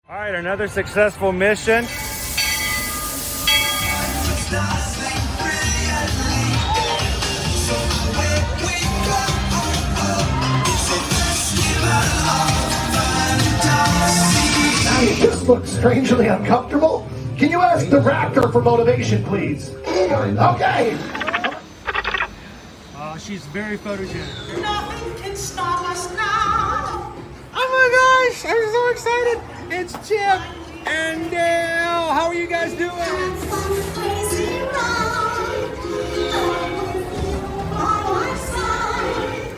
All right, another successful mission. Now you just look strangely uncomfortable. Can you ask the raptor for motivation, please? Okay. She's very photogenic. Nothing can stop us now. Oh my gosh, I'm so excited. It's Chip and Dale. How are you guys doing?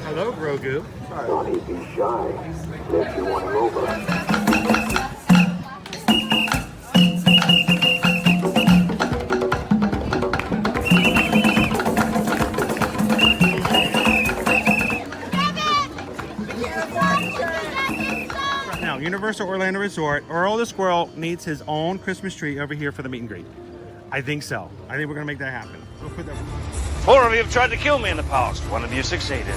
Hello, Grogu. Don't be shy. If you want to over. Now, Universal Orlando Resort, Earl the Squirrel needs his own Christmas tree over here for the meet and greet. I think so. I think we're gonna make that happen. We'll put that. 4 of you have tried to kill me in the past. 1 of you succeeded.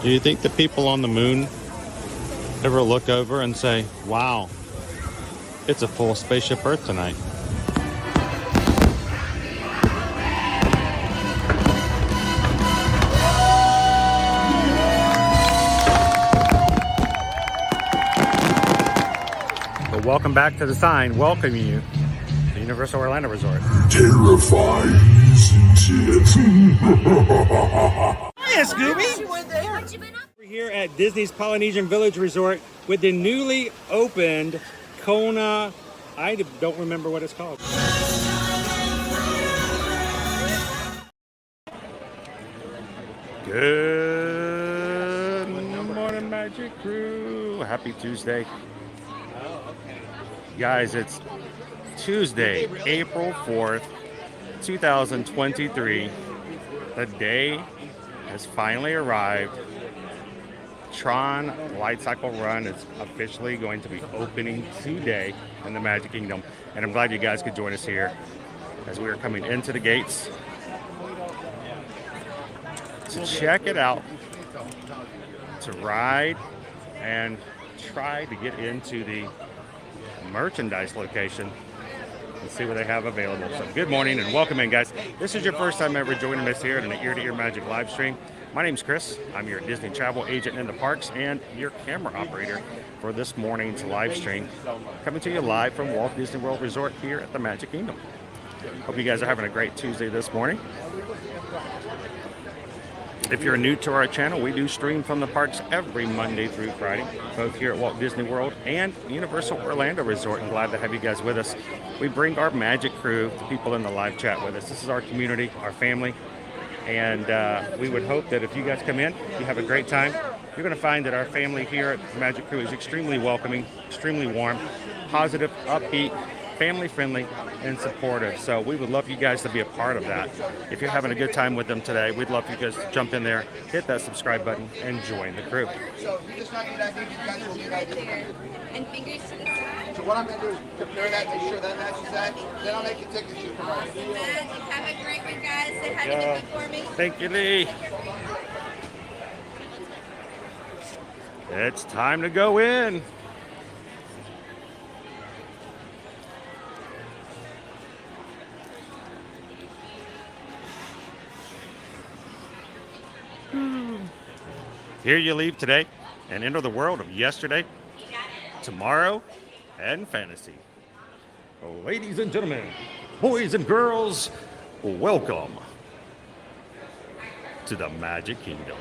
Do you think the people on the moon ever look over and say, wow, it's a full spaceship Earth tonight? But welcome back to the sign welcoming you to Universal Orlando Resort. Terrifying, isn't it? Hiya, Scooby! We're here at Disney's Polynesian Village Resort with the newly opened Kona. I don't remember what it's called. Good morning, Magic Crew. Happy Tuesday. Guys, it's Tuesday, April 4th, 2023. The day has finally arrived. Tron Light Cycle Run is officially going to be opening today in the Magic Kingdom. And I'm glad you guys could join us here as we are coming into the gates to check it out, to ride, and try to get into the merchandise location and see what they have available. So good morning and welcome in, guys. This is your first time ever joining us here in an ear-to-ear magic live stream. My name's Chris. I'm your Disney travel agent in the parks and your camera operator for this morning's live stream. Coming to you live from Walt Disney World Resort here at the Magic Kingdom. Hope you guys are having a great Tuesday this morning. If you're new to our channel, we do stream from the parks every Monday through Friday, both here at Walt Disney World and Universal Orlando Resort. I'm glad to have you guys with us. We bring our Magic Crew, the people in the live chat with us. This is our community, our family, and we would hope that if you guys come in, you have a great time. You're going to find that our family here at the Magic Crew is extremely welcoming, extremely warm, positive, upbeat, family-friendly, and supportive. So we would love you guys to be a part of that. If you're having a good time with them today, we'd love you guys to jump in there, hit that subscribe button, and join the crew. So you just not need that, you guys will see it right there. And fingers to the side. So what I'm going to do is compare that, make sure that matches that, then I'll make you take the shoot. Awesome, man. Have a great one, guys. Say hi to Nikki for me. Thank you, Lee. It's time to go in. Here you leave today and enter the world of yesterday, tomorrow, and fantasy. Ladies and gentlemen, boys and girls, welcome to the Magic Kingdom.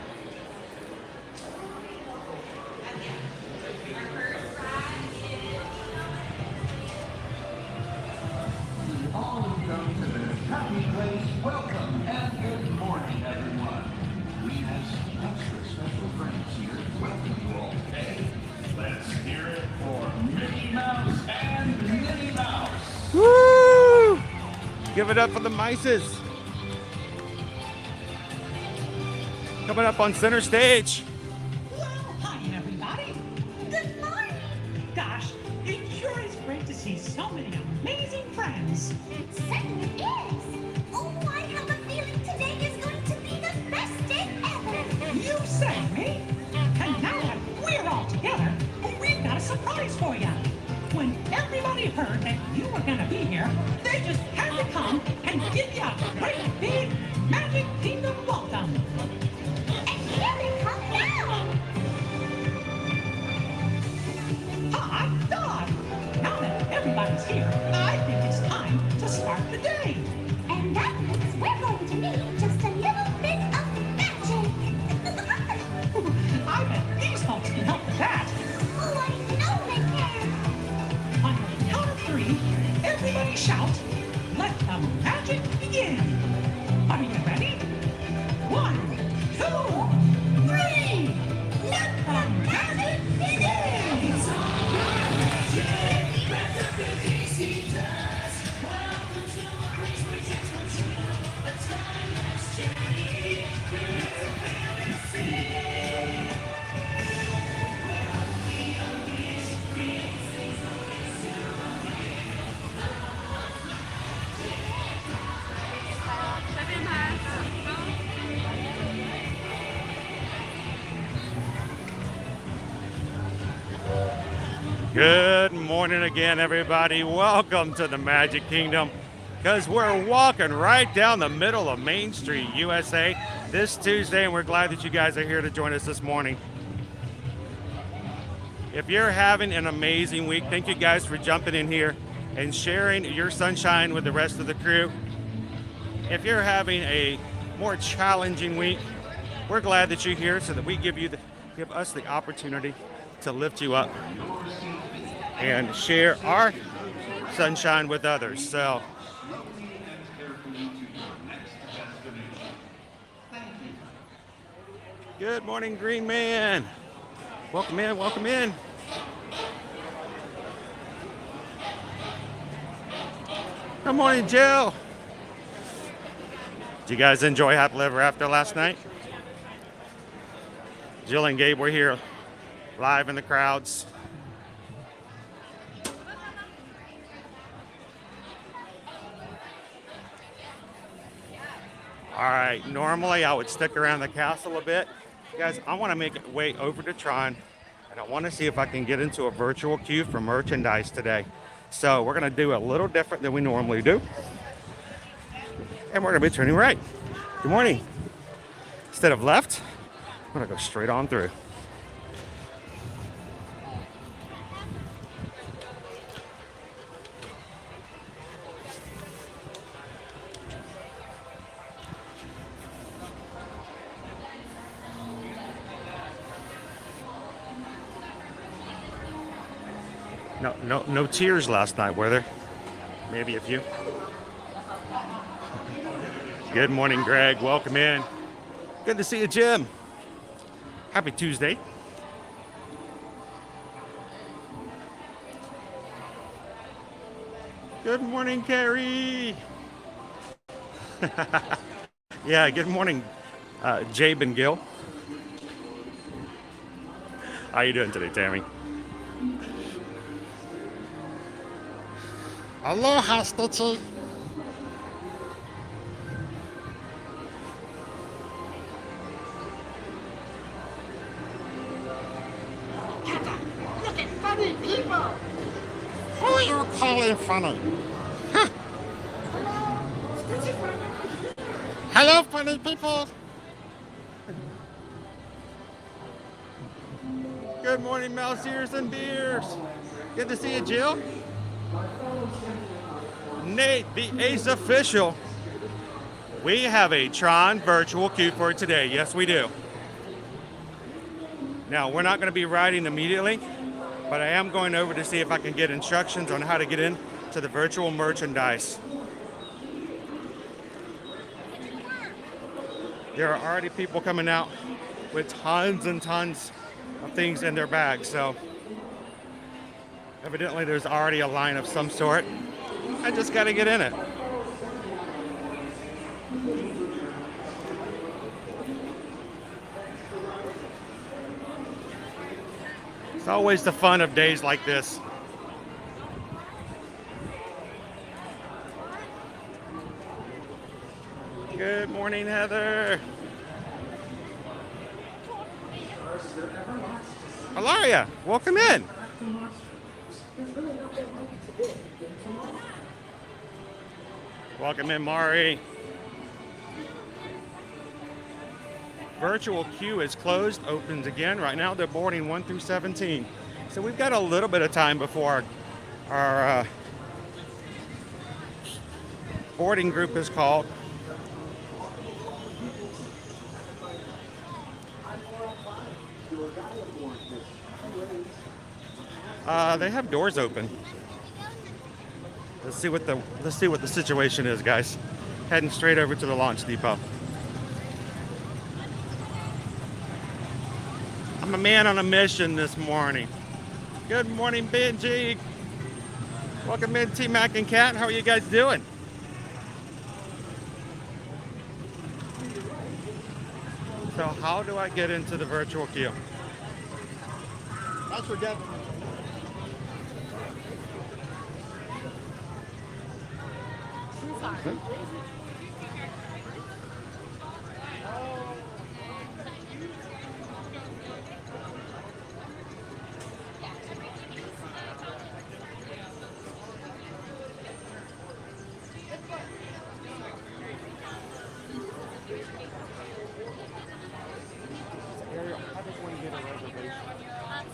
Welcome and good morning, everyone. We have some extra special friends here. Welcome you all today. Let's hear it for Mickey Mouse and Minnie Mouse. Woo! Give it up for the Mices. Coming up on center stage. Hi, everybody. Good morning. Gosh, it sure is great to see so many amazing friends. It certainly is. Oh, I have a feeling today is going to be the best day ever. You say me? And now that we're all together, we've got a surprise for you. When everybody heard that you were going to be here, they just had to come and give you a great big Magic Kingdom welcome. And here they come now. Hot dog! Now that everybody's here, I think it's time to start the day. And that means we're going to need just a little bit of magic. I bet these folks can help with that. Oh, I know they can. On the count of three, everybody shout, let the magic begin. Are you ready? 1, 2, 3! Let the magic begin! Good morning again, everybody. Welcome to the Magic Kingdom, because we're walking right down the middle of Main Street, USA, this Tuesday, and we're glad that you guys are here to join us this morning. If you're having an amazing week, thank you guys for jumping in here and sharing your sunshine with the rest of the crew. If you're having a more challenging week, we're glad that you're here so that we give us the opportunity to lift you up and share our sunshine with others. So good morning, Green Man. Welcome in, welcome in. Good morning, Jill. Did you guys enjoy Happily Ever After last night? Jill and Gabe were here live in the crowds. All right, normally I would stick around the castle a bit. Guys, I want to make it way over to Tron, and I want to see if I can get into a virtual queue for merchandise today. So we're going to do a little different than we normally do. And we're going to be turning right. Good morning. Instead of left, I'm going to go straight on through. No tears last night, were there? Maybe a few. Good morning, Greg. Welcome in. Good to see you, Jim. Happy Tuesday. Good morning, Carrie. Yeah, good morning, Jabe and Gil. How you doing today, Tammy? Aloha, Stitchy. Look at funny people. Who are you calling funny? Huh. Hello, funny people. Good morning, mouse ears and beers. Good to see you, Jill. Nate, the Ace Official. We have a Tron virtual queue for today. Yes, we do. Now, we're not going to be riding immediately, but I am going over to see if I can get instructions on how to get in to the virtual merchandise. There are already people coming out with tons and tons of things in their bags, so evidently there's already a line of some sort. I just got to get in it. It's always the fun of days like this. Good morning, Heather. Alaria, welcome in. Welcome in, Mari. Virtual queue is closed, opens again. Right now they're boarding 1 through 17. So we've got a little bit of time before our boarding group is called. They have doors open. Let's see what the situation is, guys. Heading straight over to the launch depot. I'm a man on a mission this morning. Good morning, Benji. Welcome in, T-Mac and Kat. How are you guys doing? So how do I get into the virtual queue? That's for Devin.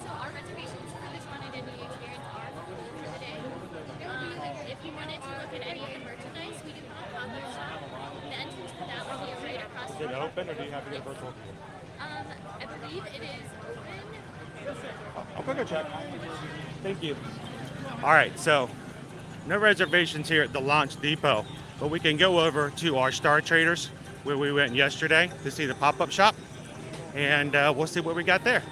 So our reservations for this one identity experience are for today. If you wanted to look at any of the merchandise, we do have a pop-up shop. The entrance for that would be right across Is the it open or do you have to get a virtual queue? I believe it is open. I'll quick check. Thank you. All right, so no reservations here at the launch depot, but we can go over to our Star Traders where we went yesterday to see the pop-up shop, and we'll see what we got there.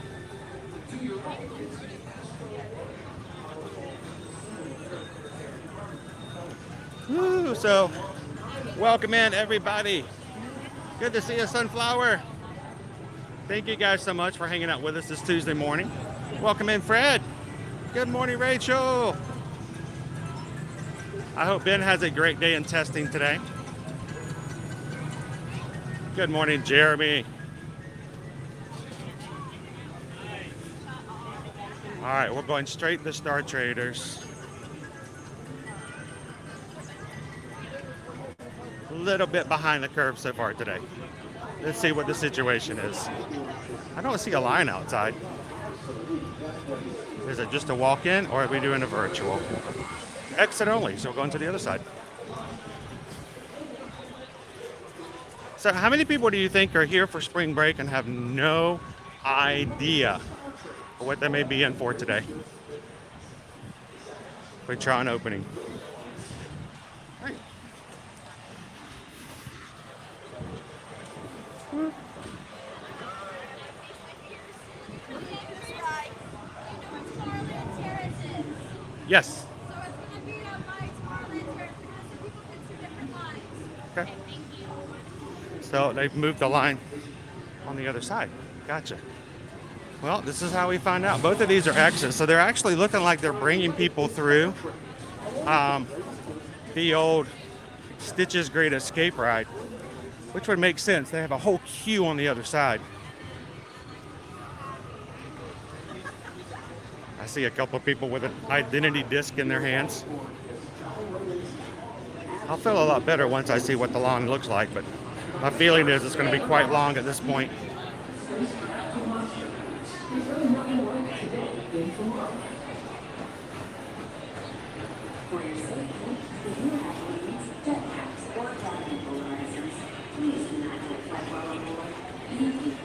Woo, so welcome in, everybody. Good to see you, Sunflower. Thank you guys so much for hanging out with us this Tuesday morning. Welcome in, Fred. Good morning, Rachel. I hope Ben has a great day in testing today. Good morning, Jeremy. All right, we're going straight to Star Traders. A little bit behind the curve so far today. Let's see what the situation is. I don't see a line outside. Is it just a walk-in or are we doing a virtual? Exit only, so going to the other side. So how many people do you think are here for spring break and have no idea what they may be in for today? For Tron opening. Right. Yes. So it's going to be up by Tomorrowland Terrace because some people can see different lines. Okay. So they've moved the line on the other side. Gotcha. Well, this is how we find out. Both of these are exits, so they're actually looking like they're bringing people through the old Stitch's Great Escape ride, which would make sense. They have a whole queue on the other side. I see a couple of people with an identity disc in their hands. I'll feel a lot better once I see what the line looks like, but my feeling is it's going to be quite long at this point.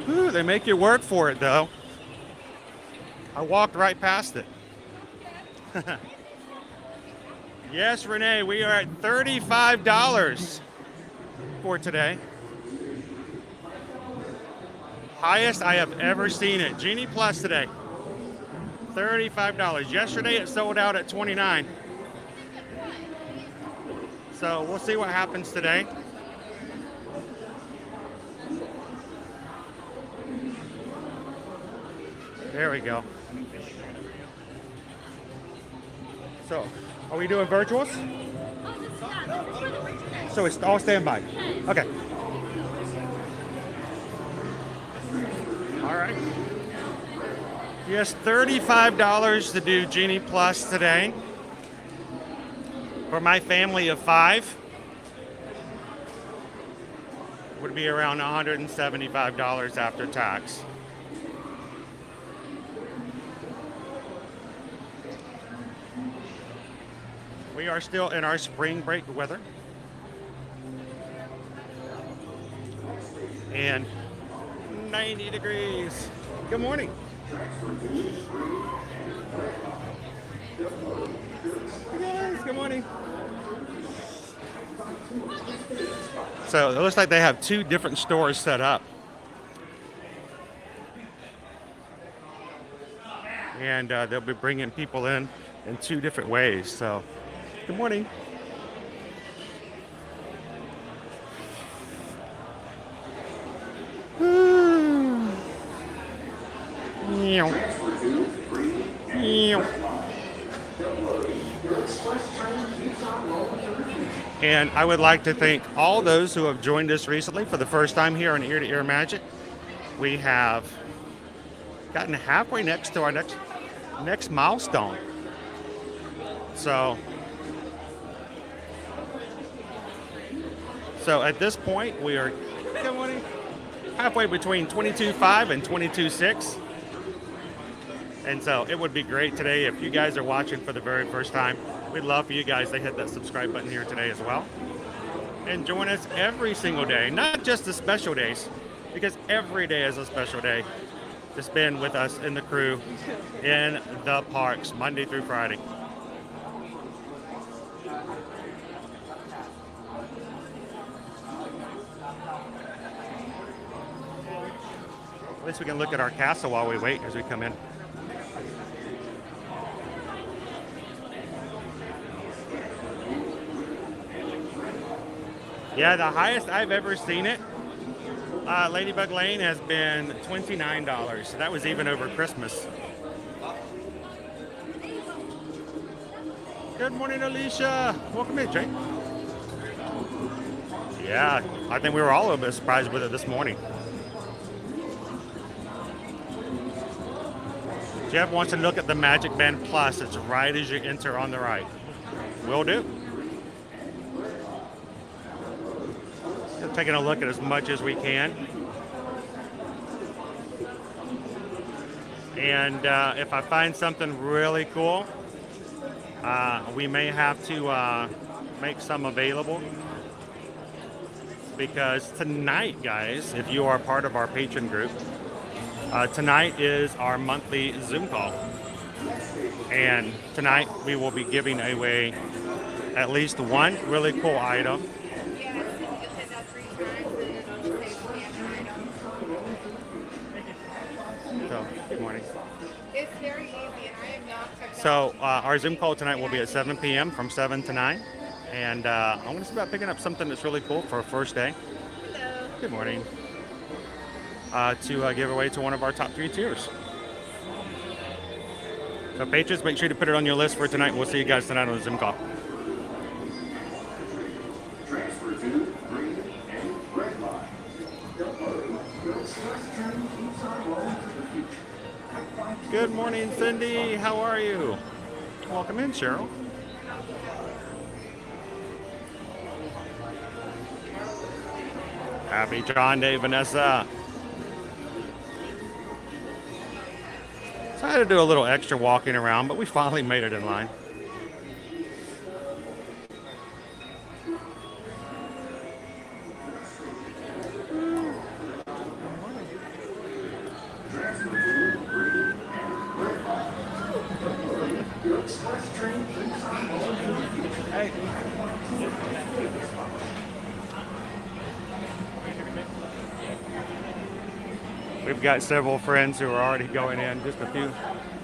Ooh, they make you work for it, though. I walked right past it. Yes, Renee, we are at $35 for today. Highest I have ever seen it. Genie Plus today. $35. Yesterday it sold out at $29. So we'll see what happens today. There we go. So, are we doing virtuals? So it's all standby. Okay. right. Yes, $35 to do Genie Plus today. For my family of 5, would be around $175 after tax. We are still in our spring break weather. And 90 degrees. Good morning. Hey guys, good morning. So it looks like they have 2 different stores set up. And they'll be bringing people in 2 different ways. So, good morning. And I would like to thank all those who have joined us recently for the first time here on Ear to Ear Magic. We have gotten halfway next to our next milestone. So at this point we are halfway between 22.5 and 22.6. And so it would be great today if you guys are watching for the very first time. We'd love for you guys to hit that subscribe button here today as well. And join us every single day, not just the special days, because every day is a special day to spend with us in the crew in the parks, Monday through Friday. At least we can look at our castle while we wait as we come in. Yeah, the highest I've ever seen it, Ladybug Lane, has been $29. So that was even over Christmas. Good morning, Alicia. Welcome in, Jake. Yeah, I think we were all a little bit surprised with it this morning. Jeff wants to look at the Magic Band Plus. It's right as you enter on the right. Will do. Taking a look at as much as we can. And if I find something really cool, we may have to make some available. Because tonight, guys, if you are part of our patron group, tonight is our monthly Zoom call. And tonight we will be giving away at least one really cool item. So, good morning. It's very easy, and I am not technology. So, our Zoom call tonight will be at 7 p.m. from 7 to 9. And I want to see about picking up something that's really cool for our first day. Hello. Good morning. To give away to one of our top 3 tiers. So, patrons, make sure to put it on your list for tonight. We'll see you guys tonight on the Zoom call. Transfer to green and red line. Good morning, Cindy. How are you? Welcome in, Cheryl. Happy John Day, Vanessa. So I had to do a little extra walking around, but we finally made it in line. Hey. We've got several friends who are already going in, just a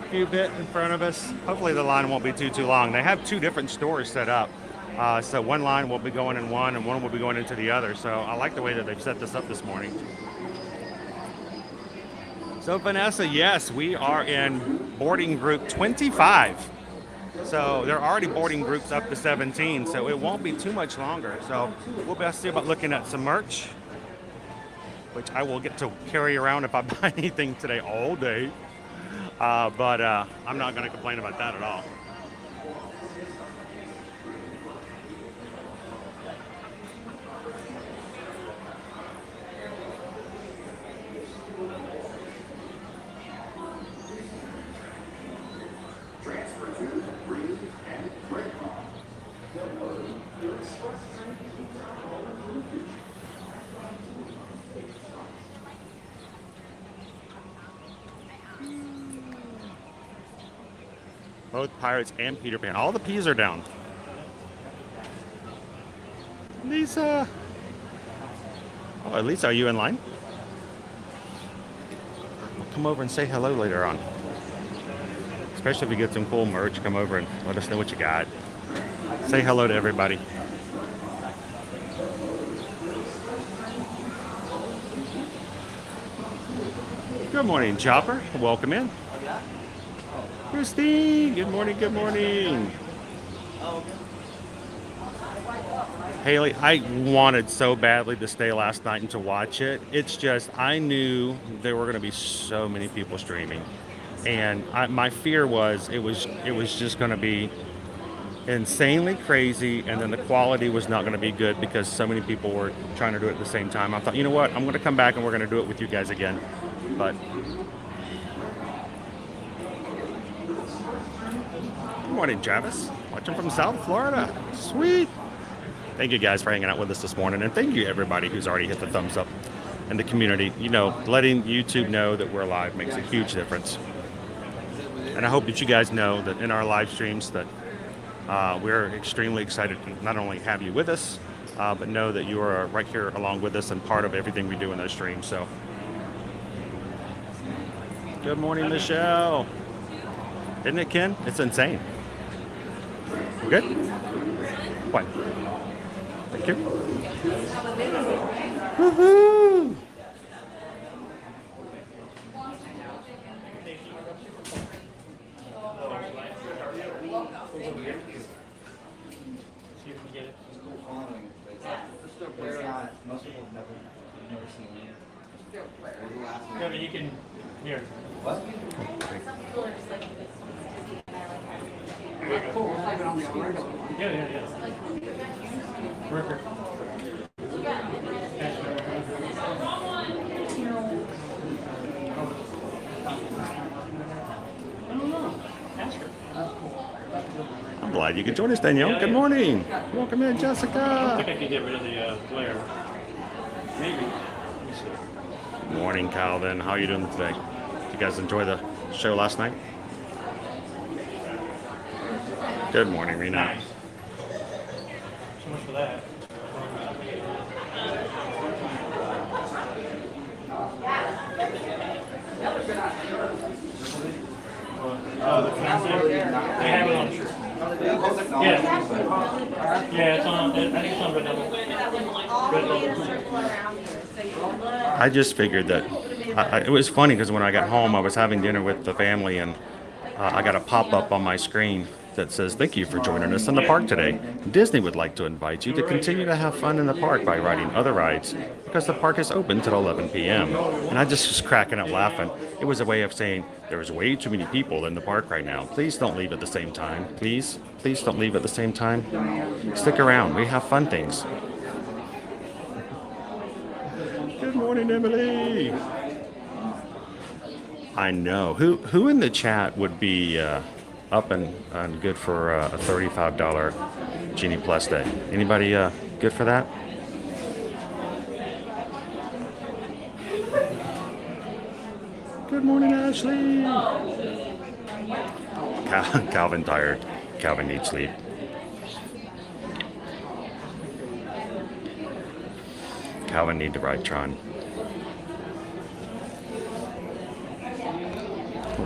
few bit in front of us. Hopefully the line won't be too long. They have 2 different stores set up. So one line will be going in one and one will be going into the other. So I like the way that they've set this up this morning. So Vanessa, yes, we are in boarding group 25. So they're already boarding groups up to 17, so it won't be too much longer. So we'll be see about looking at some merch. which I will get to carry around if I buy anything today all day. But I'm not going to complain about that at all. Transfer to green and red. Both Pirates and Peter Pan. All the P's are down. Lisa. Oh, Lisa, are you in line? Well, come over and say hello later on. Especially if you get some cool merch, come over and let us know what you got. Say hello to everybody. Good morning, Chopper. Welcome in. Christine, good morning, good morning. Haley, I wanted so badly to stay last night and to watch it. It's just, I knew there were going to be so many people streaming. And my fear was it was just going to be insanely crazy, and then the quality was not going to be good because so many people were trying to do it at the same time. I thought, you know what, I'm going to come back and we're going to do it with you guys again. But good morning, Travis. Watching from South Florida. Sweet. Thank you guys for hanging out with us this morning, and thank you everybody who's already hit the thumbs up in the community. You know, letting YouTube know that we're live makes a huge difference. And I hope that you guys know that in our live streams that we're extremely excited to not only have you with us, but know that you are right here along with us and part of everything we do in those streams. So, good morning, Michelle. Isn't it, Ken? It's insane. Good? What? Thank you. Woohoo! Most people have never seen it. No, but you can here. What? Yeah. Worker. I'm glad you could join us, Danielle. Good morning. Welcome in, Jessica. I think I can get rid of the glare. Maybe. Let me see. Good morning, Calvin. How are you doing today? Did you guys enjoy the show last night? Good morning, Rena. Nice. So much for that. Oh, the fancy? They have it on. Yeah. Yeah, it's on. I think it's on Red Devil. I just figured that it was funny because when I got home, I was having dinner with the family, and I got a pop-up on my screen that says, "Thank you for joining us in the park today. Disney would like to invite you to continue to have fun in the park by riding other rides because the park is open till 11 p.m. And I just was cracking up laughing. It was a way of saying, there's way too many people in the park right now. Please don't leave at the same time. Please don't leave at the same time. Stick around. We have fun things." Good morning, Emily. I know. Who in the chat would be up and good for a $35 Genie Plus day? Anybody good for that? Good morning, Ashley. Calvin tired. Calvin needs sleep. Calvin need to ride Tron.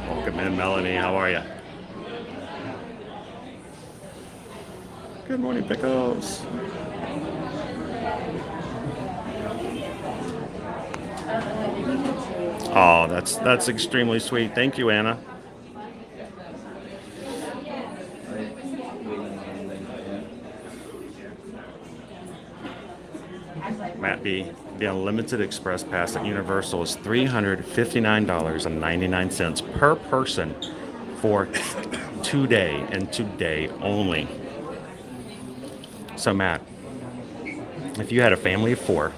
Welcome in, Melanie. How are you? Good morning, Pickles. Oh, that's extremely sweet. Thank you, Anna. Matt B, the Unlimited Express Pass at Universal is $359.99 per person for today and today only. So Matt, if you had a family of 4,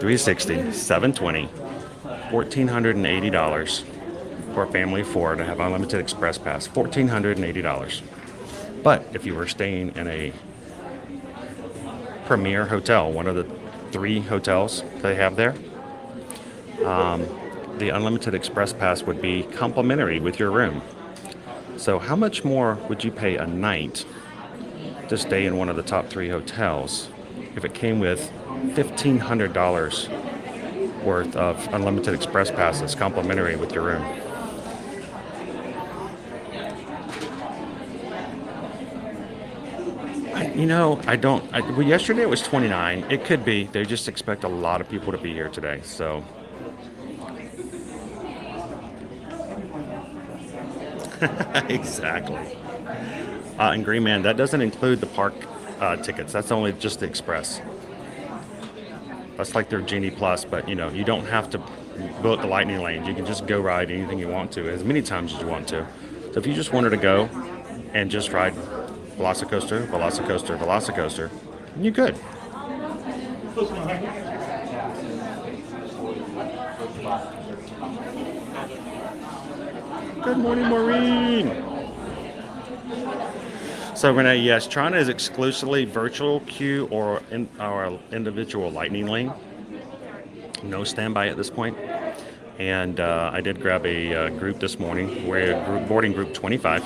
$360, $720, $1,480 for a family of 4 to have Unlimited Express Pass, $1,480. But if you were staying in a premier hotel, one of the 3 hotels they have there, the Unlimited Express Pass would be complimentary with your room. So how much more would you pay a night to stay in one of the top 3 hotels if it came with $1,500 worth of Unlimited Express Passes complimentary with your room? Well, yesterday it was 29. It could be. They just expect a lot of people to be here today. So, exactly. And Green Man, that doesn't include the park tickets. That's only just the express. That's like their Genie Plus, but you don't have to book the lightning lanes. You can just go ride anything you want to, as many times as you want to. So if you just wanted to go and just ride Velocicoaster, Velocicoaster, Velocicoaster, you're good. Good morning, Maureen. So Renee, yes, Tron is exclusively virtual queue or individual lightning lane. No standby at this point. And I did grab a group this morning. We're boarding group 25.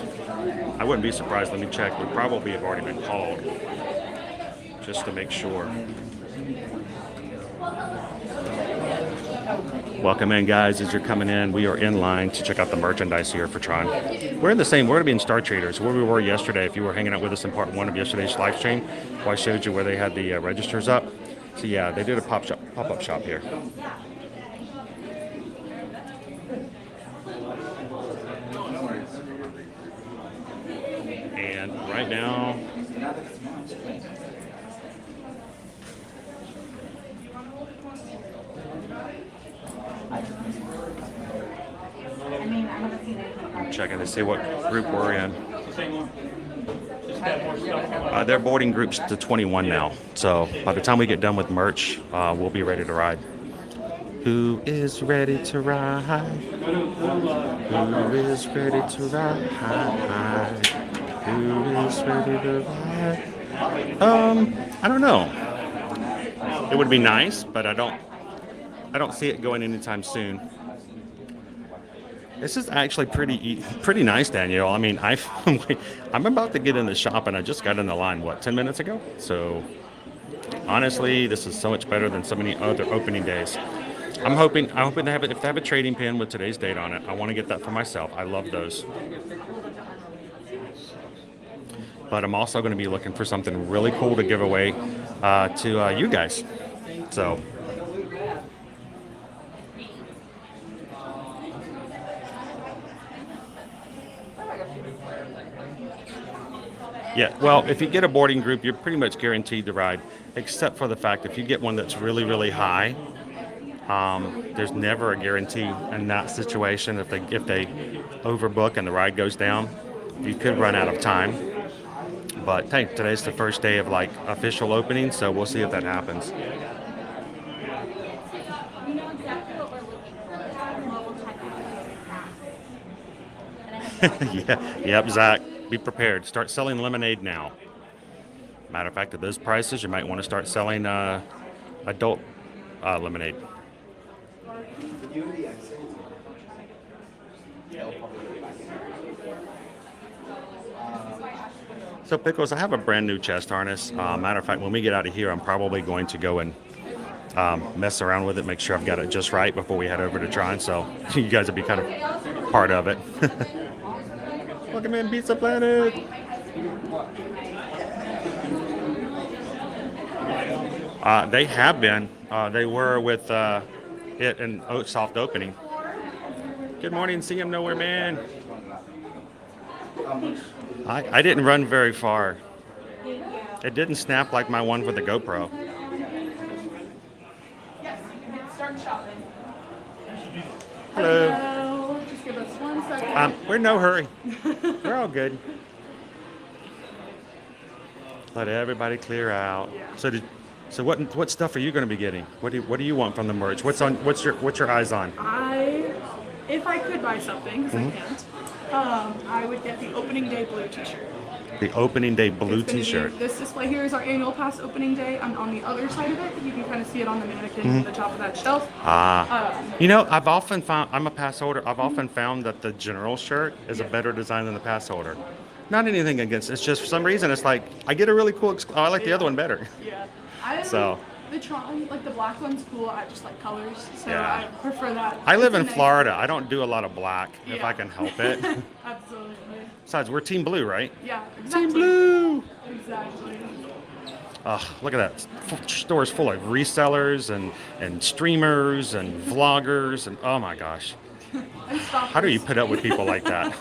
I wouldn't be surprised. Let me check. We probably have already been called just to make sure. Welcome in, guys. As you're coming in, we are in line to check out the merchandise here for Tron. We're in the same. We're going to be in Star Traders, where we were yesterday. If you were hanging out with us in part 1 of yesterday's live stream, I showed you where they had the registers up. So yeah, they did a pop-up shop here. And right now, I'm checking to see what group we're in. They're boarding groups to 21 now. So by the time we get done with merch, we'll be ready to ride. Who is ready to ride? Who is ready to ride? Who is ready to ride? I don't know. It would be nice, but I don't see it going anytime soon. This is actually pretty nice, Danielle. I mean, I'm about to get in the shop, and I just got in the line, 10 minutes ago? So, honestly, this is so much better than so many other opening days. I'm hoping they have if they have a trading pin with today's date on it. I want to get that for myself. I love those. But I'm also going to be looking for something really cool to give away to you guys. So. Yeah, well, if you get a boarding group, you're pretty much guaranteed to ride, except for the fact if you get one that's really, really high, there's never a guarantee in that situation. If they overbook and the ride goes down, you could run out of time. But hey, today's the first day of official opening, so we'll see if that happens. Yep, Zach. Be prepared. Start selling lemonade now. Matter of fact, at those prices, you might want to start selling adult lemonade. So, Pickles, I have a brand new chest harness. Matter of fact, when we get out of here, I'm probably going to go and mess around with it, make sure I've got it just right before we head over to Tron. So, you guys will be kind of part of it. Welcome in, Pizza Planet. They have been. They were with it in soft opening. Good morning, see him nowhere, man. I didn't run very far. It didn't snap like my one with the GoPro. start shopping. Hello. Just give us 1 second. We're in no hurry. We're all good. Let everybody clear out. Yeah. So what stuff are you going to be getting? What do you want from the merch? What's your eyes on? If I could buy something, because I can't, I would get the opening day blue t-shirt. The opening day blue t-shirt. This display here is our annual pass opening day. And on the other side of it, you can kind of see it on the mannequin at the top of that shelf. You know, I've often found, I'm a pass holder, I've often found that the general shirt is a better design than the pass holder. Not anything against, it's just for some reason it's like, I get a really cool, I like the other one better. Yeah. The Tron, like the black one's cool. I just like colors, so I prefer that. I live in Florida. I don't do a lot of black if I can help it. Absolutely. Besides, we're Team Blue, right? Yeah, exactly. Team Blue! Exactly. Look at that. Store's full of resellers and streamers and vloggers and oh my gosh. How do you put up with people like that?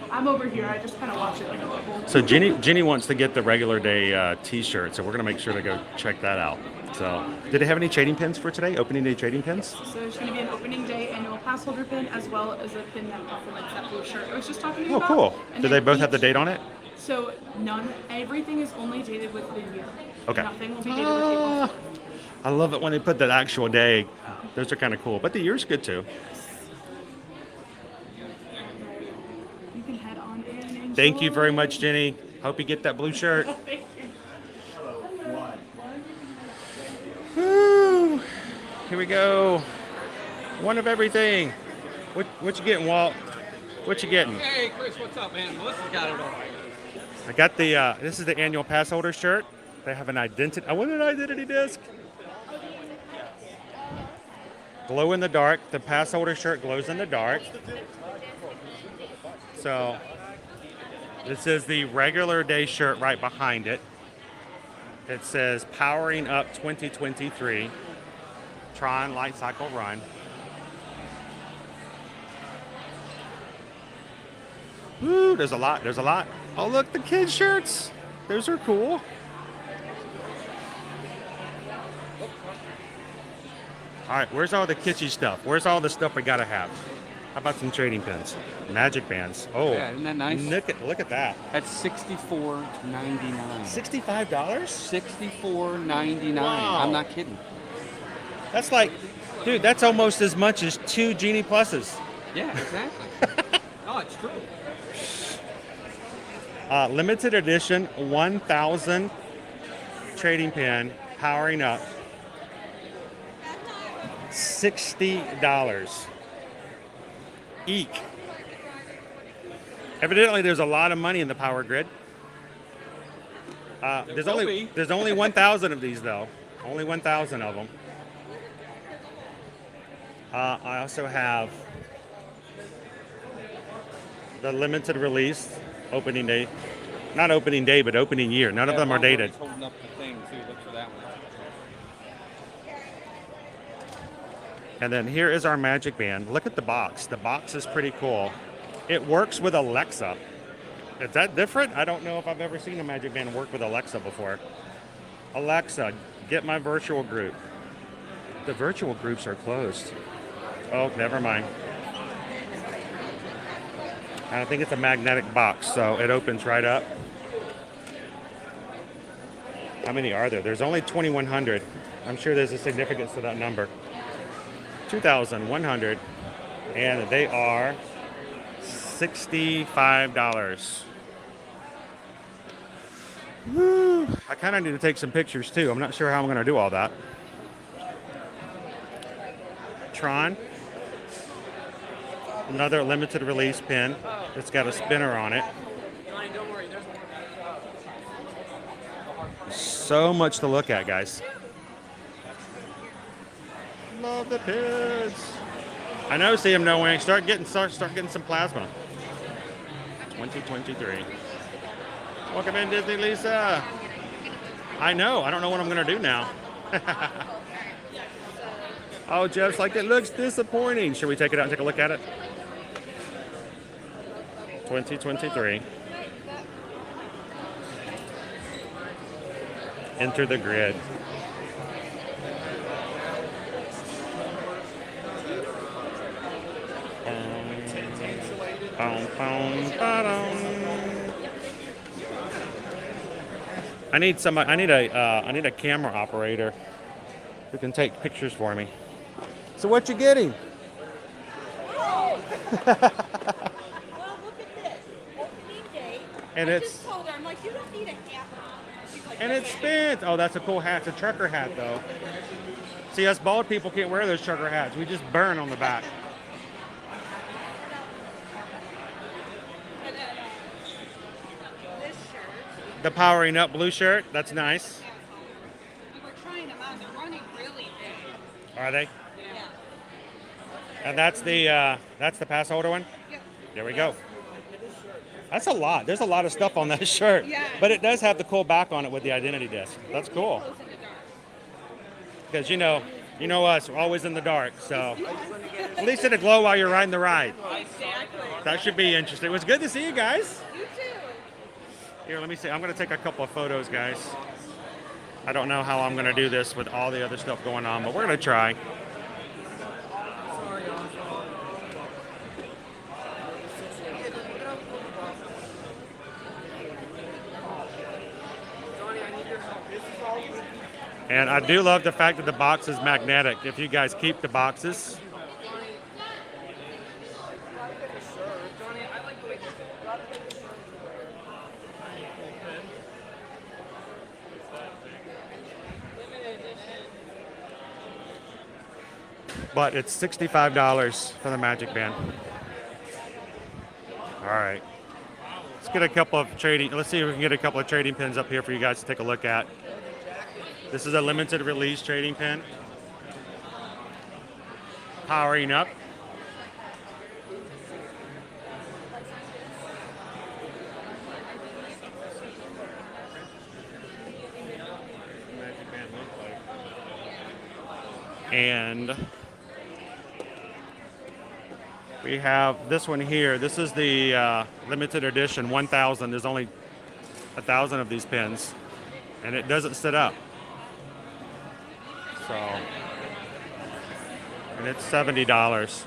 I'm over here. I just kind of watch it like a local. So Jenny wants to get the regular day t-shirt, so we're going to make sure to go check that out. So, did they have any trading pins for today? Opening day trading pins? Yes. So there's going to be an opening day annual pass holder pin as well as a pin that complements that blue shirt I was just talking about. Oh, cool. Do they both have the date on it? So everything is only dated with the year. Okay. Nothing will be dated with April. I love it when they put that actual day. Those are kind of cool, but the year's good too. You can head on in and enjoy. Thank you very much, Jenny. Hope you get that blue shirt. Thank you. Woo. Here we go. One of everything. What you getting, Walt? What you getting? Hey, Chris, what's up, man? Melissa's got it all. I got the, this is the annual pass holder shirt. They have an identity, I want an identity disc. Glow in the dark. The pass holder shirt glows in the dark. So, this is the regular day shirt right behind it. It says Powering Up 2023, Tron Light Cycle Run. Woo, there's a lot. Oh, look, the kids' shirts. Those are cool. All right, where's all the kitschy stuff? Where's all the stuff we gotta have? How about some trading pins? Magic bands. Oh, yeah, isn't that nice? Look at that. That's $64.99. $65? $64.99. Wow. I'm not kidding. That's like, dude, that's almost as much as 2 Genie Pluses. Yeah, exactly. Oh, it's true. Limited edition 1,000 trading pin, Powering Up. $60. Eek. Evidently, there's a lot of money in the power grid. There's only 1,000 of these though. Only 1,000 of them. I also have the limited release opening day. Not opening day, but opening year. None of them are dated. Holding up the thing too. Look for that one. And then here is our magic band. Look at the box. The box is pretty cool. It works with Alexa. Is that different? I don't know if I've ever seen a magic band work with Alexa before. Alexa, get my virtual group. The virtual groups are closed. Oh, never mind. I think it's a magnetic box, so it opens right up. How many are there? There's only 2,100. I'm sure there's a significance to that number. 2,100, and they are $65. Woo! I kind of need to take some pictures too. I'm not sure how I'm going to do all that. Tron, another limited release pin. It's got a spinner on it. So much to look at, guys. Love the pins. I know, see them knowing. Start getting some plasma. 2023. Welcome in, Disney Lisa. I know. I don't know what I'm gonna do now. Oh, Jeff's like, it looks disappointing. Should we take it out and take a look at it? 2023. Enter the grid. Boom, ba-dum. I need a camera operator who can take pictures for me. So what you getting? Well, look at this. Opening day. And I it's just told her, I'm like, you don't need a hat. She's like, and it spins. Oh, that's a cool hat. It's a trucker hat though. See, us bald people can't wear those trucker hats. We just burn on the back. And then, this shirt. The powering up blue shirt. That's nice. We were trying them on. They're running really big. Are they? Yeah. And that's the pass holder one. Yep. There we go. That's a lot. There's a lot of stuff on that shirt. Yeah. But it does have the cool back on it with the identity disc. That's cool. Because you know us, we're always in the dark. So at least it'll glow while you're riding the ride. Exactly. That should be interesting. It was good to see you guys. You too. Here, let me see. I'm going to take a couple of photos, guys. I don't know how I'm going to do this with all the other stuff going on, but we're going to try. And I do love the fact that the box is magnetic. If you guys keep the boxes. But it's $65 for the Magic Band. All right. Let's get a couple of trading. Let's see if we can get a couple of trading pins up here for you guys to take a look at. This is a limited release trading pin. Powering up. And we have this one here. This is the limited edition 1000. There's only 1,000 of these pins, and it doesn't sit up. So, and it's $70.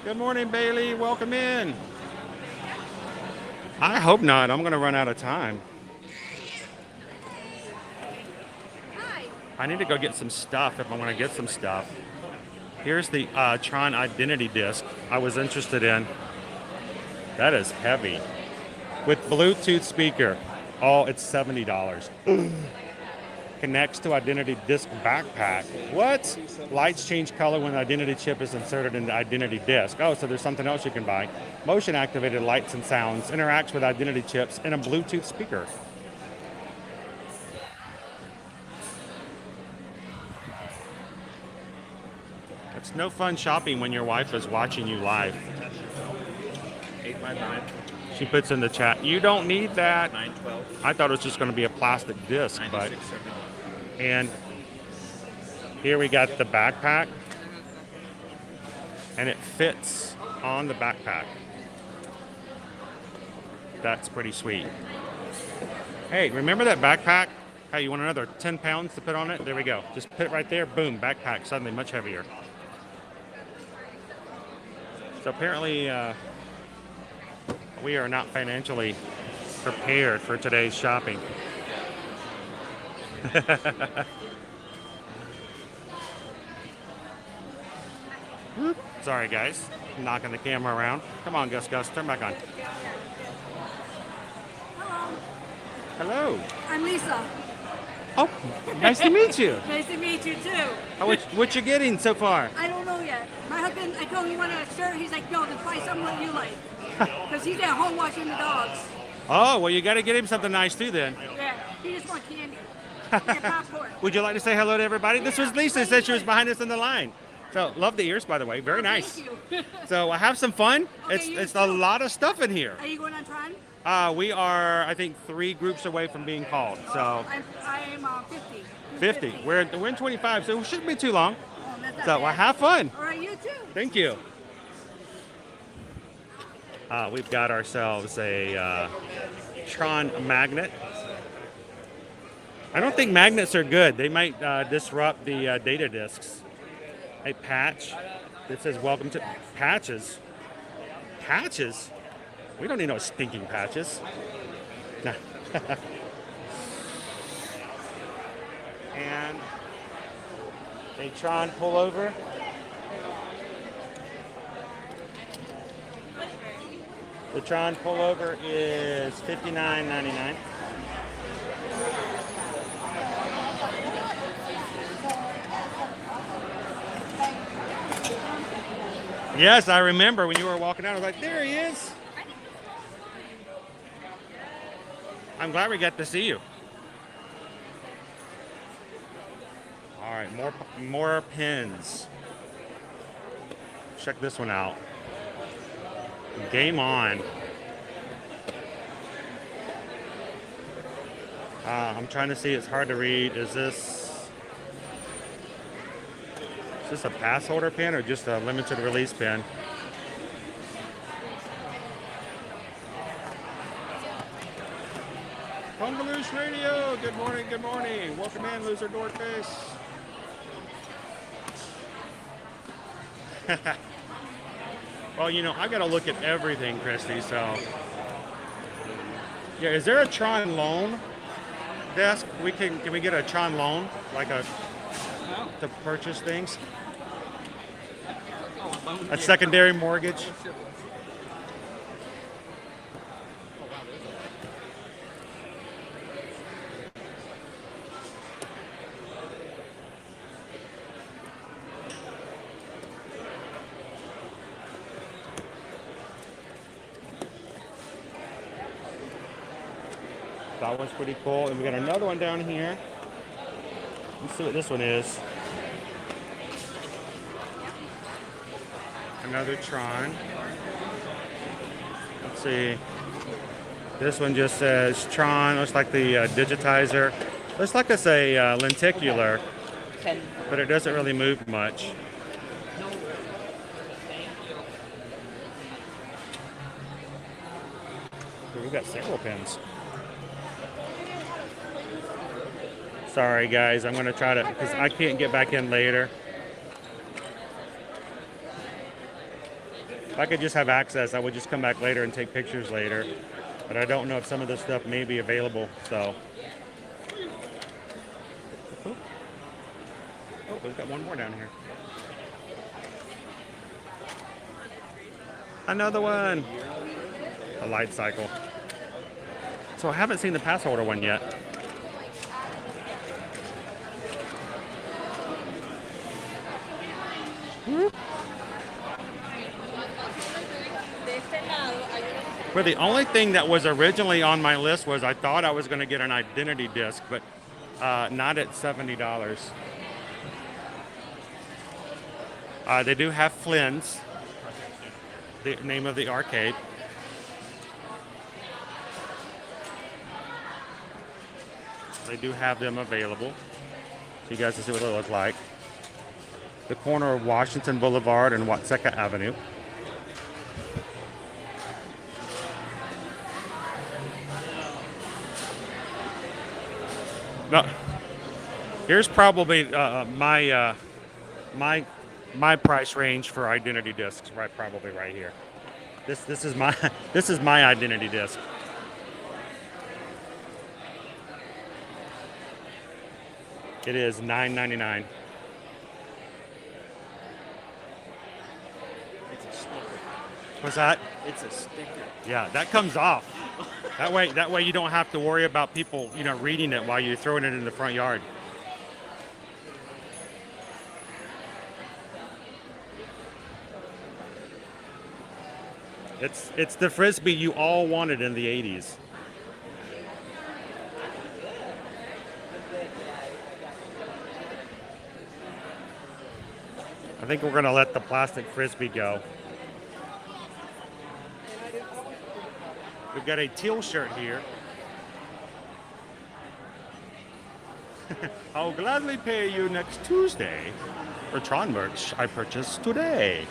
Good morning, Bailey. Welcome in. I hope not. I'm going to run out of time. Hi. I need to go get some stuff if I want to get some stuff. Here's the Tron identity disc I was interested in. That is heavy. With Bluetooth speaker. Oh, it's $70. Connects to identity disc backpack. What? Lights change color when the identity chip is inserted in the identity disc. Oh, so there's something else you can buy. Motion activated lights and sounds. Interacts with identity chips in a Bluetooth speaker. It's no fun shopping when your wife is watching you live. 859. She puts in the chat, you don't need that. 912. I thought it was just going to be a plastic disc, but 9670. and here we got the backpack, and it fits on the backpack. That's pretty sweet. Hey, remember that backpack? Hey, you want another 10 pounds to put on it? There we go. Just put it right there. Boom, backpack suddenly much heavier. So apparently we are not financially prepared for today's shopping. Sorry, guys. I'm knocking the camera around. Come on, Gus. Turn back on. Hello. I'm Lisa. Oh, nice to meet you. Nice to meet you too. What you getting so far? I don't know yet. My husband, I told him he wanted a shirt. He's like, no, then buy something that you like. Because he's at home watching the dogs. Oh, well, you got to get him something nice too then. Yeah, he just wants candy. Get popcorn. Would you like to say hello to everybody? This was Lisa. Said she was behind us in the line. So, love the ears, by the way. Very nice. Thank you. So, have some fun. Okay, It's a lot of stuff in here. Are you going on Tron? We are, I think, 3 groups away from being called. So, I'm 50. 50. We're in 25, so it shouldn't be too long. Oh, that's not So, bad. have fun. All right, you too. Thank you. We've got ourselves a Tron magnet. I don't think magnets are good. They might disrupt the data discs. A patch that says welcome to patches. Patches? We don't need no stinking patches. Nah. And a Tron pullover. The Tron pullover is $59.99. Yes, I remember when you were walking out, I was like, there he is. I'm glad we got to see you. All right, more pins. Check this one out. Game on. I'm trying to see, it's hard to read. Is this a pass holder pin or just a limited release pin? Bungaloosh Radio, good morning, good morning. Welcome in, loser door face. Well, you know, I gotta look at everything, Christy, so. Yeah, is there a Tron loan desk? Can we get a Tron loan? Like to purchase things? A secondary mortgage? That one's pretty cool. And we got another one down here. Let's see what this one is. Another Tron. Let's see. This one just says Tron. Looks like the digitizer. Looks like it's a lenticular, but it doesn't really move much. We've got several pins. Sorry guys, I'm gonna try to, because I can't get back in later. If I could just have access, I would just come back later and take pictures later. But I don't know if some of this stuff may be available, so. Oh, we've got one more down here. Another one. A light cycle. So I haven't seen the pass holder one yet. But the only thing that was originally on my list was I thought I was going to get an identity disc, but not at $70. They do have Flynn's, the name of the arcade. They do have them available, so you guys can see what they look like. The corner of Washington Boulevard and Watseka Avenue. No, here's probably my price range for identity discs. Right, probably right here. This is my identity disc. It is $9.99. It's a sticker. What's that? It's a sticker. Yeah, that comes off. That way you don't have to worry about people, you know, reading it while you're throwing it in the front yard. It's the Frisbee you all wanted in the 80s. I think we're going to let the plastic Frisbee go. We've got a teal shirt here. I'll gladly pay you next Tuesday for Tron merch I purchased today.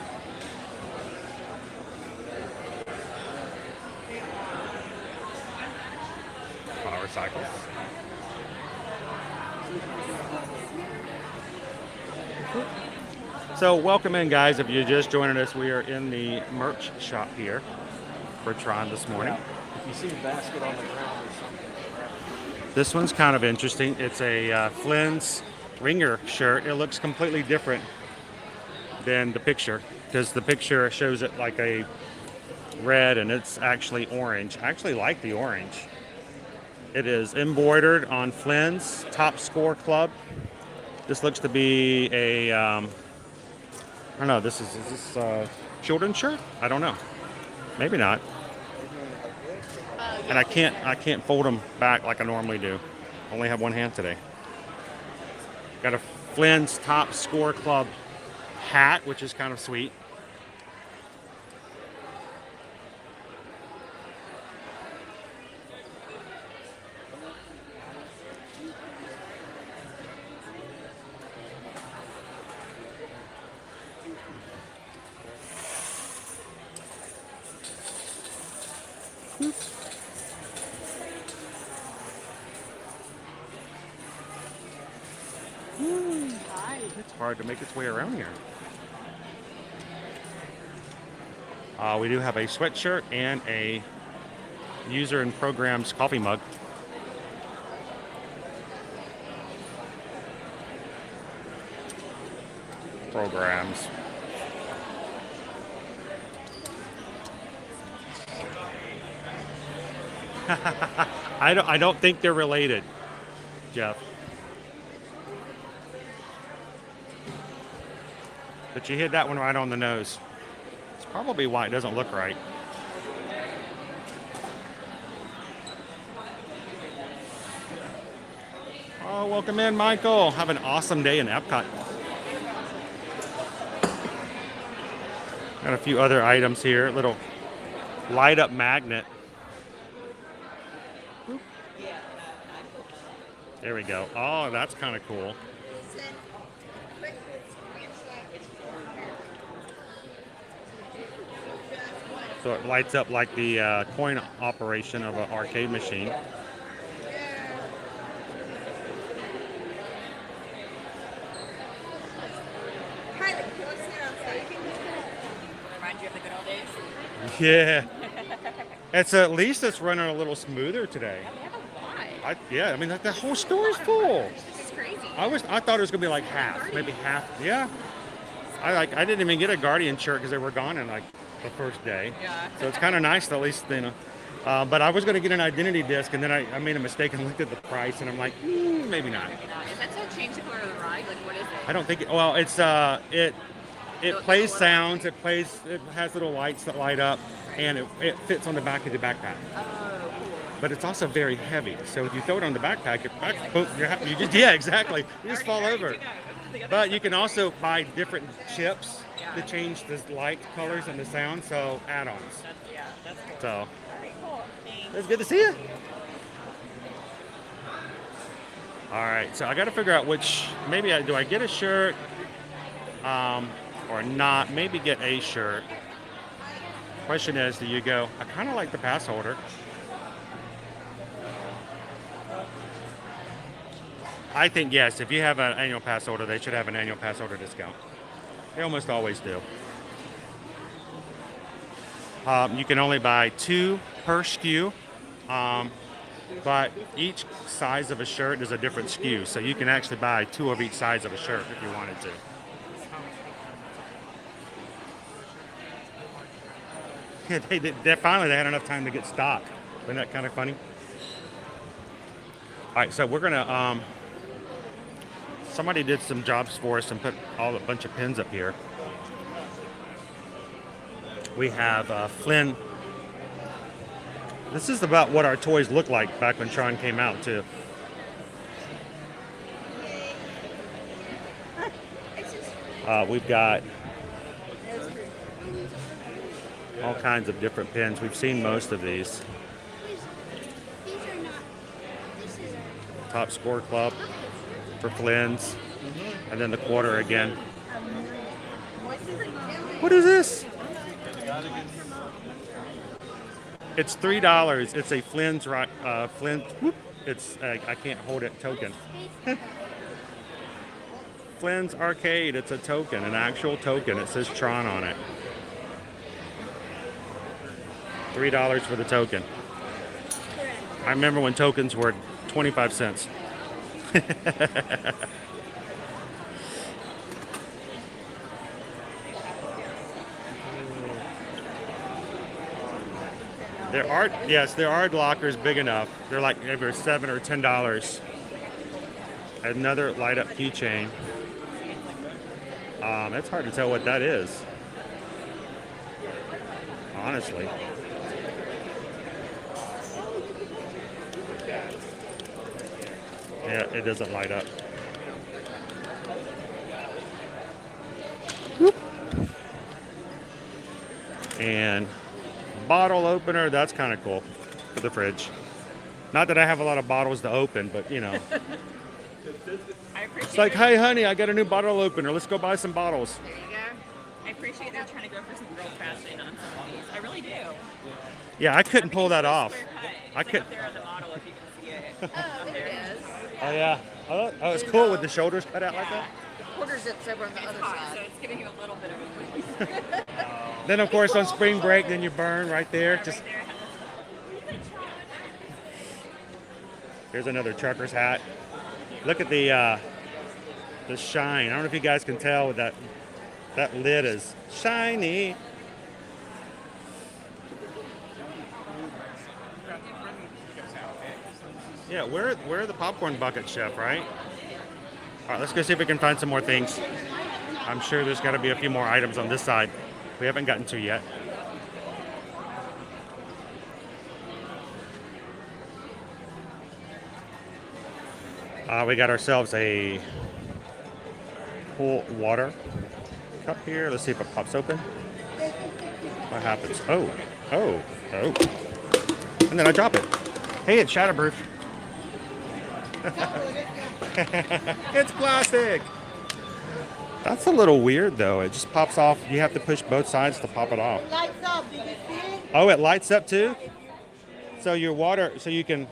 So welcome in, guys. If you're just joining us, we are in the merch shop here for Tron this morning. If you see a basket on the ground or something. This one's kind of interesting. It's a Flynn's Ringer shirt. It looks completely different than the picture because the picture shows it like a red and it's actually orange. I actually like the orange. It is embroidered on Flynn's Top Score Club. This looks to be a, I don't know, is this a children's shirt? I don't know. Maybe not. And I can't fold them back like I normally do. Only have one hand today. Got a Flynn's Top Score Club hat, which is kind of sweet. It's hard to make its way around here. We do have a sweatshirt and a user and programs coffee mug. Programs. I don't think they're related, Jeff. But you hit that one right on the nose. It's probably why it doesn't look right. Oh, welcome in, Michael. Have an awesome day in Epcot. Got a few other items here. Little light up magnet. There we go. Oh, that's kind of cool. So it lights up like the coin operation of an arcade machine. Remind you of the good old days? Yeah. It's at least it's running a little smoother today. We have a lot. I mean, the whole store's full. This is crazy. I thought it was gonna be like half, maybe half. Yeah. I didn't even get a Guardian shirt because they were gone in like the first day. Yeah. So it's kind of nice to at least, you know. But I was going to get an identity disc, and then I made a mistake and looked at the price, and I'm like, maybe not. Is that so changeable or the ride? Like, what is it? I don't think. Well, it's it plays sounds. It has little lights that light up, and it fits on the back of the backpack. Oh, cool. But it's also very heavy. So if you throw it on the backpack, you just yeah, exactly. You just fall over. But you can also buy different chips to change the light colors and the sound, so add-ons. That's cool. So, Very cool. it's good to see you. All right, so I got to figure out which, do I get a shirt or not? Maybe get a shirt. Question is, do you go, I kind of like the pass holder. I think yes, if you have an annual pass holder, they should have an annual pass holder discount. They almost always do. You can only buy 2 per SKU, but each size of a shirt is a different SKU, so you can actually buy 2 of each size of a shirt if you wanted to. Yeah, they finally had enough time to get stock. Isn't that kind of funny? All right, so we're gonna. Somebody did some jobs for us and put a bunch of pins up here. We have Flynn. This is about what our toys looked like back when Tron came out, too. We've got all kinds of different pins. We've seen most of these. Top Score Club for Flynn's, and then the quarter again. What is this? It's $3. It's a Flynn's. Flynn's. Whoop, it's I can't hold it token. Flynn's Arcade. It's a token, an actual token. It says Tron on it. $3 for the token. I remember when tokens were 25 cents. There are lockers big enough. They're like maybe $7 or $10. Another light up keychain. It's hard to tell what that is. Honestly. Yeah, it doesn't light up. Whoop. And bottle opener, that's kind of cool for the fridge. Not that I have a lot of bottles to open, but you know. It's like, hey honey, I got a new bottle opener. Let's go buy some bottles. There you go. I appreciate they're trying to go for some real fashion on some of these. I really do. Yeah, I couldn't pull that off. I could. There on the model, if you can see it. Oh, there it is. Oh yeah. Oh, it's cool with the shoulders cut out like that. Quarter zips over on the other Hot, so side. it's giving you a little bit of a breeze. Then of course on spring break, then you burn right there. Just here's another trucker's hat. Look at the shine. I don't know if you guys can tell that lid is shiny. Yeah, where are the popcorn buckets, Chef, right? All right, let's go see if we can find some more things. I'm sure there's got to be a few more items on this side we haven't gotten to yet. We got ourselves a cool water cup here. Let's see if it pops open. What happens? Oh. And then I drop it. Hey, it's shatterproof. It's plastic. That's a little weird though. It just pops off. You have to push both sides to pop it off. It lights up. Did you see it? Oh, it lights up too? So your water, so you can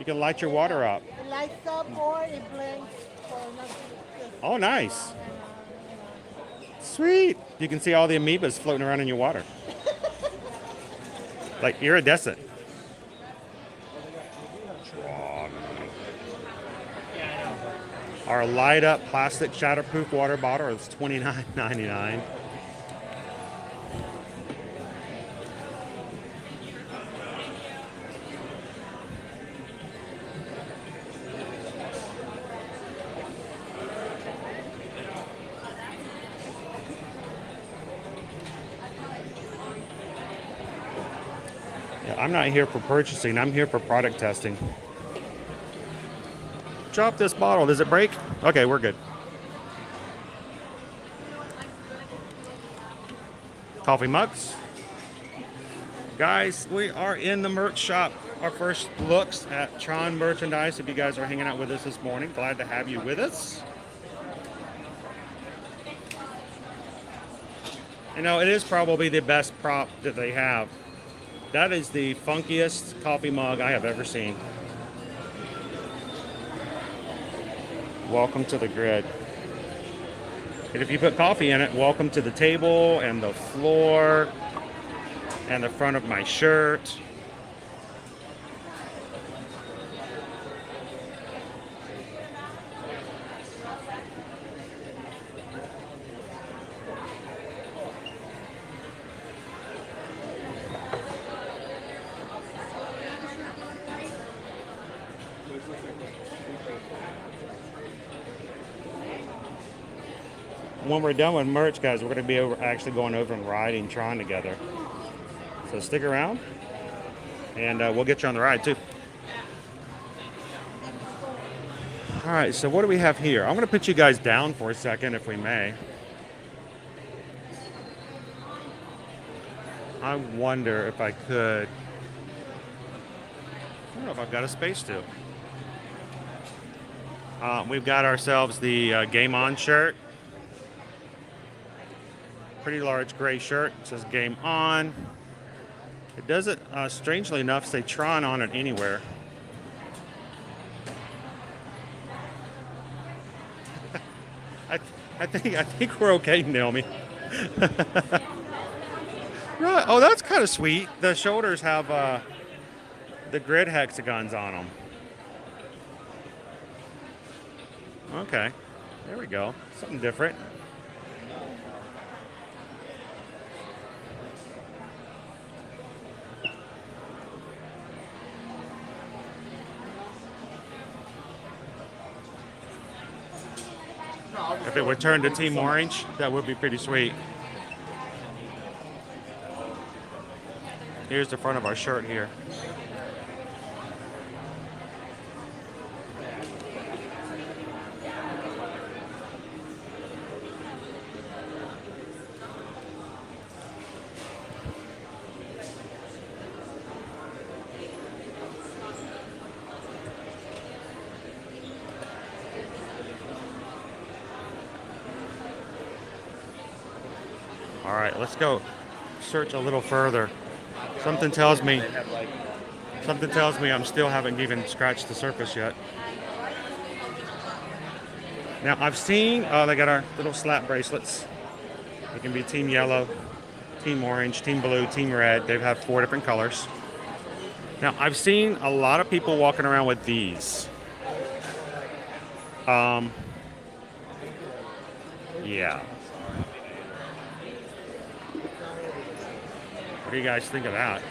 light your water up. It lights up or it blinks or nothing. Oh, nice. Sweet. You can see all the amoebas floating around in your water. Like iridescent. Our light up plastic shatterproof water bottle is $29.99. Yeah, I'm not here for purchasing, I'm here for product testing. Drop this bottle. Does it break? Okay, we're good. Coffee mugs. Guys, we are in the merch shop. Our first looks at Tron merchandise. If you guys are hanging out with us this morning, glad to have you with us. You know, it is probably the best prop that they have. That is the funkiest coffee mug I have ever seen. Welcome to the grid. And if you put coffee in it, welcome to the table and the floor and the front of my shirt. When we're done with merch, guys, we're going to be actually going over and riding Tron together. So stick around, and we'll get you on the ride, too. All right, so what do we have here? I'm going to put you guys down for a second, if we may. I wonder if I could... I don't know if I've got a space to. We've got ourselves the Game On shirt. Pretty large gray shirt. It says Game On. It doesn't, strangely enough, say Tron on it anywhere. I think we're okay, Naomi. Right. Oh, that's kind of sweet. The shoulders have the grid hexagons on them. Okay, there we go. Something different. If it would turn to Team Orange, that would be pretty sweet. Here's the front of our shirt here. All right, let's go search a little further. Something tells me I'm still haven't even scratched the surface yet. Now I've seen, they got our little slap bracelets. They can be Team Yellow, Team Orange, Team Blue, Team Red. They have 4 different colors. Now I've seen a lot of people walking around with these. Yeah. What do you guys think of that?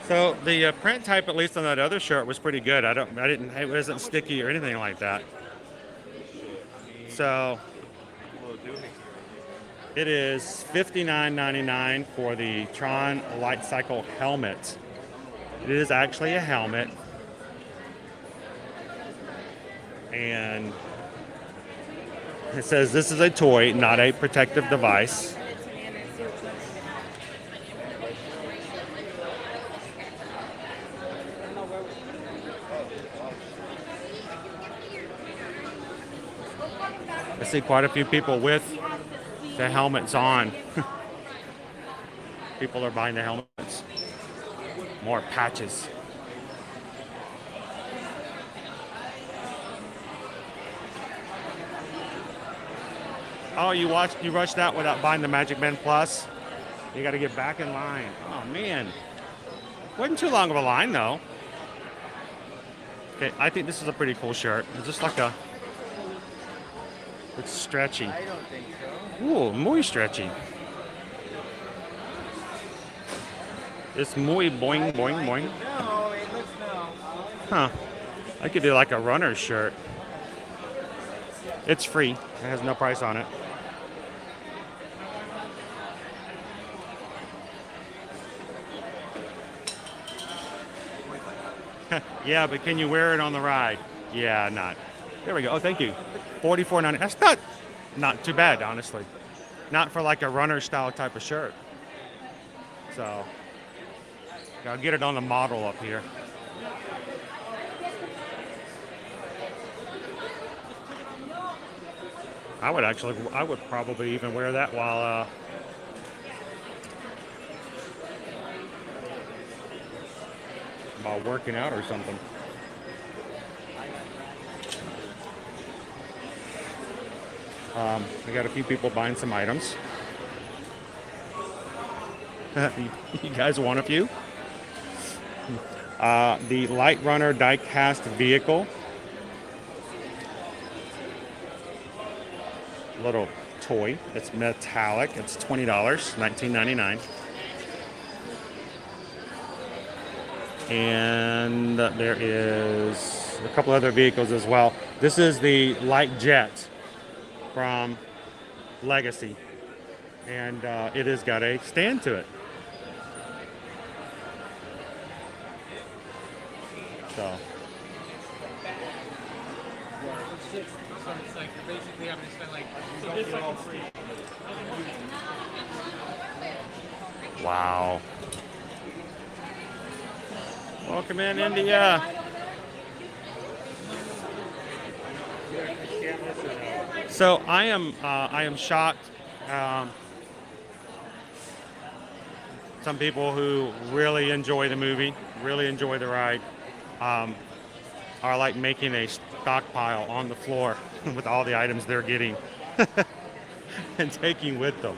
So the print type, at least on that other shirt, was pretty good. It wasn't sticky or anything like that. So it is $59.99 for the Tron Light Cycle helmet. It is actually a helmet, and it says this is a toy, not a protective device. I see quite a few people with the helmets on. People are buying the helmets. More patches. Oh, you rushed that without buying the Magic Band Plus? You got to get back in line. Oh, man. Wasn't too long of a line, though. Okay, I think this is a pretty cool shirt. It's just like a... It's stretchy. I don't think so. Ooh, muy stretchy. It's muy boing, boing, boing. No, it looks no. Huh. I could do like a runner's shirt. It's free. It has no price on it. Yeah, but can you wear it on the ride? Yeah, not. There we go. Oh, thank you. $44.90. That's not too bad, honestly. Not for like a runner style type of shirt. So I'll get it on the model up here. I would probably even wear that while working out or something. I got a few people buying some items. You guys want a few? The Light Runner die-cast vehicle. Little toy. It's metallic. It's $20, $19.99. And there is a couple other vehicles as well. This is the Light Jet from Legacy, and it has got a stand to it. So. It's like you're basically having to spend like Wow. Welcome in, India. So I am shocked. Some people who really enjoy the movie, really enjoy the ride. are like making a stockpile on the floor with all the items they're getting and taking with them.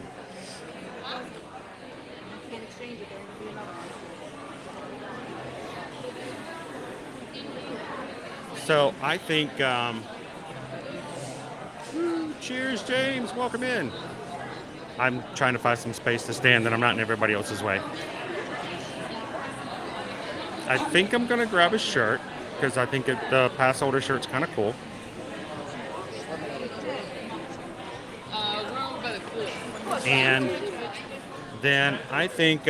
So I think, cheers, James, welcome in. I'm trying to find some space to stand that I'm not in everybody else's way. I think I'm gonna grab a shirt because I think the pass holder shirt's kind of cool. And then I think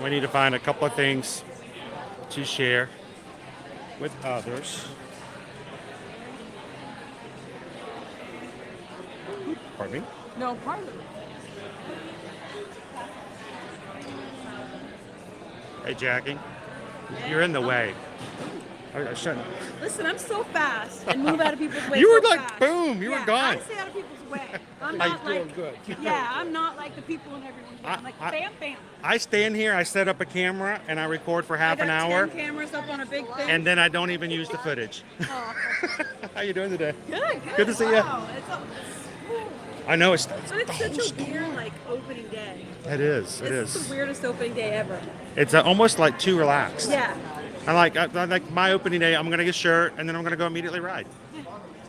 we need to find a couple of things to share with others. Pardon me? No, part of it. Hey, Jackie, you're in the way. I shouldn't. Listen, I'm so fast and move out of people's way. You were so like, fast. boom, you were gone. I stay out of people's way. I'm I- not like, yeah, I'm not like the people in everyone's way. I'm like, bam, bam. I stand here, I set up a camera, and I record for half I an got hour, 10 cameras up on a big thing. and then I don't even use the footage. Oh. How you doing today? Good. Good to see wow. you. I know it's. But it's such a weird, like, opening day. It is. It This is. is the weirdest opening day ever. It's almost like too relaxed. Yeah. I like my opening day. I'm gonna get a shirt, and then I'm gonna go immediately ride.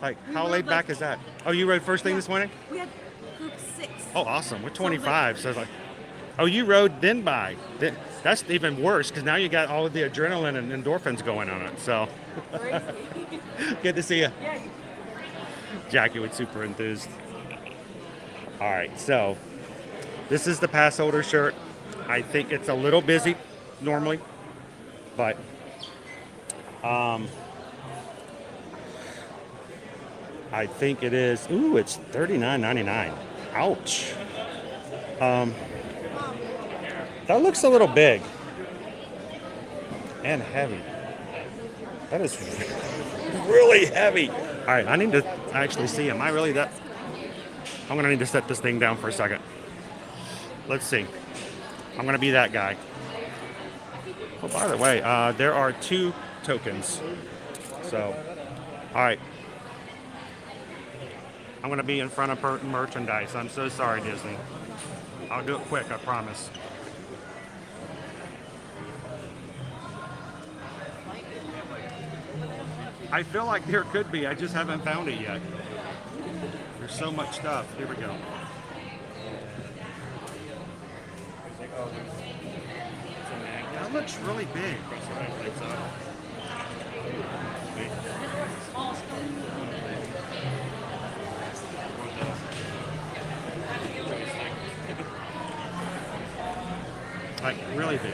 Like, how laid back is that? Oh, you rode first thing this morning? We had group 6. Oh, awesome. We're 25, so it's like, oh, you rode then by. That's even worse because now you got all of the adrenaline and endorphins going on it. So, good to see you. Yeah. Jackie was super enthused. All right, so this is the pass holder shirt. I think it's a little busy normally, but I think it is. Ooh, it's $39.99. Ouch. That looks a little big and heavy. That is really heavy. All right, I need to actually see. Am I really that? I'm gonna need to set this thing down for a second. Let's see. I'm gonna be that guy. Oh, by the way, there are 2 tokens. So, all right. I'm gonna be in front of merchandise. I'm so sorry, Disney. I'll do it quick, I promise. I feel like there could be. I just haven't found it yet. There's so much stuff. Here we go. That looks really big. Like, really big.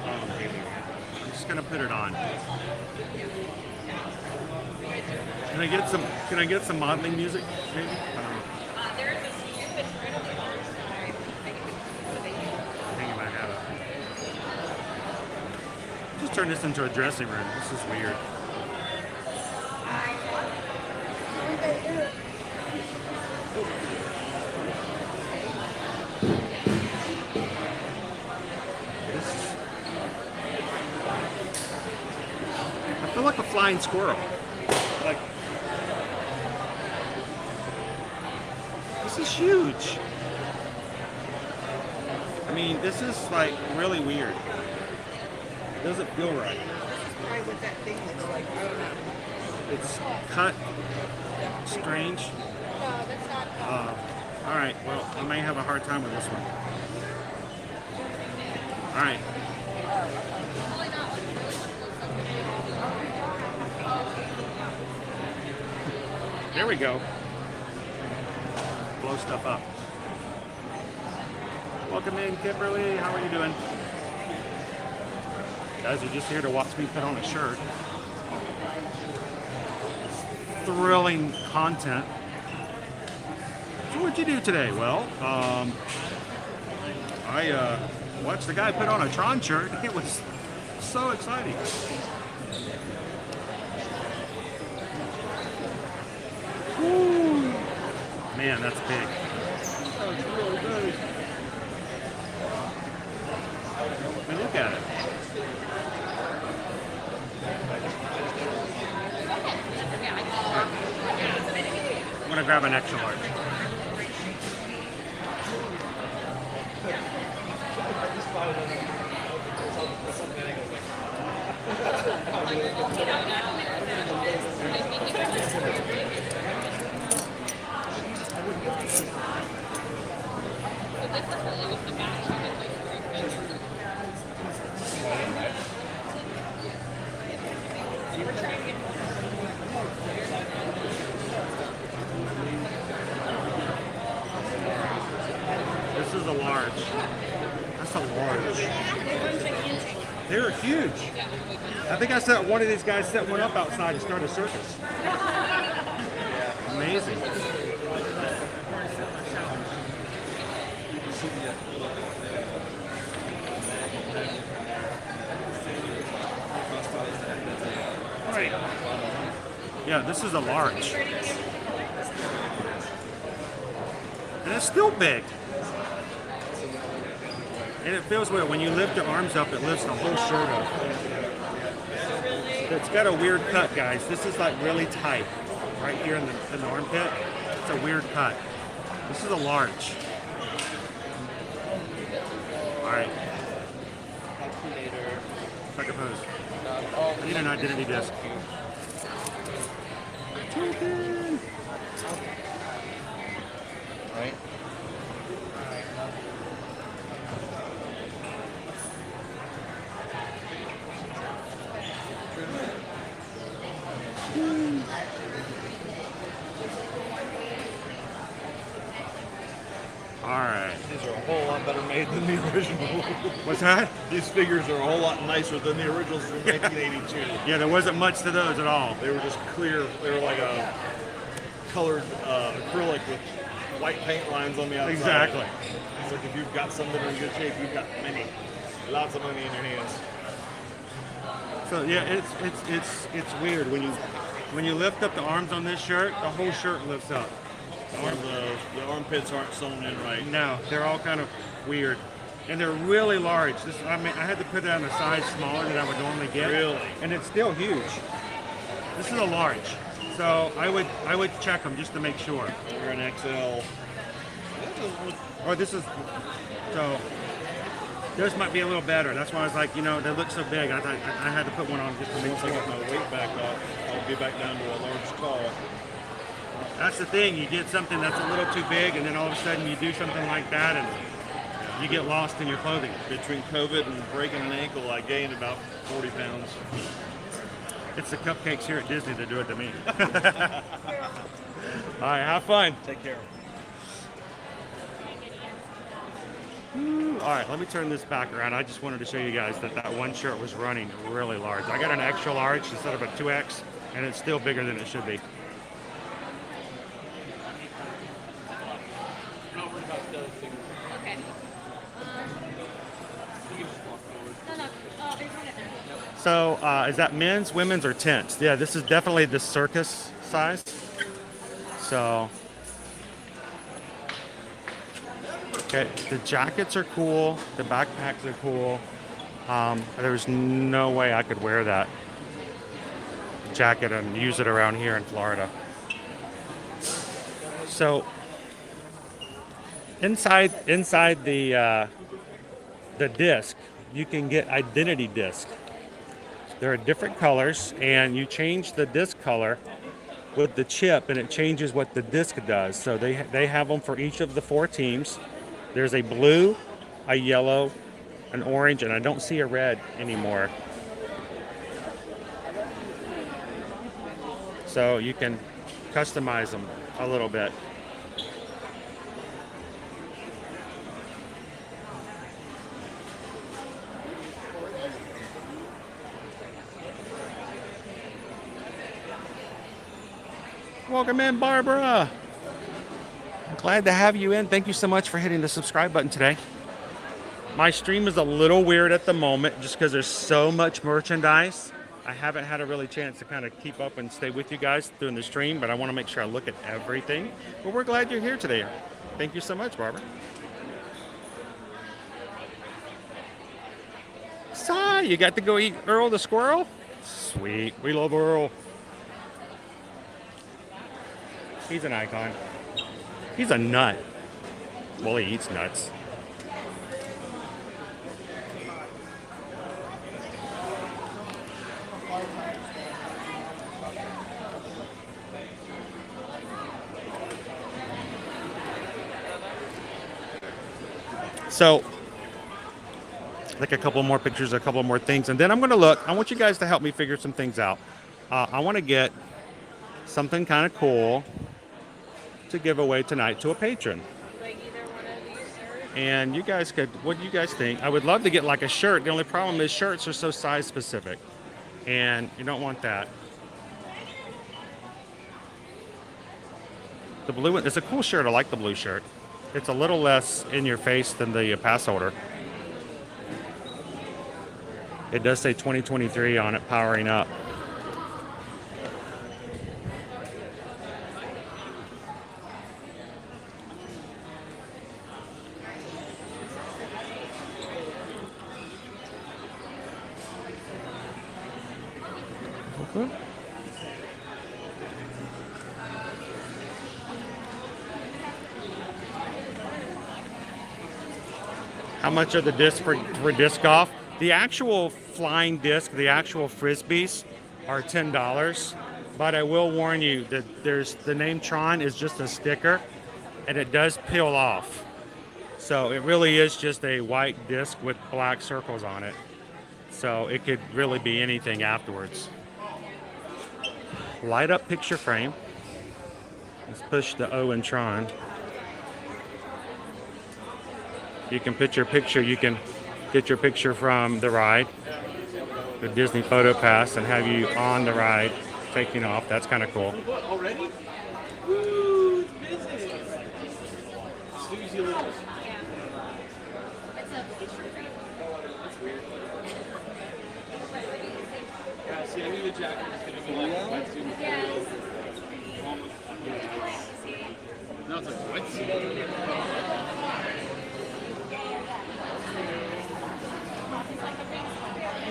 I'm just gonna put it on. Can I get some modeling music, maybe? I don't know. Hang on, I have it. Just turn this into a dressing room. This is weird. I feel like a flying squirrel. Like, this is huge. I mean, this is like really weird. It doesn't feel right. Probably what that thing looks like. I don't know. It's cut strange. No, that's not. All right, well, I may have a hard time with this one. All right. There we go. Blow stuff up. Welcome in, Kimberly. How are you doing? Guys are just here to watch me put on a shirt. Thrilling content. So what'd you do today? Well, I watched the guy put on a Tron shirt. It was so exciting. Woo. Man, that's big. That was really big. I mean, look at it. grab an extra large. This is a large. That's a large. They're huge. I think I set one of these guys set one up outside and started a circus. Amazing. Right. Yeah, this is a large. And it's still big. And it feels weird. When you lift your arms up, it lifts the whole shirt up. It's got a weird cut, guys. This is like really tight. Right here in the armpit. It's a weird cut. This is a large. Alright. Second pose. I need an identity disc. Token! Right. Alright. These are a whole lot better made than the original. What's that? These figures are a whole lot nicer than the originals from 1982. Yeah, there wasn't much to those at all. They were just clear. They were like a colored acrylic with white paint lines on the outside. Exactly. It's like if you've got something in good shape, you've got lots of money in your hands. So yeah, it's weird when you lift up the arms on this shirt, the whole shirt lifts up. The armpits aren't sewn in right. No, they're all kind of weird, and they're really large. I had to put that in a size smaller than I would normally get. Really? And it's still huge. This is a large, so I would check them just to make sure. You're an XL. Or this is so. This might be a little better. That's why I was like, they look so big. I thought I had to put one on just to make Once I sure. get my weight back up, I'll be back down to a large tall. That's the thing. You get something that's a little too big, and then all of a sudden you do something like that, and you get lost in your clothing. Between COVID and breaking an ankle, I gained about 40 pounds. It's the cupcakes here at Disney that do it to me. All right, have fun. Take care. All right, let me turn this back around. I just wanted to show you guys that one shirt was running really large. I got an extra large instead of a 2X, and it's still bigger than it should be. Okay. So is that men's, women's, or tents? Yeah, this is definitely the circus size. So, okay, the jackets are cool. The backpacks are cool. There's no way I could wear that jacket and use it around here in Florida. So, inside the disc, you can get identity disc. There are different colors, and you change the disc color with the chip, and it changes what the disc does. So they have them for each of the 4 teams. There's a blue, a yellow, an orange, and I don't see a red anymore. So you can customize them a little bit. Welcome in, Barbara. I'm glad to have you in. Thank you so much for hitting the subscribe button today. My stream is a little weird at the moment just because there's so much merchandise. I haven't had a really chance to kind of keep up and stay with you guys during the stream, but I want to make sure I look at everything. But we're glad you're here today. Thank you so much, Barbara. Sai, you got to go eat Earl the squirrel? Sweet. We love Earl. He's an icon. He's a nut. Well, he eats nuts. So, like a couple more pictures, a couple more things, and then I'm going to look. I want you guys to help me figure some things out. I want to get something kind of cool to give away tonight to a patron. Like either one of these shirts? And you guys could, what do you guys think? I would love to get like a shirt. The only problem is shirts are so size specific, and you don't want that. The blue one, it's a cool shirt. I like the blue shirt. It's a little less in your face than the pass holder. It does say 2023 on it, powering up. Okay. How much are the discs for disc golf? The actual flying disc, the actual frisbees, are $10. But I will warn you that the name Tron is just a sticker, and it does peel off. So it really is just a white disc with black circles on it. So it could really be anything afterwards. Light up picture frame. Let's push the O in Tron. You can put your picture, you can get your picture from the ride, the Disney Photo Pass, and have you on the ride taking off. That's kind of cool. Already? Woo, it's busy. Susie Littles. That's weird. Yeah, see, I knew the jacket was going to be like a wetsuit. Yes. No, it's a wetsuit.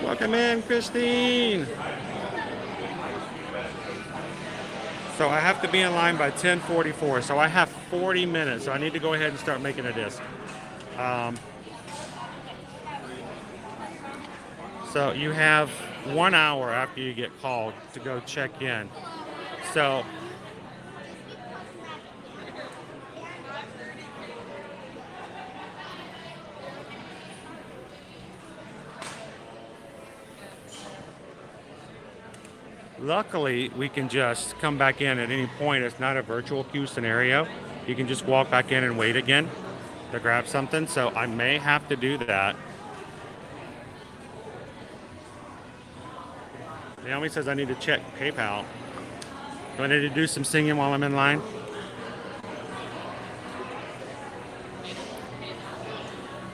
Welcome in, Christine. So I have to be in line by 10:44. So I have 40 minutes. So I need to go ahead and start making a disc. So you have 1 hour after you get called to go check in. So luckily, we can just come back in at any point. It's not a virtual queue scenario. You can just walk back in and wait again to grab something. So I may have to do that. Naomi says I need to check PayPal. Do I need to do some singing while I'm in line?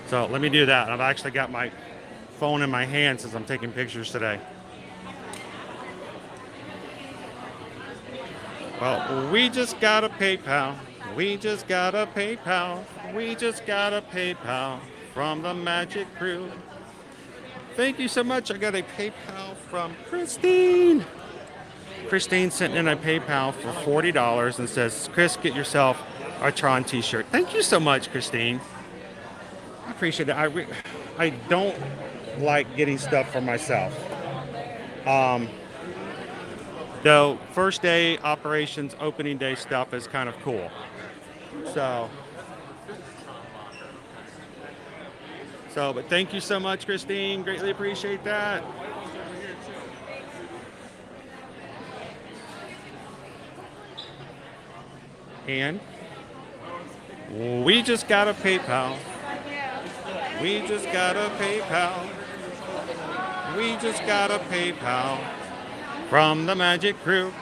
So let me do that. I've actually got my phone in my hand since I'm taking pictures today. Well, we just got a PayPal. We just got a PayPal. We just got a PayPal from the Magic Crew. Thank you so much. I got a PayPal from Christine. Christine sent in a PayPal for $40 and says, Chris, get yourself a Tron t-shirt. Thank you so much, Christine. I appreciate it. I don't like getting stuff for myself. Though first day operations, opening day stuff is kind of cool. But thank you so much, Christine. Greatly appreciate that. And we just got a PayPal. We just got a PayPal. We just got a PayPal from the Magic Crew.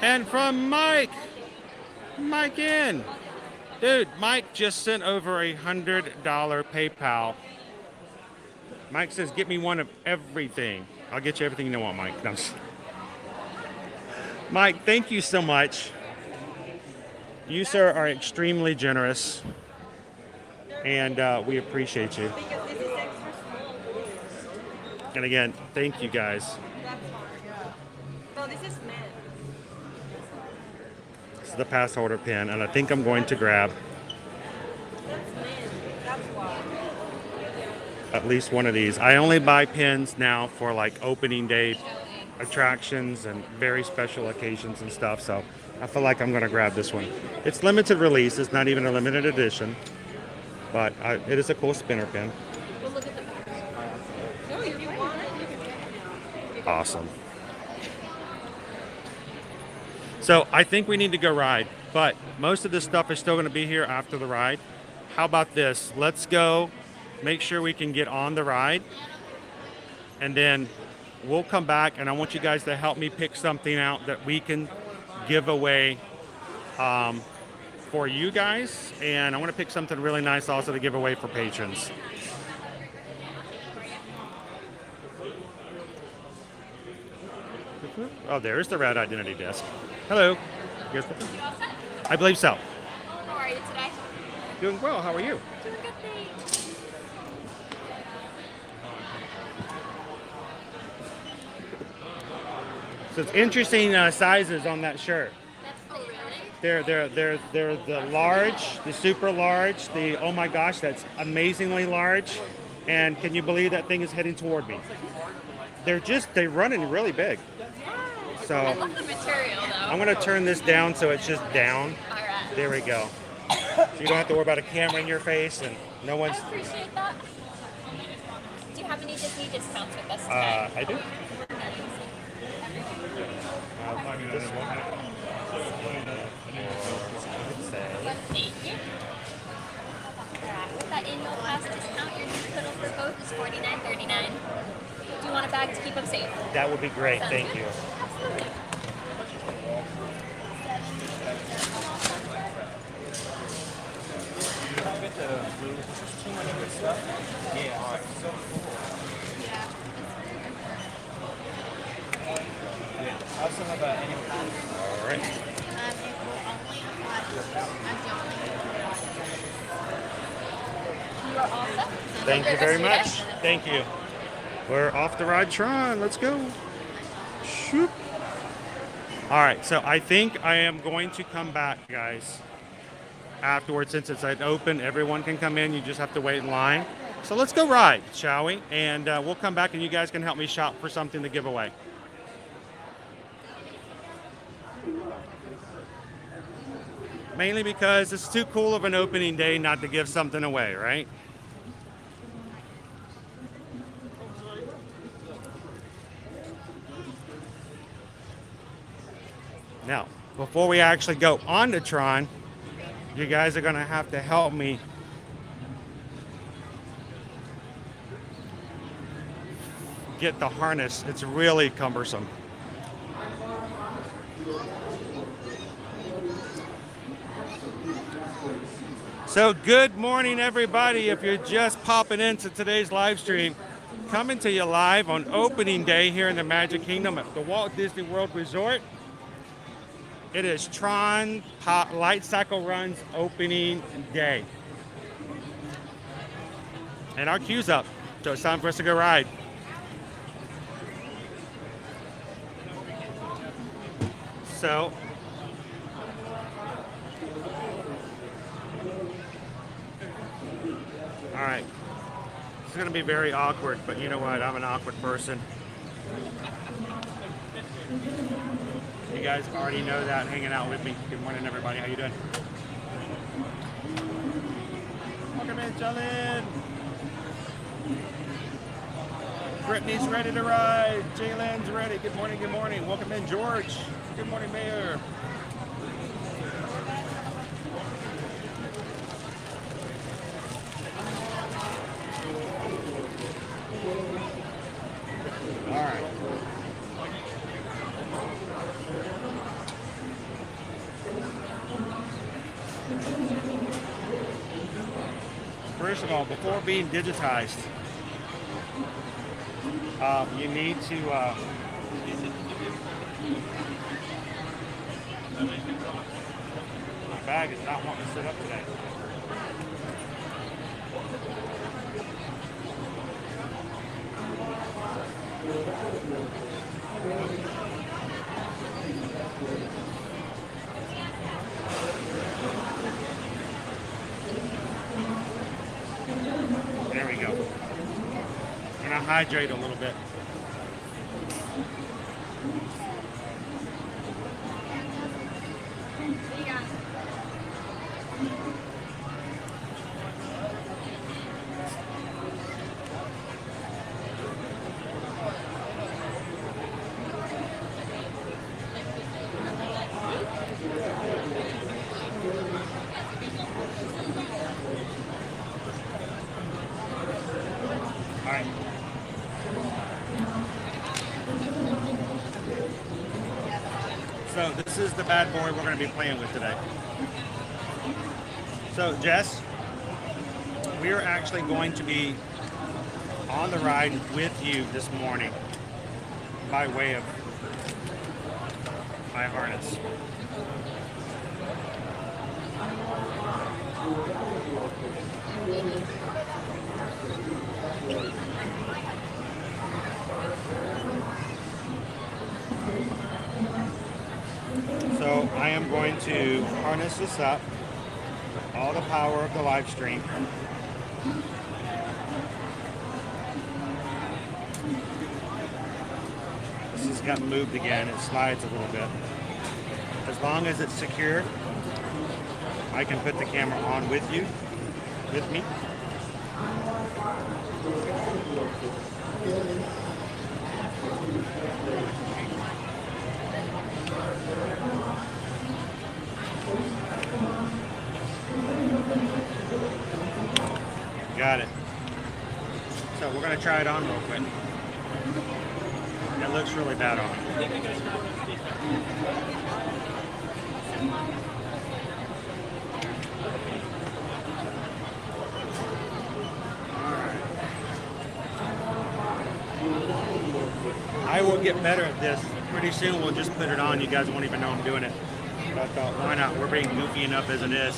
And from Mike. Mike in. Dude, Mike just sent over $100 PayPal. Mike says, get me one of everything. I'll get you everything you want, Mike. No. Mike, thank you so much. You, sir, are extremely generous. And we appreciate you. And again, thank you guys. No, this is men. This is the pass holder pin, and I think I'm going to grab at least one of these. I only buy pins now for like opening day attractions and very special occasions and stuff, so I feel like I'm going to grab this one. It's limited release. It's not even a limited edition, but it is a cool spinner pin. We'll look at the back. No, if you want it, you can get it now. Awesome. So I think we need to go ride, but most of this stuff is still going to be here after the ride. How about this? Let's go make sure we can get on the ride, and then we'll come back, and I want you guys to help me pick something out that we can give away for you guys, and I want to pick something really nice also to give away for patrons. Oh, there's the red identity disc. Hello. You all set? I believe so. How are you today? Doing well. How are you? Doing good, thanks. So it's interesting sizes on that shirt. That's really? They're the large, the super large, the oh my gosh, that's amazingly large. And can you believe that thing is heading toward me? They're running really big. So I love the material though. I'm gonna turn this down so it's just down. All right. There we go. So you don't have to worry about a camera in your face and no one's. I appreciate that. Do you have any Disney discounts with us today? I do. This one. Thank you. Alright, with that annual pass discount, your new total for both is $49.39. Do you want a bag to keep them safe? That would be great. Sounds Thank good? you. Absolutely. All right. You are all set. Thank you Have a great very rest of your much. day. Thank you. We're off to ride Tron. Let's go. Shoop. All right, so I think I am going to come back, guys, afterwards. Since it's open, everyone can come in. You just have to wait in line. So let's go ride, shall we? And we'll come back, and you guys can help me shop for something to give away. Mainly because it's too cool of an opening day not to give something away, right? Now, before we actually go on to Tron, you guys are going to have to help me get the harness. It's really cumbersome. So good morning, everybody. If you're just popping into today's live stream, coming to you live on opening day here in the Magic Kingdom at the Walt Disney World Resort. It is Tron Light Cycle Run's opening day. And our queue's up, so it's time for us to go ride. So, all right. It's going to be very awkward, but you know what? I'm an awkward person. You guys already know that, hanging out with me. Good morning, everybody. How you doing? Welcome in, Jalen. Brittany's ready to ride. Jalen's ready. Good morning, good morning. Welcome in, George. Good morning, Mayor. All right. First of all, before being digitized, you need to my bag is not wanting to sit up today. hydrate a little bit. All right. So this is the bad boy we're going to be playing with today. So Jess, we are actually going to be on the ride with you this morning by way of my harness. So I am going to harness this up, all the power of the live stream. This has got moved again, it slides a little bit. As long as it's secure, I can put the camera on with you, with me. Got it. So we're going to try it on real quick. It looks really bad on. I will get better at this. Pretty soon we'll just put it on. You guys won't even know I'm doing it. But I thought, why not? We're being goofy enough as it is.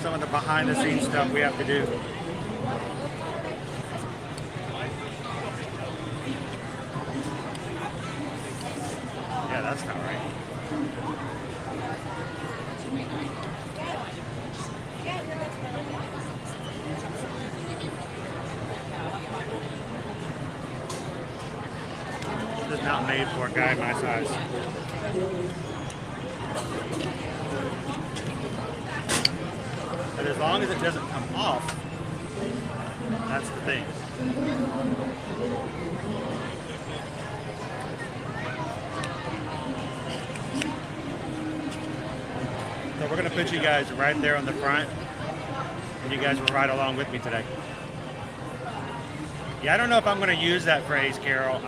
Some of the behind the scenes stuff we have to do. Yeah, that's not right. This is not made for a guy my size. But as long as it doesn't come off, that's the thing. So we're going to put you guys right there on the front, and you guys will ride along with me today. Yeah, I don't know if I'm going to use that phrase, Carol.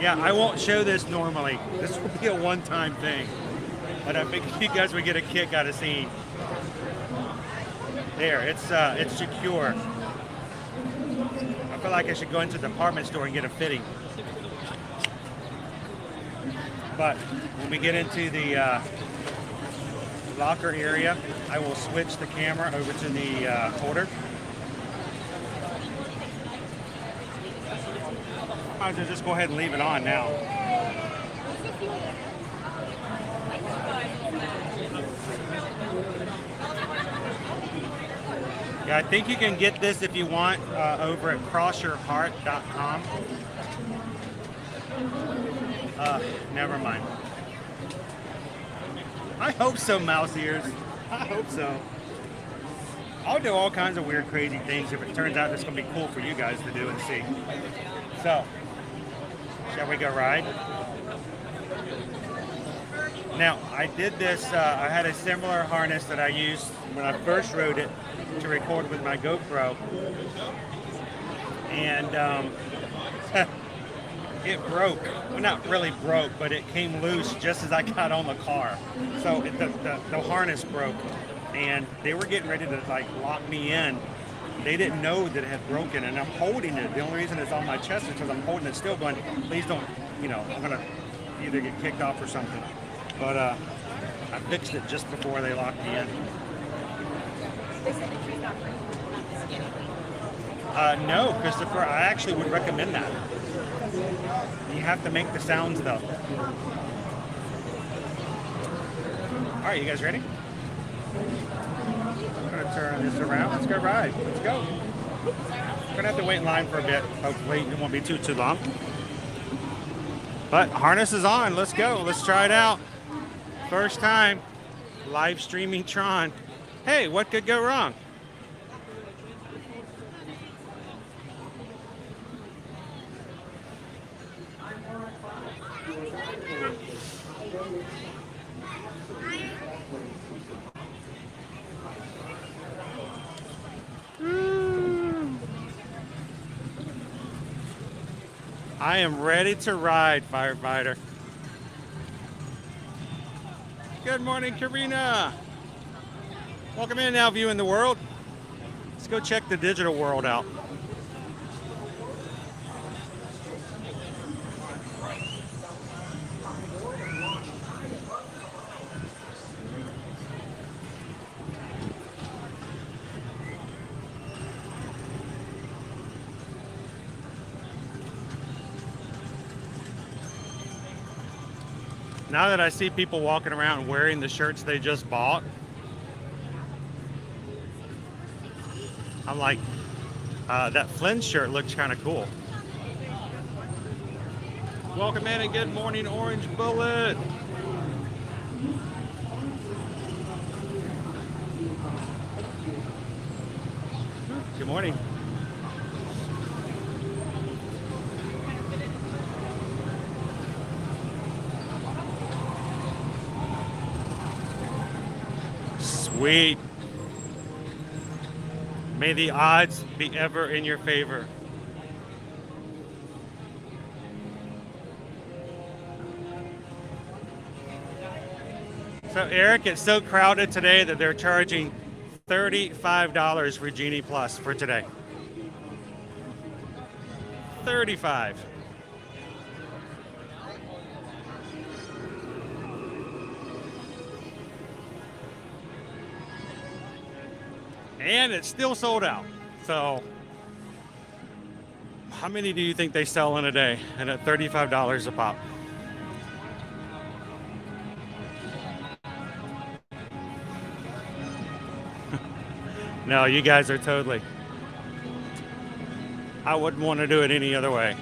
Yeah, I won't show this normally. This will be a one-time thing. But I think you guys would get a kick out of seeing. There, it's secure. I feel like I should go into the department store and get a fitting. But when we get into the locker area, I will switch the camera over to the holder. I might as well just go ahead and leave it on now. Yeah, I think you can get this if you want over at crossyourheart.com. Never mind. I hope so, mouse ears. I hope so. I'll do all kinds of weird, crazy things if it turns out it's going to be cool for you guys to do and see. So, shall we go ride? Now, I did this, I had a similar harness that I used when I first rode it to record with my GoPro. And it broke. Well, not really broke, but it came loose just as I got on the car. So the harness broke, and they were getting ready to like lock me in. They didn't know that it had broken, and I'm holding it. The only reason it's on my chest is because I'm holding it still going, please don't, you know, I'm gonna either get kicked off or something. But I fixed it just before they locked me in. No, Christopher, I actually would recommend that. You have to make the sounds though. All right, you guys ready? I'm gonna turn this around. Let's go ride. Let's go. We're gonna have to wait in line for a bit. Hopefully it won't be too long. But harness is on. Let's go. Let's try it out. First time live streaming Tron. Hey, what could go wrong? I am ready to ride, firefighter. Good morning, Karina. Welcome in now, viewing the world. Let's go check the digital world out. Now that I see people walking around wearing the shirts they just bought, I'm like, that Flynn shirt looks kind of cool. Welcome in and good morning, Orange Bullet. Good morning. Sweet. May the odds be ever in your favor. So Eric, it's so crowded today that they're charging $35 for Genie Plus for today. 35. And it's still sold out. So how many do you think they sell in a day? And at $35 a pop. No, you guys are totally. I wouldn't want to do it any other way.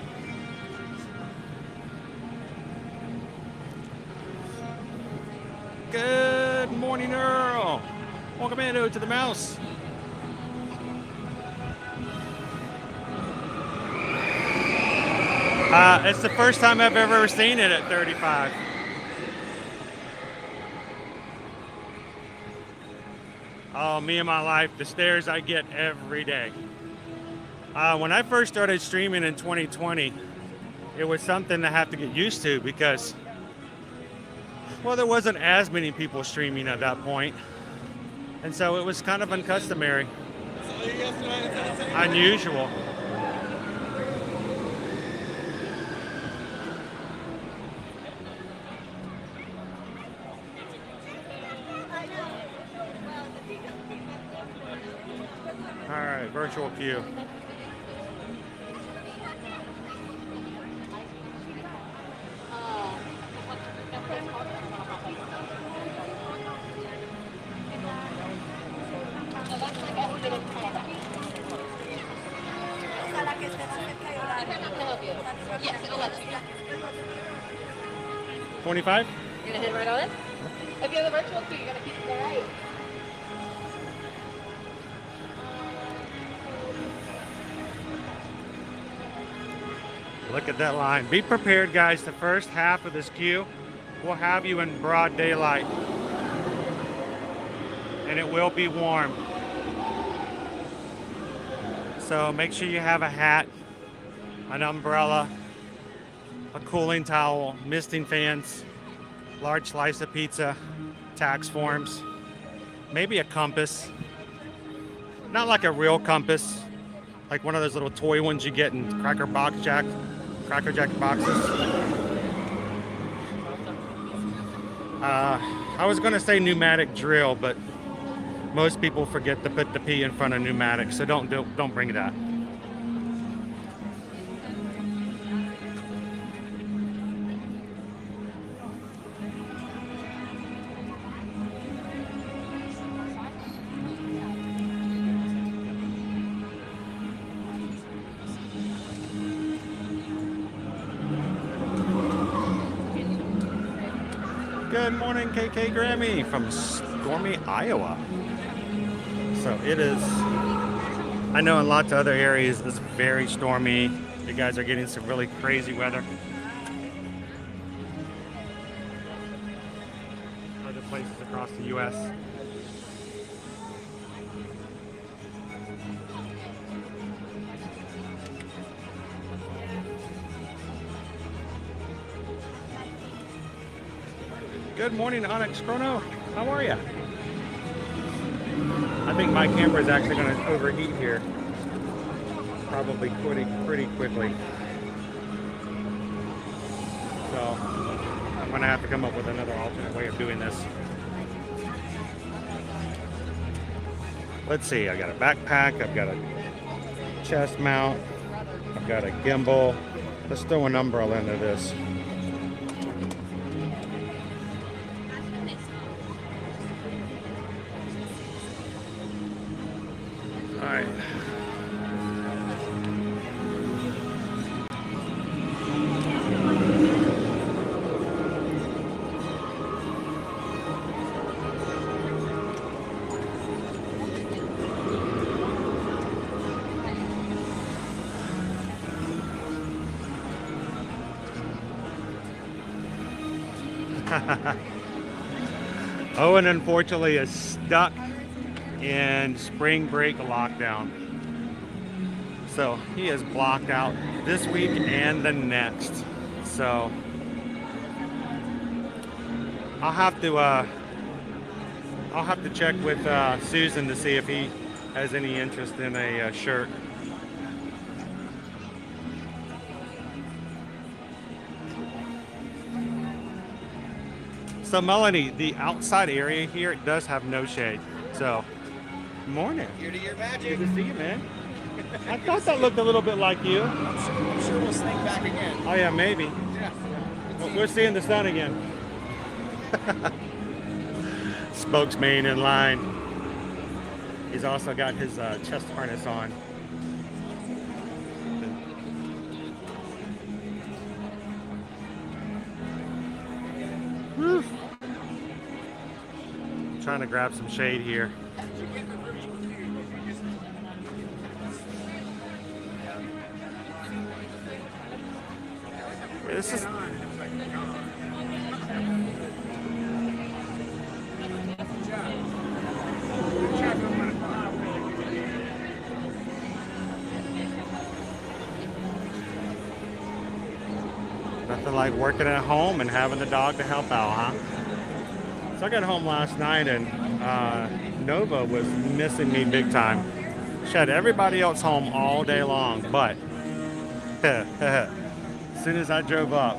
Good morning, Earl. Welcome in to the mouse. It's the first time I've ever seen it at 35. Oh, me and my life, the stares I get every day. When I first started streaming in 2020, it was something to have to get used to because, well, there wasn't as many people streaming at that point. And so it was kind of uncustomary, unusual. All right, virtual queue. Yes, 11. 25? You're gonna hit right on it? If you have the virtual queue, you're gonna keep it there, right? Look at that line. Be prepared, guys. The first half of this queue will have you in broad daylight. And it will be warm. So make sure you have a hat, an umbrella, a cooling towel, misting fans, large slice of pizza, tax forms, maybe a compass. Not like a real compass, like one of those little toy ones you get in Cracker Jack boxes. I was going to say pneumatic drill, but most people forget to put the P in front of pneumatic, so don't bring that. Good morning, KK Grammy from stormy Iowa. So it is, I know in lots of other areas it's very stormy. You guys are getting some really crazy weather. Other places across the U.S. Good morning, Onyx Chrono. How are you? I think my camera is actually going to overheat here. Probably pretty quickly. So I'm going to have to come up with another alternate way of doing this. Let's see. I got a backpack. I've got a chest mount. I've got a gimbal. Let's throw an umbrella into this. Alright. Owen unfortunately is stuck in spring break lockdown. So he is blocked out this week and the next. So I'll have to check with Susan to see if he has any interest in a shirt. So Melanie, the outside area here does have no shade. So, morning. Here to your magic. Good to see you, man. I thought that looked a little bit like you. I'm sure we'll sneak back again. Oh yeah, maybe. Yeah. Well, we're seeing the sun again. Spokesman in line. He's also got his chest harness on. Whew. Trying to grab some shade here. This is nothing like working at home and having the dog to help out, huh? So I got home last night and Nova was missing me big time. She had everybody else home all day long, but as soon as I drove up,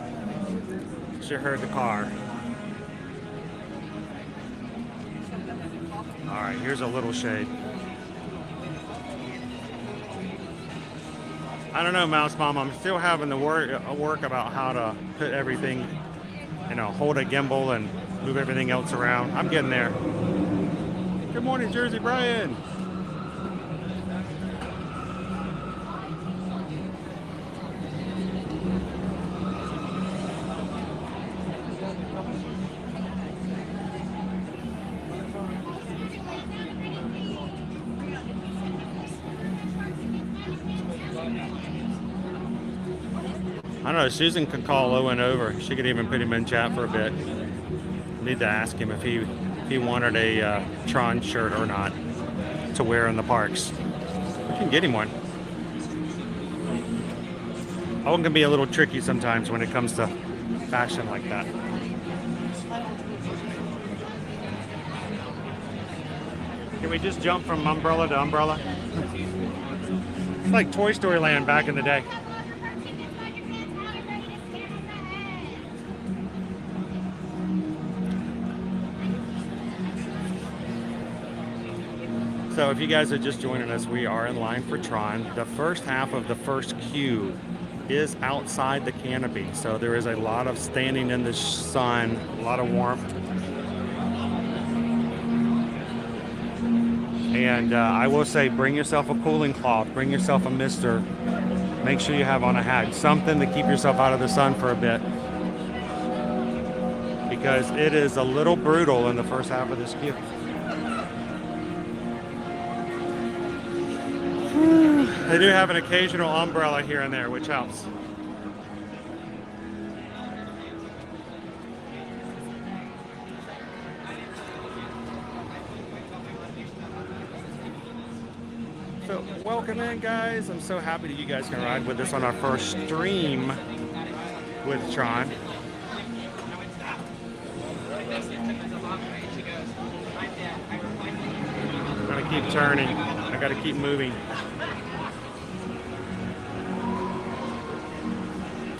she heard the car. All right, here's a little shade. I don't know, Mouse Mom. I'm still having to work about how to put everything, you know, hold a gimbal and move everything else around. I'm getting there. Good morning, Jersey Brian. I don't know, Susan could call Owen over. She could even put him in chat for a bit. Need to ask him if he wanted a Tron shirt or not to wear in the parks. We can get him one. Owen can be a little tricky sometimes when it comes to fashion like that. Can we just jump from umbrella to umbrella? It's like Toy Story Land back in the day. So if you guys are just joining us, we are in line for Tron. The first half of the first queue is outside the canopy. So there is a lot of standing in the sun, a lot of warmth. And I will say, bring yourself a cooling cloth, bring yourself a mister. Make sure you have on a hat, something to keep yourself out of the sun for a bit. because it is a little brutal in the first half of this queue. They do have an occasional umbrella here and there, which helps. So welcome in, guys. I'm so happy that you guys can ride with us on our first stream with Tron. I'm gonna keep turning. I gotta keep moving.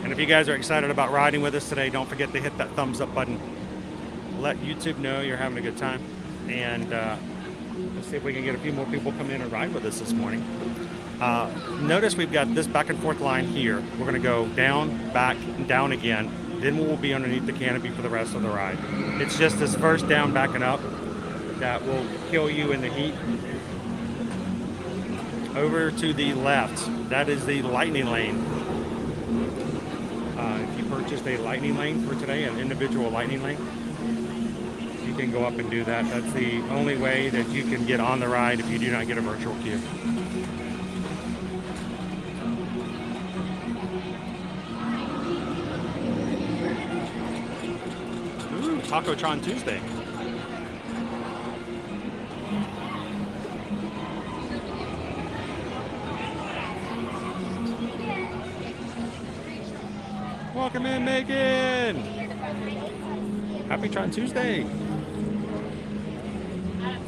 And if you guys are excited about riding with us today, don't forget to hit that thumbs up button. Let YouTube know you're having a good time. And let's see if we can get a few more people coming in and ride with us this morning. Notice we've got this back and forth line here. We're gonna go down, back, and down again. Then we'll be underneath the canopy for the rest of the ride. It's just this first down, backing up that will kill you in the heat. Over to the left, that is the lightning lane. If you purchased a lightning lane for today, an individual lightning lane, you can go up and do that. That's the only way that you can get on the ride if you do not get a virtual queue. Ooh, Taco Tron Tuesday. Welcome in, Megan. Happy Tron Tuesday.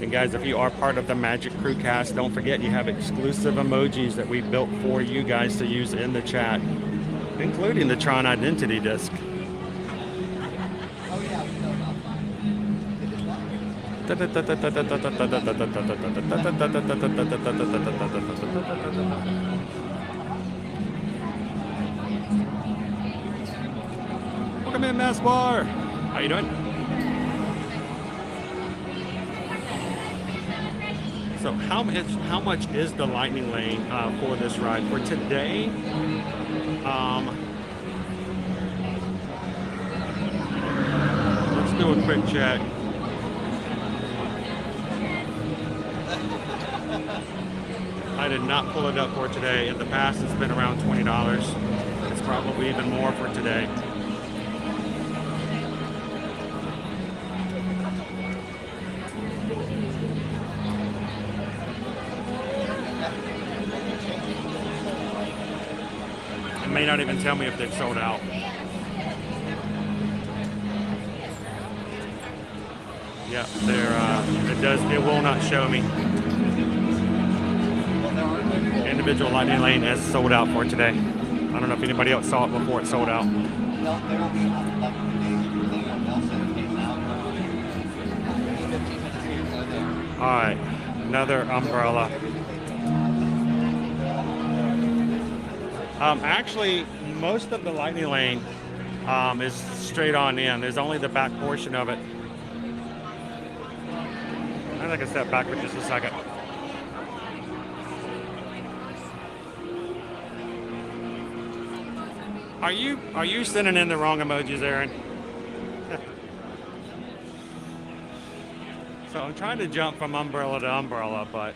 And guys, if you are part of the Magic Crew cast, don't forget you have exclusive emojis that we built for you guys to use in the chat, including the Tron identity disc. Welcome in, Mass Bar. How you doing? So how much is the lightning lane for this ride? For today, let's do a quick check. I did not pull it up for today. In the past, it's been around $20. It's probably even more for today. It may not even tell me if they've sold out. Yeah, it will not show me. Individual lightning lane is sold out for today. I don't know if anybody else saw it before it sold out. All right, another umbrella. Actually, most of the lightning lane is straight on in. There's only the back portion of it. I'm gonna step back for just a second. Are you sending in the wrong emojis, Aaron? So I'm trying to jump from umbrella to umbrella, but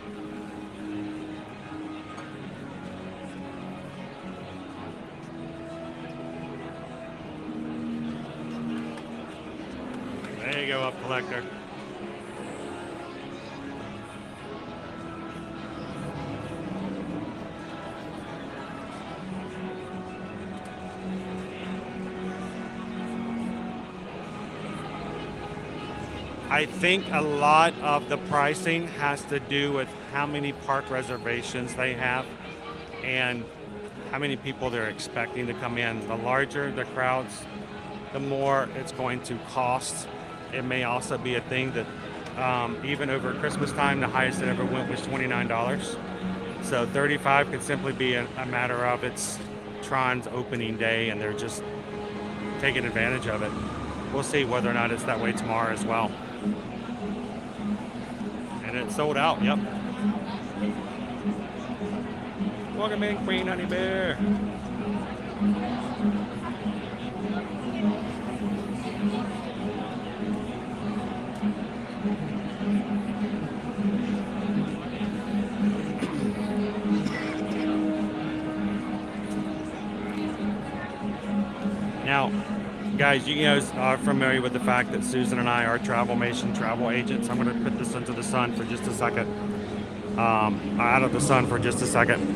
there you go, up collector. I think a lot of the pricing has to do with how many park reservations they have and how many people they're expecting to come in. The larger the crowds, the more it's going to cost. It may also be a thing that even over Christmas time, the highest that ever went was $29. So $35 could simply be a matter of it's Tron's opening day and they're just taking advantage of it. We'll see whether or not it's that way tomorrow as well. And it's sold out, yep. Welcome in, Queen Honey Bear. Now, guys, you guys are familiar with the fact that Susan and I are Travelmation travel agents. I'm going to put this into the sun for just a second. Out of the sun for just a second.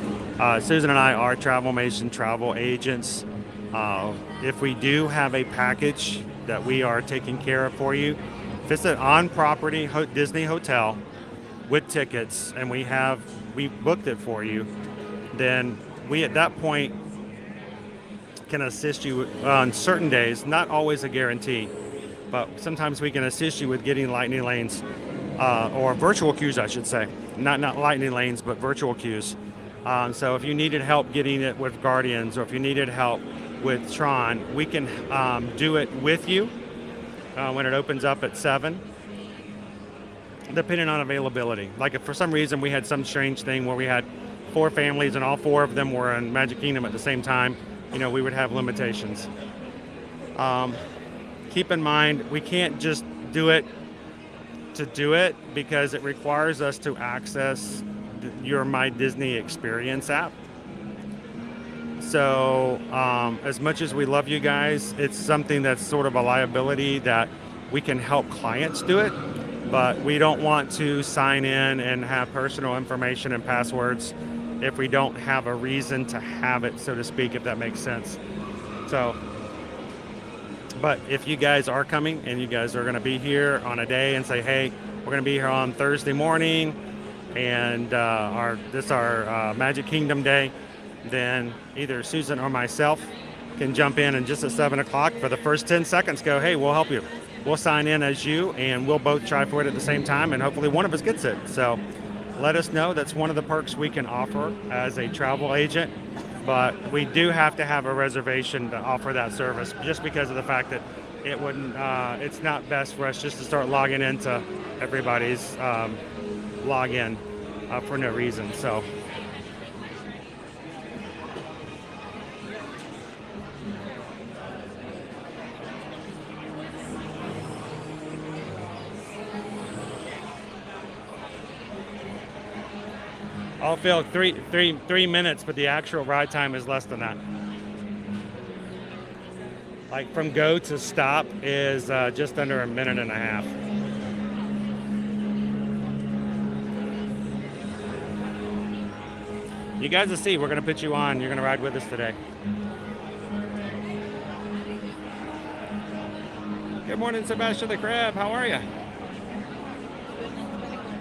Susan and I are Travelmation travel agents. If we do have a package that we are taking care of for you, if it's an on-property Disney hotel with tickets and we booked it for you, then we at that point can assist you on certain days, not always a guarantee, but sometimes we can assist you with getting lightning lanes or virtual queues, I should say. Not lightning lanes, but virtual queues. So if you needed help getting it with Guardians, or if you needed help with Tron, we can do it with you when it opens up at 7, depending on availability. Like if for some reason we had some strange thing where we had 4 families and all 4 of them were in Magic Kingdom at the same time, we would have limitations. Keep in mind, we can't just do it to do it, because it requires us to access your My Disney Experience app. So as much as we love you guys, it's something that's sort of a liability that we can help clients do it, but we don't want to sign in and have personal information and passwords if we don't have a reason to have it, so to speak, if that makes sense. So, but if you guys are coming and you guys are going to be here on a day and say, hey, we're going to be here on Thursday morning and our Magic Kingdom day, then either Susan or myself can jump in and just at 7 o'clock for the first 10 seconds go, hey, we'll help you. We'll sign in as you and we'll both try for it at the same time, and hopefully one of us gets it. So let us know. That's one of the perks we can offer as a travel agent. But we do have to have a reservation to offer that service, just because of the fact that it wouldn't. It's not best for us just to start logging into everybody's login for no reason. So. I'll fill 3 minutes, but the actual ride time is less than that. Like from go to stop is just under a minute and a half. You guys will see, we're gonna put you on. You're gonna ride with us today. Good morning, Sebastian the Crab. How are you?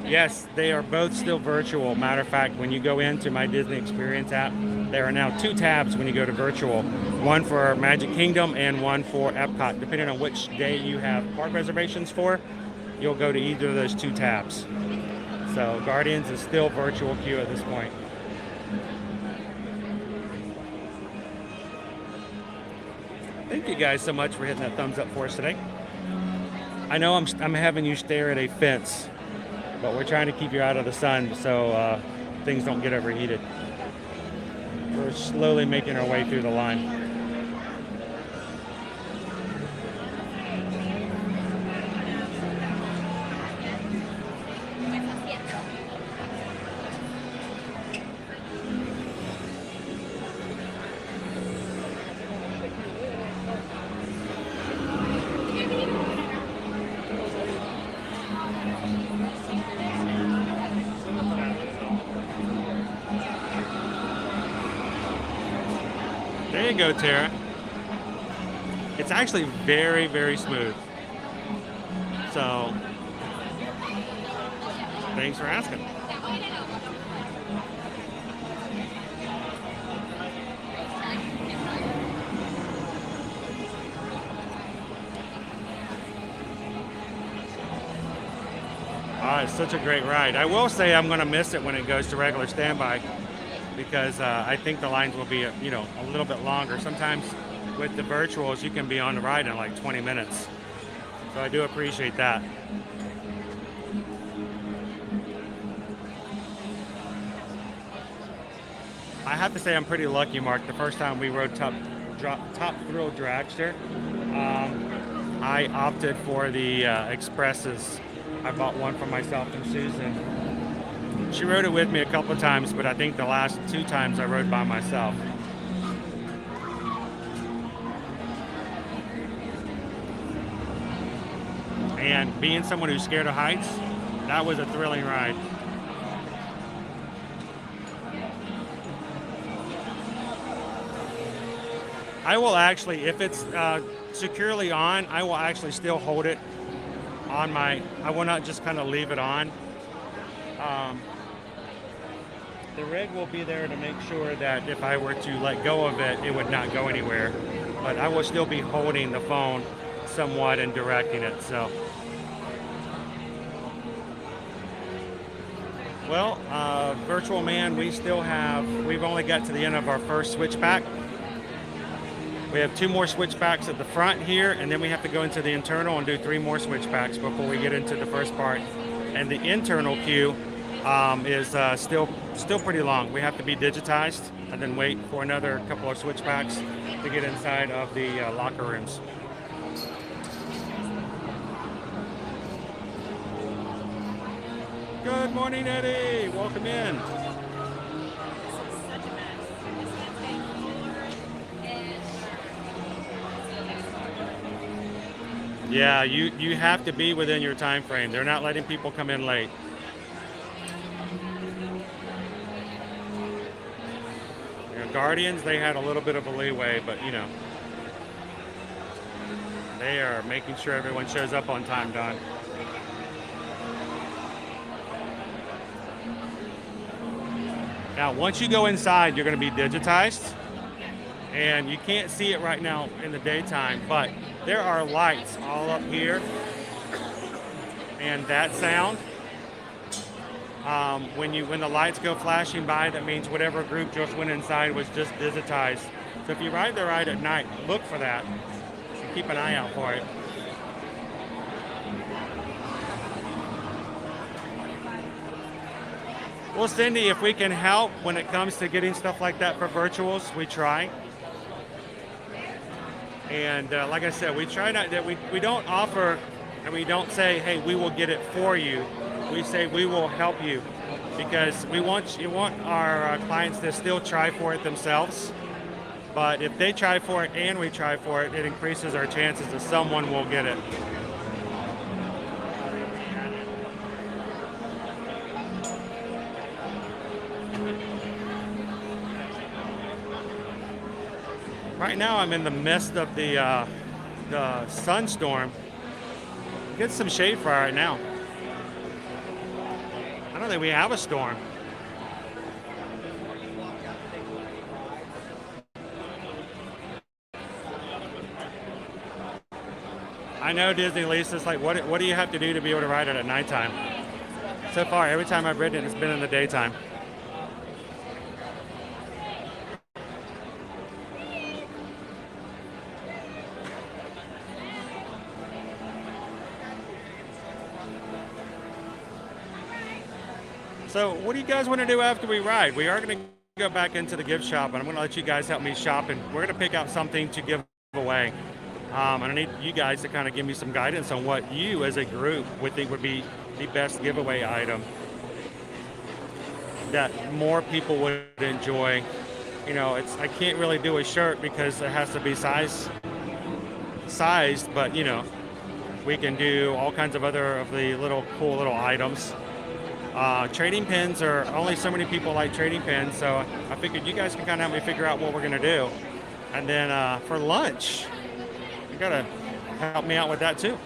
Yes, they are both still virtual. Matter of fact, when you go into My Disney Experience app, there are now 2 tabs when you go to virtual. One for Magic Kingdom and one for Epcot. Depending on which day you have park reservations for, you'll go to either of those 2 tabs. So Guardians is still virtual queue at this point. Thank you guys so much for hitting that thumbs up for us today. I know I'm having you stare at a fence, but we're trying to keep you out of the sun so things don't get overheated. We're slowly making our way through the line. There you go, Tara. It's actually very, very smooth. So, thanks for asking. It's such a great ride. I will say I'm going to miss it when it goes to regular standby, because I think the lines will be, a little bit longer. Sometimes with the virtuals, you can be on the ride in like 20 minutes. So I do appreciate that. I have to say I'm pretty lucky, Mark. The first time we rode Top Thrill Dragster, I opted for the Expresses. I bought one for myself and Susan. She rode it with me a couple of times, but I think the last 2 times I rode by myself. And being someone who's scared of heights, that was a thrilling ride. I will actually, if it's securely on, I will actually still hold it on my, I will not just kind of leave it on. The rig will be there to make sure that if I were to let go of it, it would not go anywhere. But I will still be holding the phone somewhat and directing it, so. Well, Virtual Man, we've only got to the end of our first switchback. We have 2 more switchbacks at the front here, and then we have to go into the internal and do 3 more switchbacks before we get into the first part. And the internal queue is still pretty long. We have to be digitized and then wait for another couple of switchbacks to get inside of the locker rooms. Good morning, Eddie. Welcome in. Yeah, you have to be within your time frame. They're not letting people come in late. You know, Guardians, they had a little bit of a leeway, but you know, they are making sure everyone shows up on time, Don. Now, once you go inside, you're going to be digitized, and you can't see it right now in the daytime, but there are lights all up here, and that sound, when the lights go flashing by, that means whatever group just went inside was just digitized. So if you ride the ride at night, look for that. Keep an eye out for it. Well, Cindy, if we can help when it comes to getting stuff like that for virtuals, we try. And like I said, we try not that we don't offer, and we don't say, hey, we will get it for you. We say we will help you, because we want our clients to still try for it themselves. But if they try for it and we try for it, it increases our chances that someone will get it. Right now I'm in the midst of the sunstorm. Get some shade for right now. I don't think we have a storm. I know Disney Lisa's like, what do you have to do to be able to ride it at nighttime? So far, every time I've ridden it, it's been in the daytime. So what do you guys want to do after we ride? We are going to go back into the gift shop, and I'm going to let you guys help me shop, and we're going to pick out something to give away. And I need you guys to kind of give me some guidance on what you as a group would think would be the best giveaway item that more people would enjoy. You know, I can't really do a shirt because it has to be sized, but you know, we can do all kinds of other of the cool little items. Trading pins are only so many people like trading pins, so I figured you guys can kind of help me figure out what we're going to do. And then for lunch, you got to help me out with that too.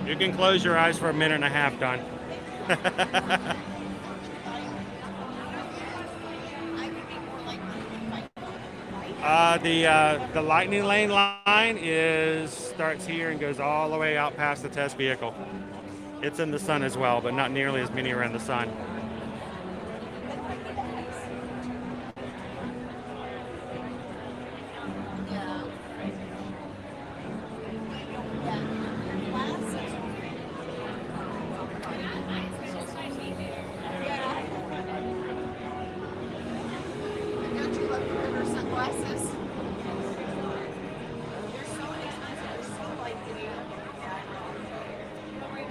You can close your eyes for a minute and a half, Don. The lightning lane line starts here and goes all the way out past the test vehicle. It's in the sun as well, but not nearly as many are in the sun.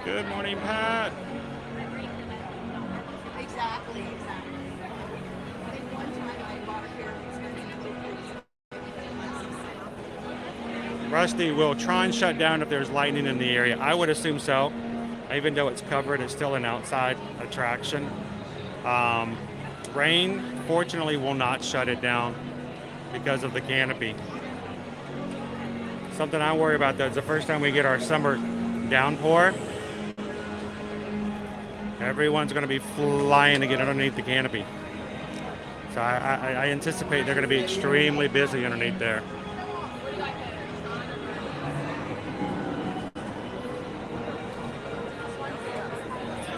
Good morning, Pat. Exactly. I think one time I bought Rusty, will Tron shut down if there's lightning in the area? I would assume so. Even though it's covered, it's still an outside attraction. Rain, fortunately, will not shut it down because of the canopy. Something I worry about, though, is the first time we get our summer downpour, everyone's going to be flying to get underneath the canopy. So I anticipate they're going to be extremely busy underneath there.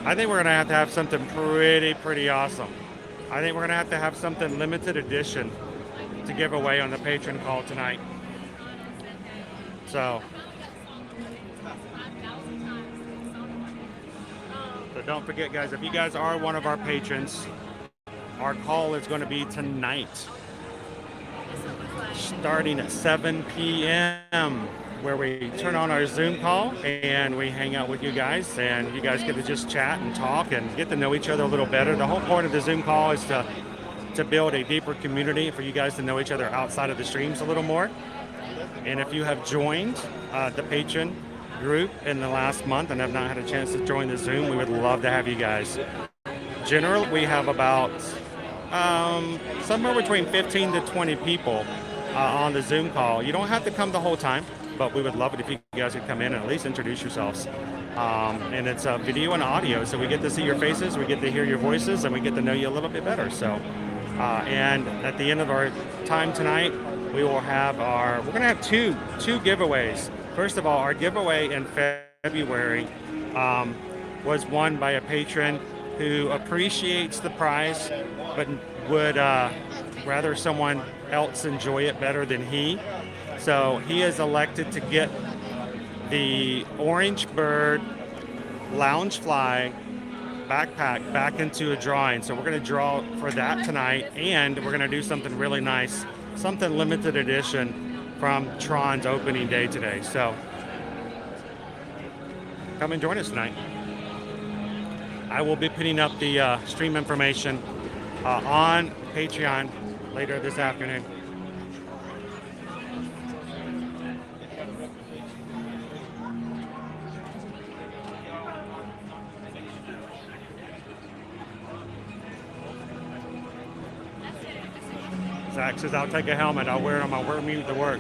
I think we're going to have something pretty awesome. I think we're going to have something limited edition to give away on the patron call tonight. So don't forget, guys, if you guys are one of our patrons, our call is going to be tonight, starting at 7 p.m., where we turn on our Zoom call and we hang out with you guys, and you guys get to just chat and talk and get to know each other a little better. The whole point of the Zoom call is to build a deeper community, for you guys to know each other outside of the streams a little more. And if you have joined the patron group in the last month and have not had a chance to join the Zoom, we would love to have you guys. Generally, we have about somewhere between 15 to 20 people on the Zoom call. You don't have to come the whole time, but we would love it if you guys could come in and at least introduce yourselves. And it's video and audio, so we get to see your faces, we get to hear your voices, and we get to know you a little bit better. So, and at the end of our time tonight, we will have we're going to have two giveaways. First of all, our giveaway in February was won by a patron who appreciates the prize, but would rather someone else enjoy it better than he. So he is elected to get the Orange Bird Loungefly backpack back into a drawing. So we're going to draw for that tonight, and we're going to do something really nice, something limited edition from Tron's opening day today. So come and join us tonight. I will be putting up the stream information on Patreon later this afternoon. Zach says, I'll take a helmet. I'll wear it on my work mute to work.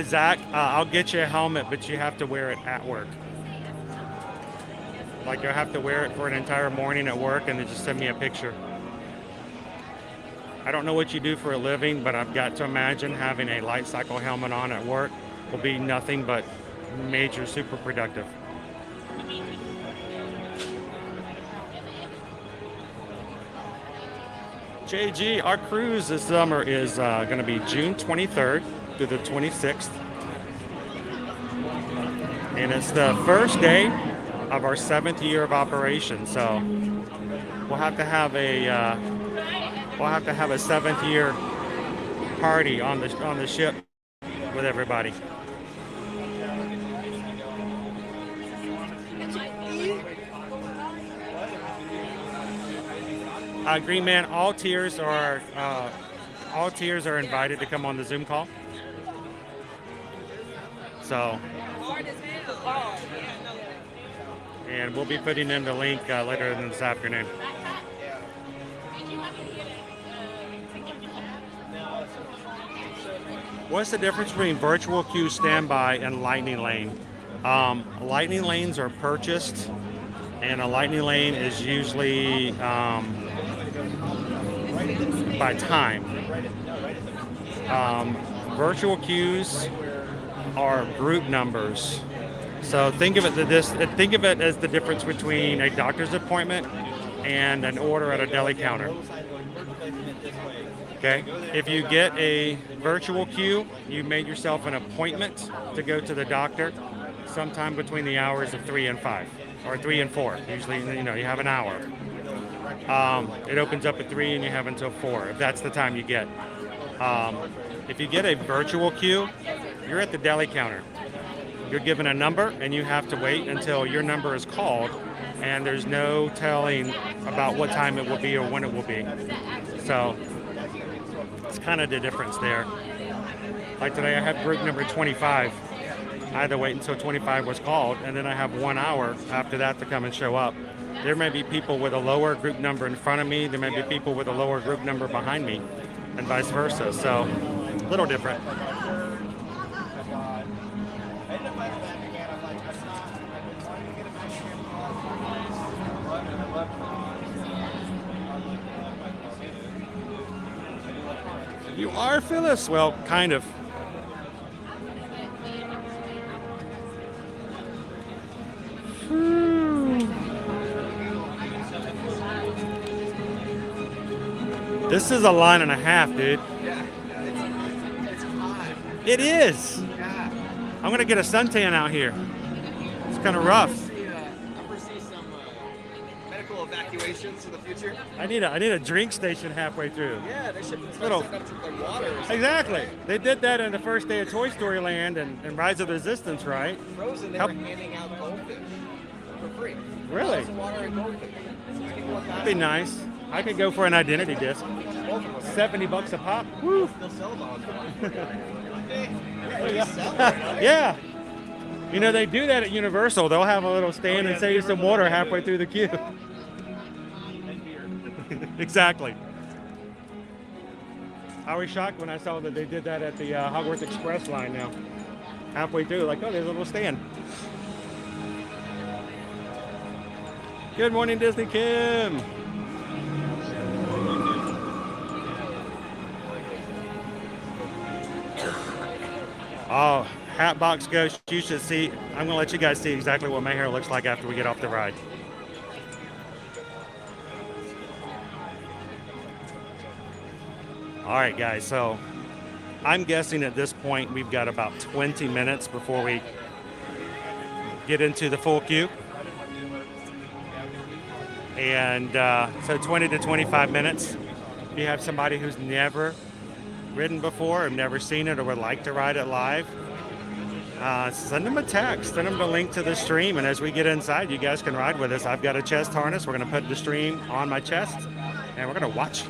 Zach, I'll get you a helmet, but you have to wear it at work. Like, you'll have to wear it for an entire morning at work and then just send me a picture. I don't know what you do for a living, but I've got to imagine having a light cycle helmet on at work will be nothing but major super productive. JG, our cruise this summer is going to be June 23rd through the 26th. And it's the first day of our 7th year of operation. So we'll have to have a 7th year party on the ship with everybody. Green Man, all tiers are invited to come on the Zoom call. So, and we'll be putting in the link later this afternoon. What's the difference between virtual queue standby and lightning lane? Lightning lanes are purchased, and a lightning lane is usually by time. Virtual queues are group numbers. So think of it as the difference between a doctor's appointment and an order at a deli counter. Okay, if you get a virtual queue, you've made yourself an appointment to go to the doctor sometime between the hours of 3 and 5, or 3 and 4. Usually, you have an hour. It opens up at 3 and you have until 4, if that's the time you get. If you get a virtual queue, you're at the deli counter. You're given a number and you have to wait until your number is called, and there's no telling about what time it will be or when it will be. So it's kind of the difference there. Like today I had group number 25. I had to wait until 25 was called, and then I have 1 hour after that to come and show up. There may be people with a lower group number in front of me. There may be people with a lower group number behind me, and vice versa. So, a little different. You are Phyllis? Well, kind of. This is a line and a half, dude. Yeah, it's hot. It is. Yeah. I'm gonna get a suntan out here. It's kind of rough. I foresee some medical evacuations in the future. I need a drink station halfway through. Yeah, they should Little- set up some water. Or something. Exactly. They did that in the first day of Toy Story Land and Rise of the Resistance, right? Frozen, they Help- were handing out goldfish for free. Really? Bottles of water and goldfish. So people would That'd be nice. I could go for an identity disc. $70 a pop. Woo. Still sell them. Yeah. You know, they do that at Universal. They'll have a little stand and sell you some water halfway through the queue. Exactly. I was shocked when I saw that they did that at the Hogwarts Express line now. Halfway through, like, oh, there's a little stand. Good morning, Disney Kim. Oh, Hatbox Ghost, you should see. I'm going to let you guys see exactly what my hair looks like after we get off the ride. All right, guys, so I'm guessing at this point we've got about 20 minutes before we get into the full queue. And so 20 to 25 minutes. If you have somebody who's never ridden before or never seen it or would like to ride it live, send them a text, send them the link to the stream, and as we get inside, you guys can ride with us. I've got a chest harness. We're going to put the stream on my chest, and we're going to watch.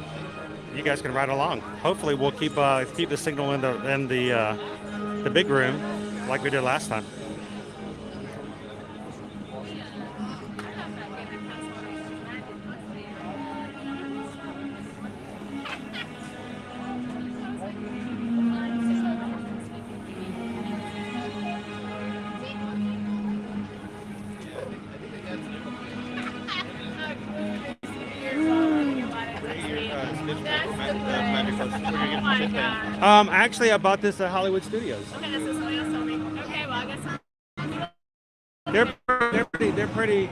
You guys can ride along. Hopefully, we'll keep the signal in the big room like we did last time. Actually, I bought this at Hollywood Studios. Okay, this is somebody else told me. Okay, well, I guess. They're pretty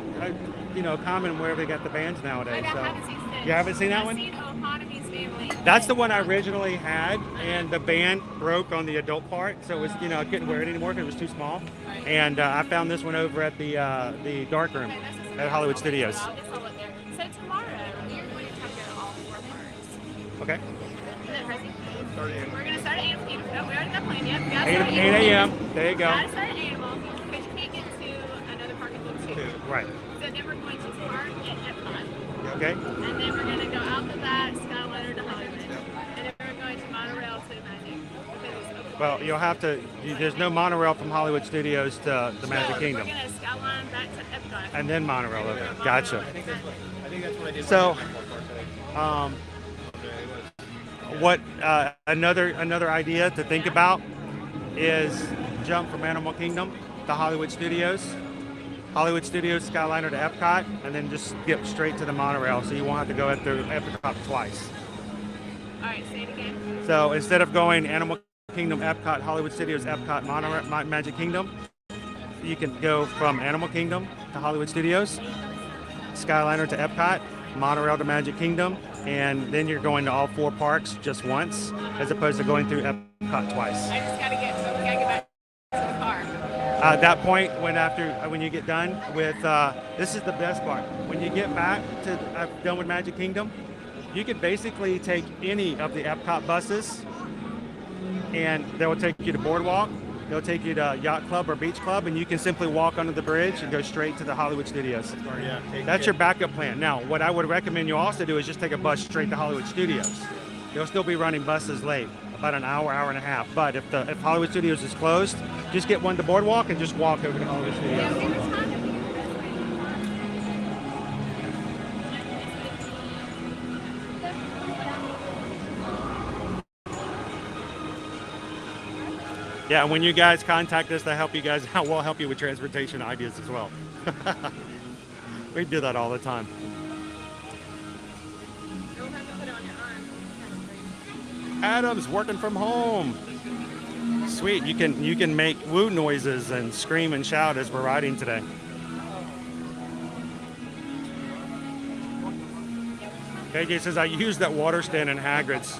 common wherever they got the bands nowadays. I So haven't seen Stitch. you haven't seen that I've one? seen O'Haname's Family. That's the one I originally had, and the band broke on the adult part, so it was I couldn't wear it anymore because it was too small. And I found this one over at the dark room at Hollywood Studios. I'll guess I'll look there. So tomorrow we're going to try to go to all 4 parks. Okay. Isn't that crazy? We're going to start at Animal. No, we already got planned yet. We gotta 8 start at 8 Animal. a.m. There you go. Gotta start at Animal because you can't get to another park until 2. Right. So then we're going to park at Epcot. Okay. And then we're going to go out the back, Skyliner to Hollywood. And then we're going to monorail to Magic. Well, you'll have to. There's no monorail from Hollywood Studios to the Magic Kingdom, We're going to Skyline back to Epcot. and then monorail over. Gotcha. I think that's what I did. So, another idea to think about is jump from Animal Kingdom to Hollywood Studios, Skyliner to Epcot, and then just skip straight to the monorail, so you won't have to go through Epcot twice. All right, say it again. So instead of going Animal Kingdom, Epcot, Hollywood Studios, Epcot, Magic Kingdom, you can go from Animal Kingdom to Hollywood Studios, Skyliner to Epcot, monorail to Magic Kingdom, and then you're going to all 4 parks just once, as opposed to going through Epcot twice. I just gotta get back to the car. At that point, when you get done with, this is the best part. When you get back to done with Magic Kingdom, you can basically take any of the Epcot buses, and they will take you to Boardwalk. They'll take you to Yacht Club or Beach Club, and you can simply walk under the bridge and go straight to the Hollywood Studios. That's your backup plan. Now, what I would recommend you also do is just take a bus straight to Hollywood Studios. They'll still be running buses late, about an hour, hour and a half. But if Hollywood Studios is closed, just get one to Boardwalk and just walk over to Hollywood Studios. Yeah, when you guys contact us to help you guys out, we'll help you with transportation ideas as well. We do that all the time. Adam's working from home. Sweet, you can make woo noises and scream and shout as we're riding today. KJ says, I use that water stand in Hagrid's.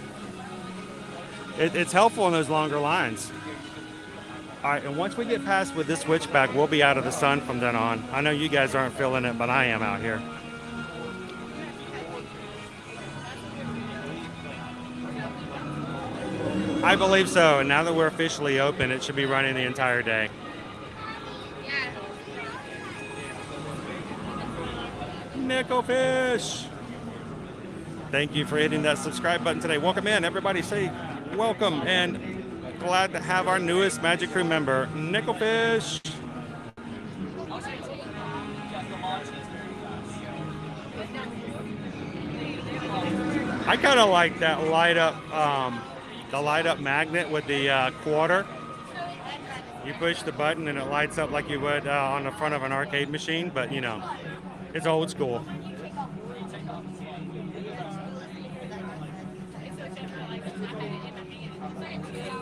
It's helpful in those longer lines. All right, and once we get past with this switchback, we'll be out of the sun from then on. I know you guys aren't feeling it, but I am out here. I believe so, and now that we're officially open, it should be running the entire day. Nickelfish! Thank you for hitting that subscribe button today. Welcome in, everybody. Say welcome, and glad to have our newest Magic Crew member, Nickelfish. I kind of like that light up, the light up magnet with the quarter. You push the button and it lights up like you would on the front of an arcade machine, but you know, it's old school.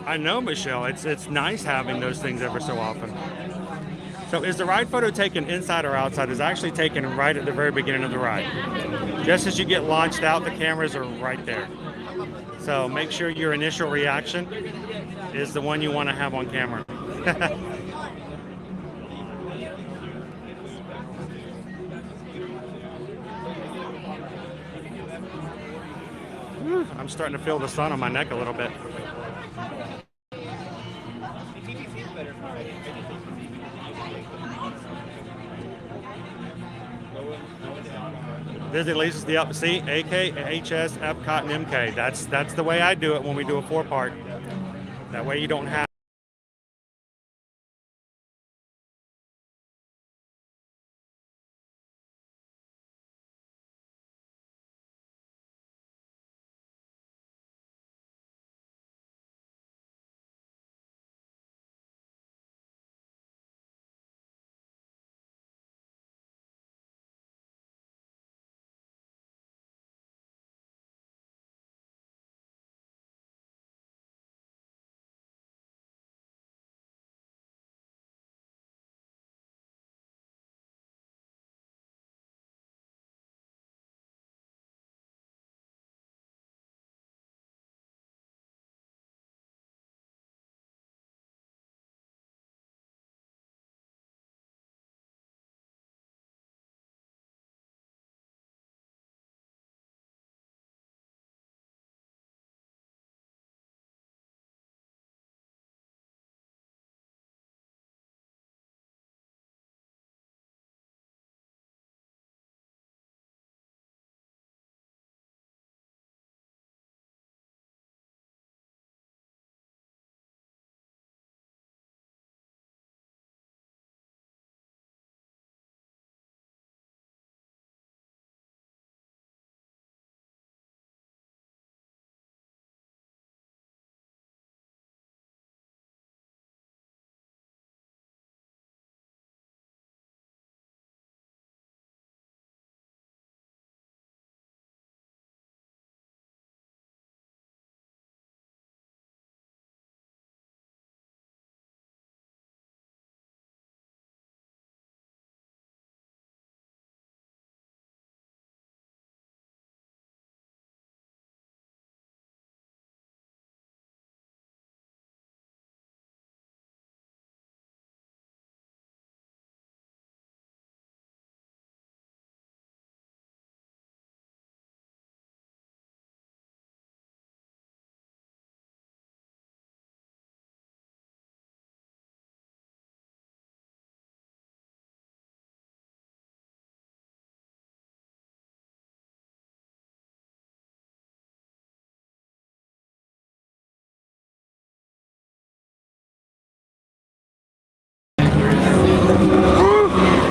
I know, Michelle. It's nice having those things ever so often. So is the ride photo taken inside or outside? It's actually taken right at the very beginning of the ride. Just as you get launched out, the cameras are right there. So make sure your initial reaction is the one you want to have on camera. I'm starting to feel the sun on my neck a little bit. Visit leases the up seat, AK, HS, Epcot, and MK. That's the way I do it when we do a 4-part. That way you don't have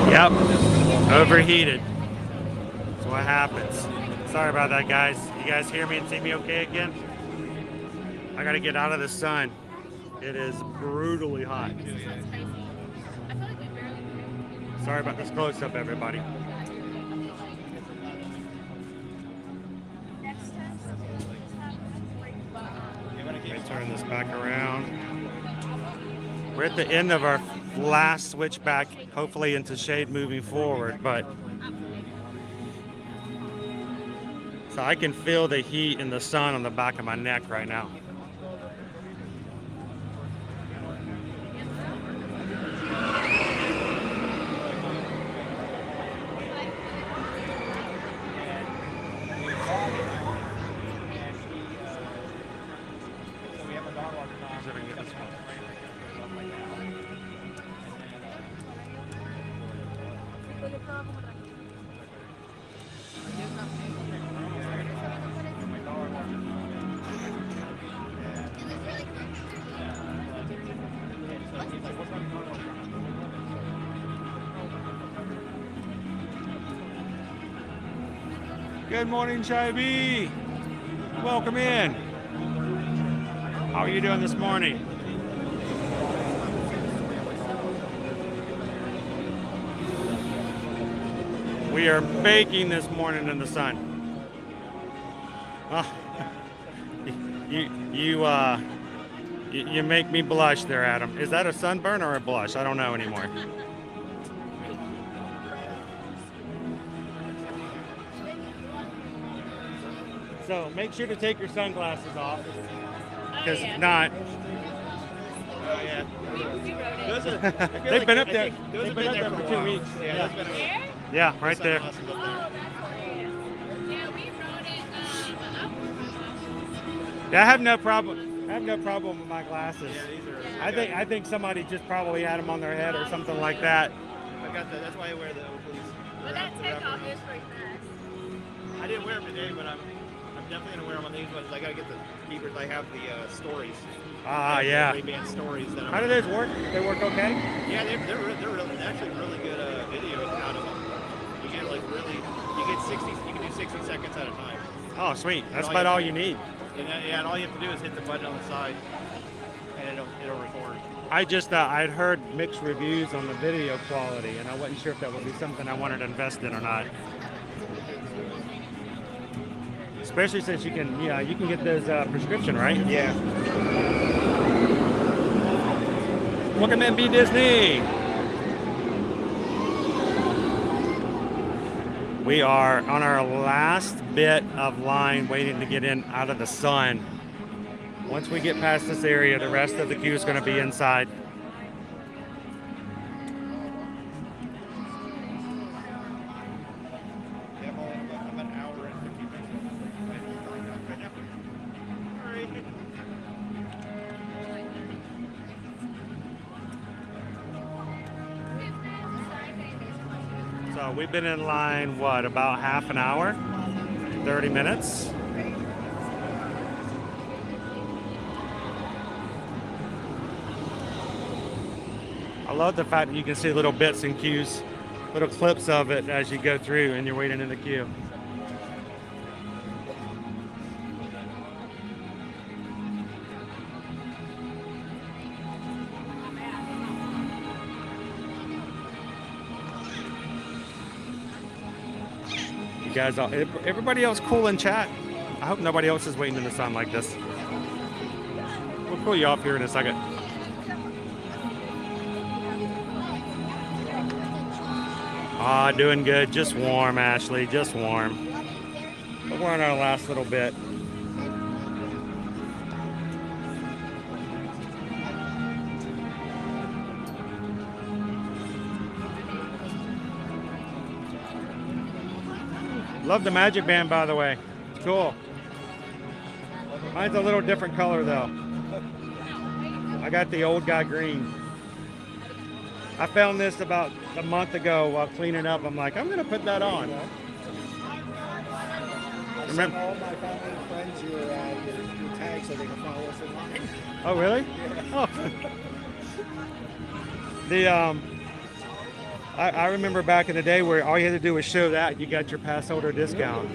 Yep, overheated. That's what happens. Sorry about that, guys. You guys hear me and see me okay again? I gotta get out of the sun. It is brutally hot. Sorry about this close-up, everybody. Let me turn this back around. We're at the end of our last switchback, hopefully into shade moving forward, but so I can feel the heat and the sun on the back of my neck right now. Good morning, JB. Welcome in. How are you doing this morning? We are baking this morning in the sun. Oh, you make me blush there, Adam. Is that a sunburn or a blush? I don't know anymore. So make sure to take your sunglasses off, because if not, Oh yeah. they've been up there. They've been up there for 2 weeks. Yeah, right there. Yeah, I have no problem. I have no problem with my glasses. I think somebody just probably had them on their head or something like that. I got that. That's why I wear the Oakleys. But that takeoff is pretty fast. I didn't wear them today, but I'm definitely gonna wear them on these ones. I gotta get the keepers. I have the stories. Ah, yeah. Ray-Ban stories. That How do those work? They work okay? Yeah, they're actually really good video out of them. You get like really, you get 60. You can do 60 seconds at a time. Oh, sweet. That's about all you need. And all you have to do is hit the button on the side, and it'll record. I'd heard mixed reviews on the video quality, and I wasn't sure if that would be something I wanted to invest in or not. Especially since you can get those prescription, right? Yeah. Welcome in, B Disney. We are on our last bit of line, waiting to get in out of the sun. Once we get past this area, the rest of the queue is going to be inside. So we've been in line, what, about half an hour? 30 minutes? I love the fact that you can see little bits and cues, little clips of it as you go through and you're waiting in the queue. You guys, everybody else cool in chat? I hope nobody else is waiting in the sun like this. We'll pull you off here in a second. Ah, doing good. Just warm, Ashley. Just warm. But we're on our last little bit. Love the magic band, by the way. It's cool. Mine's a little different color, though. I got the old guy green. I found this about a month ago while cleaning up. I'm like, I'm going to put that on. I sent all my family and friends your tag so they can follow us online. Oh, really? Yeah. Oh. I remember back in the day where all you had to do was show that you got your pass holder discount.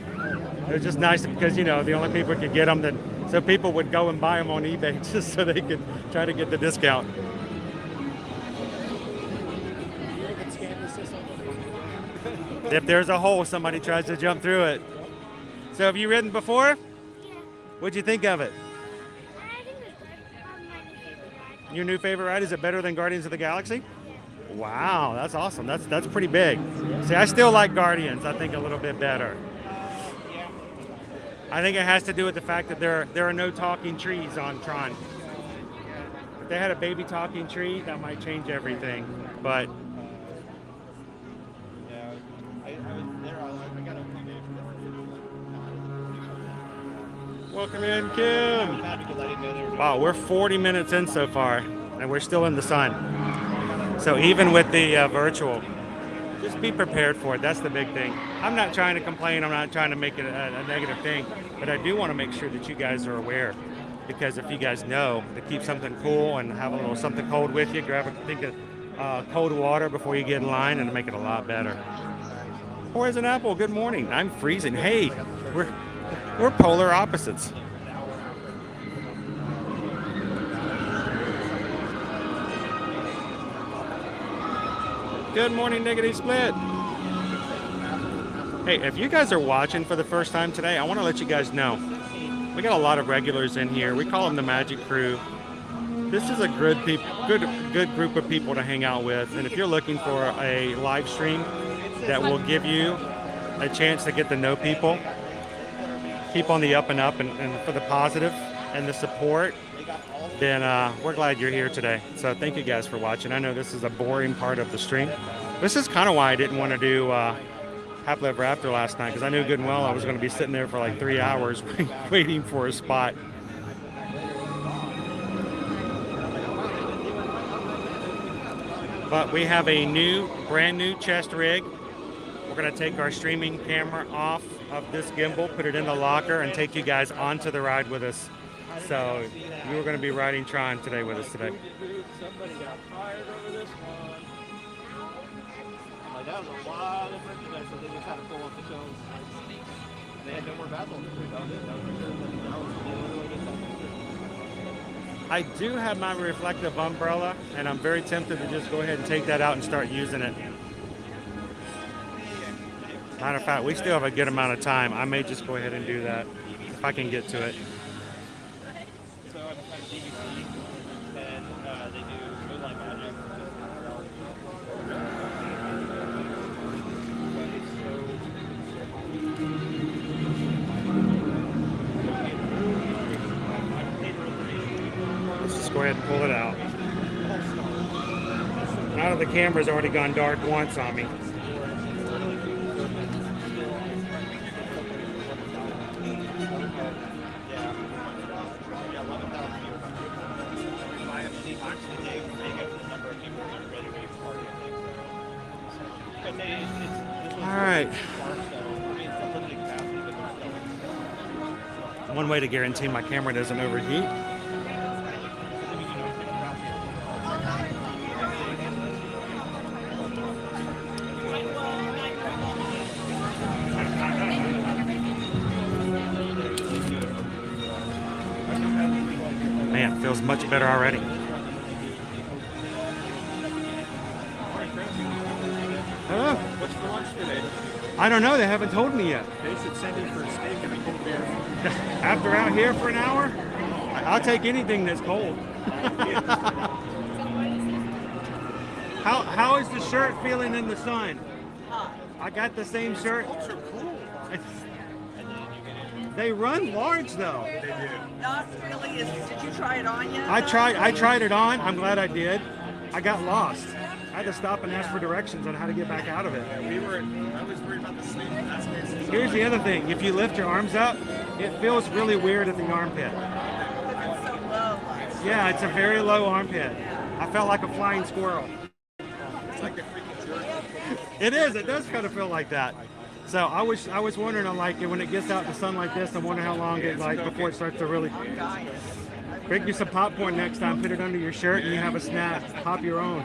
It was just nice because, you know, the only people could get them, so people would go and buy them on eBay just so they could try to get the discount. If there's a hole, somebody tries to jump through it. So have you ridden before? Yeah. What'd you think of it? I think it was good. My new favorite ride. Your new favorite ride? Is it better than Guardians of the Galaxy? Wow, that's awesome. That's pretty big. See, I still like Guardians, I think, a little bit better. I think it has to do with the fact that there are no talking trees on Tron. If they had a baby talking tree, that might change everything. But welcome in, Kim. Wow, we're 40 minutes in so far, and we're still in the sun. So even with the virtual, just be prepared for it. That's the big thing. I'm not trying to complain. I'm not trying to make it a negative thing, but I do want to make sure that you guys are aware, because if you guys know to keep something cool and have a little something cold with you, grab a think of cold water before you get in line, and make it a lot better. Poison Apple, good morning. I'm freezing. Hey, we're polar opposites. Good morning, Negative Split. Hey, if you guys are watching for the first time today, I want to let you guys know we got a lot of regulars in here. We call them the Magic Crew. This is a good group of people to hang out with, and if you're looking for a live stream that will give you a chance to get to know people, keep on the up and up, and for the positive and the support, then we're glad you're here today. So thank you guys for watching. I know this is a boring part of the stream. This is kind of why I didn't want to do Happily Ever After last night, because I knew good and well I was going to be sitting there for like 3 hours waiting for a spot. But we have a brand new chest rig. We're going to take our streaming camera off of this gimbal, put it in the locker, and take you guys onto the ride with us. So you are going to be riding Tron today with us today. Somebody got fired over this one. Like, that was a lot of merchandise that they just had to pull off the shelves. They had no more battles. I do have my reflective umbrella, and I'm very tempted to just go ahead and take that out and start using it. Matter of fact, we still have a good amount of time. I may just go ahead and do that if I can get to it. So I'm at DVC, and they do Moonlight Magic. Let's just go ahead and pull it out. Now that the camera's already gone dark once on me. All right. One way to guarantee my camera doesn't overheat. Man, it feels much better already. Hello? What's for lunch today? I don't know. They haven't told me yet. They should send you for a steak and a cold beer. After out here for an hour, I'll take anything that's cold. How is the shirt feeling in the sun? I got the same shirt. They run large though. They do. Not really. Did you try it on yet? I tried it on. I'm glad I did. I got lost. I had to stop and ask for directions on how to get back out of it. I was worried about the sleep. Here's the other thing. If you lift your arms up, it feels really weird at the armpit. It's so low. Yeah, it's a very low armpit. I felt like a flying squirrel. It's like a freaking jerk. It is. It does kind of feel like that. So I was wondering, like, when it gets out in the sun like this, I wonder how long it before it starts to really. Bring you some popcorn next time. Put it under your shirt, and you have a snack. Pop your own.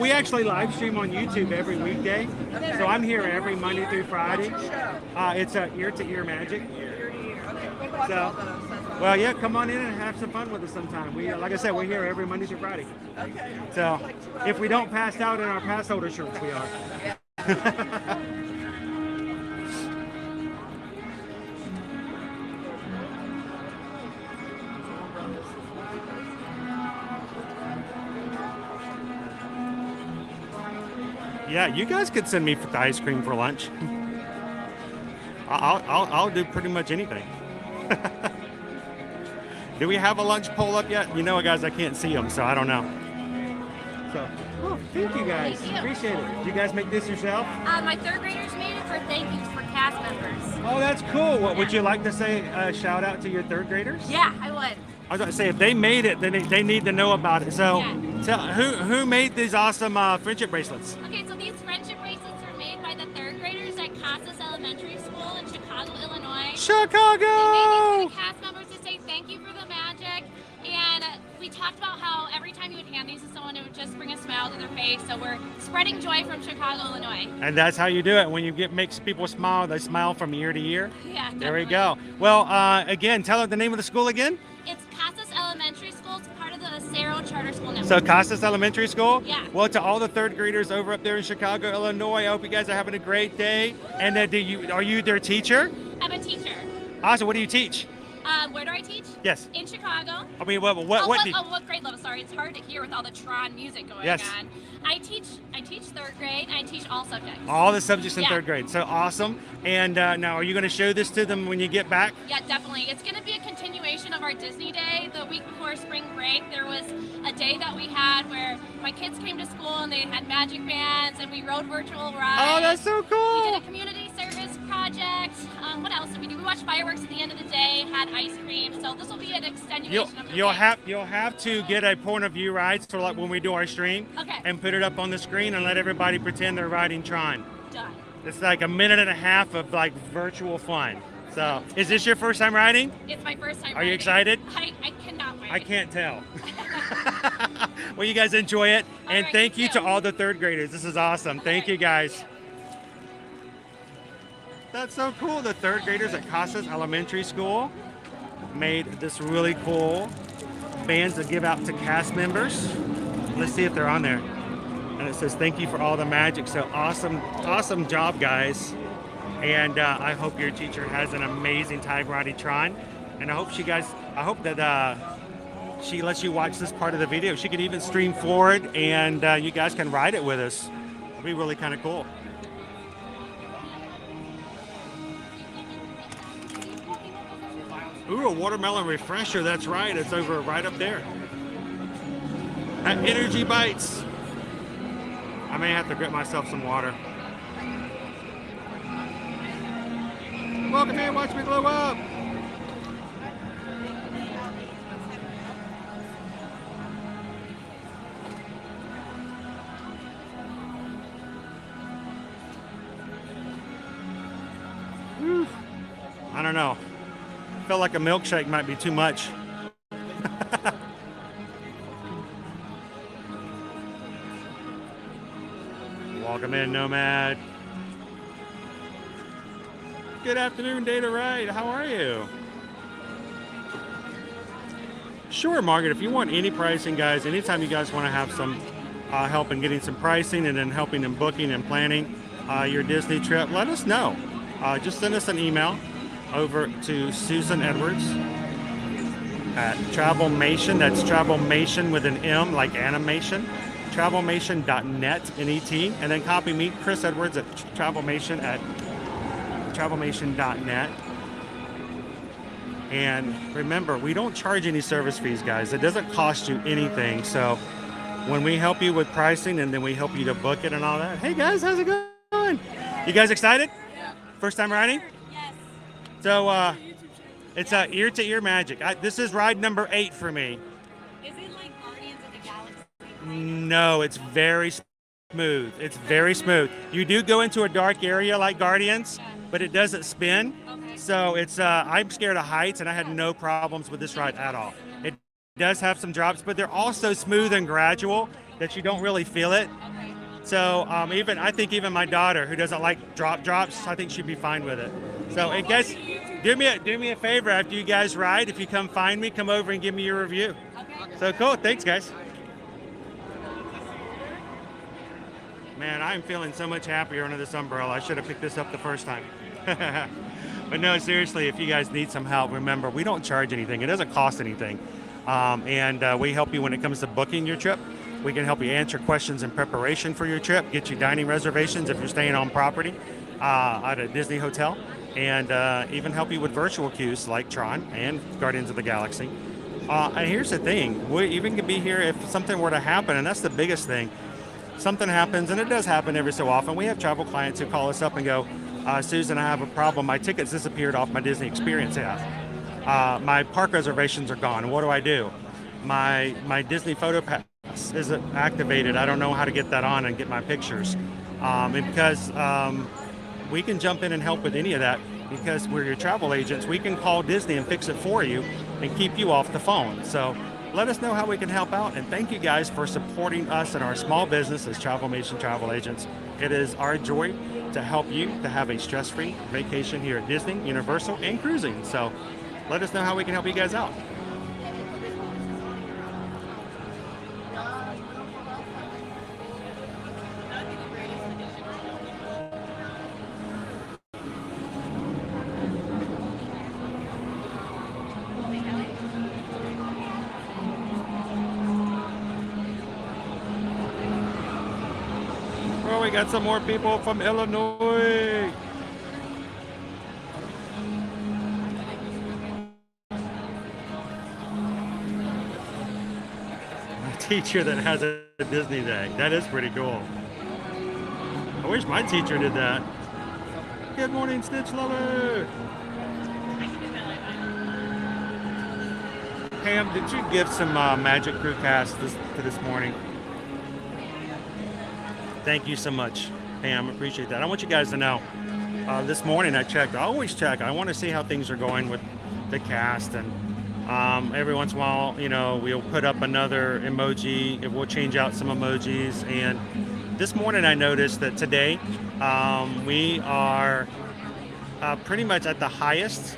We actually live stream on YouTube every weekday. So I'm here every Monday through Friday. It's Ear to Ear Magic. So, well, yeah, come on in and have some fun with us sometime. We, like I said, we're here every Monday through Friday. So, if we don't pass out in our pass holder shirts, we are. Yeah, you guys could send me the ice cream for lunch. I'll do pretty much anything. Do we have a lunch poll up yet? You know, guys, I can't see them, so I don't know. So, oh, thank you guys. Thank you. Appreciate it. Did you guys make this yourself? My third graders made it for thank yous for cast members. Oh, that's cool. What would you like to say? Shout out to your third graders? Yeah, I would. I was going to say, if they made it, then they need to know about it. So, tell, who made these awesome friendship bracelets? Okay, so these friendship bracelets are made by the third graders at Casas Elementary School in Chicago, Illinois. Chicago! They made these for the cast members to say thank you for the magic. And we talked about how every time you would hand these to someone, it would just bring a smile to their face. So we're spreading joy from Chicago, Illinois. And that's how you do it. When you makes people smile, they smile from ear to ear. Yeah, There we definitely. go. Well, again, tell her the name of the school again. It's Casas Elementary School. It's part of the Cerro Charter School Network. So Casas Elementary School? Yeah. Well, to all the third graders over up there in Chicago, Illinois, I hope you guys are having a great day. And are you their teacher? I'm a teacher. Awesome. What do you teach? Where do I teach? Yes. In Chicago. I mean, what Grade level? Sorry, it's hard to hear with all the Tron music going Yes. on. I teach third grade. And I teach all subjects. all the subjects in Yeah. third grade. So awesome. And now, are you going to show this to them when you get back? Yeah, definitely. It's going to be a continuation of our Disney Day. The week before spring break, there was a day that we had where my kids came to school and they had magic bands and we rode virtual rides. Oh, that's so cool. We did a community service project. What else did we do? We watched fireworks at the end of the day, had ice cream. So this will be an extenuation of the You'll day. have to get a point of view ride, so like when we do our stream, Okay. and put it up on the screen and let everybody pretend they're riding Tron. Done. It's like a minute and a half of like virtual fun. So, is this your first time riding? It's my first time Are you riding. excited? I cannot wait. I can't tell. Well, you guys enjoy it, and right, thank you you too. to all the third graders. This is awesome. Thank you guys. That's so cool. The third graders at Casas Elementary School made this really cool bands to give out to cast members. Let's see if they're on there. And it says, thank you for all the magic. So awesome job, guys. And I hope your teacher has an amazing time riding Tron. And I hope that she lets you watch this part of the video. She could even stream forward and you guys can ride it with us. It'll be really kind of cool. Ooh, a watermelon refresher. That's right. It's over right up there. At Energy Bites. I may have to get myself some water. Welcome in. Watch me glow up. Whew. I don't know. Felt like a milkshake might be too much. Welcome in, Nomad. Good afternoon, Data Right. How are you? Sure, Margaret. If you want any pricing, guys, anytime you guys want to have some help in getting some pricing and then helping in booking and planning your Disney trip, let us know. Just send us an email over to Susan Edwards at Travelmation. That's Travelmation with an M, like animation. Travelmation.net, N-E-T, and then copy me, Chris Edwards, at Travelmation at Travelmation.net. And remember, we don't charge any service fees, guys. It doesn't cost you anything. So when we help you with pricing and then we help you to book it and all that, hey guys, how's it going? You guys excited? Yeah. First time riding? Yes. So it's ear to ear magic. This is ride number 8 for me. Is it like Guardians of the Galaxy? No, it's very smooth. It's very smooth. You do go into a dark area like Guardians, but it doesn't spin. Okay. So it's I'm scared of heights, and I had no problems with this ride at all. It does have some drops, but they're also smooth and gradual that you don't really feel it. So I think even my daughter, who doesn't like drops, I think she'd be fine with it. So, and guys, do me a favor after you guys ride. If you come find me, come over and give me your review. So cool. Thanks, guys. Man, I'm feeling so much happier under this umbrella. I should have picked this up the first time. But no, seriously, if you guys need some help, remember, we don't charge anything. It doesn't cost anything. And we help you when it comes to booking your trip. We can help you answer questions in preparation for your trip, get you dining reservations if you're staying on property at a Disney hotel, and even help you with virtual queues like Tron and Guardians of the Galaxy. And here's the thing, we even can be here if something were to happen, and that's the biggest thing. Something happens, and it does happen every so often. We have travel clients who call us up and go, Susan, I have a problem. My tickets disappeared off my Disney Experience app. My park reservations are gone. What do I do? My Disney Photo Pass isn't activated. I don't know how to get that on and get my pictures. And because we can jump in and help with any of that, because we're your travel agents, we can call Disney and fix it for you and keep you off the phone. So let us know how we can help out, and thank you guys for supporting us and our small business as Travelmation Travel Agents. It is our joy to help you to have a stress-free vacation here at Disney, Universal, and cruising. So let us know how we can help you guys out. We got some more people from Illinois. A teacher that has a Disney day. That is pretty cool. I wish my teacher did that. Good morning, Stitch Lover. Pam, did you give some Magic Crew cast to this morning? Thank you so much, Pam. Appreciate that. I want you guys to know, this morning I checked. I always check. I want to see how things are going with the cast, and every once in a while, you know, we'll put up another emoji. We'll change out some emojis. And this morning I noticed that today we are pretty much at the highest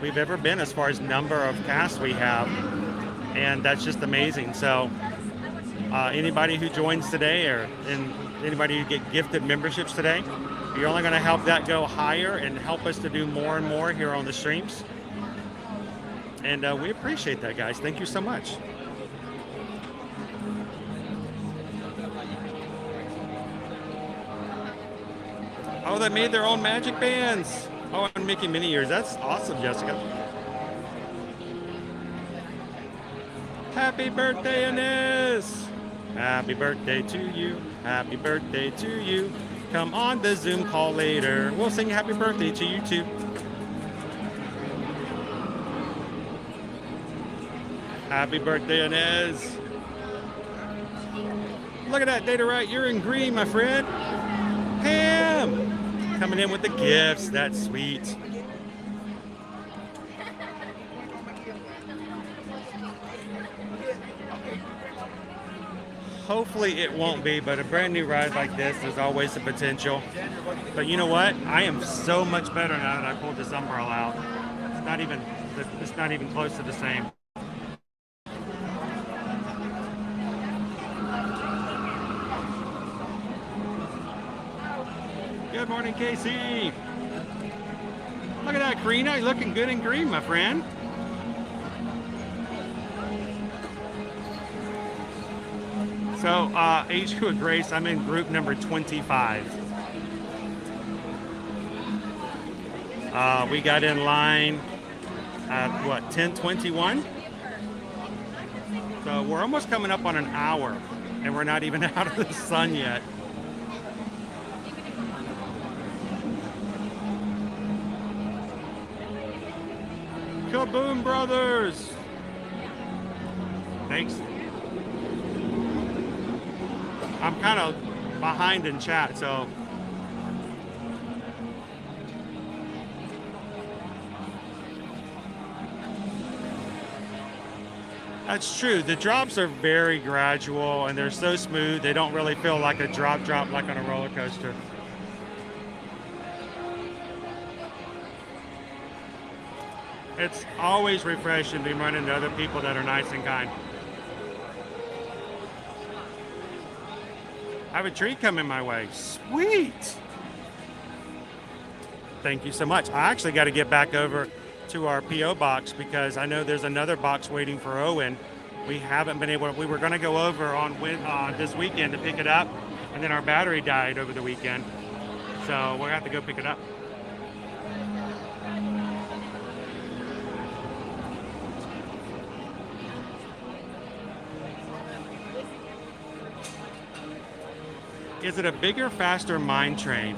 we've ever been as far as number of casts we have, and that's just amazing. So anybody who joins today, or anybody who get gifted memberships today, you're only going to help that go higher and help us to do more and more here on the streams. And we appreciate that, guys. Thank you so much. Oh, they made their own magic bands. Oh, and Mickey Minnie ears. That's awesome, Jessica. Happy birthday, Inez. Happy birthday to you. Happy birthday to you. Come on the Zoom call later. We'll sing happy birthday to you too. Happy birthday, Inez. Look at that, Data Right. You're in green, my friend. Pam, coming in with the gifts. That's sweet. Hopefully it won't be, but a brand new ride like this, there's always the potential. But you know what? I am so much better now that I pulled this umbrella out. It's not even close to the same. Good morning, Casey. Look at that, Karina. You're looking good in green, my friend. So, Age Crew of Grace, I'm in group number 25. We got in line at, 10:21? So we're almost coming up on an hour, and we're not even out of the sun yet. Kaboom Brothers! Thanks. I'm kind of behind in chat, so That's true. The drops are very gradual and they're so smooth. They don't really feel like a drop like on a roller coaster. It's always refreshing to be running into other people that are nice and kind. I have a treat coming my way. Sweet. Thank you so much. I actually got to get back over to our PO box because I know there's another box waiting for Owen. We haven't been able to, we were going to go over on this weekend to pick it up, and then our battery died over the weekend. So we'll have to go pick it up. Is it a bigger, faster mine train?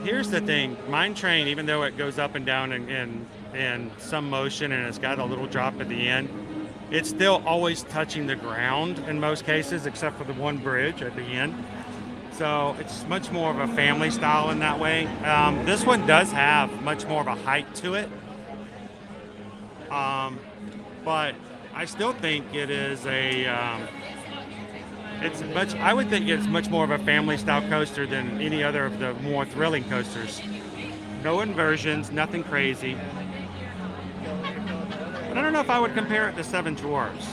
Here's the thing. Mine train, even though it goes up and down in some motion and it's got a little drop at the end, it's still always touching the ground in most cases, except for the one bridge at the end. So it's much more of a family style in that way. This one does have much more of a height to it. But I still think it is I would think it's much more of a family style coaster than any other of the more thrilling coasters. No inversions, nothing crazy. But I don't know if I would compare it to Seven Dwarfs.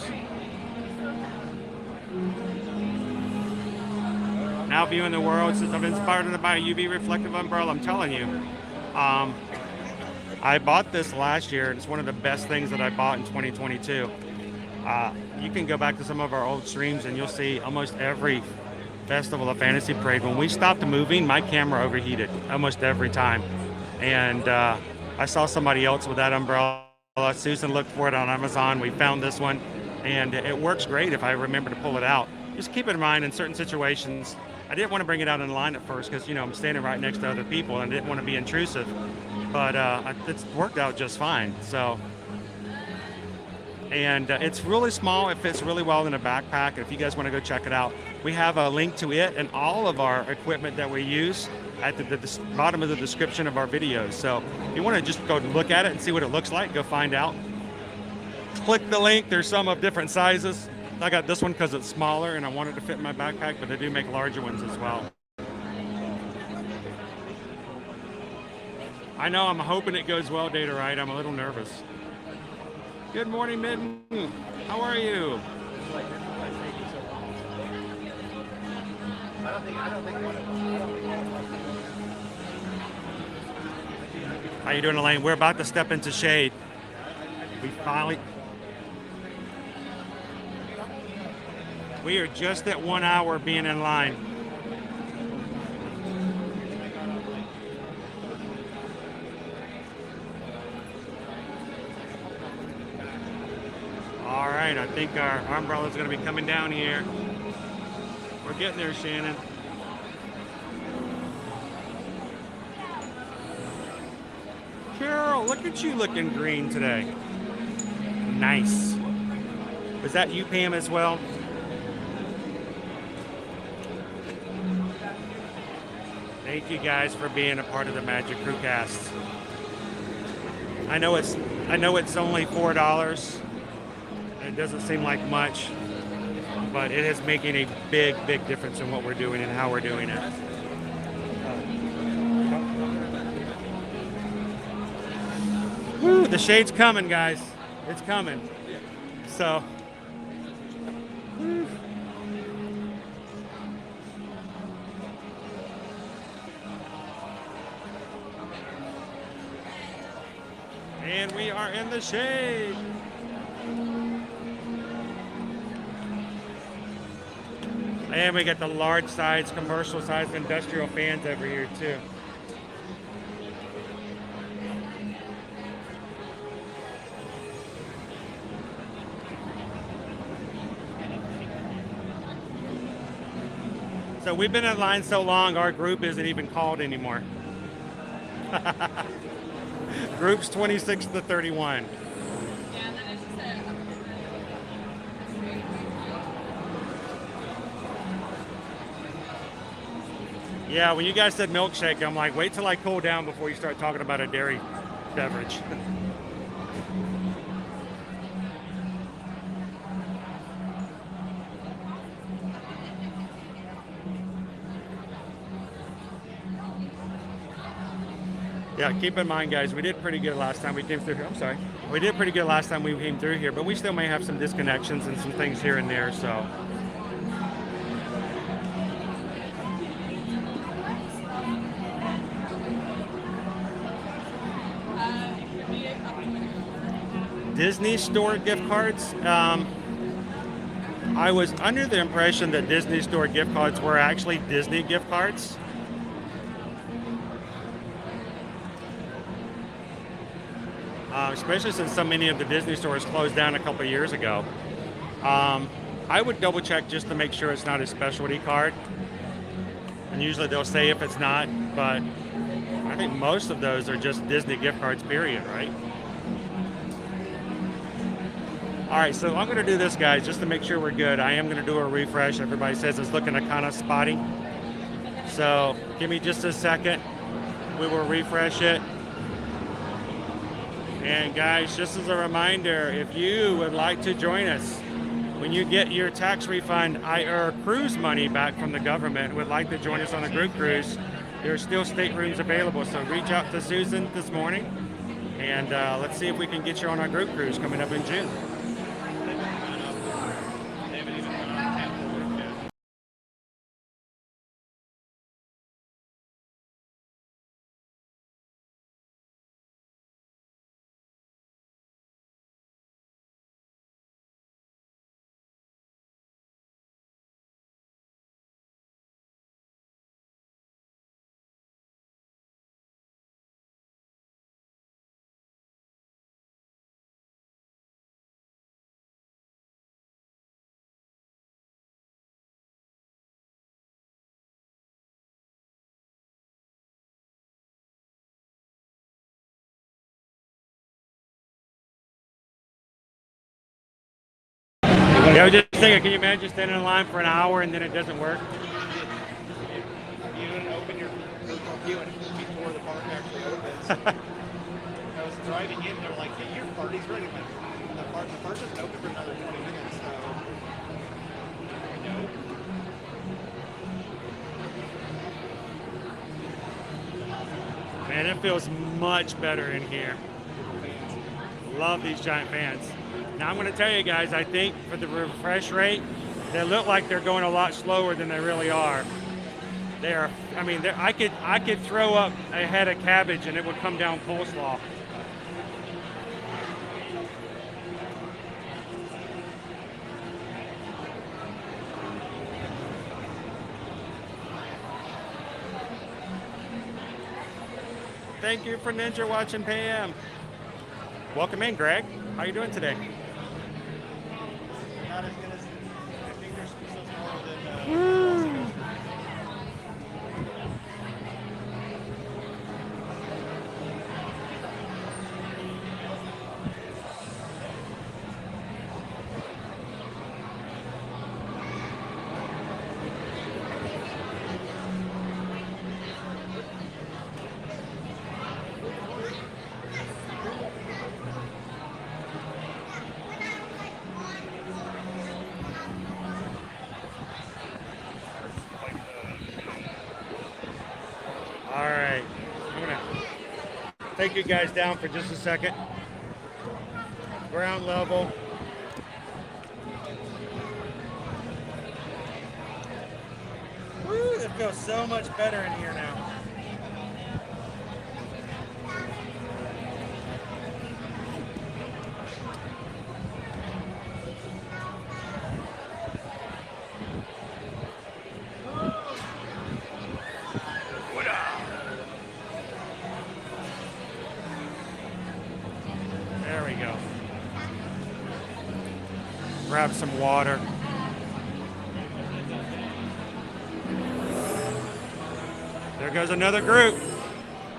Now viewing the world, since I'm inspired by a UV reflective umbrella, I'm telling you. I bought this last year, and it's one of the best things that I bought in 2022. You can go back to some of our old streams and you'll see almost every Festival of Fantasy Parade. When we stopped moving, my camera overheated almost every time. And I saw somebody else with that umbrella. Susan looked for it on Amazon. We found this one, and it works great if I remember to pull it out. Just keep it in mind in certain situations. I didn't want to bring it out in line at first because, you know, I'm standing right next to other people and I didn't want to be intrusive. But it's worked out just fine. So. And it's really small. It fits really well in a backpack. If you guys want to go check it out, we have a link to it and all of our equipment that we use at the bottom of the description of our videos. So if you want to just go look at it and see what it looks like, go find out. Click the link. There's some of different sizes. I got this one because it's smaller and I wanted to fit in my backpack, but they do make larger ones as well. I know, I'm hoping it goes well, Data Right. I'm a little nervous. Good morning, Mitten. How are you? How you doing, Elaine? We're about to step into shade. We are just at 1 hour being in line. All right, I think our umbrella is going to be coming down here. We're getting there, Shannon. Carol, look at you looking green today. Nice. Was that you, Pam, as well? Thank you guys for being a part of the Magic Crew cast. I know it's only $4. It doesn't seem like much, but it is making a big, big difference in what we're doing and how we're doing it. Woo, the shade's coming, guys. It's coming. So. And we are in the shade. And we got the large size, commercial size industrial fans over here too. So we've been in line so long, our group isn't even called anymore. Groups 26 to 31. Yeah, when you guys said milkshake, I'm like, wait till I cool down before you start talking about a dairy beverage. Yeah, keep in mind, guys, we did pretty good last time we came through here. I'm sorry. We did pretty good last time we came through here, but we still may have some disconnections and some things here and there, so. Disney store gift cards. I was under the impression that Disney store gift cards were actually Disney gift cards. Especially since so many of the Disney stores closed down a couple of years ago. I would double check just to make sure it's not a specialty card. And usually they'll say if it's not, but I think most of those are just Disney gift cards, period, right? All right, so I'm going to do this, guys, just to make sure we're good. I am going to do a refresh. Everybody says it's looking kind of spotty. So give me just a second. We will refresh it. And guys, just as a reminder, if you would like to join us, when you get your tax refund or cruise money back from the government, would like to join us on a group cruise, there are still staterooms available. So reach out to Susan this morning, and let's see if we can get you on our group cruise coming up in June. Yeah, I was just thinking, can you imagine standing in line for an hour and then it doesn't work? You didn't open your computer before the park actually opens. I was driving in, they're like, hey, your party's ready. But the park doesn't open for another 20 minutes, so. Man, it feels much better in here. Love these giant fans. Now I'm going to tell you guys, I think for the refresh rate, they look like they're going a lot slower than they really are. They are. I mean, I could throw up a head of cabbage and it would come down coleslaw. Thank you for Ninja watching PM. Welcome in, Greg. How are you doing today? Not as good as, I think there's more than, take you guys down for just a second. Ground level. Woo, it feels so much better in here now. Grab some water. There goes another group.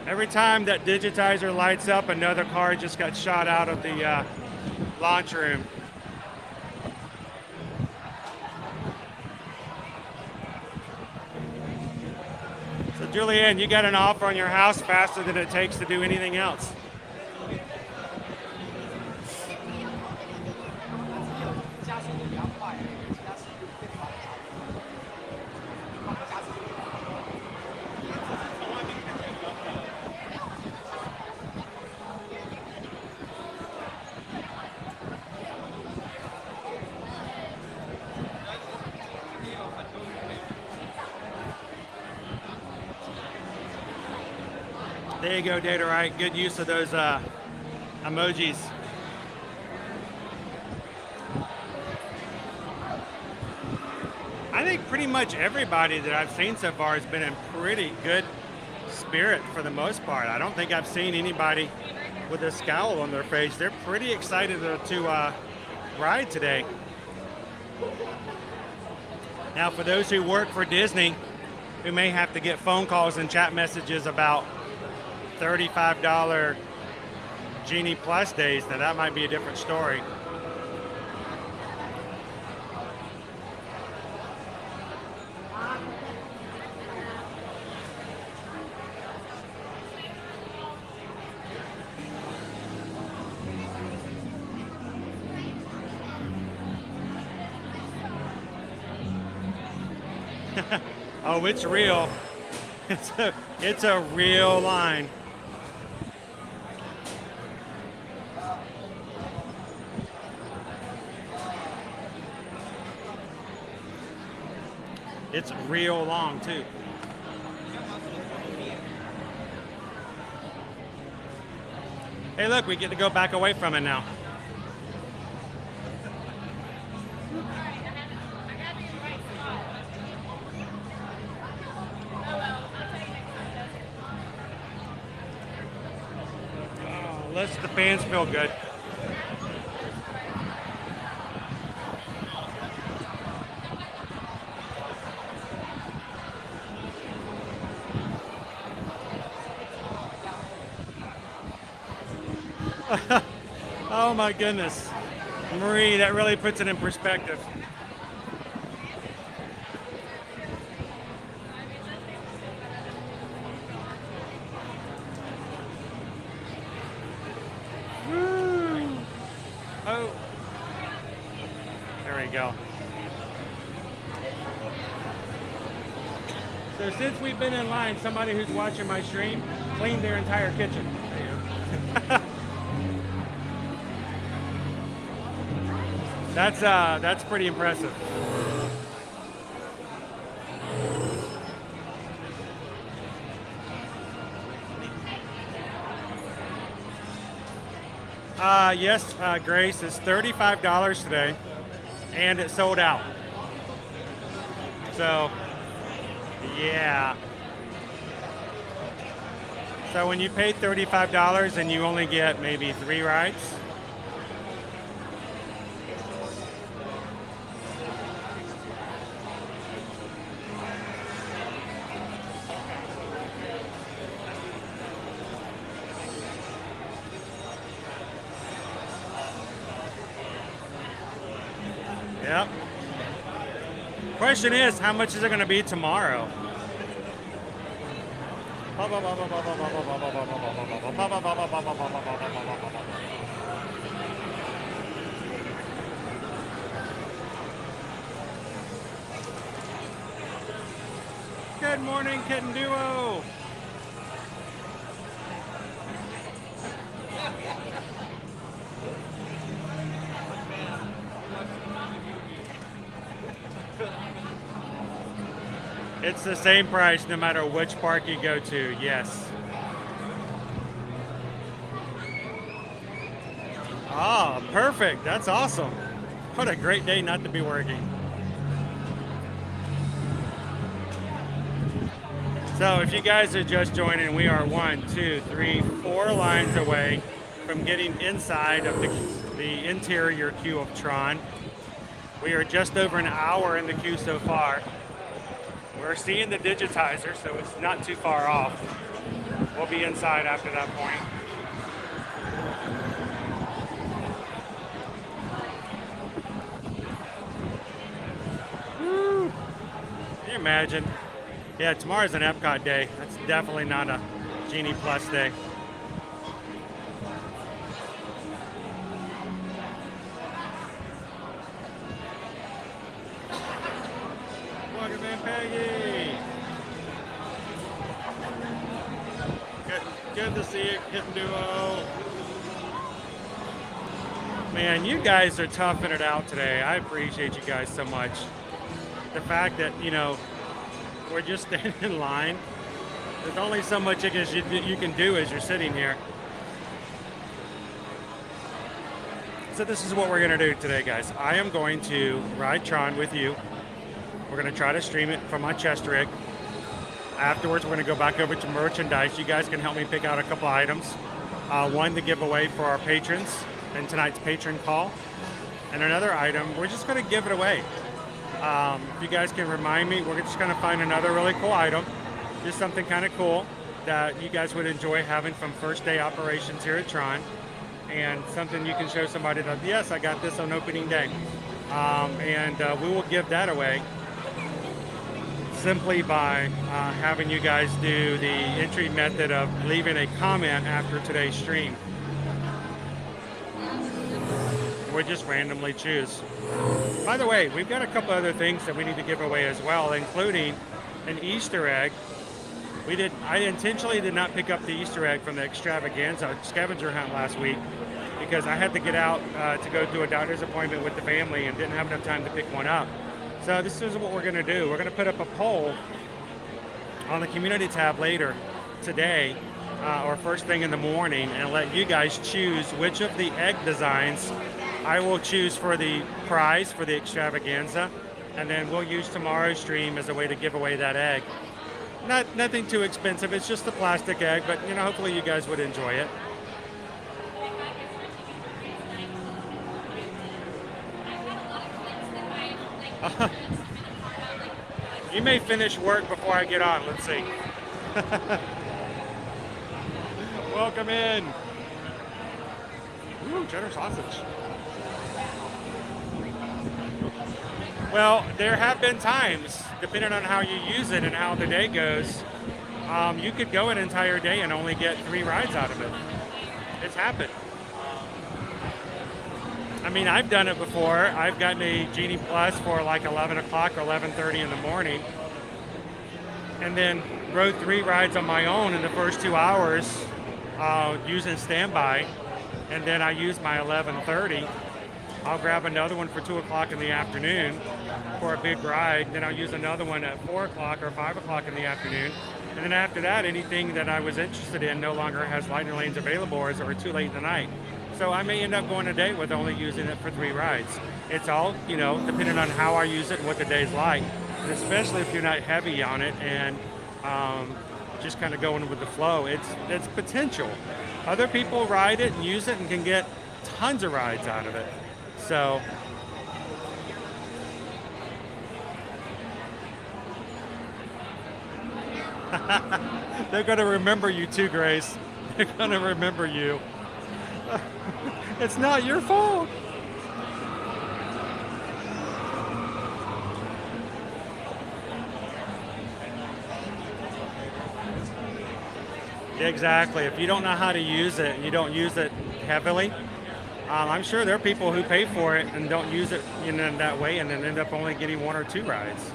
Every time that digitizer lights up, another car just got shot out of the launch room. So Julianne, you got an offer on your house faster than it takes to do anything else. There you go, Data Right. Good use of those emojis. I think pretty much everybody that I've seen so far has been in pretty good spirit for the most part. I don't think I've seen anybody with a scowl on their face. They're pretty excited to ride today. Now, for those who work for Disney, who may have to get phone calls and chat messages about $35 Genie Plus days, now that might be a different story. Oh, it's real. It's a real line. It's real long too. Hey, look, we get to go back away from it now. Lets the fans feel good. Oh my goodness. Marie, that really puts it in perspective. Oh, there we go. So since we've been in line, somebody who's watching my stream cleaned their entire kitchen. That's pretty impressive. Yes, Grace, it's $35 today, and it sold out. So, yeah. So when you pay $35 and you only get maybe 3 rides, yep. Question is, how much is it going to be tomorrow? Good morning, Kitten Duo. It's the same price no matter which park you go to, yes. Ah, perfect. That's awesome. What a great day not to be working. So if you guys are just joining, we are 1, 2, 3, 4 lines away from getting inside of the interior queue of Tron. We are just over an hour in the queue so far. We're seeing the digitizer, so it's not too far off. We'll be inside after that point. Woo. Can you imagine? Yeah, tomorrow's an Epcot day. That's definitely not a Genie Plus day. Welcome in, Peggy. Good to see you, Kitten Duo. Man, you guys are toughing it out today. I appreciate you guys so much. The fact that, you know, we're just standing in line There's only so much you can do as you're sitting here. So this is what we're going to do today, guys. I am going to ride Tron with you. We're going to try to stream it from my chest rig. Afterwards, we're going to go back over to merchandise. You guys can help me pick out a couple items. One to give away for our patrons in tonight's patron call. And another item, we're just going to give it away. If you guys can remind me, we're just going to find another really cool item. Just something kind of cool that you guys would enjoy having from first day operations here at Tron. And something you can show somebody that, yes, I got this on opening day. We will give that away simply by having you guys do the entry method of leaving a comment after today's stream. We just randomly choose. By the way, we've got a couple other things that we need to give away as well, including an Easter egg. I intentionally did not pick up the Easter egg from the extravaganza scavenger hunt last week because I had to get out to go do a doctor's appointment with the family and didn't have enough time to pick one up. So this is what we're going to do. We're going to put up a poll on the community tab later today or first thing in the morning and let you guys choose which of the egg designs I will choose for the prize for the extravaganza, and then we'll use tomorrow's stream as a way to give away that egg. Nothing too expensive. It's just a plastic egg, but hopefully you guys would enjoy it. You may finish work before I get on. Let's see. Welcome in. Ooh, cheddar sausage. Well, there have been times, depending on how you use it and how the day goes, you could go an entire day and only get 3 rides out of it. It's happened. I mean, I've done it before. I've gotten a Genie Plus for like 11 o'clock or 11:30 in the morning, and then rode 3 rides on my own in the first 2 hours using standby, and then I used my 11:30. I'll grab another one for 2 o'clock in the afternoon for a big ride. Then I'll use another one at 4 o'clock or 5 o'clock in the afternoon. And then after that, anything that I was interested in no longer has lightning lanes available or too late in the night. So I may end up going a day with only using it for 3 rides. It's all, depending on how I use it and what the day's like. And especially if you're not heavy on it and just kind of going with the flow. It's potential. Other people ride it and use it and can get tons of rides out of it. So they're going to remember you too, Grace. They're going to remember you. It's not your fault. Exactly. If you don't know how to use it and you don't use it heavily, I'm sure there are people who pay for it and don't use it in that way and then end up only getting 1 or 2 rides.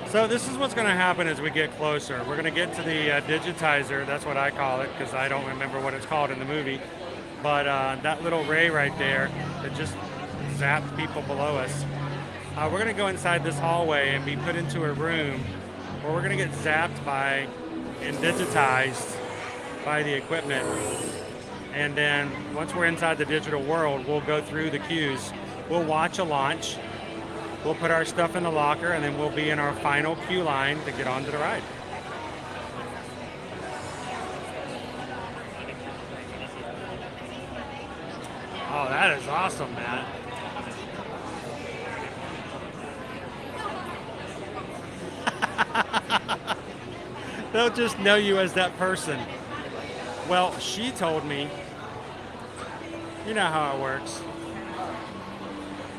So this is what's going to happen as we get closer. We're going to get to the digitizer. That's what I call it because I don't remember what it's called in the movie. But that little ray right there that just zapped people below us. We're going to go inside this hallway and be put into a room where we're going to get zapped by and digitized by the equipment. And then once we're inside the digital world, we'll go through the queues. We'll watch a launch. We'll put our stuff in the locker, and then we'll be in our final queue line to get onto the ride. Oh, that is awesome, man. They'll just know you as that person. Well, she told me, you know how it works.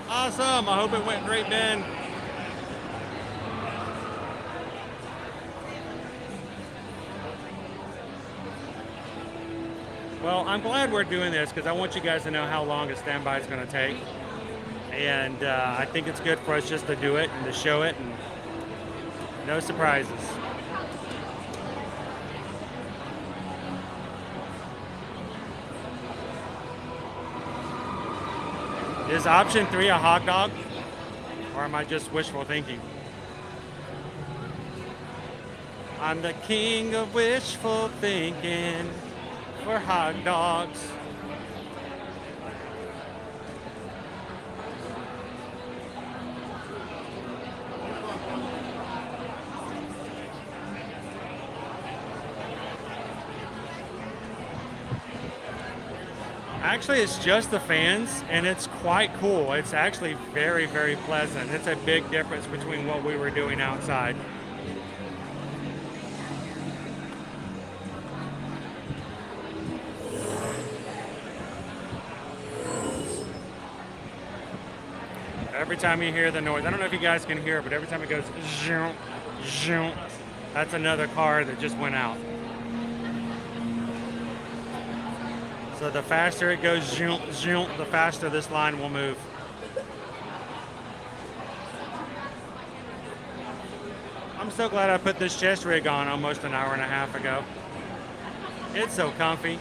Awesome, I hope it went great, Ben. Well, I'm glad we're doing this because I want you guys to know how long a standby is going to take. And I think it's good for us just to do it and to show it, and no surprises. Is option 3 a hot dog? Or am I just wishful thinking? I'm the king of wishful thinking for hot dogs. Actually, it's just the fans, and it's quite cool. It's actually very, very pleasant. It's a big difference between what we were doing outside. Every time you hear the noise, I don't know if you guys can hear it, but every time it goes zoom, zoom, that's another car that just went out. So the faster it goes zoom, zoom, the faster this line will move. I'm so glad I put this chest rig on almost an hour and a half ago. It's so comfy.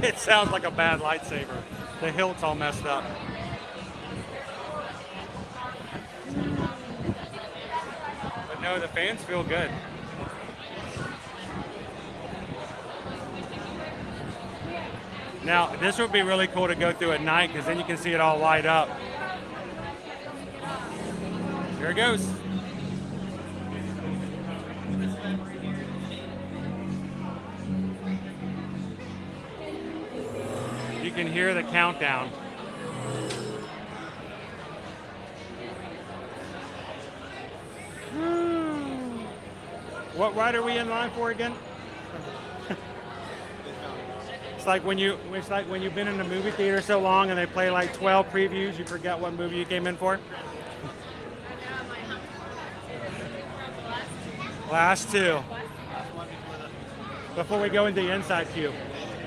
It sounds like a bad lightsaber. The hilt's all messed up. But no, the fans feel good. Now, this would be really cool to go through at night because then you can see it all light up. Here it goes. You can hear the countdown. What ride are we in line for again? It's like when you've been in the movie theater so long and they play like 12 previews, you forget what movie you came in for. Last two. Before we go into the inside queue.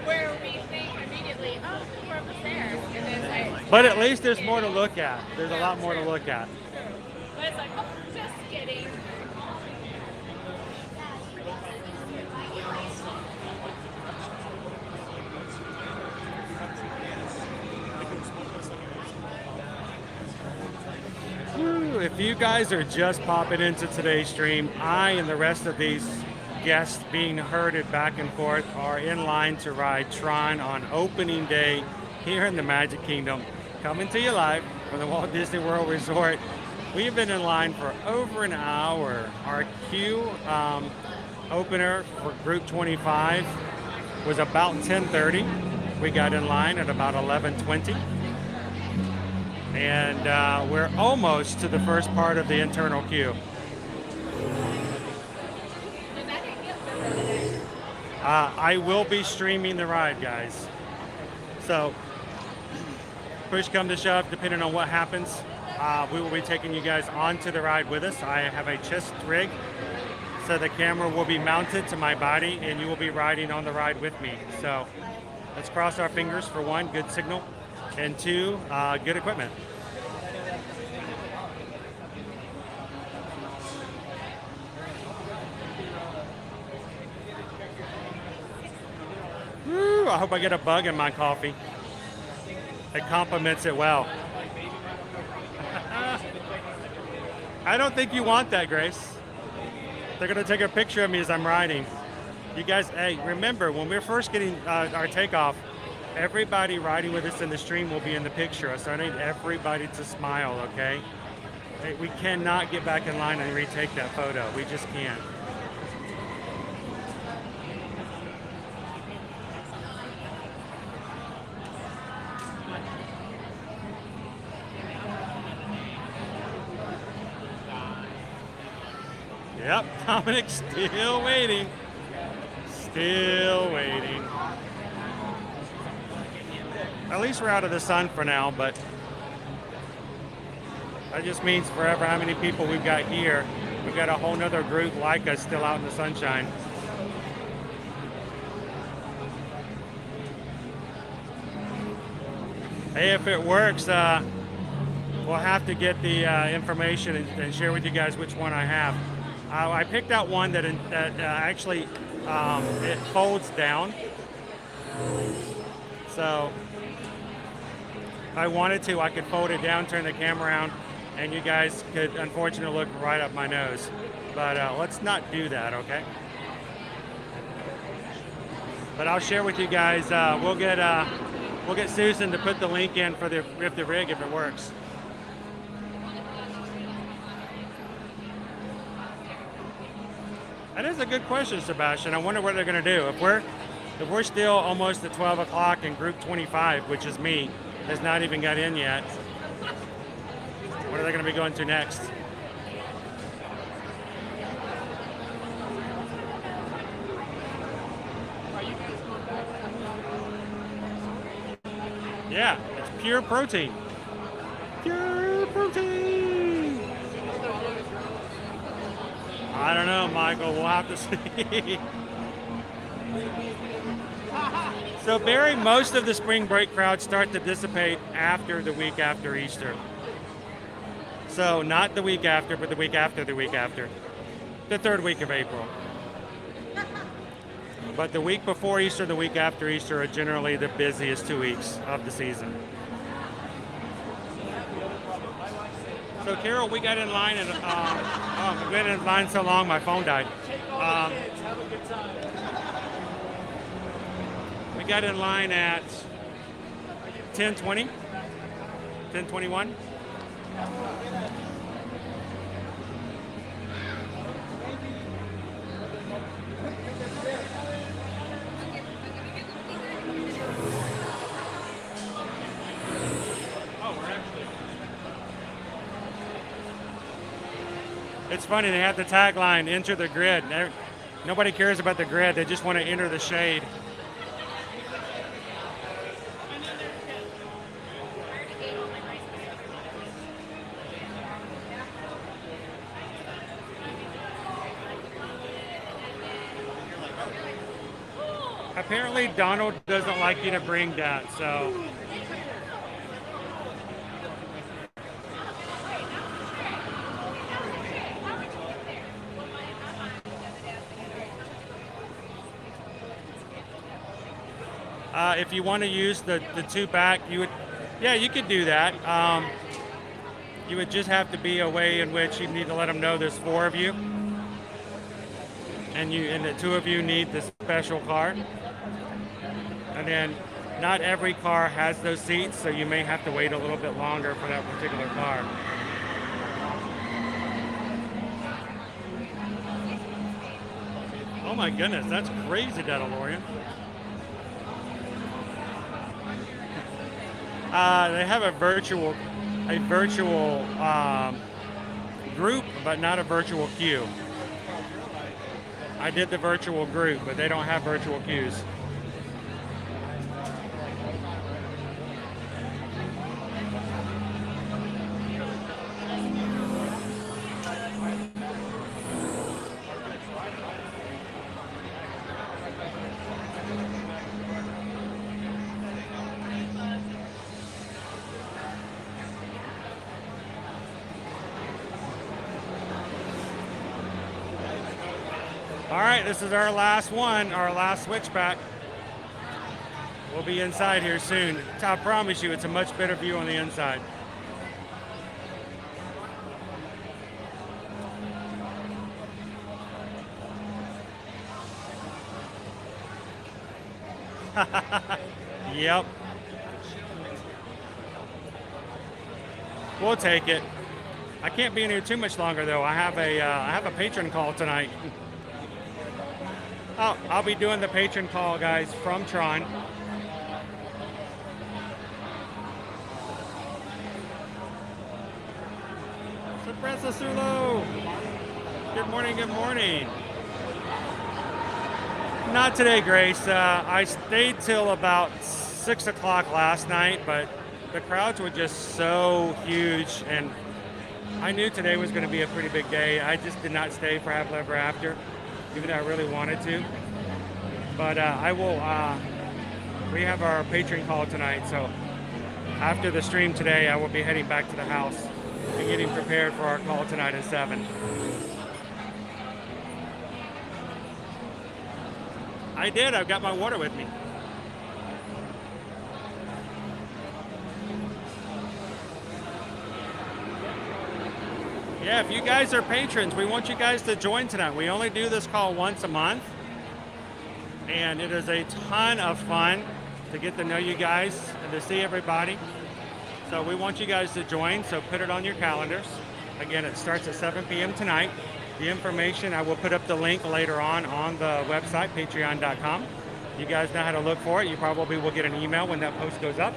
Where we think immediately, oh, we're almost there. And then like, But at least there's more to look at. There's a lot more to look at. but it's like, oh, just kidding. If you guys are just popping into today's stream, I and the rest of these guests being herded back and forth are in line to ride Tron on opening day here in the Magic Kingdom. Coming to you live from the Walt Disney World Resort. We've been in line for over an hour. Our queue opener for group 25 was about 10:30. We got in line at about 11:20. And we're almost to the first part of the internal queue. I will be streaming the ride, guys. So, push come to shove, depending on what happens, we will be taking you guys onto the ride with us. I have a chest rig, so the camera will be mounted to my body, and you will be riding on the ride with me. So, let's cross our fingers for one, good signal, and two, good equipment. I hope I get a bug in my coffee. It complements it well. I don't think you want that, Grace. They're going to take a picture of me as I'm riding. You guys, hey, remember, when we're first getting our takeoff, everybody riding with us in the stream will be in the picture. So I need everybody to smile, okay? Hey, we cannot get back in line and retake that photo. We just can't. Yep, Dominic still waiting. Still waiting. At least we're out of the sun for now, but that just means forever how many people we've got here. We've got a whole nother group like us still out in the sunshine. Hey, if it works, we'll have to get the information and share with you guys which one I have. I picked out one that actually it folds down. So if I wanted to, I could fold it down, turn the camera around, and you guys could unfortunately look right up my nose. But let's not do that, okay? But I'll share with you guys. We'll get Susan to put the link in for the rig if it works. That is a good question, Sebastian. I wonder what they're going to do. If we're still almost at 12 o'clock and group 25, which is me, has not even got in yet, what are they going to be going to next? Yeah, it's pure protein. Pure protein. I don't know, Michael. We'll have to see. So, Barry, most of the spring break crowds start to dissipate after the week after Easter. So, not the week after, but the week after the week after. The third week of April. But the week before Easter, the week after Easter are generally the busiest 2 weeks of the season. So, Carol, we got in line and we went in line so long my phone died. We got in line at 10:20, 10:21. It's funny, they have the tagline, enter the grid. Nobody cares about the grid, they just want to enter the shade. Apparently Donald doesn't like you to bring that, so. If you want to use the two back, you could do that. You would just have to be a way in which you need to let them know there's 4 of you, and the 2 of you need the special car. And then not every car has those seats, so you may have to wait a little bit longer for that particular car. Oh my goodness, that's crazy, DeLorean. They have a virtual group, but not a virtual queue. I did the virtual group, but they don't have virtual queues. All right, this is our last one, our last switchback. We'll be inside here soon. I promise you, it's a much better view on the inside. Yep. We'll take it. I can't be in here too much longer though. I have a patron call tonight. I'll be doing the patron call, guys, from Tron. Suppressa Sulo. Good morning, good morning. Not today, Grace. I stayed till about 6 o'clock last night, but the crowds were just so huge, and I knew today was going to be a pretty big day. I just did not stay for Happily Ever After, even though I really wanted to. But I will, we have our patron call tonight, so after the stream today, I will be heading back to the house and getting prepared for our call tonight at 7. I did. I've got my water with me. Yeah, if you guys are patrons, we want you guys to join tonight. We only do this call once a month, and it is a ton of fun to get to know you guys and to see everybody. So we want you guys to join, so put it on your calendars. Again, it starts at 7 p.m. tonight. The information, I will put up the link later on the website, patreon.com. You guys know how to look for it. You probably will get an email when that post goes up.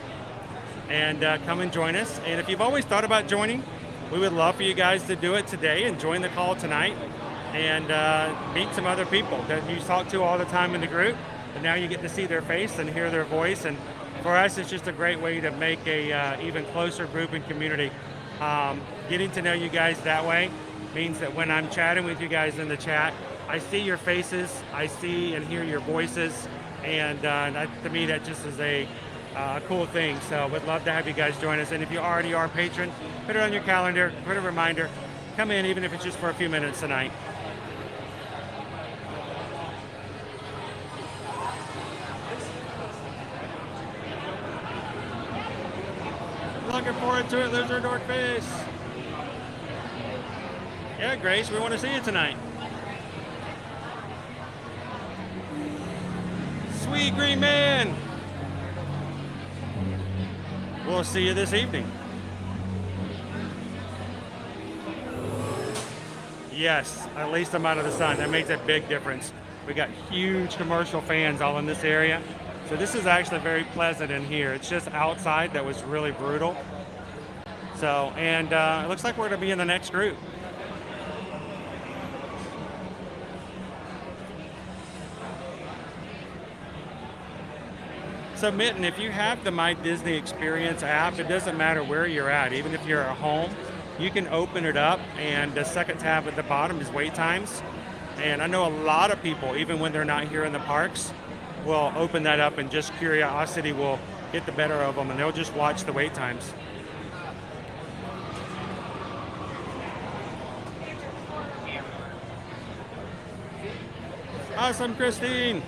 And come and join us. And if you've always thought about joining, we would love for you guys to do it today and join the call tonight and meet some other people that you talk to all the time in the group. But now you get to see their face and hear their voice. And for us, it's just a great way to make a even closer group and community. Getting to know you guys that way means that when I'm chatting with you guys in the chat, I see your faces, I see and hear your voices, and to me that just is a cool thing. So we'd love to have you guys join us. And if you already are a patron, put it on your calendar, put a reminder, come in even if it's just for a few minutes tonight. Looking forward to it, Lizard Dork Face. Yeah, Grace, we want to see you tonight. Sweet Green Man. We'll see you this evening. Yes, at least I'm out of the sun. That makes a big difference. We got huge commercial fans all in this area. So this is actually very pleasant in here. It's just outside that was really brutal. So, and it looks like we're going to be in the next group. So Mitten, if you have the My Disney Experience app, it doesn't matter where you're at. Even if you're at home, you can open it up, and the second tab at the bottom is wait times. And I know a lot of people, even when they're not here in the parks, will open that up, and just curiosity will get the better of them, and they'll just watch the wait times. Awesome, Christine.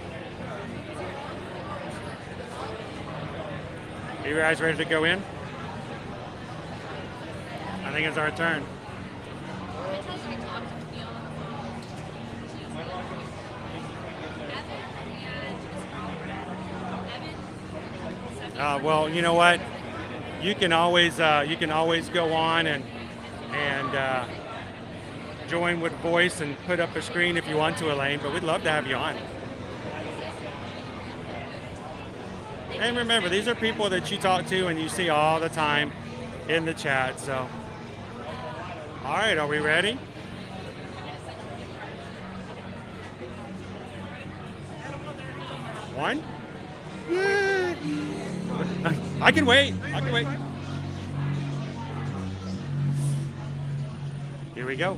Are you guys ready to go in? I think it's our turn. Well, you know what? You can always go on and join with voice and put up a screen if you want to, Elaine. But we'd love to have you on. And remember, these are people that you talk to and you see all the time in the chat. So, all right, are we ready? One? Yeah. I can wait. I can wait. Here we go.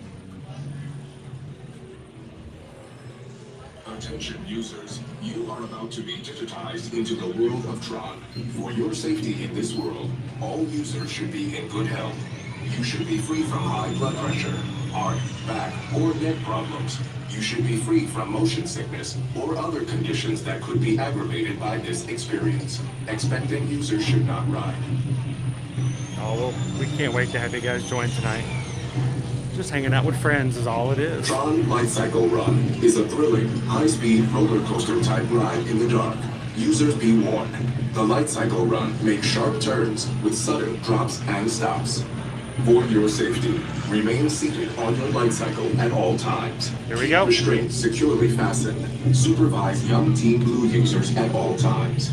Attention users, you are about to be digitized into the world of Tron. For your safety in this world, all users should be in good health. You should be free from high blood pressure, heart, back, or neck problems. You should be free from motion sickness or other conditions that could be aggravated by this experience. Expectant users should not ride. Oh, well, we can't wait to have you guys join tonight. Just hanging out with friends is all it is. Tron Light Cycle Run is a thrilling, high-speed roller coaster type ride in the dark. Users be warned. The Light Cycle Run makes sharp turns with sudden drops and stops. For your safety, remain seated on your light cycle at all times. Here we go. Restraints securely fastened. Supervise young Team Blue users at all times.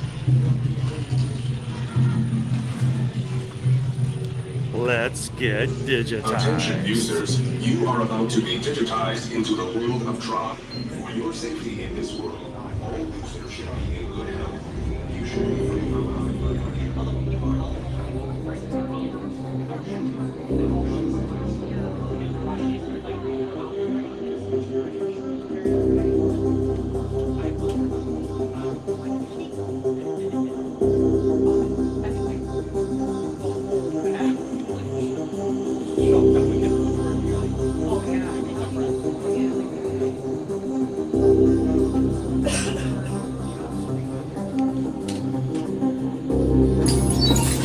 Let's get digitized. Attention users, you are about to be digitized into the world of Tron. For your safety in this world, all users should be in good health. You should be free from high blood pressure.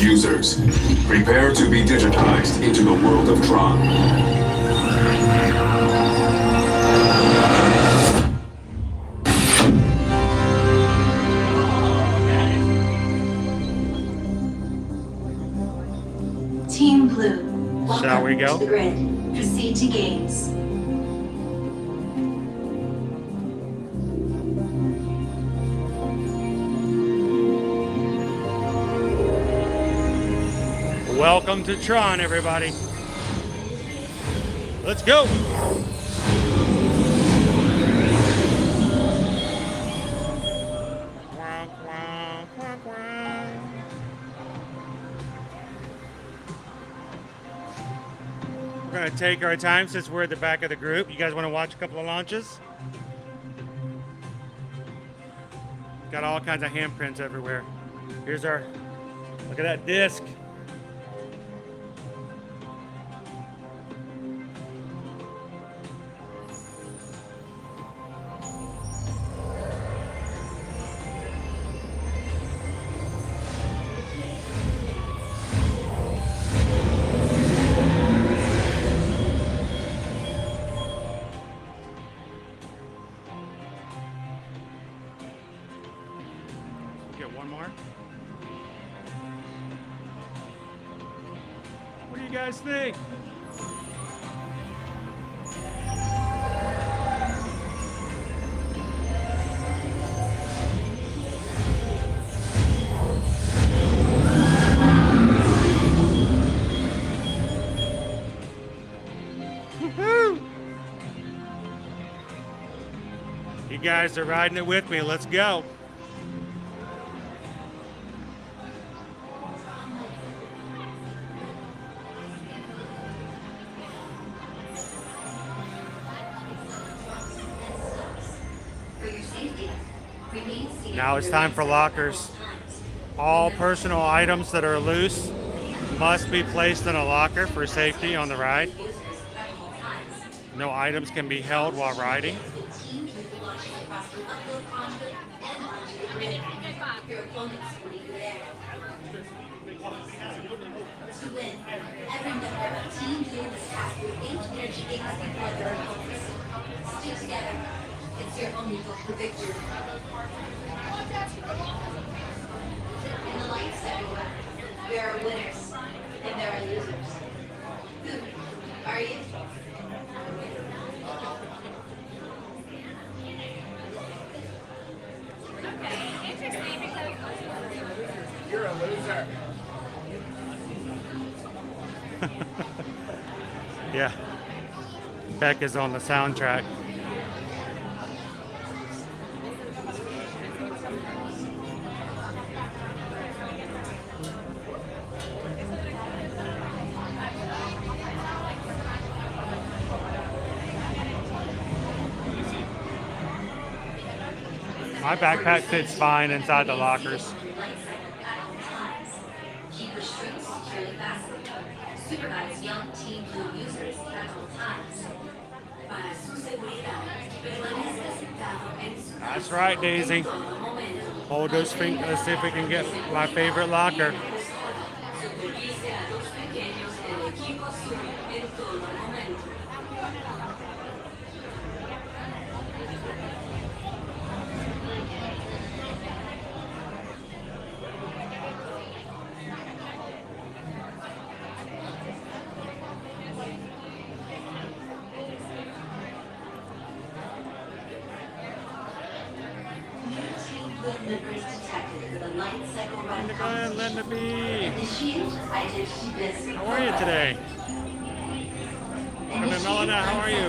Users, prepare to be digitized into the world of Tron. Team Blue, welcome Shall we go? to the grid. Proceed to games. Welcome to Tron, everybody. Let's go. We're going to take our time since we're at the back of the group. You guys want to watch a couple of launches? Got all kinds of handprints everywhere. Here's our, look at that disc. One more. What do you guys think? Woo-hoo! You guys are riding it with me. Let's go. Now it's time for lockers. All personal items that are loose must be placed in a locker for safety on the ride. No items can be held while riding. It's your only hope for victory. In the lights everywhere, there are winners and there are losers. Who are you? Okay, interesting because You're a loser. Yeah. Beck is on the soundtrack. My backpack fits fine inside the lockers. Keep restraints securely fastened. Supervise young That's right, Daisy. Hold those fingers. Let's see if we can get my favorite locker. Let it be. How are you today? Come in, Melina, how are you?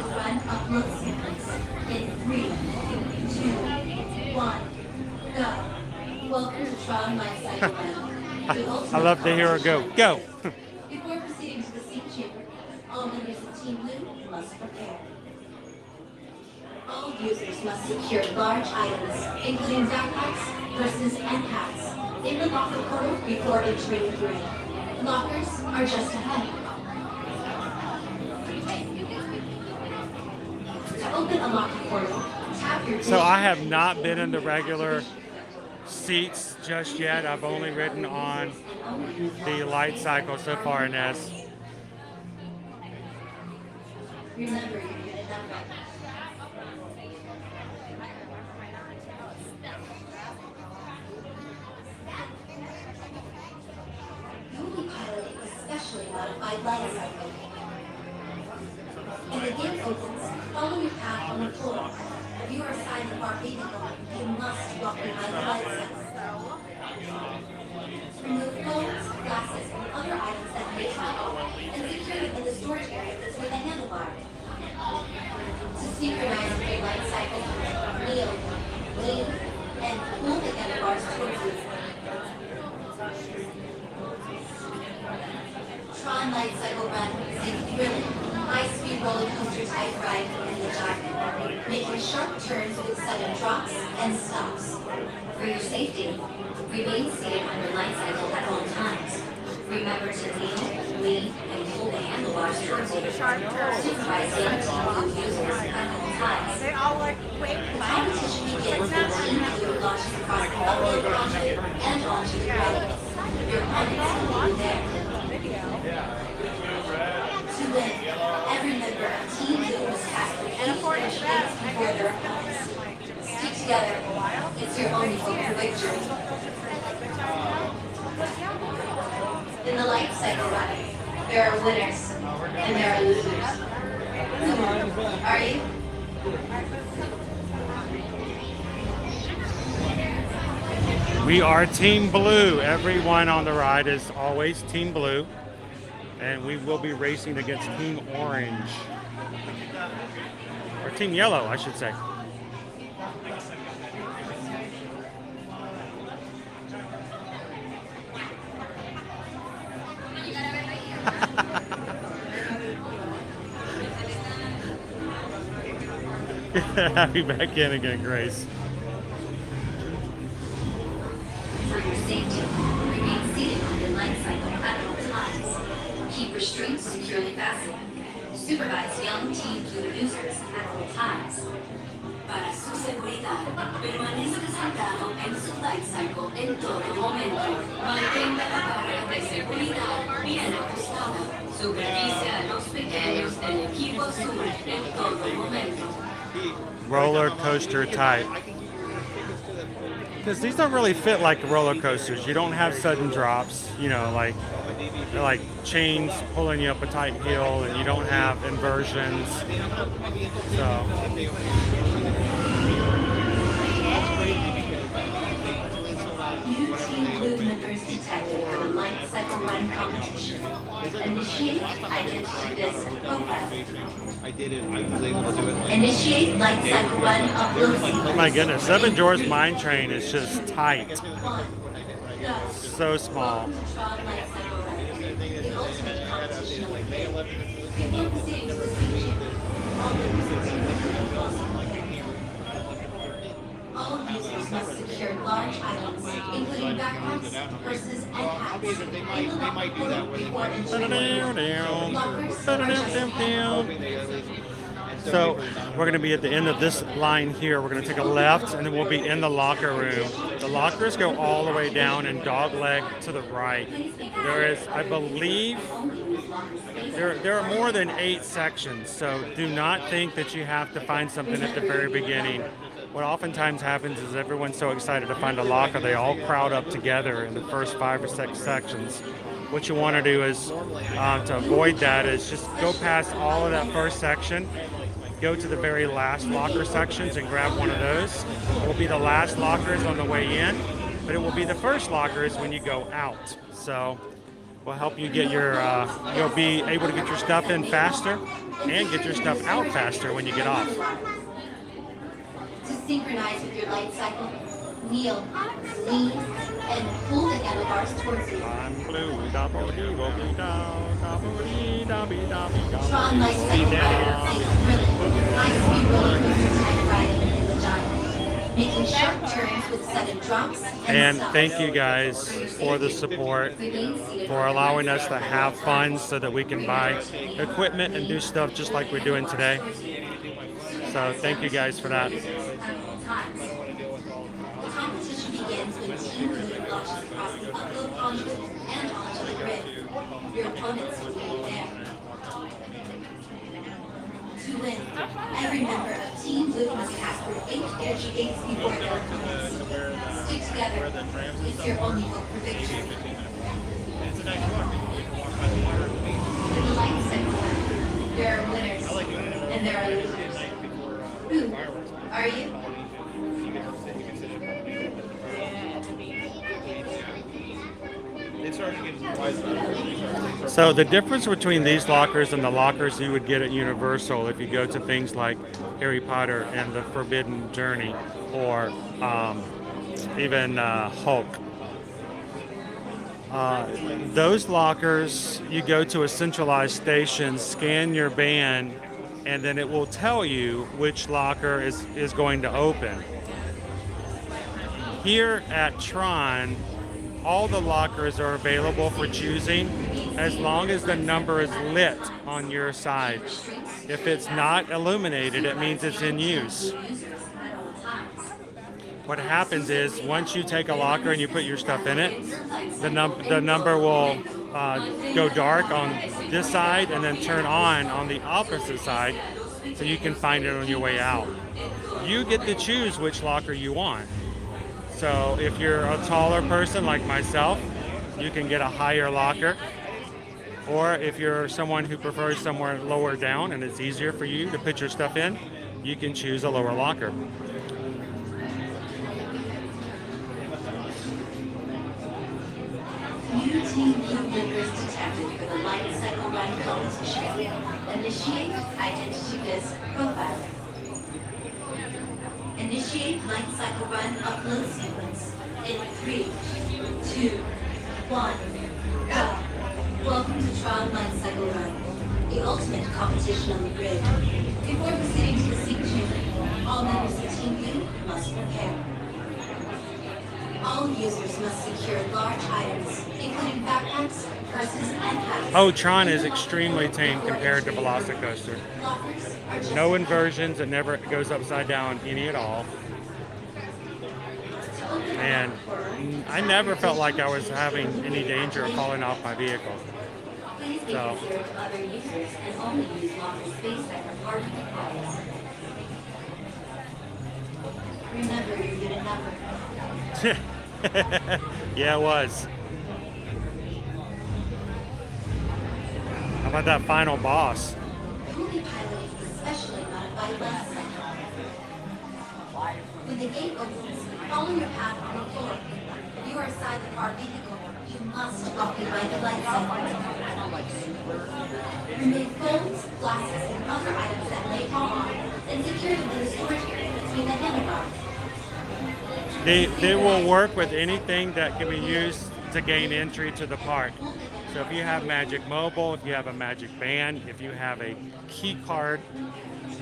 In 3, 2, 1, go. Welcome to Tron Life Cycle. I love to hear her go. Go. Before proceeding to the seat chamber, all members of Team Blue must prepare. All users must secure large items, including backpacks, purses, and hats, in the locker portal before entering the room. Lockers are just ahead. To open a locker portal, tap your So I have not been in the regular seats just yet. I've only ridden on the light cycle so far in this. Remember your unit number. You will be piloting a specially modified light cycle. When the gate opens, follow your path on the floor. If you are assigned a bar vehicle, you must walk behind the light cycle. Remove phones, glasses, and other items that may travel, and secure them in the storage area with a handlebar. To synchronize your light cycle, kneel, lean, and pull the handlebars towards you. Tron Light Cycle Run is a thrilling, high-speed roller coaster type ride in the dark, making sharp turns with sudden drops and stops. For your safety, remain seated on your light cycle at all times. Remember to kneel, lean, and pull the handlebars towards you. Supervise young Team Blue users at all times. They all like, wait, competition begins with Team Blue launches across the uphill cockpit and onto the right. Your opponents will be there. To win, every member of Team Blue must pass the key initiatives before their opponents. Stick together. It's your only hope for victory. In the light cycle run, there are winners and there are losers. Who are you? We are Team Blue. Everyone on the ride is always Team Blue. And we will be racing against Team Orange. Or Team Yellow, I should say. Have you back in again, Grace. For your safety, remain seated on your light cycle at all times. Keep restraints securely fastened. Supervise young Team Blue users at all times. Para su seguridad, permanezca sentado en su light cycle en todo momento. Mantenga la barra de seguridad bien ajustada. Supervise a los pequeños del equipo azul en todo momento. Roller coaster type. Because these don't really fit like roller coasters. You don't have sudden drops, you know, like they're like chains pulling you up a tight hill, and you don't have inversions. New Team Blue members detected for the light cycle run competition. Initiate identity disc profile. I did it. I was able to do it. Initiate light cycle run upload sequence. Oh my goodness, Seven Dwarfs Mine Train is just tight. So small. All users must secure large items, including backpacks, purses, and hats, in the locker portal before entering. Lockers are just ahead. So we're going to be at the end of this line here. We're going to take a left, and then we'll be in the locker room. The lockers go all the way down and dogleg to the right. There is, I believe, there are more than 8 sections, so do not think that you have to find something at the very beginning. What oftentimes happens is everyone's so excited to find a locker, they all crowd up together in the first 5 or 6 sections. What you want to do is, to avoid that, is just go past all of that first section, go to the very last locker sections and grab one of those. It will be the last lockers on the way in, but it will be the first lockers when you go out. So we'll help you get your, you'll be able to get your stuff in faster and get your stuff out faster when you get off. To synchronize with your light cycle, kneel, lean, and pull the handlebars towards you. Tron light cycle ride is thrilling, high-speed roller coaster type ride in the giant, making sharp turns with sudden drops And stops. thank you guys for the support, for allowing us to have fun so that we can buy equipment and do stuff just like we're doing today. So thank you guys for that. The competition begins when Team Blue launches across the upload conduit and onto the grid. Your opponents will be there. To win, every member of Team Blue must pass through 8 energy gates before their opponents. Stick together. It's your only hope for victory. In the light cycle, there are winners and there are losers. Who are you? So the difference between these lockers and the lockers you would get at Universal if you go to things like Harry Potter and the Forbidden Journey, or even Hulk. Those lockers, you go to a centralized station, scan your band, and then it will tell you which locker is going to open. Here at Tron, all the lockers are available for choosing as long as the number is lit on your side. If it's not illuminated, it means it's in use. What happens is once you take a locker and you put your stuff in it, the number will go dark on this side and then turn on the opposite side, so you can find it on your way out. You get to choose which locker you want. So if you're a taller person like myself, you can get a higher locker. Or if you're someone who prefers somewhere lower down and it's easier for you to put your stuff in, you can choose a lower locker. New Team Blue members detected for the light cycle run competition. Initiate identity disc profiling. Initiate light cycle run upload sequence in 3, 2, 1, go. Welcome to Tron Light Cycle Run, the ultimate competition on the grid. Before proceeding to the seat chamber, all members of Team Blue must prepare. All users must secure large items, including backpacks, purses, and packs. Oh, Tron is extremely tame compared to Velocicoaster. No inversions, it never goes upside down any at all. And I never felt like I was having any danger of falling off my vehicle. Please be So, considerate of other users and only use locker space that are parking areas. Remember your unit number. yeah, it was. How about that final boss? You will be piloting the specially modified light cycle. When the gate opens, follow your path on the floor. If you are inside the car vehicle, you must occupy the light cycle. Remove phones, glasses, and other items that may fall on, and secure them in the storage area between the handlebars. They will work with anything that can be used to gain entry to the park. So if you have Magic Mobile, if you have a Magic Band, if you have a key card,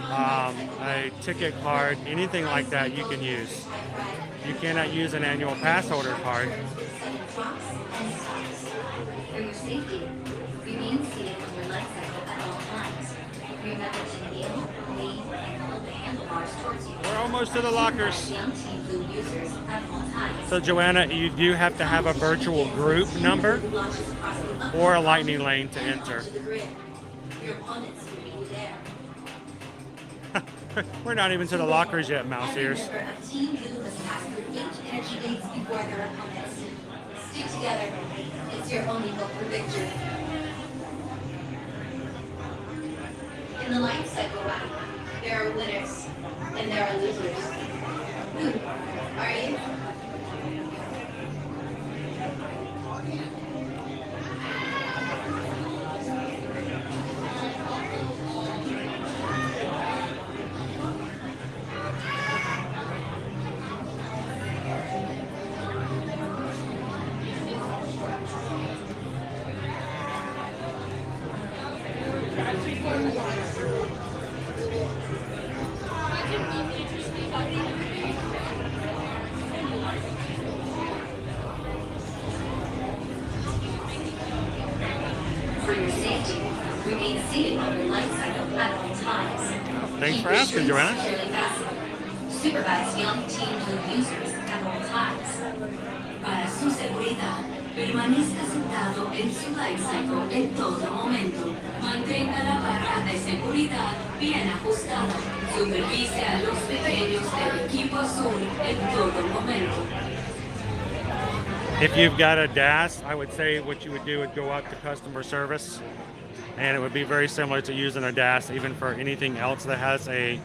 a ticket card, anything like that you can use. You cannot use an annual pass holder card. For your safety, remain seated on your light cycle at all times. Remember to in, lean, and hold the handlebars towards you. We're almost to the lockers. Young Team Blue users at all times. So Joanna, you do have to have a virtual group number or a lightning lane to enter. Your opponents will be there. We're not even to the lockers yet, mouse ears. Every member of Team Blue must pass through 8 energy gates before their opponents. Stick together. It's your only hope for victory. In the life cycle round, there are winners and there are losers. Who are you? For your safety, remain seated on your light cycle at all times. Thanks Keep for your asking, shoes Joanna. securely fastened. Supervise young Team Blue users at all times. Para su seguridad, permanezca sentado en su light cycle en todo momento. Mantenga la barra de seguridad bien ajustada. Supervise a los pequeños del equipo azul en todo momento. If you've got a DAS, I would say what you would do would go up to customer service, and it would be very similar to using a DAS. Even for anything else that has a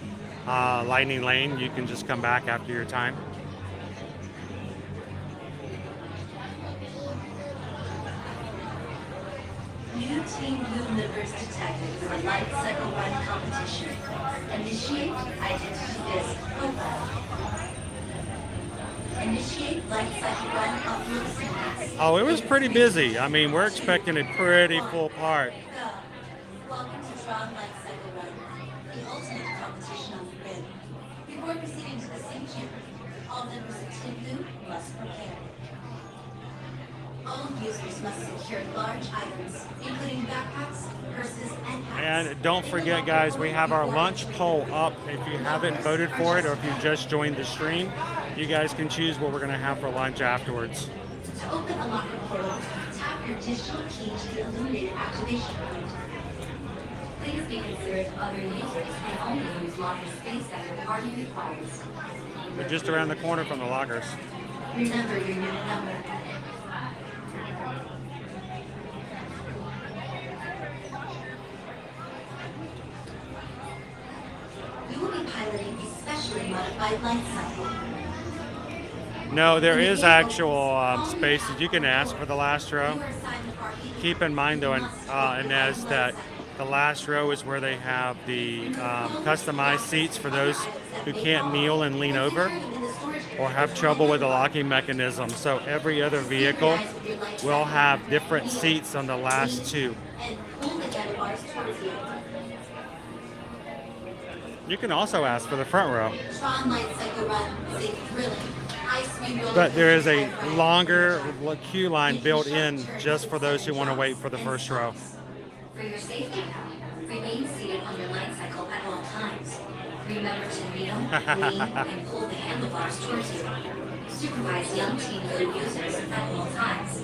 lightning lane, you can just come back after your time. New Team Blue members detected for a light cycle run competition. Initiate identity disc profile. Initiate light cycle run upload sequence. Oh, it was pretty busy. I mean, we're expecting a pretty full park. Go. Welcome to Tron Light Cycle Run, the ultimate competition on the grid. Before proceeding to the same chamber, all members of Team Blue must prepare. All users must secure large items, including backpacks, purses, and hats. And don't forget, guys, we have our lunch poll up. If you haven't voted for it, or if you just joined the stream, you guys can choose what we're going to have for lunch afterwards. To open a locker portal, tap your digital key to the illuminated activation point. Please be considerate of other users and only use locker space that your party requires. We're just around the corner from the lockers. Remember your new number. We will be piloting a specially modified light cycle. No, there is actual spaces you can ask for the last row. Keep in mind, though, Inez, that the last row is where they have the customized seats for those who can't kneel and lean over or have trouble with the locking mechanism. So every other vehicle will have different seats on the last two. You can also ask for the front row. Tron Light Cycle Run is a thrilling, high-speed roller But there is a coaster. longer queue line built in just for those who want to wait for the first row. For your safety, remain seated on your light cycle at all times. Remember to kneel, lean, and pull the handlebars towards you. Supervise young Team Blue users at all times.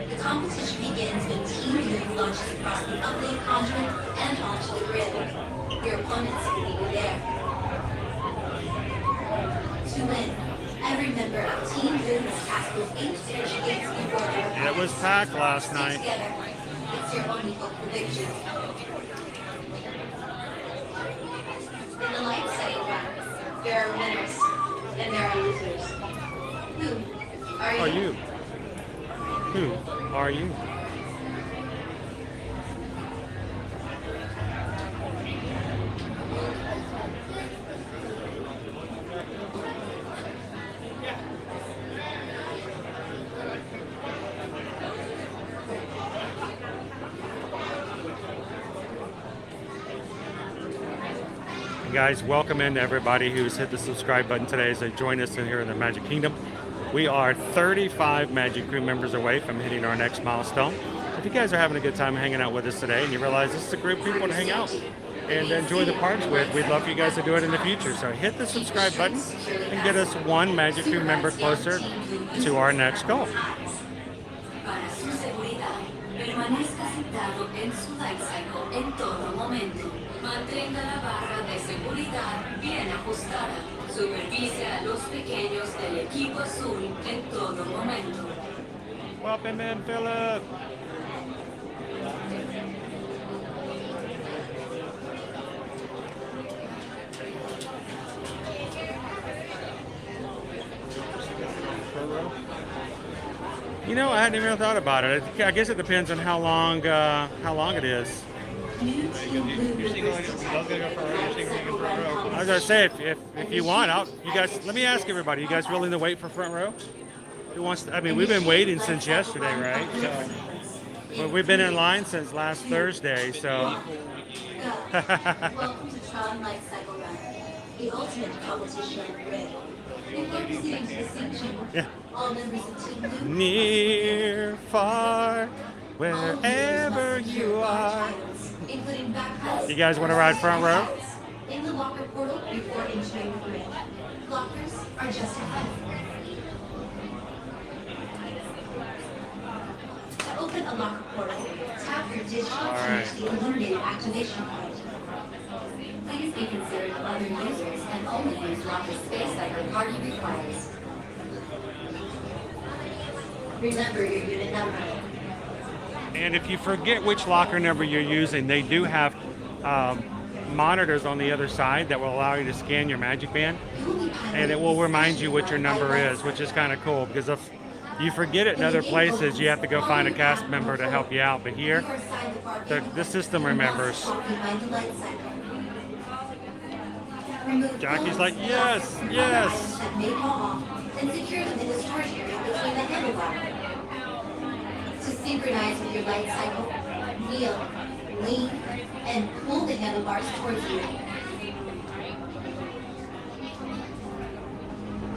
The competition begins when Team Blue launches across the update conduit and onto the grid. Your opponents will meet you there. To win, every member of Team Blue must pass through 8 energy gates before their opponents. It was packed last Stick night. together. It's your only hope for victory. In the light cycle run, there are winners and there are losers. Who are you? Who are you? Guys, welcome in to everybody who's hit the subscribe button today as they join us in here in the Magic Kingdom. We are 35 Magic Crew members away from hitting our next milestone. If you guys are having a good time hanging out with us today and you realize this is a great people to hang out, and enjoy the parks with. We'd love for you guys to do it in the future. So hit the subscribe button and get us one Magic Crew member closer to our next goal. Para su seguridad, permanezca sentado en su light cycle en todo momento. Mantenga la barra de seguridad bien ajustada. Supervise a los pequeños del equipo azul en todo momento. Welcome in, Philip. You know, I hadn't even thought about it. I guess it depends on how long it is. I was gonna say, if you want, you guys. Let me ask everybody. You guys willing to wait for front row? Who wants to, I mean, we've been waiting since yesterday, right? So, well, we've been in line since last Thursday. So. Welcome to Tron Light Cycle Run, the ultimate competition in grid. Before proceeding to distinction, Yeah. all members of Team Blue Near, far, wherever you are. including backpacks. You guys want to ride front row? In the locker portal before entering the grid. Lockers are just ahead. To open a locker portal, tap your digital to reach the illuminated activation point. Please be considerate of other users and only use locker space that your party requires. Remember your unit number. And if you forget which locker number you're using, they do have monitors on the other side that will allow you to scan your Magic Band, and it will remind you what your number is, which is kind of cool, because if you forget it in other places, you have to go find a cast member to help you out. But here, the system remembers. Jackie's like, yes, yes. And secure them in the storage area between the handlebars. To synchronize with your light cycle, kneel, lean, and pull the handlebars towards you.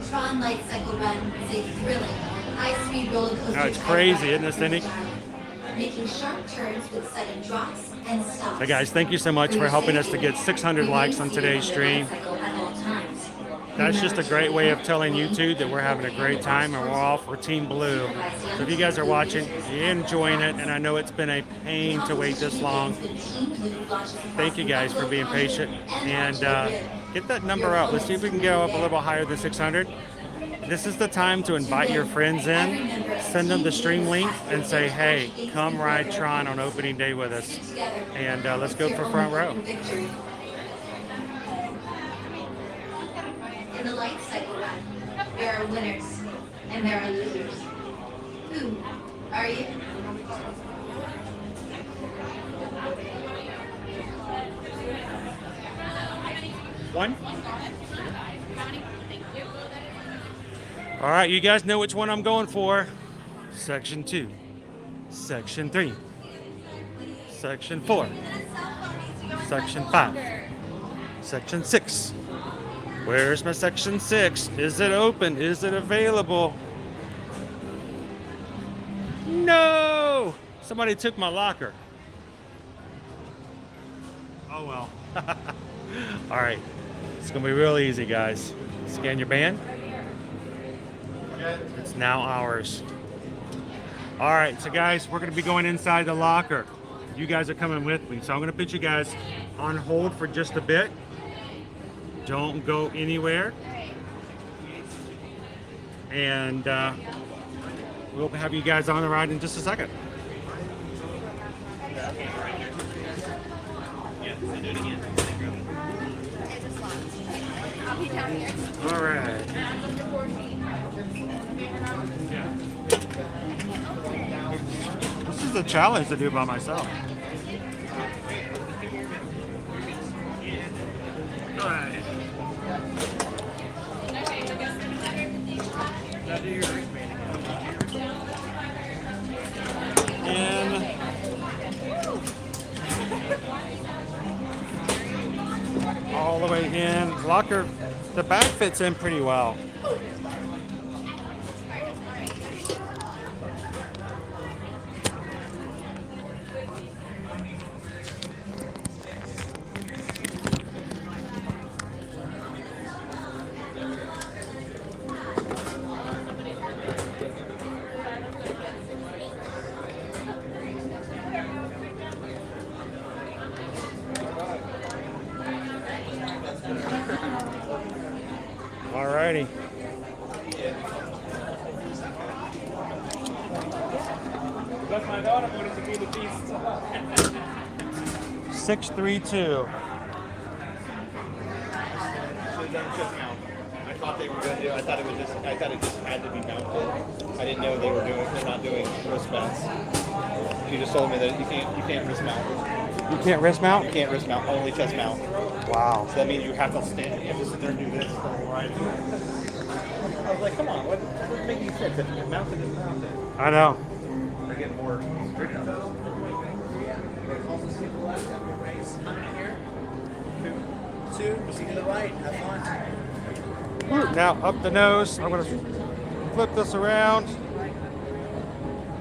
Tron Light Cycle Run is a thrilling, high-speed roller coaster. Oh, it's crazy, isn't it, Cindy? Making sharp turns with sudden drops and stops. Hey guys, thank you so much for helping us to get 600 likes on today's stream. That's just a great way of telling YouTube that we're having a great time and we're all for Team Blue. So if you guys are watching, you're enjoying it, and I know it's been a pain to wait this long. Thank you guys for being patient, and get that number up. Let's see if we can go up a little higher than 600. This is the time to invite your friends in, send them the stream link, and say, hey, come ride Tron on opening day with us. And let's go for front row. In the light cycle run, there are winners and there are losers. Who are you? One. All right, you guys know which one I'm going for. Section 2, Section 3, Section 4, Section 5, Section 6. Where's my Section 6? Is it open? Is it available? No! Somebody took my locker. Oh well. All right, it's gonna be real easy, guys. Scan your band. It's now ours. All right, so guys, we're gonna be going inside the locker. You guys are coming with me, so I'm gonna put you guys on hold for just a bit. Don't go anywhere. And we'll have you guys on the ride in just a second. All right. This is a challenge to do by myself. All right. And all the way in. Locker, the bag fits in pretty well. Alrighty. That's my daughter wanted to be the beast. 632. So then just mount. I thought they were going to do. I thought it just had to be mounted. I didn't know they're not doing wristbands. You just told me that you can't wrist mount. You can't wrist mount? You can't wrist mount, only chest mount. Wow. So that means you have to stand, you have to sit there and do this. Right. I was like, come on, what's making sense? If you're mounted, it's mounted. I know. They're getting more strict on those. Two, proceed to the right, have fun. Now up the nose. I'm going to flip this around.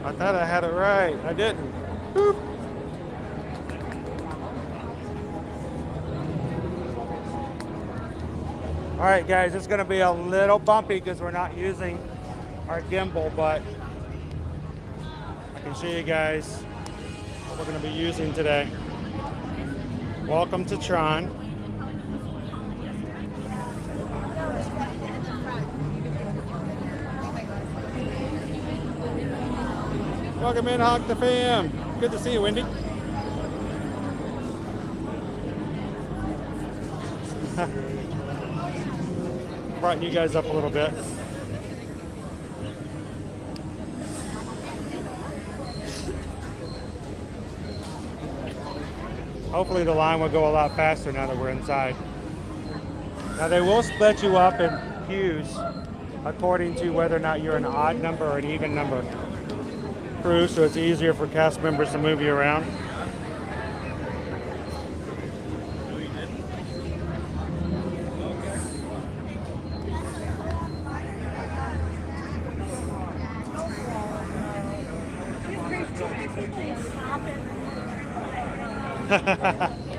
I thought I had it right. I didn't. Boop. All right, guys, it's going to be a little bumpy because we're not using our gimbal, but I can show you guys what we're going to be using today. Welcome to Tron. Welcome in, Hawk the Fam. Good to see you, Wendy. Brighten you guys up a little bit. Hopefully the line will go a lot faster now that we're inside. Now they will split you up in queues according to whether or not you're an odd number or an even number crew, so it's easier for cast members to move you around.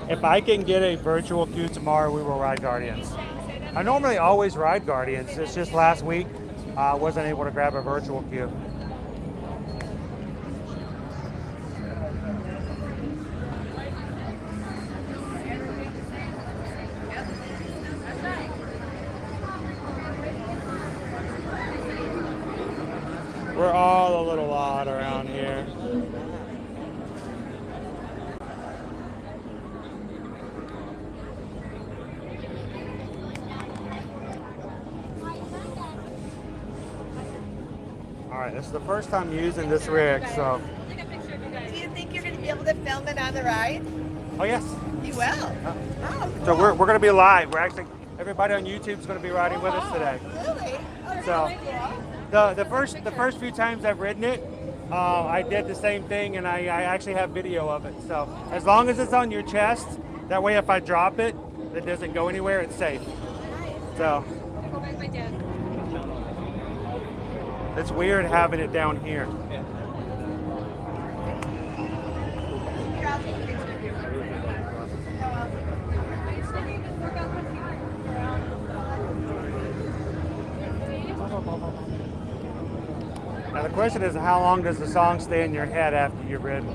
If I can get a virtual queue tomorrow, we will ride Guardians. I normally always ride Guardians. It's just last week I wasn't able to grab a virtual queue. We're all a little odd around here. Alright, this is the first time using this rig, so. Do you think you're going to be able to film it on the ride? Oh, yes. You will? Oh, So we're going to be live. We're actually, everybody on YouTube is going to be riding with us today. really? Oh, So really cool. the first few times I've ridden it, I did the same thing, and I actually have video of it. So as long as it's on your chest, that way if I drop it, it doesn't go anywhere. It's safe. So it's weird having it down here. Now the question is, how long does the song stay in your head after you've ridden?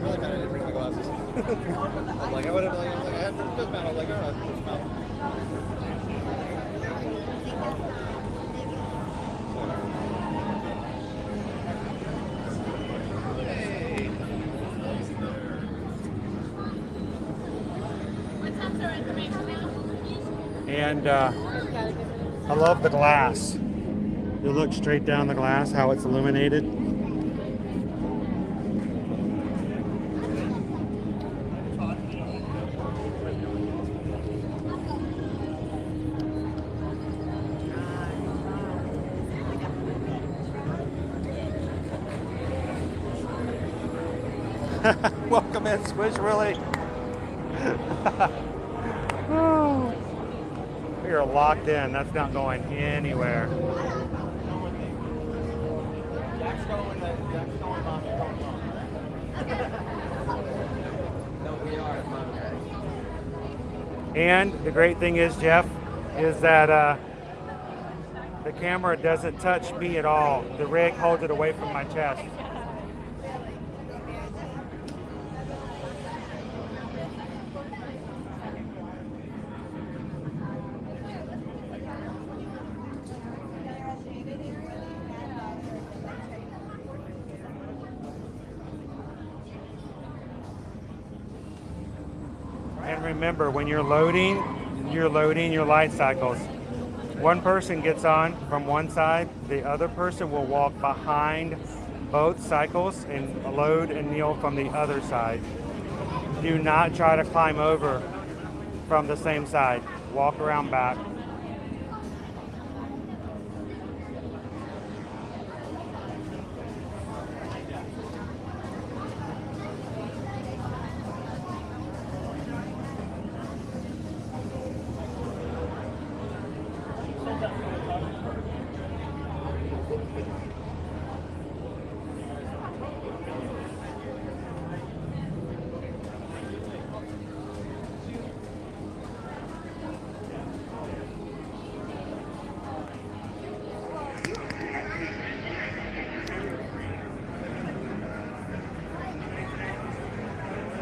Really bad I didn't bring my glasses. I'm like, I would have, like, I had to dismount. I was like, oh, no, dismount. And I love the glass. You look straight down the glass, how it's illuminated. Welcome in, Squish Willie. Oh. We are locked in. That's not going anywhere. Jack's going, Mom. No, we are, Mom. And the great thing is, Jeff, is that the camera doesn't touch me at all. The rig holds it away from my chest. And remember, when you're loading your light cycles. One person gets on from one side, the other person will walk behind both cycles and load and kneel from the other side. Do not try to climb over from the same side. Walk around back.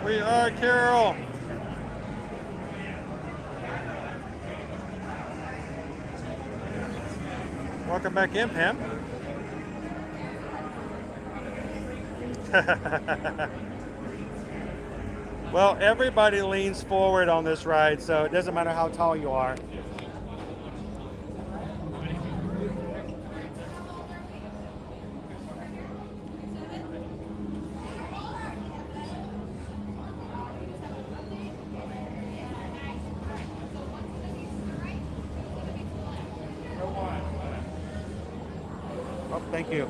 We are Carol. Welcome back in, Pam. Well, everybody leans forward on this ride, so it doesn't matter how tall you are. Oh, thank you.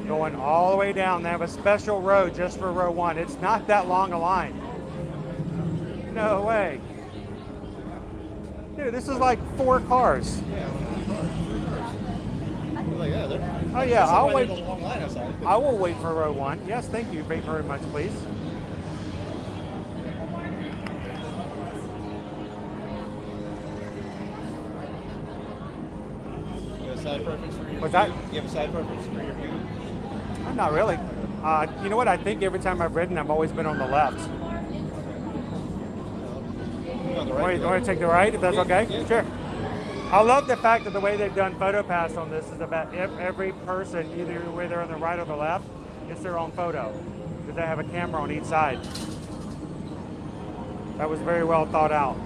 Going all the way down. They have a special road just for row one. It's not that long a line. No way. Dude, this is like 4 cars. Oh yeah, I'll wait. I will wait for row one. Yes, thank you very much, please. Side preference for your What's that? You have a side preference for your view? Not really. You know what? I think every time I've ridden, I've always been on the left. Want to take the right, if that's okay? Yeah. Sure. I love the fact that the way they've done photo pass on this is about every person, either whether they're on the right or the left, gets their own photo. Because they have a camera on each side. That was very well thought out.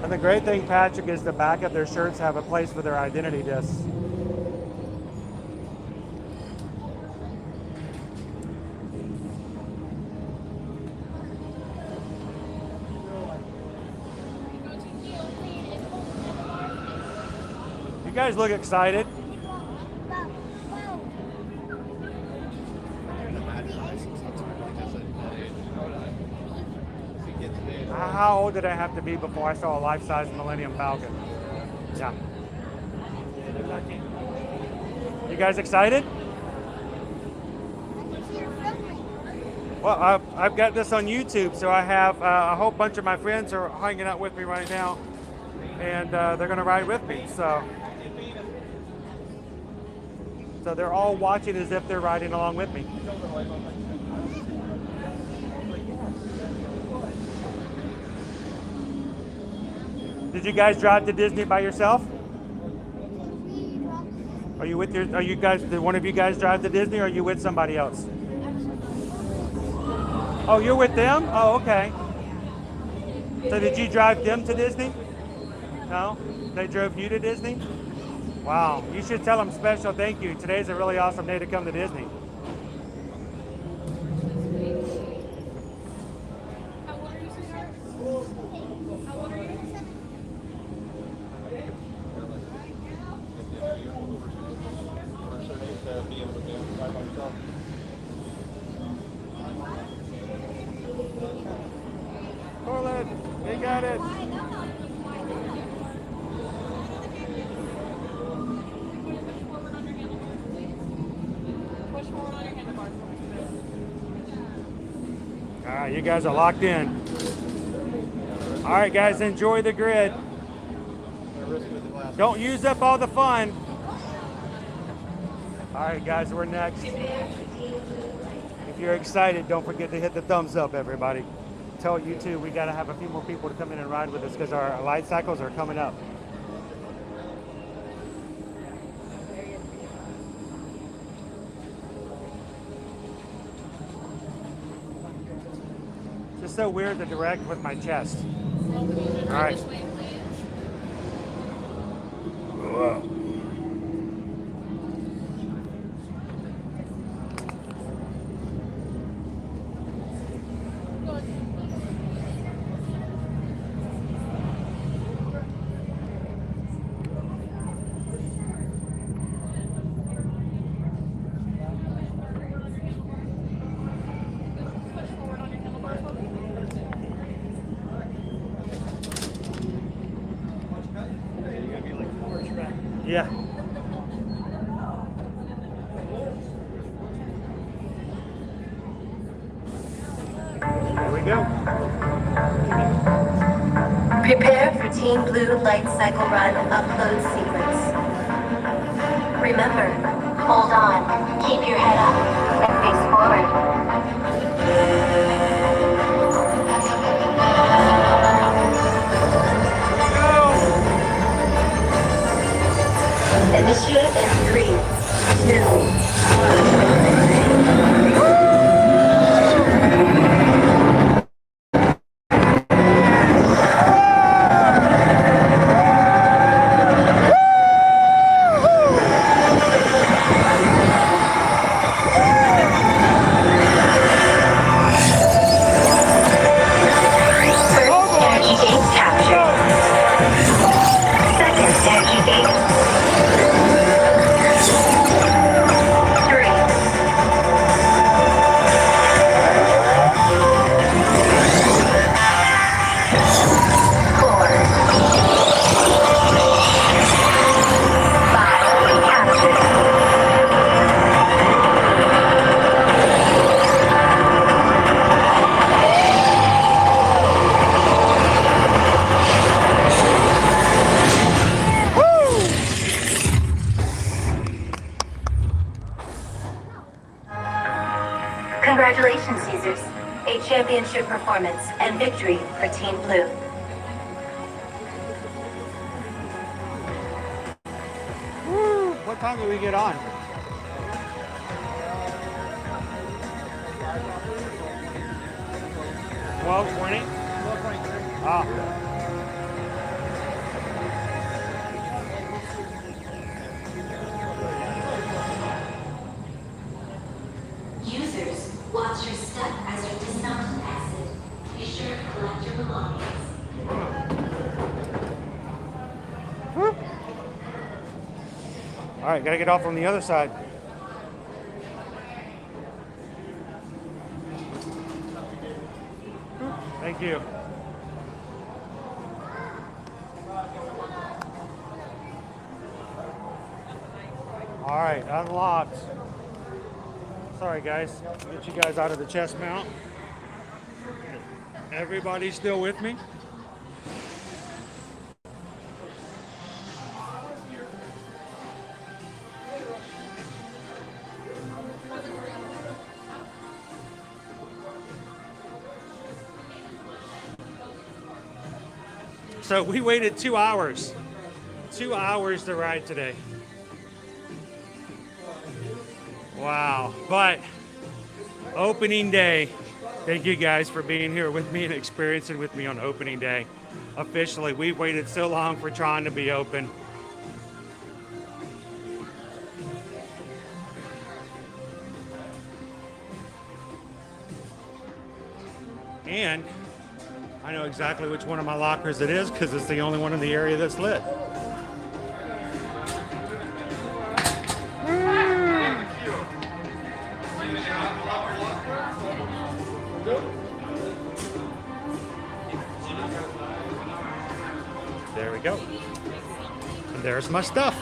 And the great thing, Patrick, is the back of their shirts have a place for their identity discs. You guys look excited. How old did I have to be before I saw a life-size Millennium Falcon? Yeah. You guys excited? Well, I've got this on YouTube, so I have a whole bunch of my friends are hanging out with me right now, and they're going to ride with me. So they're all watching as if they're riding along with me. Did you guys drive to Disney by yourself? Are you with did one of you guys drive to Disney, or are you with somebody else? Oh, you're with them? Oh, okay. So did you drive them to Disney? No? They drove you to Disney? Wow, you should tell them special thank you. Today's a really awesome day to come to Disney. Corlin, they got it. All right, you guys are locked in. All right, guys, enjoy the grid. Don't use up all the fun. All right, guys, we're next. If you're excited, don't forget to hit the thumbs up, everybody. Tell you too, we got to have a few more people to come in and ride with us because our light cycles are coming up. It's so weird to direct with my chest. All right. Whoa. Yeah. Here we go. Prepare for Team Blue Light Cycle Run upload sequence. Remember, hold on, keep your head up, and face forward. Initiate in 3, 2, 1. Congratulations, users. A championship performance and victory for Team Blue. Woo! What time did we get on? $12:20? Ah. Users, watch your step as you dismount an exit. Be sure to collect your belongings. All right, gotta get off on the other side. Thank you. All right, unlocked. Sorry, guys. Get you guys out of the chest mount. Everybody still with me? So we waited 2 hours. 2 hours to ride today. Wow. But opening day. Thank you guys for being here with me and experiencing with me on opening day. Officially, we've waited so long for Tron to be open. And I know exactly which one of my lockers it is because it's the only one in the area that's lit. there's my stuff.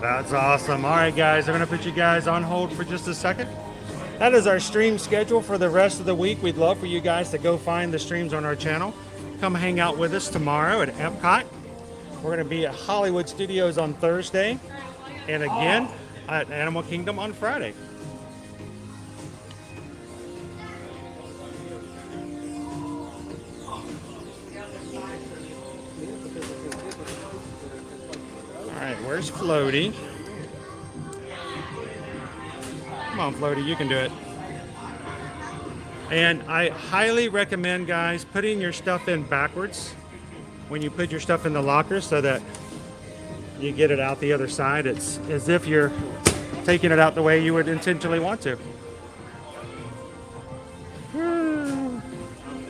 That's awesome. All right, guys, I'm going to put you guys on hold for just a second. That is our stream schedule for the rest of the week. We'd love for you guys to go find the streams on our channel. Come hang out with us tomorrow at Epcot. We're going to be at Hollywood Studios on Thursday. And again, at Animal Kingdom on Friday. All right, where's Floaty? Come on, Floaty, you can do it. And I highly recommend, guys, putting your stuff in backwards when you put your stuff in the locker so that you get it out the other side. It's as if you're taking it out the way you would intentionally want to.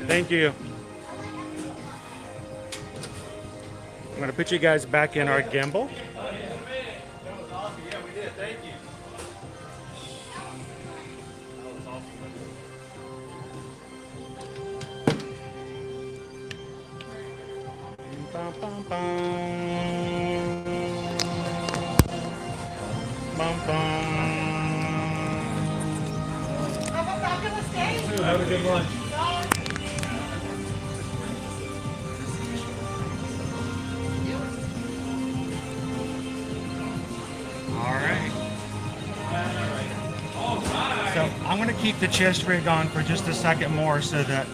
Thank you. I'm going to put you guys back in our gimbal. Bum, bum, bum. Bum, bum. Have a fabulous day. Have a good lunch. All right. So I'm going to keep the chest rig on for just a second more so that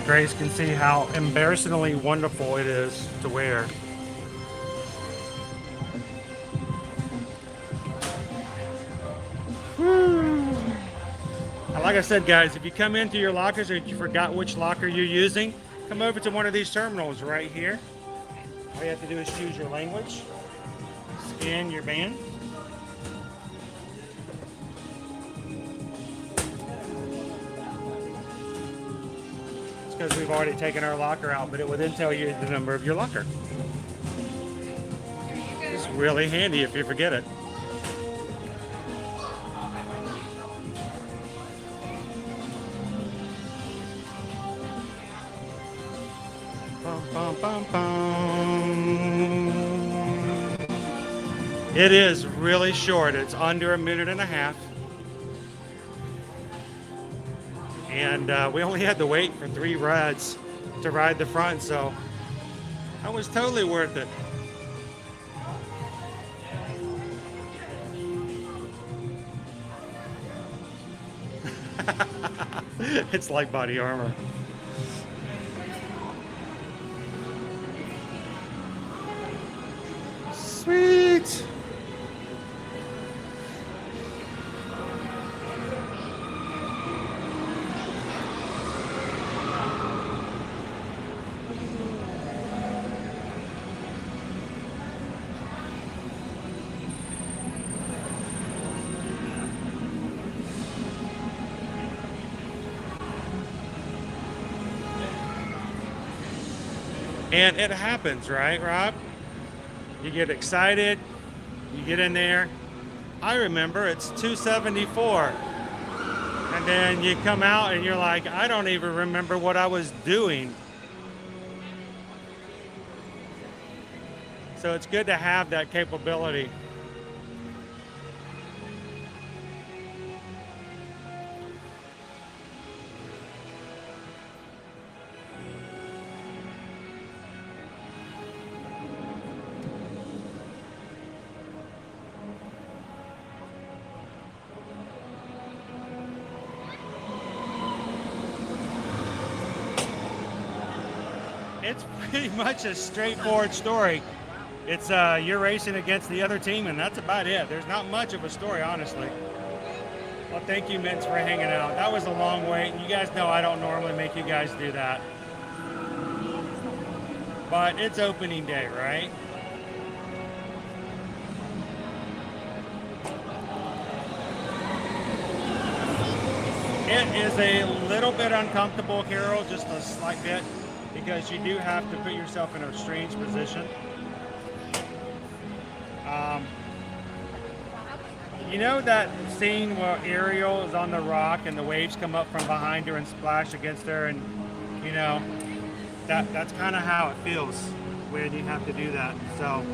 Grace can see how embarrassingly wonderful it is to wear. And like I said, guys, if you come into your lockers or you forgot which locker you're using, come over to one of these terminals right here. All you have to do is choose your language, scan your band. Because we've already taken our locker out, but it will then tell you the number of your locker. It's really handy if you forget it. Bum, bum, bum, bum. It is really short. It's under a minute and a half. And we only had to wait for 3 rides to ride the front, so that was totally worth it. It's like body armor. Sweet. And it happens, right, Rob? You get excited, you get in there. I remember it's 274. And then you come out and you're like, I don't even remember what I was doing. So it's good to have that capability. It's pretty much a straightforward story. It's you're racing against the other team, and that's about it. There's not much of a story, honestly. Well, thank you, Mints, for hanging out. That was a long wait. You guys know I don't normally make you guys do that. But it's opening day, right? It is a little bit uncomfortable, Carol, just a slight bit, because you do have to put yourself in a strange position. You know that scene where Ariel is on the rock and the waves come up from behind her and splash against her, and you know, that's kind of how it feels when you have to do that. So,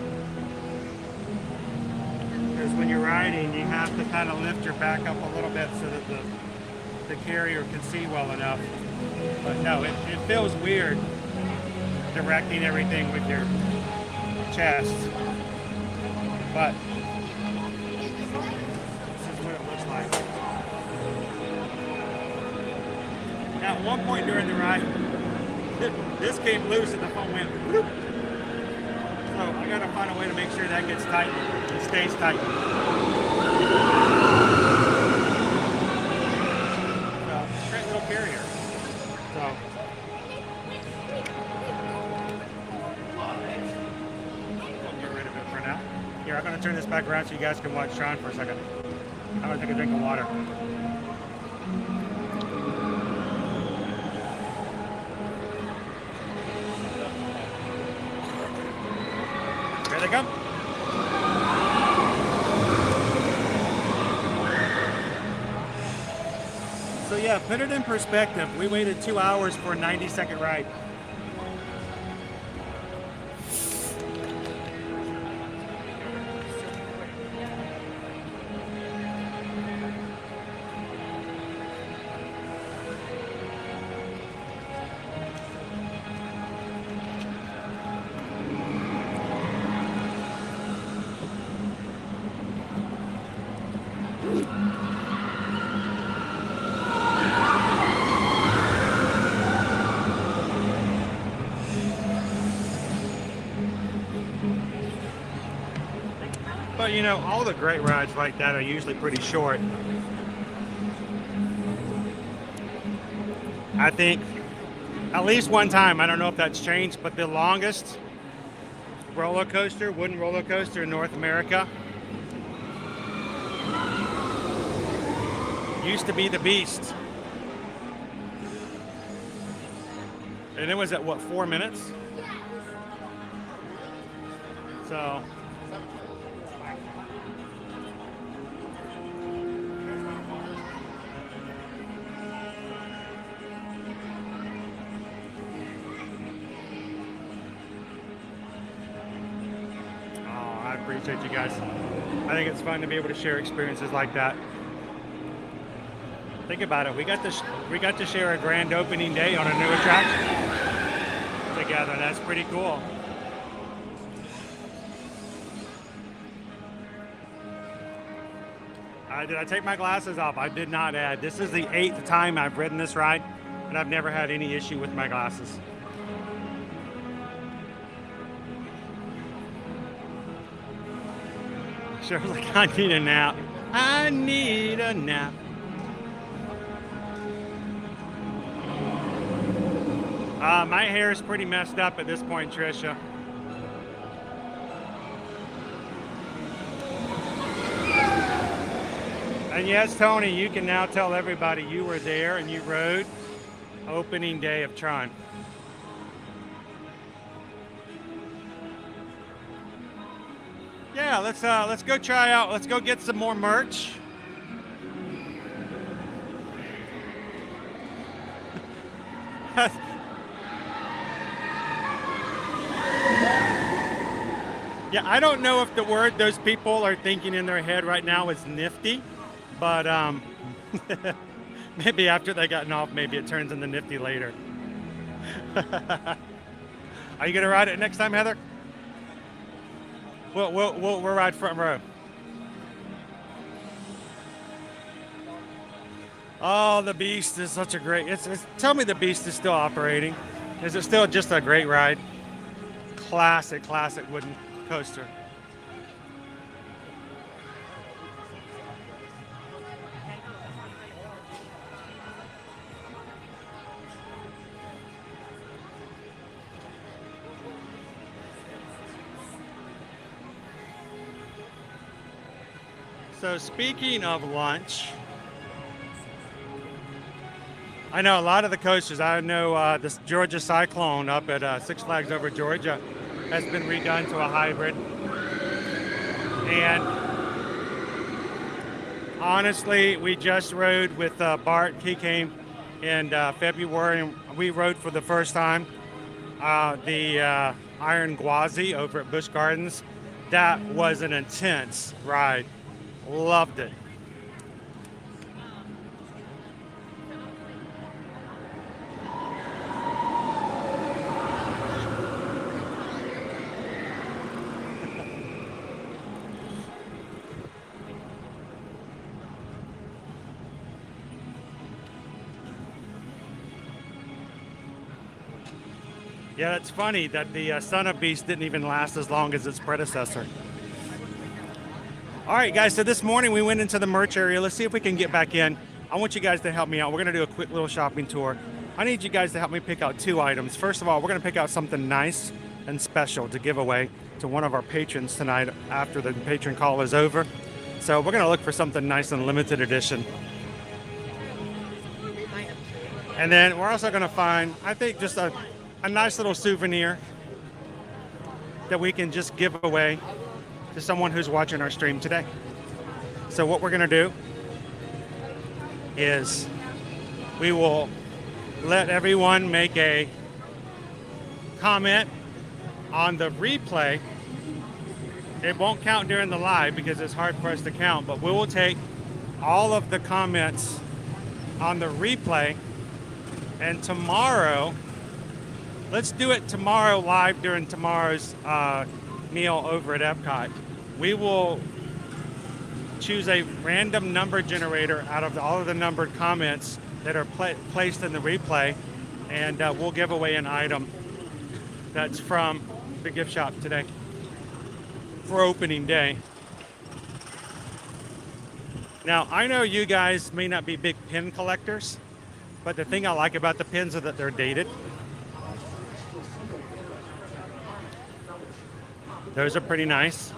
because when you're riding, you have to kind of lift your back up a little bit so that the carrier can see well enough. But no, it feels weird directing everything with your chest. But this is what it looks like. Now, at one point during the ride, this came loose and the phone went whoop. So I gotta find a way to make sure that gets tight and stays tight. So, great little carrier. So. Get rid of it for now. Here, I'm gonna turn this back around so you guys can watch Tron for a second. I'm gonna take a drink of water. Here they come. So yeah, put it in perspective. We waited 2 hours for a 90-second ride. But you know, all the great rides like that are usually pretty short. I think at least one time, I don't know if that's changed, but the longest roller coaster, wooden roller coaster in North America used to be the Beast. And it was at what, 4 minutes? So I appreciate you guys. I think it's fun to be able to share experiences like that. Think about it. We got to share a grand opening day on a new attraction together. That's pretty cool. Did I take my glasses off? I did not add. This is the 8th time I've ridden this ride, and I've never had any issue with my glasses. Sure, like, I need a nap. I need a nap. My hair is pretty messed up at this point, Trisha. And yes, Tony, you can now tell everybody you were there and you rode opening day of Tron. Yeah, let's go try out. Let's go get some more merch. Yeah, I don't know if the word those people are thinking in their head right now is nifty, but maybe after they gotten off, maybe it turns into nifty later. Are you gonna ride it next time, Heather? We'll ride front row. Oh, the Beast is such a great. Tell me the Beast is still operating. Is it still just a great ride? Classic wooden coaster. So speaking of lunch, I know a lot of the coasters. I know this Georgia Cyclone up at Six Flags Over Georgia has been redone to a hybrid. And honestly, we just rode with Bart. He came in February, and we rode for the first time the Iron Gwazi over at Busch Gardens. That was an intense ride. Loved it. Yeah, it's funny that the Son of Beast didn't even last as long as its predecessor. All right, guys, so this morning we went into the merch area. Let's see if we can get back in. I want you guys to help me out. We're going to do a quick little shopping tour. I need you guys to help me pick out 2 items. First of all, we're going to pick out something nice and special to give away to one of our patrons tonight after the patron call is over. So we're going to look for something nice and limited edition. And then we're also going to find, I think, just a nice little souvenir that we can just give away to someone who's watching our stream today. So what we're going to do is we will let everyone make a comment on the replay. It won't count during the live because it's hard for us to count, but we will take all of the comments on the replay, and tomorrow, let's do it tomorrow live during tomorrow's meal over at Epcot. We will choose a random number generator out of all of the numbered comments that are placed in the replay, and we'll give away an item that's from the gift shop today for opening day. Now, I know you guys may not be big pin collectors, but the thing I like about the pins is that they're dated. Those are pretty nice.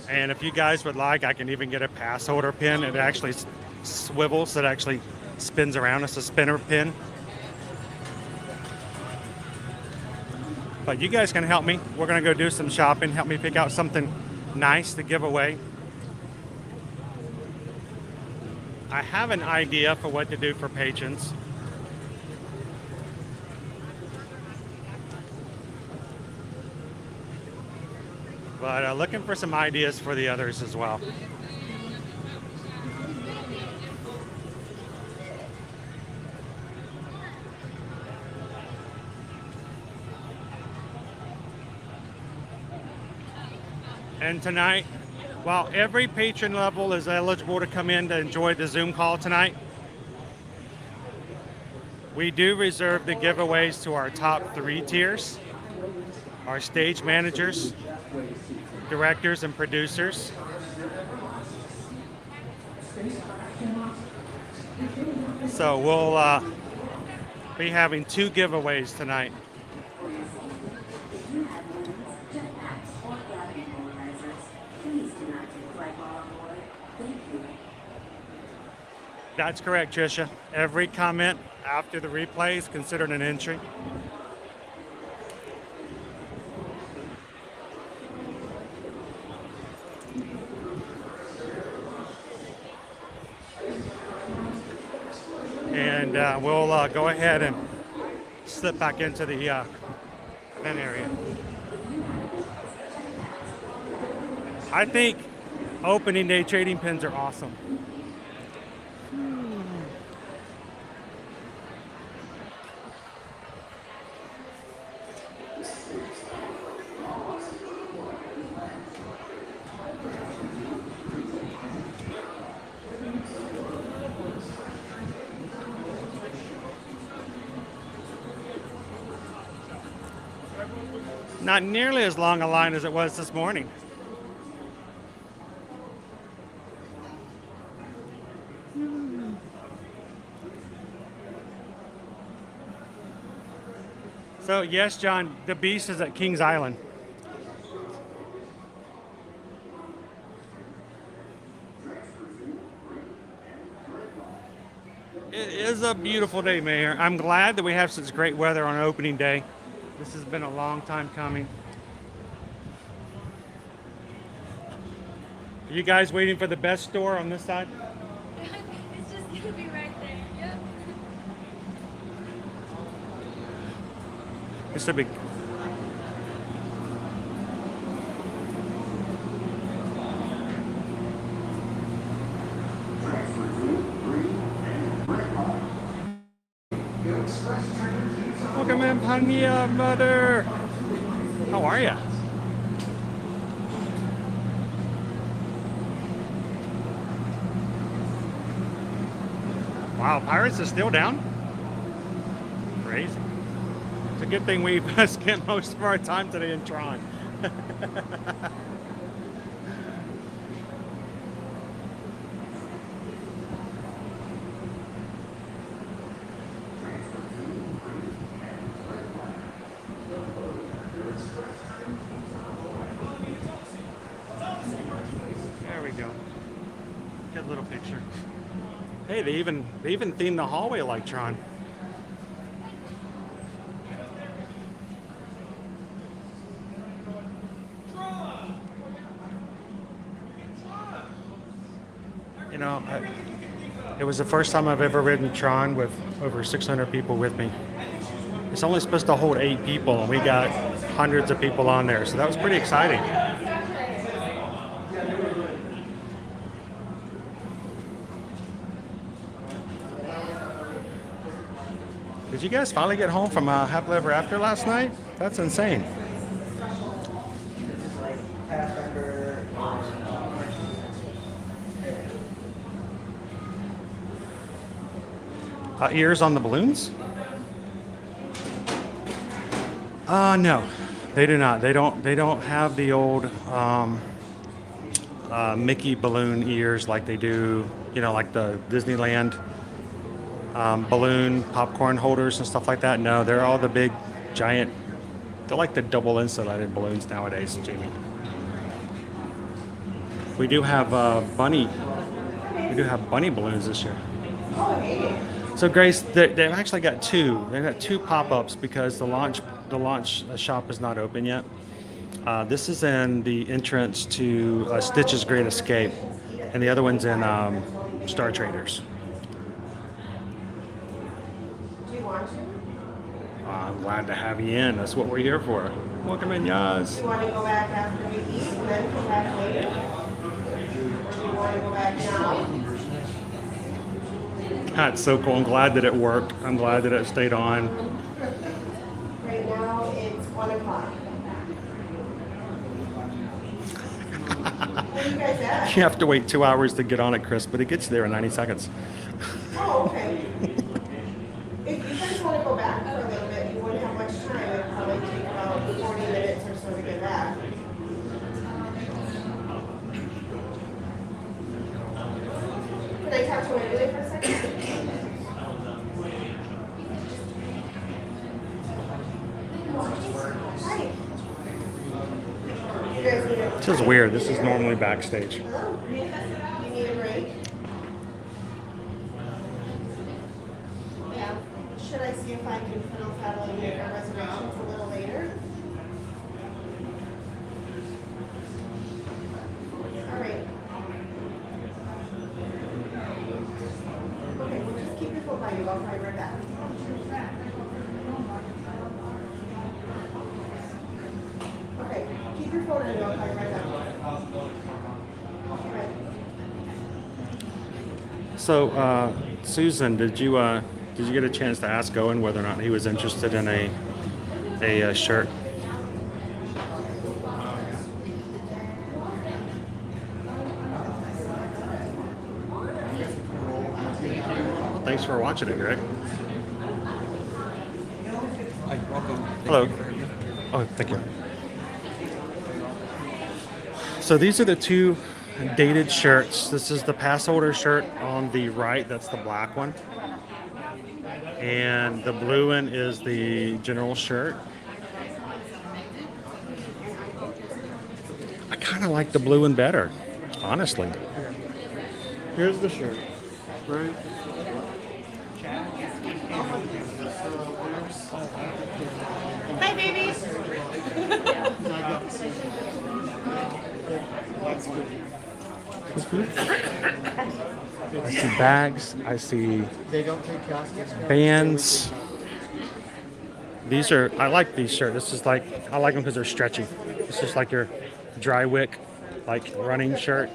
And if you guys would like, I can even get a pass holder pin. It actually swivels, it actually spins around. It's a spinner pin. But you guys can help me. We're going to go do some shopping. Help me pick out something nice to give away. I have an idea for what to do for patrons. But looking for some ideas for the others as well. And tonight, while every patron level is eligible to come in to enjoy the Zoom call tonight, we do reserve the giveaways to our top 3 tiers, our stage managers, directors, and producers. So we'll be having 2 giveaways tonight. That's correct, Tricia. Every comment after the replay is considered an entry. And we'll go ahead and slip back into the event area. I think opening day trading pins are awesome. Not nearly as long a line as it was this morning. So yes, John, the Beast is at Kings Island. beautiful day, Mayor. I'm glad that we have such great weather on opening day. This has been a long time coming. Are you guys waiting for the best store on this side? It's just gonna be right there. Yep. It's a big. Welcome in, Pania, mother. How are ya? Wow, Pirates is still down? Crazy. It's a good thing we spent most of our time today in Tron. There we go. Good little picture. Hey, they even themed the hallway like Tron. You know, it was the first time I've ever ridden Tron with over 600 people with me. It's only supposed to hold 8 people, and we got hundreds of people on there, so that was pretty exciting. Did you guys finally get home from Happily Ever After last night? That's insane. Ears on the balloons? No, they do not. They don't have the old Mickey balloon ears like they do, you know, like the Disneyland balloon popcorn holders and stuff like that. No, they're all the big, giant. They're like the double insulated balloons nowadays, Jamie. We do have bunny. We do have bunny balloons this year. So Grace, they've actually got two. They've got 2 pop-ups because the launch shop is not open yet. This is in the entrance to Stitch's Great Escape, and the other one's in Star Traders. I'm glad to have you in. That's what we're here for. Welcome in, Yaz. You want to go back after we eat and then come back later? Or do you want to go back now? That's so cool. I'm glad that it worked. I'm glad that it stayed on. Right now it's 1 o'clock. Where are you guys at? You have to wait 2 hours to get on it, Chris, but it gets there in 90 seconds. Oh, okay. If you guys want to go back for a little bit, you wouldn't have much time. It would probably take about 40 minutes or so to get back. Can I talk to Emily for a second? Hi. You guys need a This is weird. This is normally backstage. Hello? You need a break? Yeah. Should I see if I can fiddle faddle and make our reservations a little later? All right. Okay, well just keep your phone by you. I'll try right back. Okay, keep your phone on you. I'll try right back. Okay. So, Susan, did you get a chance to ask Owen whether or not he was interested in a shirt? Well, thanks for watching it, Greg. Hi, welcome. Hello. Oh, thank you. So these are the 2 dated shirts. This is the pass holder shirt on the right. That's the black one. And the blue one is the general shirt. I kind of like the blue one better, honestly. Here's the shirt. Right. Hi, babies. I see bags. I see They don't take caskets. bands. These are, I like these shirts. This is like, I like them because they're stretchy. It's just like your dry wick, like running shirt.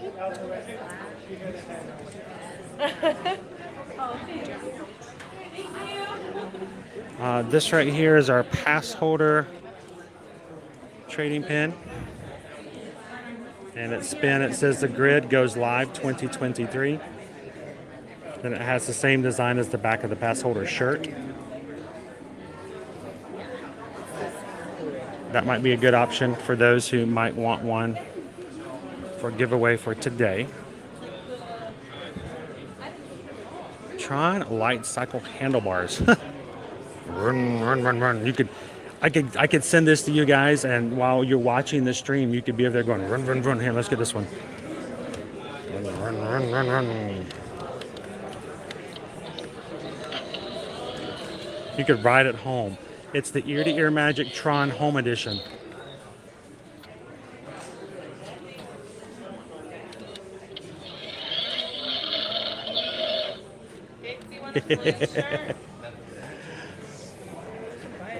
This right here is our pass holder trading pin. And it says the grid goes live 2023. Then it has the same design as the back of the pass holder shirt. That might be a good option for those who might want one for giveaway for today. Tron light cycle handlebars. Run, run, run, run. I could send this to you guys, and while you're watching the stream, you could be over there going run, run, run. Here, let's get this one. Run, run, run, run, run. You could ride it home. It's the ear-to-ear Magic Tron Home Edition.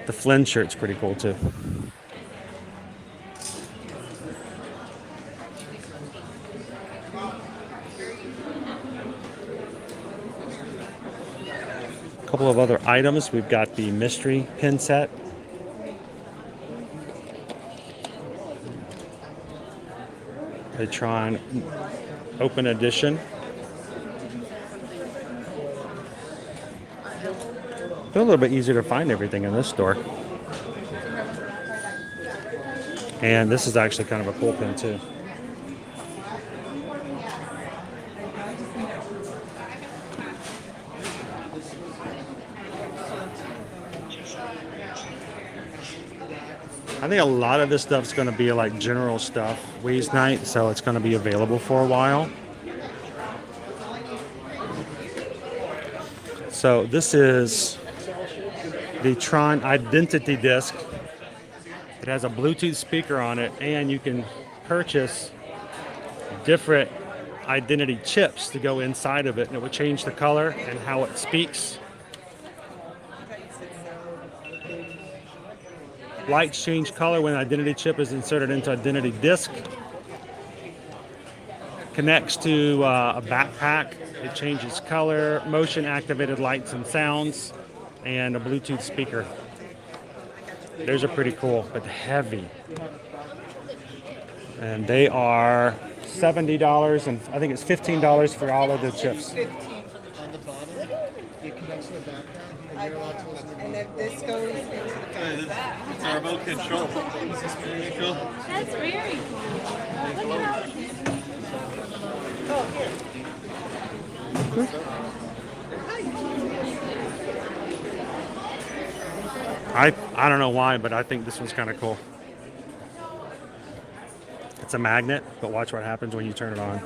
The Flynn shirt's pretty cool too. A couple of other items. We've got the mystery pin set. The Tron Open Edition. It's a little bit easier to find everything in this store. And this is actually kind of a cool pin too. I think a lot of this stuff's going to be like general stuff, Wheeze Night, so it's going to be available for a while. So this is the Tron Identity Disc. It has a Bluetooth speaker on it, and you can purchase different identity chips to go inside of it, and it will change the color and how it speaks. Lights change color when identity chip is inserted into identity disc. Connects to a backpack. It changes color, motion activated lights and sounds, and a Bluetooth speaker. Those are pretty cool, but heavy. And they are $70, and I think it's $15 for all of the chips. On the bottom, it connects to the background, and you're allowed to listen to And if this goes into the back. It's our remote control. This is pretty cool. That's very cool. Look at how. Oh, here. I don't know why, but I think this one's kind of cool. It's a magnet, but watch what happens when you turn it on.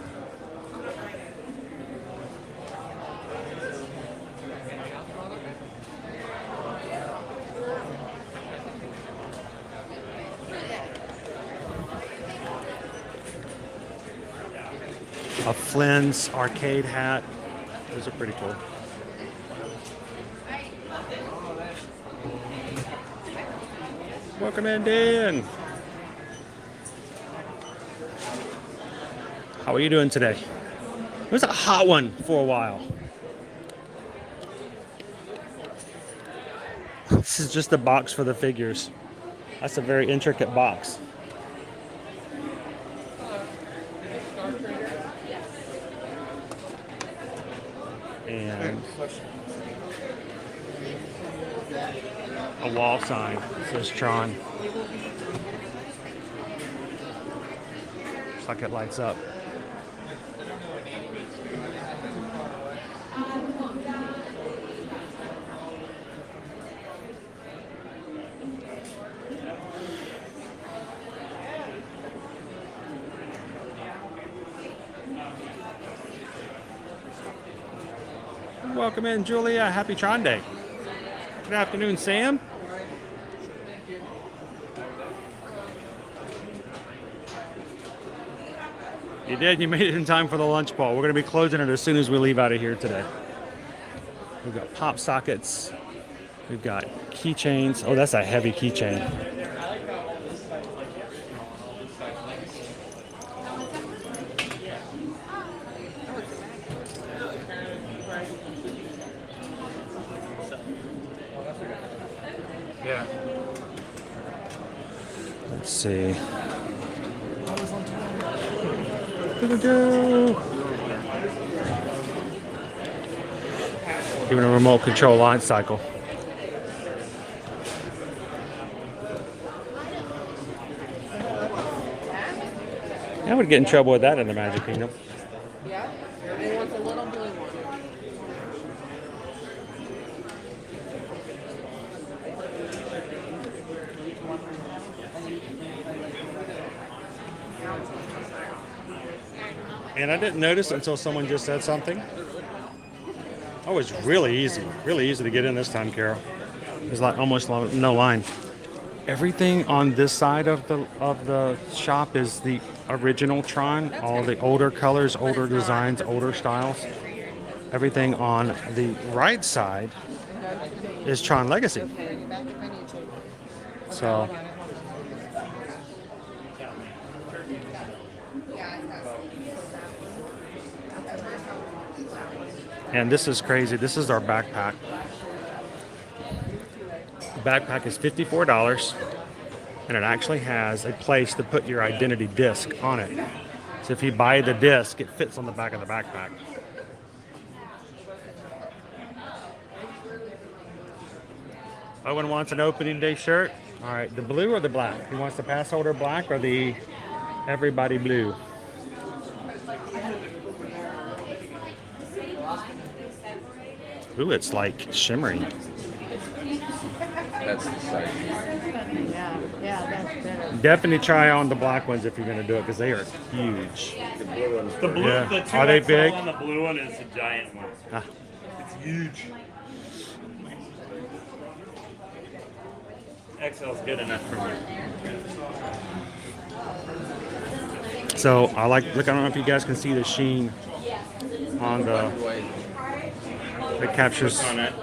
A Flynn's arcade hat. Those are pretty cool. Welcome in, Dan. How are you doing today? It was a hot one for a while. This is just a box for the figures. That's a very intricate box. And a wall sign that says Tron. Looks like it lights up. Welcome in, Julia. Happy Tron Day. Good afternoon, Sam. You did. You made it in time for the lunch ball. We're going to be closing it as soon as we leave out of here today. We've got pop sockets. We've got keychains. Oh, that's a heavy keychain. Yeah. Let's see. Here we go. Even a remote control line cycle. I would get in trouble with that in the Magic Kingdom. Yeah. He wants a little blue one. And I didn't notice until someone just said something. Oh, it's really easy to get in this time, Carol. There's like almost no line. Everything on this side of the shop is the original Tron. All the older colors, older designs, older styles. Everything on the right side is Tron Legacy. So. And this is crazy. This is our backpack. The backpack is $54, and it actually has a place to put your identity disc on it. So if you buy the disc, it fits on the back of the backpack. Owen wants an opening day shirt. All right, the blue or the black? He wants the pass holder black or the everybody blue? Ooh, it's like shimmering. That's the size. Yeah, that's better. Definitely try on the black ones if you're going to do it because they are huge. The blue, Yeah. the 2XL Are they big? on the blue one is the giant one. Ah. It's huge. XL's good enough for me. So I like, look, I don't know if you guys can see the sheen on the, it captures. Click on it.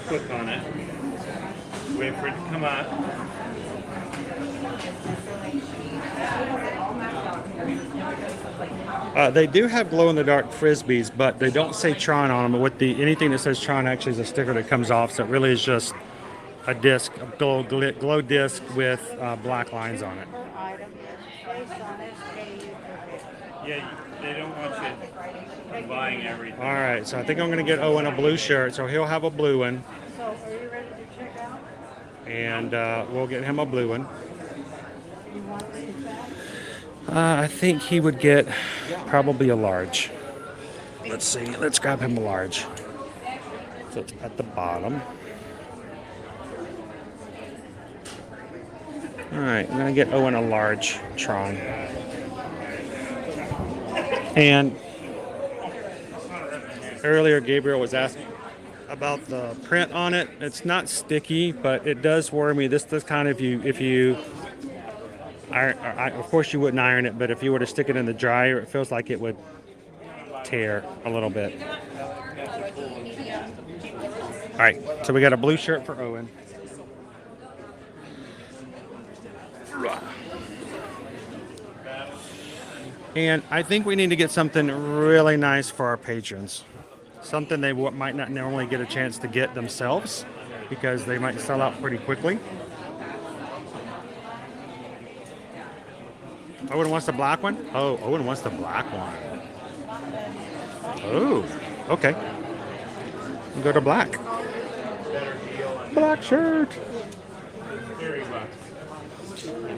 Click on it. Wait for it to come up. They do have glow-in-the-dark frisbees, but they don't say Tron on them. With anything that says Tron actually is a sticker that comes off, so it really is just a disc, a glow disc with black lines on it. Yeah, they don't want you buying everything. All right, so I think I'm going to get Owen a blue shirt, so he'll have a blue one. So, are you ready to check out? And we'll get him a blue one. You want this back? I think he would get probably a large. Let's see. Let's grab him a large. So it's at the bottom. All right, I'm going to get Owen a large Tron. And earlier Gabriel was asking about the print on it. It's not sticky, but it does worry me. This kind of, if you iron, of course you wouldn't iron it, but if you were to stick it in the dryer, it feels like it would tear a little bit. All right, so we got a blue shirt for Owen. And I think we need to get something really nice for our patrons. Something they might not normally get a chance to get themselves because they might sell out pretty quickly. Owen wants the black one? Oh, Owen wants the black one. Oh, okay. We'll go to black. Black shirt.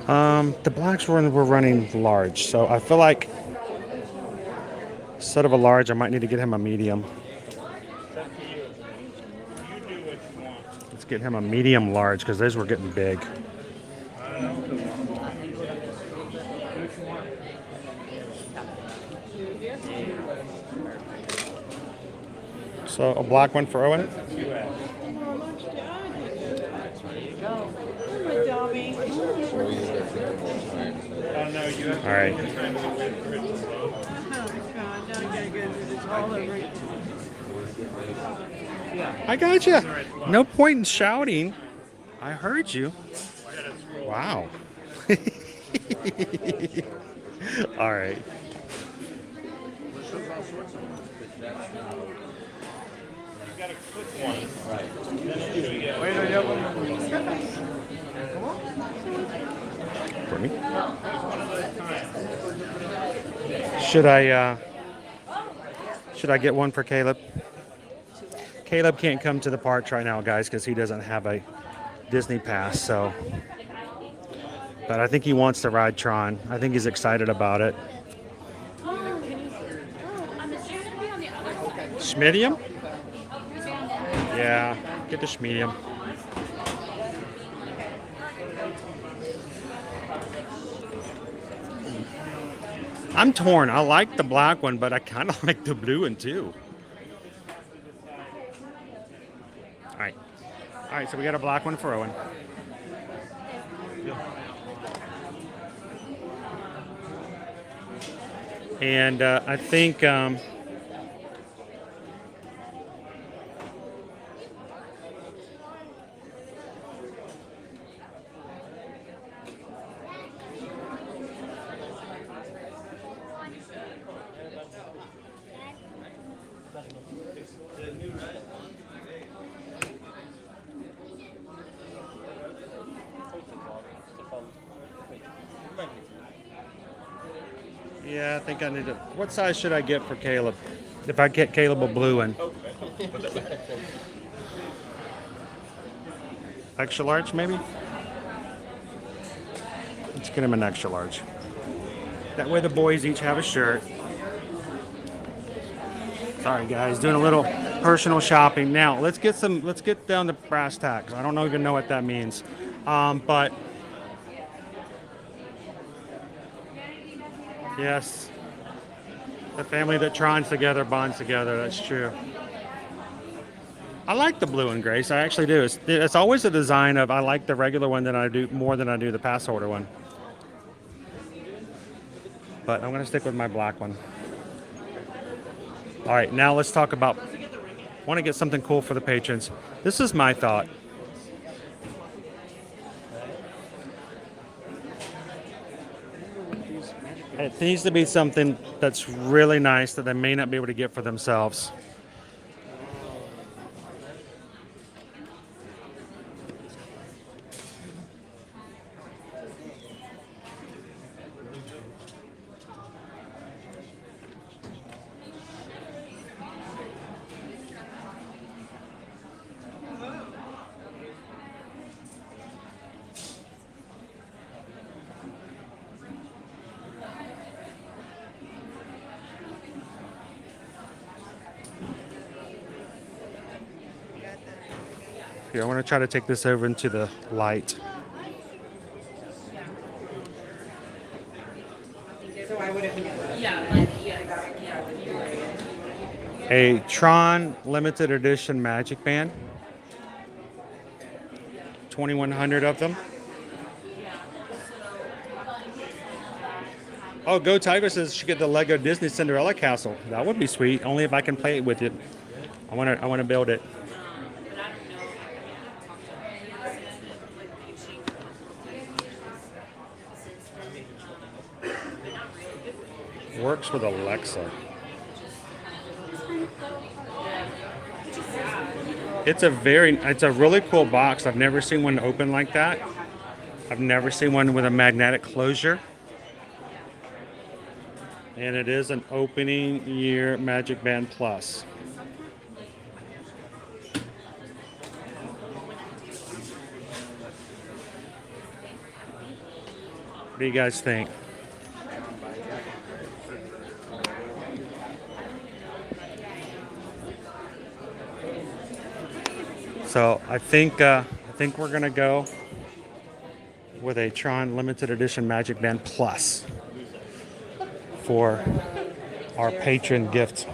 The blacks were running large, so I feel like instead of a large, I might need to get him a medium. Let's get him a medium large because those were getting big. So a black one for Owen. My dog POV. Oh no, you have to All right. take the time to wait for it to slow. Oh God, now I gotta go through this all over again. I got you. No point in shouting. I heard you. Wow. All right. For me? Should I get one for Caleb? Caleb can't come to the parks right now, guys, because he doesn't have a Disney pass. So, but I think he wants to ride Tron. I think he's excited about it. Schmedium? Yeah, get the Schmedium. I'm torn. I like the black one, but I kind of like the blue one too. All right, so we got a black one for Owen. And I think yeah, I think I need to. What size should I get for Caleb? If I get Caleb a blue one. Extra large, maybe? Let's get him an extra large. That way the boys each have a shirt. Sorry guys, doing a little personal shopping. Now let's get down to brass tacks. I don't even know what that means. But yes, the family that trons together bonds together. That's true. I like the blue and Grace. I actually do. It's always a design of I like the regular one than I do more than I do the pass holder one. But I'm gonna stick with my black one. All right, now let's talk about. I want to get something cool for the patrons. This is my thought. It needs to be something that's really nice that they may not be able to get for themselves. Here, I want to try to take this over into the light. So I would have, A Tron limited edition Magic Band. 2,100 of them. Oh, Go Tiger says she should get the Lego Disney Cinderella Castle. That would be sweet. Only if I can play it with it. I want to build it. Works with Alexa. It's a really cool box. I've never seen one open like that. I've never seen one with a magnetic closure. And it is an opening year Magic Band Plus. What do you guys think? So I think we're gonna go with a Tron limited edition Magic Band Plus for our patron gift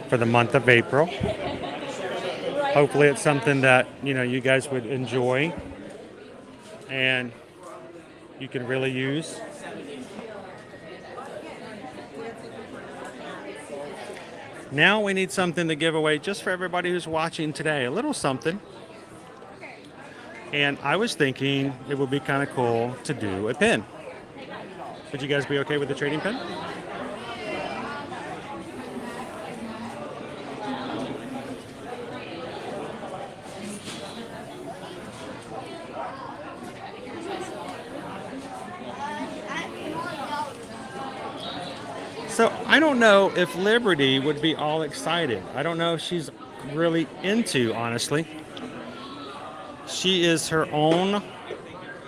for the month of April. Hopefully it's something that you guys would enjoy, and you can really use. Now we need something to give away just for everybody who's watching today. A little something. And I was thinking it would be kind of cool to do a pin. Would you guys be okay with the trading pin? So I don't know if Liberty would be all excited. I don't know if she's really into, honestly. She is her own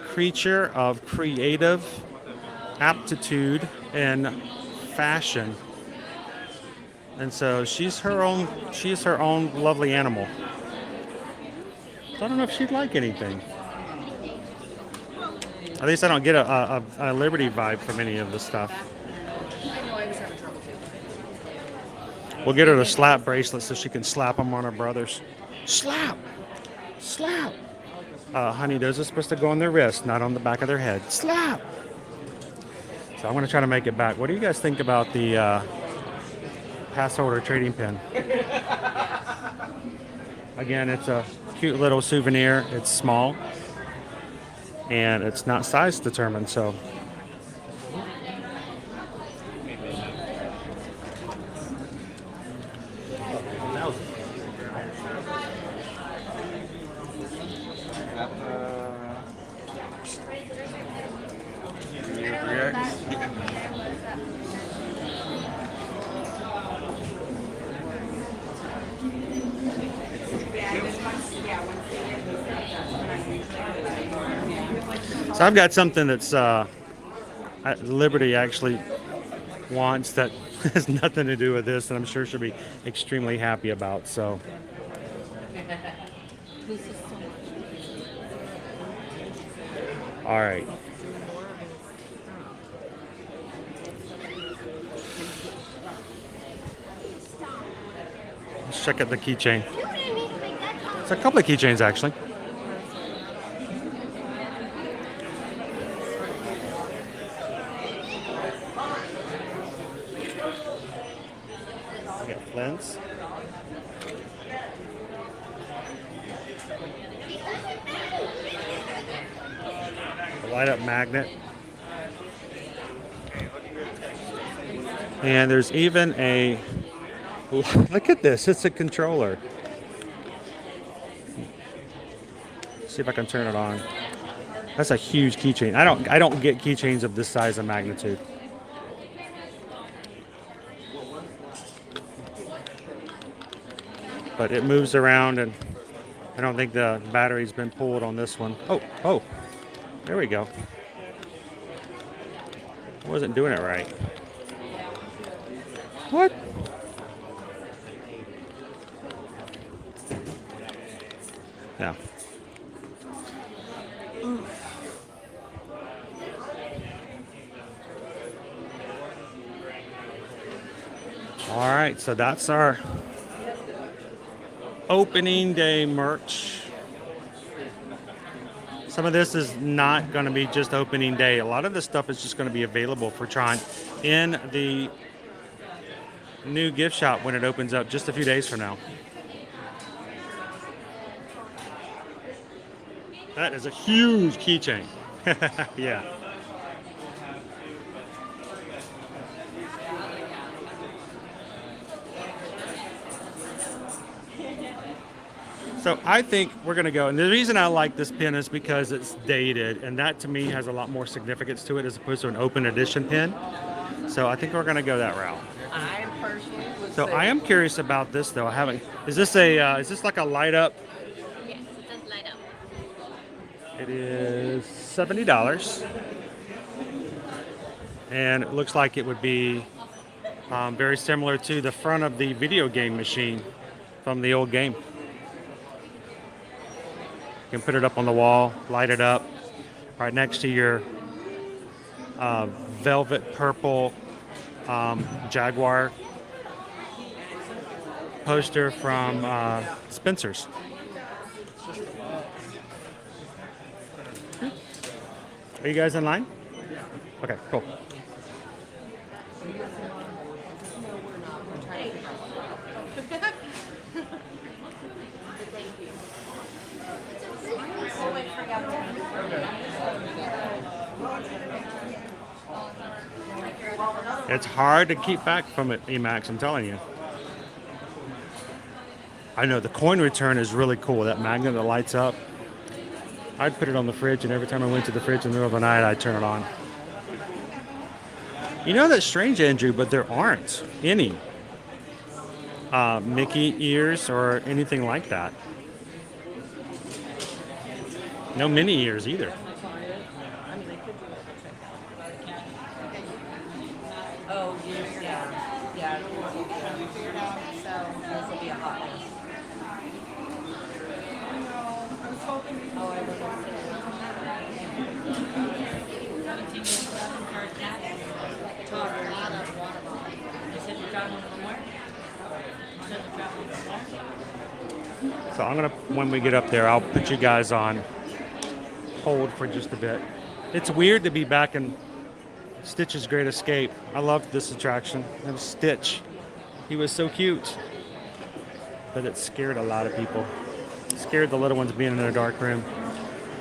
creature of creative aptitude and fashion. And so she's her own lovely animal. So I don't know if she'd like anything. At least I don't get a Liberty vibe from any of the stuff. We'll get her the slap bracelet so she can slap them on her brothers. Slap! Slap! Honey, those are supposed to go on their wrist, not on the back of their head. Slap! So I'm going to try to make it back. What do you guys think about the pass holder trading pin? Again, it's a cute little souvenir. It's small. And it's not size determined, so... So I've got something that's Liberty actually wants that has nothing to do with this, and I'm sure she'll be extremely happy about. So, all right. Let's check out the keychain. It's a couple of keychains actually. Lens. A light up magnet. And there's even a, look at this, it's a controller. See if I can turn it on. That's a huge keychain. I don't get keychains of this size and magnitude. But it moves around, and I don't think the battery's been pulled on this one. Oh, there we go. I wasn't doing it right. What? Yeah. All right, so that's our opening day merch. Some of this is not going to be just opening day. A lot of this stuff is just going to be available for Tron in the new gift shop when it opens up just a few days from now. That is a huge keychain. Yeah. So I think we're going to go, and the reason I like this pin is because it's dated, and that to me has a lot more significance to it as opposed to an open edition pin. So I think we're going to go that route. I personally would So I am curious about this though. I haven't. Is this like a light up? Yes, it does light up. It is $70, and it looks like it would be very similar to the front of the video game machine from the old game. You can put it up on the wall, light it up, right next to your velvet purple Jaguar poster from Spencer's. Are you guys in line? Okay, cool. It's hard to keep back from it, Emax, I'm telling you. I know the coin return is really cool. That magnet that lights up. I'd put it on the fridge, and every time I went to the fridge in the middle of the night, I'd turn it on. You know, that's strange, Andrew, but there aren't any Mickey ears or anything like that. No Minnie ears either. Oh, yeah. Yeah. Figured out, so this will be a hot mess. I was hoping. Oh, I was going to say. So I'm gonna, when we get up there, I'll put you guys on hold for just a bit. It's weird to be back in Stitch's Great Escape. I loved this attraction. It was Stitch. He was so cute. But it scared a lot of people. It scared the little ones being in a dark room.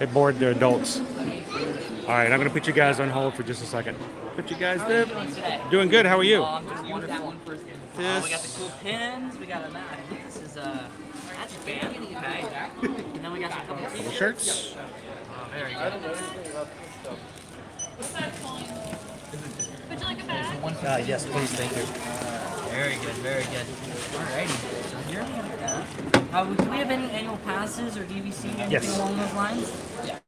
It bored the adults. All right, I'm gonna put you guys on hold for just a second. Put you guys there. Doing good. How are you? I'm just wonderful. We got the cool pins. We got a mat. I think this is a magic band. Okay. And then we got a couple t-shirts. Shirts. Oh, very good. Would you like a bag? Yes, please. Thank you. Very good. Very good. Alrighty. So here we have. Do we have any annual passes or DVC? Anything Yes. along those lines? Yeah.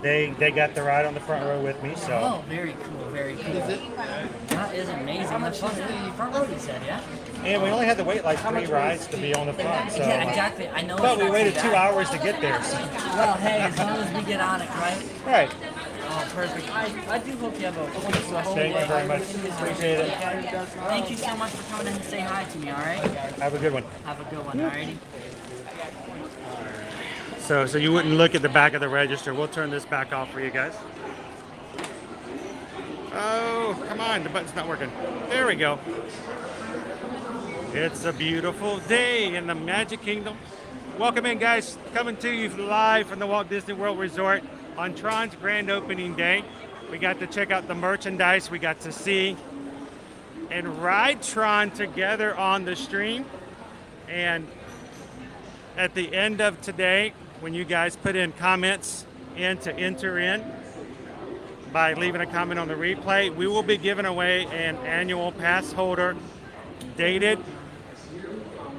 They got the ride on the front row with me, so. Oh, very cool, very cool. That is amazing. The front row, you said, yeah? And we only had to wait like 3 rides to be on the front, so. Yeah, exactly. I know. But we waited 2 hours to get there. So. Well, hey, as long as we get on it, right? Right. Oh, perfect. I do hope you have a wonderful whole Thank you very much. Appreciate it. Thank you so much for coming in to say hi to me, all right? Have a good one. Have a good one, all righty? So you wouldn't look at the back of the register. We'll turn this back off for you guys. Oh, come on, the button's not working. There we go. It's a beautiful day in the Magic Kingdom. Welcome in, guys. Coming to you live from the Walt Disney World Resort on Tron's grand opening day. We got to check out the merchandise. We got to see and ride Tron together on the stream. And at the end of today, when you guys put in comments in to enter in by leaving a comment on the replay, we will be giving away an annual pass holder dated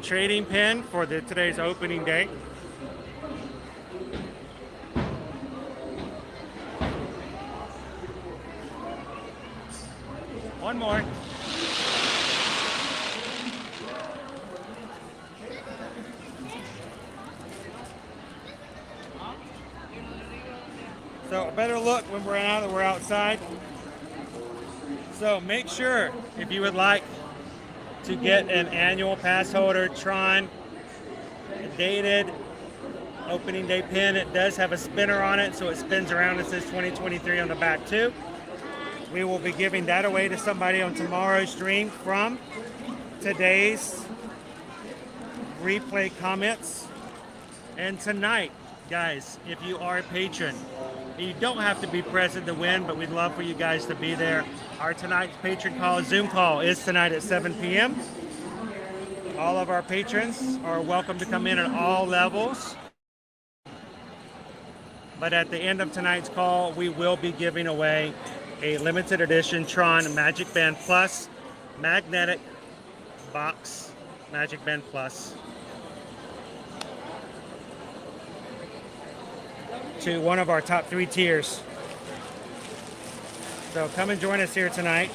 trading pin for today's opening day. One more. So a better look when we're outside. So make sure, if you would like to get an annual pass holder Tron dated opening day pin, it does have a spinner on it, so it spins around. It says 2023 on the back too. We will be giving that away to somebody on tomorrow's stream from today's replay comments. And tonight, guys, if you are a patron, you don't have to be present to win, but we'd love for you guys to be there. Our tonight's patron call, Zoom call, is tonight at 7 p.m. All of our patrons are welcome to come in at all levels. But at the end of tonight's call, we will be giving away a limited edition Tron Magic Band Plus magnetic box, Magic Band Plus. to one of our top 3 tiers. So come and join us here tonight.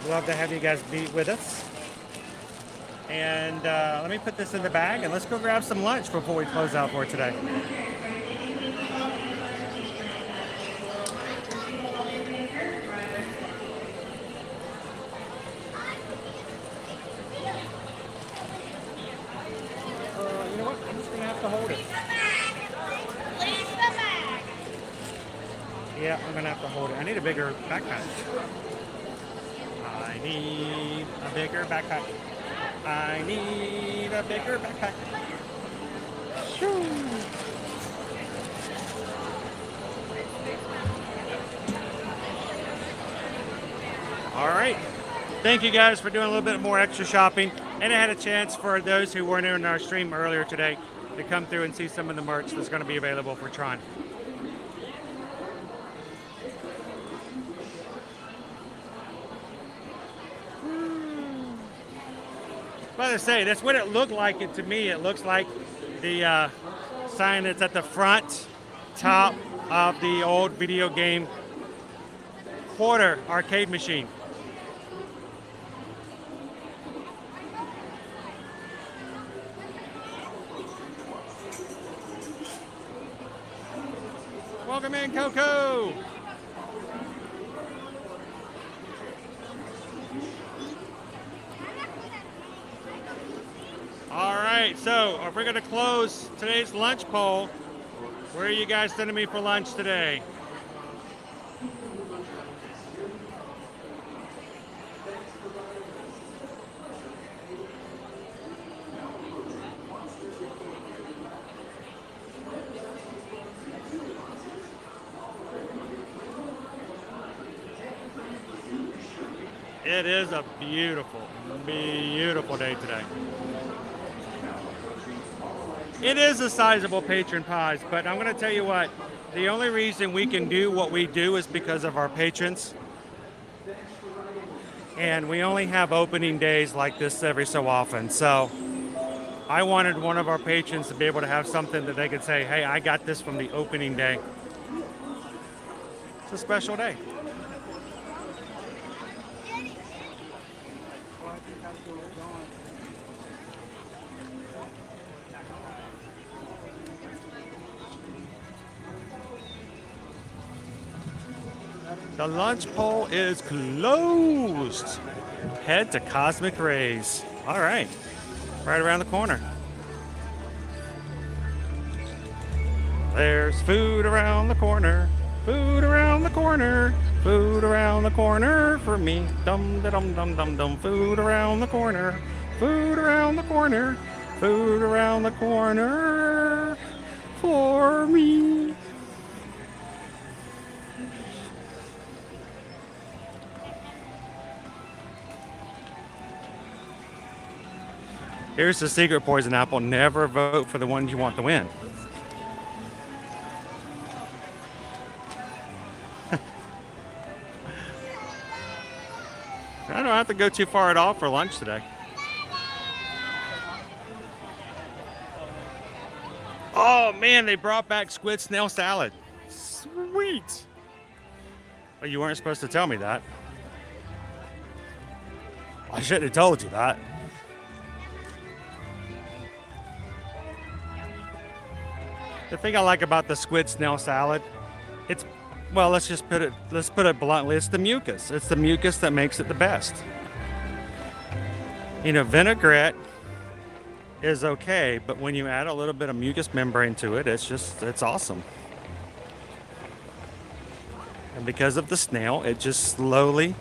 We'd love to have you guys be with us. And let me put this in the bag and let's go grab some lunch before we close out for today. You know what? I'm just going to have to hold it. Yeah, I'm going to have to hold it. I need a bigger backpack. I need a bigger backpack. I need a bigger backpack. Shoo. All right. Thank you guys for doing a little bit more extra shopping. And I had a chance for those who weren't in our stream earlier today to come through and see some of the merch that's going to be available for Tron. But I say, that's what it looked like. It to me, it looks like the sign that's at the front top of the old video game quarter arcade machine. Welcome in, Coco. All right, so if we're going to close today's lunch poll, where are you guys sending me for lunch today? It is a beautiful, beautiful day today. It is a sizable patron prize, but I'm going to tell you what, the only reason we can do what we do is because of our patrons. And we only have opening days like this every so often. So I wanted one of our patrons to be able to have something that they could say, hey, I got this from the opening day. It's a special day. The lunch poll is closed. Head to Cosmic Rays. All right, right around the corner. There's food around the corner. Food around the corner. Food around the corner for me. Dum da dum dum dum dum. Food around the corner. Food around the corner. Food around the corner for me. Here's the secret, Poison Apple. Never vote for the ones you want to win. I don't have to go too far at all for lunch today. Oh man, they brought back squid snail salad. Sweet. Well, you weren't supposed to tell me that. I shouldn't have told you that. The thing I like about the squid snail salad, it's, well, let's put it bluntly, it's the mucus. It's the mucus that makes it the best. You know, vinaigrette is okay, but when you add a little bit of mucus membrane to it, it's awesome. And because of the snail, it just slowly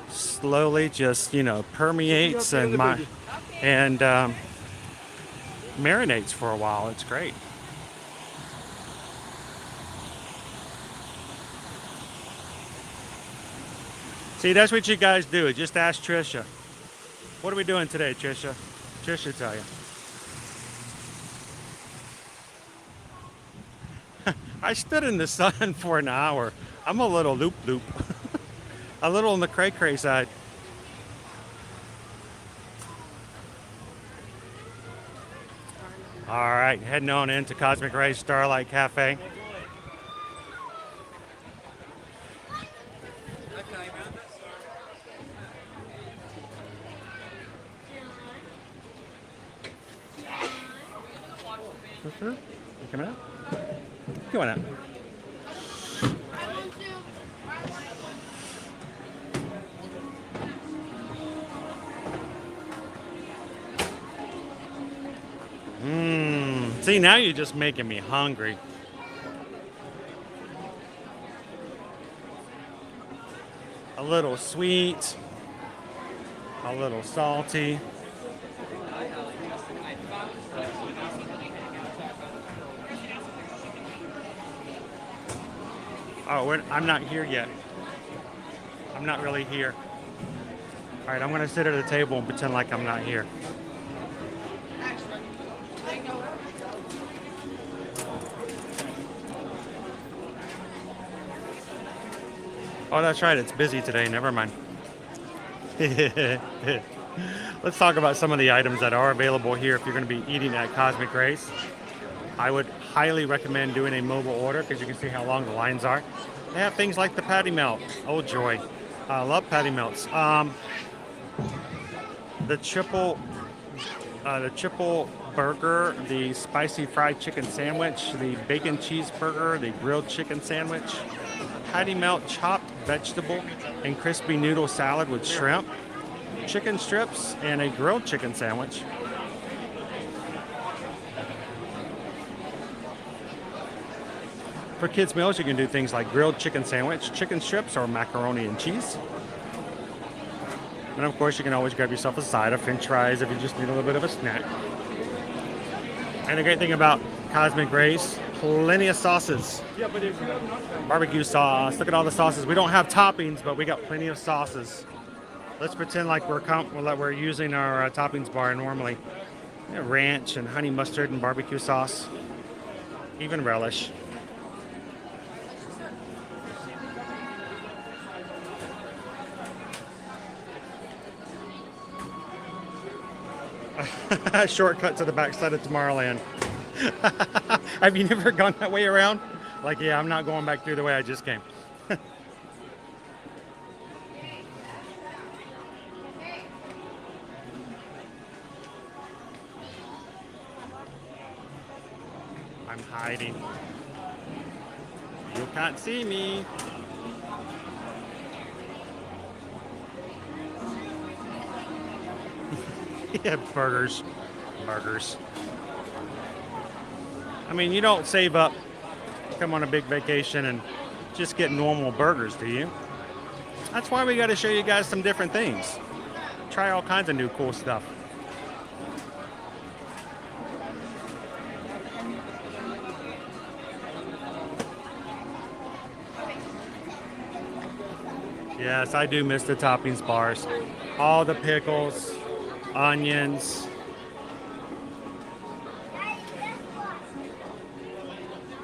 just, you know, permeates and marinates for a while. It's great. See, that's what you guys do. Just ask Trisha. What are we doing today, Trisha? Trisha will tell you. I stood in the sun for an hour. I'm a little loop. A little on the cray side. All right, heading on into Cosmic Ray Starlight Cafe. sister? You coming out? Come on out. See, now you're just making me hungry. A little sweet, a little salty. Oh, I'm not here yet. I'm not really here. All right, I'm gonna sit at a table and pretend like I'm not here. Oh, that's right. It's busy today. Never mind. Let's talk about some of the items that are available here if you're going to be eating at Cosmic Race. I would highly recommend doing a mobile order because you can see how long the lines are. They have things like the patty melt. Oh, joy. I love patty melts. The triple burger, the spicy fried chicken sandwich, the bacon cheeseburger, the grilled chicken sandwich, patty melt chopped vegetable and crispy noodle salad with shrimp, chicken strips, and a grilled chicken sandwich. For kids' meals, you can do things like grilled chicken sandwich, chicken strips, or macaroni and cheese. And of course, you can always grab yourself a side of french fries if you just need a little bit of a snack. And the great thing about Cosmic Race, plenty of sauces. Barbecue sauce. Look at all the sauces. We don't have toppings, but we got plenty of sauces. Let's pretend like we're using our toppings bar normally. Yeah, ranch and honey mustard and barbecue sauce. Even relish. Shortcut to the backside of Tomorrowland. Have you never gone that way around? Like, yeah, I'm not going back through the way I just came. I'm hiding. You can't see me. Yeah, burgers. Burgers. I mean, you don't save up, come on a big vacation and just get normal burgers, do you? That's why we got to show you guys some different things. Try all kinds of new cool stuff. Yes, I do miss the toppings bars. All the pickles, onions.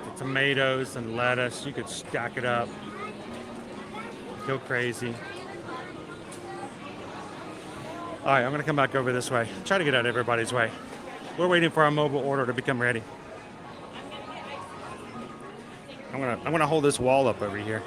The tomatoes and lettuce. You could stack it up. Go crazy. All right, I'm gonna come back over this way. Try to get out of everybody's way. We're waiting for our mobile order to become ready. I'm gonna hold this wall up over here.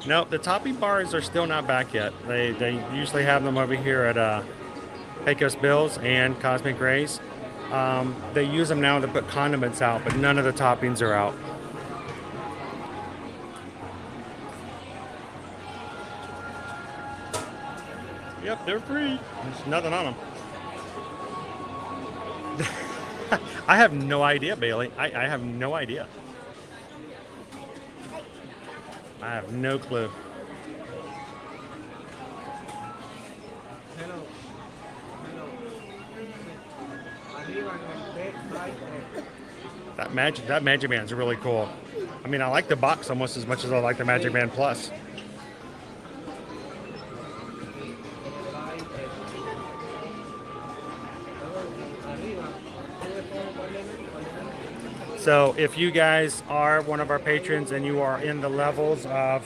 No, the topping bars are still not back yet. They usually have them over here at Pecos Bill's and Cosmic Race. They use them now to put condiments out, but none of the toppings are out. Yep, they're free. There's nothing on them. I have no idea, Bailey. I have no idea. I have no clue. That Magic Band's really cool. I mean, I like the box almost as much as I like the Magic Band Plus. So if you guys are one of our patrons and you are in the levels of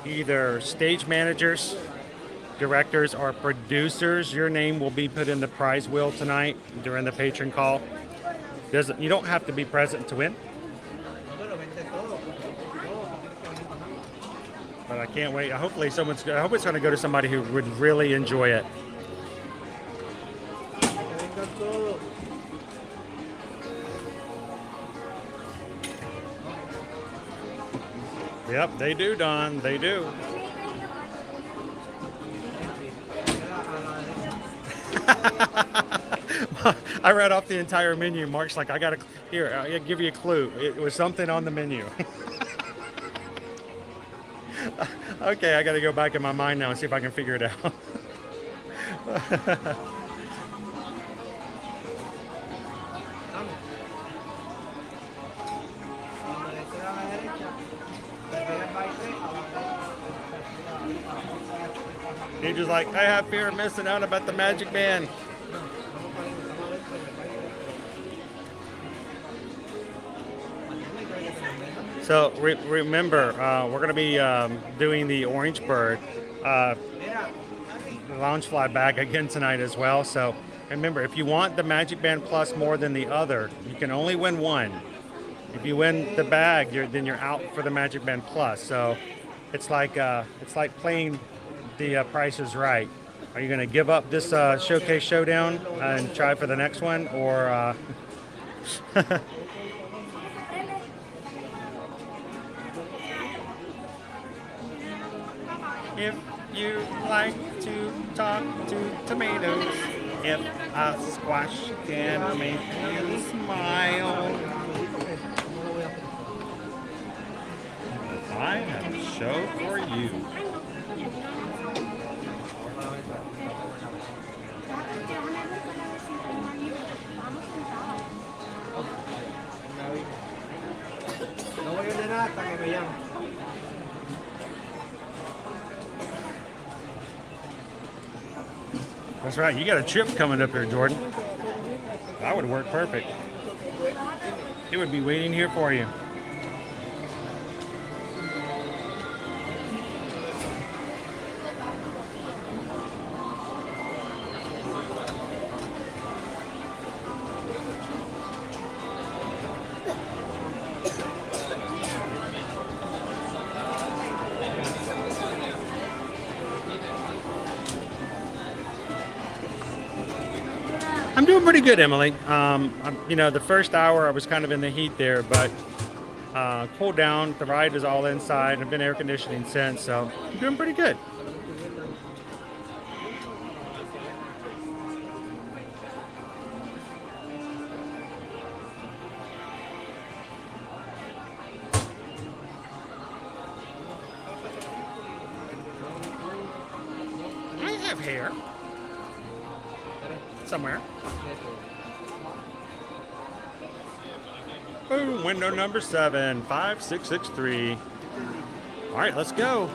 either stage managers, directors, or producers, your name will be put in the prize wheel tonight during the patron call. You don't have to be present to win. but I can't wait. Hopefully I hope it's going to go to somebody who would really enjoy it. Yep, they do, Don. They do. I read off the entire menu. Mark's like, I'll give you a clue. It was something on the menu. Okay, I got to go back in my mind now and see if I can figure it out. He's just like, I have fear of missing out about the Magic Band. So remember, we're going to be doing the Orange Bird lounge fly bag again tonight as well. So remember, if you want the Magic Band Plus more than the other, you can only win one. If you win the bag, then you're out for the Magic Band Plus. So it's like playing the Price is Right. Are you going to give up this showcase showdown and try for the next one, or? If you like to talk to tomatoes, if a squash can make you smile, I have a show for you. That's right, you got a trip coming up here, Jordan. That would work perfect. It would be waiting here for you. I'm doing pretty good, Emily. The first hour I was kind of in the heat there, but cooled down. The ride is all inside. I've been air conditioning since, so I'm doing pretty good. I have hair somewhere. Boom, window number 7, 5663. All right, let's go.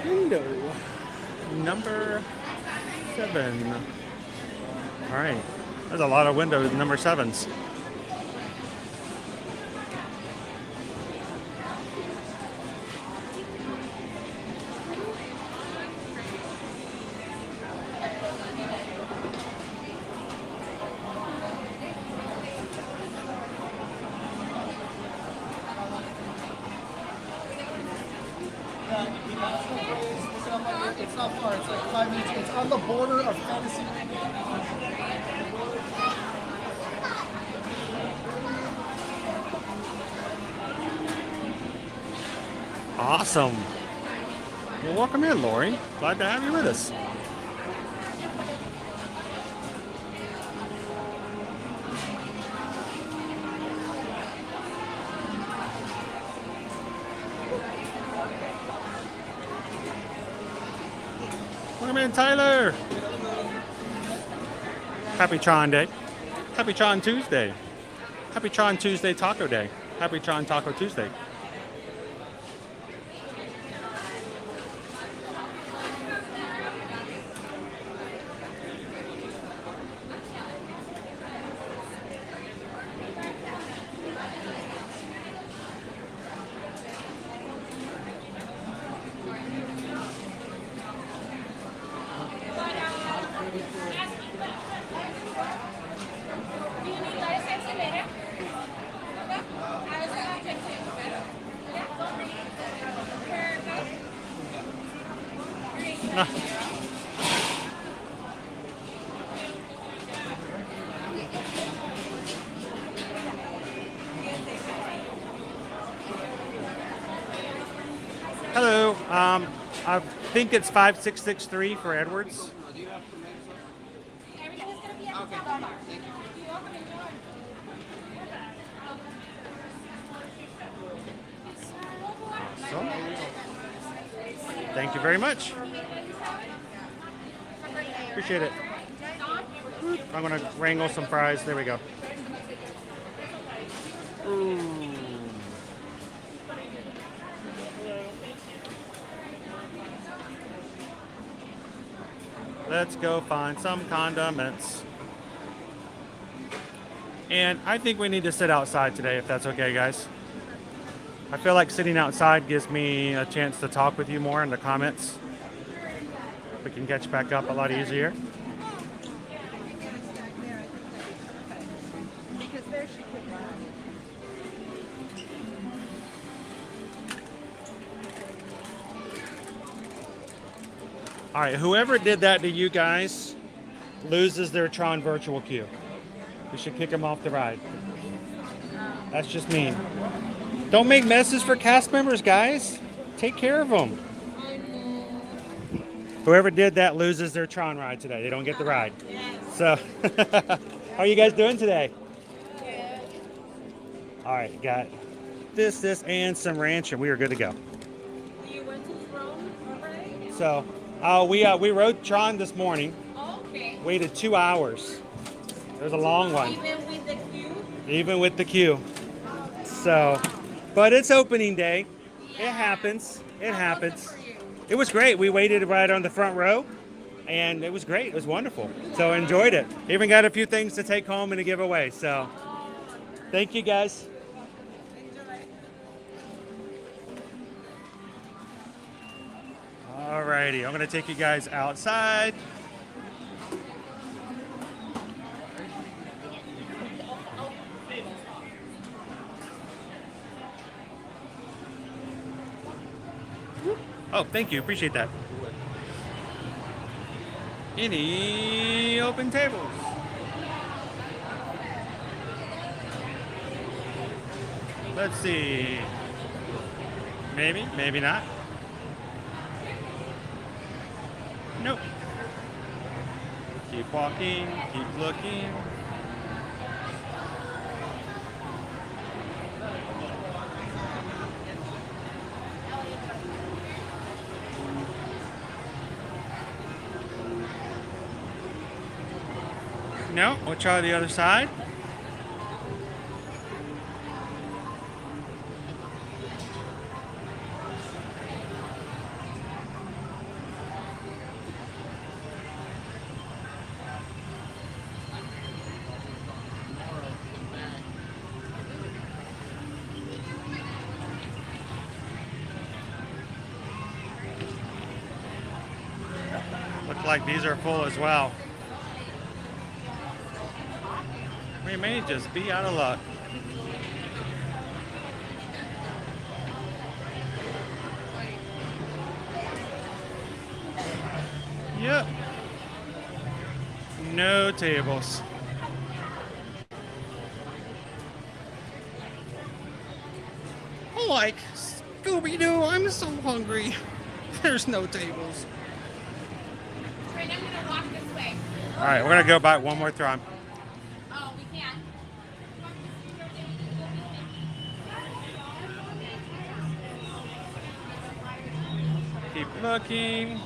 Window number 7. All right, there's a lot of windows number 7s. It's not far, it's like 5 minutes. It's on the border of fantasy. Awesome. Well, welcome in, Lori. Glad to have you with us. Welcome in, Tyler. Happy Tron Day. Happy Tron Tuesday. Happy Tron Tuesday Taco Day. Happy Tron Taco Tuesday. No. Hello. I think it's 5663 for Edwards. Awesome. Thank you very much. Appreciate it. I'm gonna wrangle some fries. There we go. Ooh. Let's go find some condiments. And I think we need to sit outside today, if that's okay, guys. I feel like sitting outside gives me a chance to talk with you more in the comments. We can catch back up a lot easier. All right, whoever did that to you guys loses their Tron virtual queue. We should kick them off the ride. That's just mean. Don't make messes for cast members, guys. Take care of them. Whoever did that loses their Tron ride today. They don't get the ride. So, how are you guys doing today? All right, got this, and some ranch, and we are good to go. You went to Tron already? So, we rode Tron this morning. Okay. Waited 2 hours. It was a long one. Even with the queue? Even with the queue. So, but it's opening day. It happens. It happens. It was great. We waited right on the front row, and it was great. It was wonderful. So enjoyed it. Even got a few things to take home and to give away. So, thank you guys. Alrighty, I'm gonna take you guys outside. Oh, thank you. Appreciate that. Any open tables? Let's see. Maybe, maybe not. Nope. Keep walking, keep looking. No, we'll try the other side. Looks like these are full as well. We may just be out of luck. Yep. No tables. Oh, like, Scooby-Doo, I'm so hungry. There's no tables. Right, I'm gonna walk this way. All right, we're gonna go buy one more Tron. Oh, we can. Keep looking.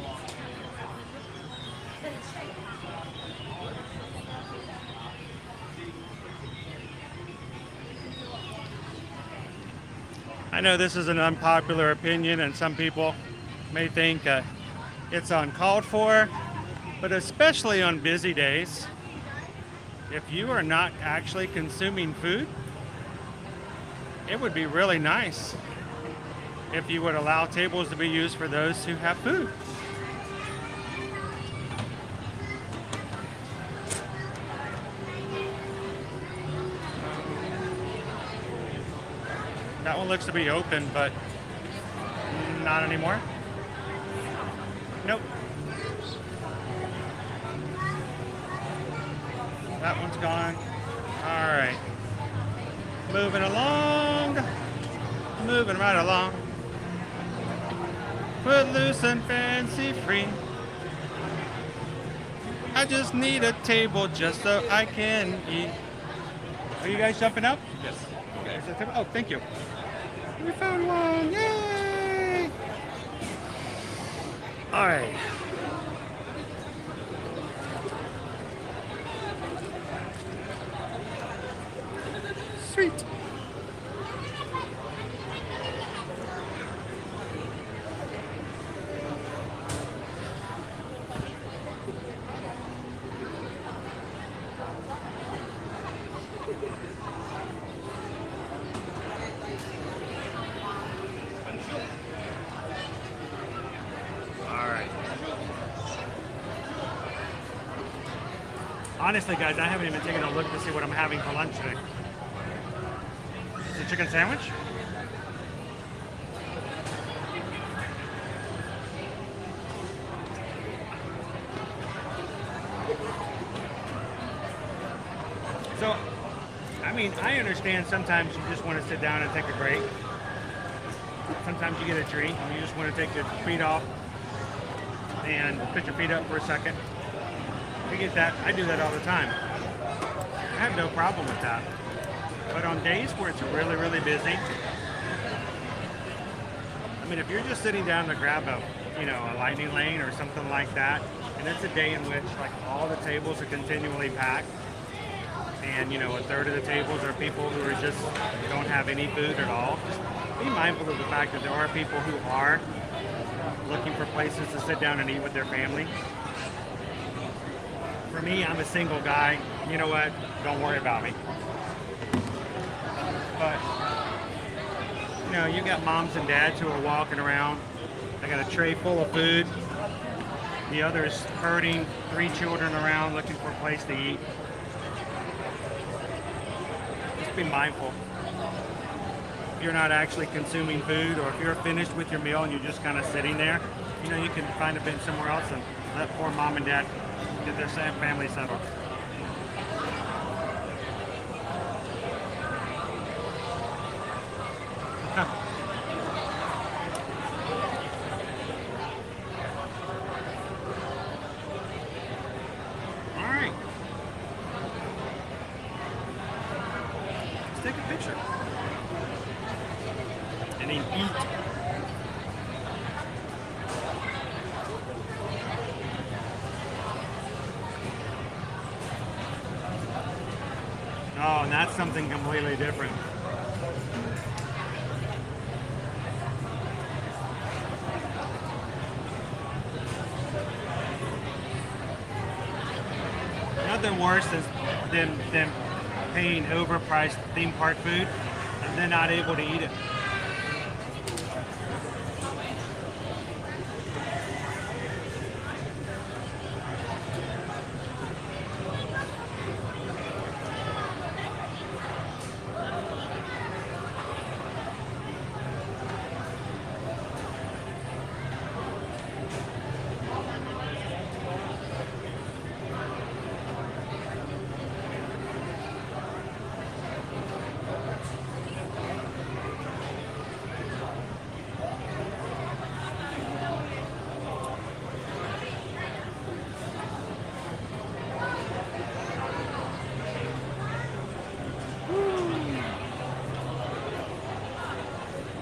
I know this is an unpopular opinion and some people may think it's uncalled for, but especially on busy days, if you are not actually consuming food, it would be really nice if you would allow tables to be used for those who have food. That one looks to be open, but not anymore. Nope. That one's gone. All right. Moving along. Moving right along. Footloose and fancy free. I just need a table just so I can eat. Are you guys jumping up? Yes. Okay. Oh, thank you. We found one. Yay! All right. Sweet. Honestly, guys, I haven't even taken a look to see what I'm having for lunch today. It's a chicken sandwich? So, I mean, I understand sometimes you just want to sit down and take a break. Sometimes you get a treat and you just want to take your feet off and put your feet up for a second. I get that. I do that all the time. I have no problem with that. But on days where it's really, really busy, I mean, if you're just sitting down to grab a, a lightning lane or something like that, and it's a day in which like all the tables are continually packed, and a third of the tables are people who are just don't have any food at all. Just be mindful of the fact that there are people who are looking for places to sit down and eat with their family. For me, I'm a single guy. You know what? Don't worry about me. But, you got moms and dads who are walking around. They got a tray full of food. The other's herding 3 children around looking for a place to eat. Just be mindful. If you're not actually consuming food, or if you're finished with your meal and you're just kind of sitting there, you can find a bench somewhere else and let poor mom and dad get their family settled. All right. Let's take a picture. And then eat. Oh, and that's something completely different. Nothing worse than paying overpriced theme park food and then not able to eat it.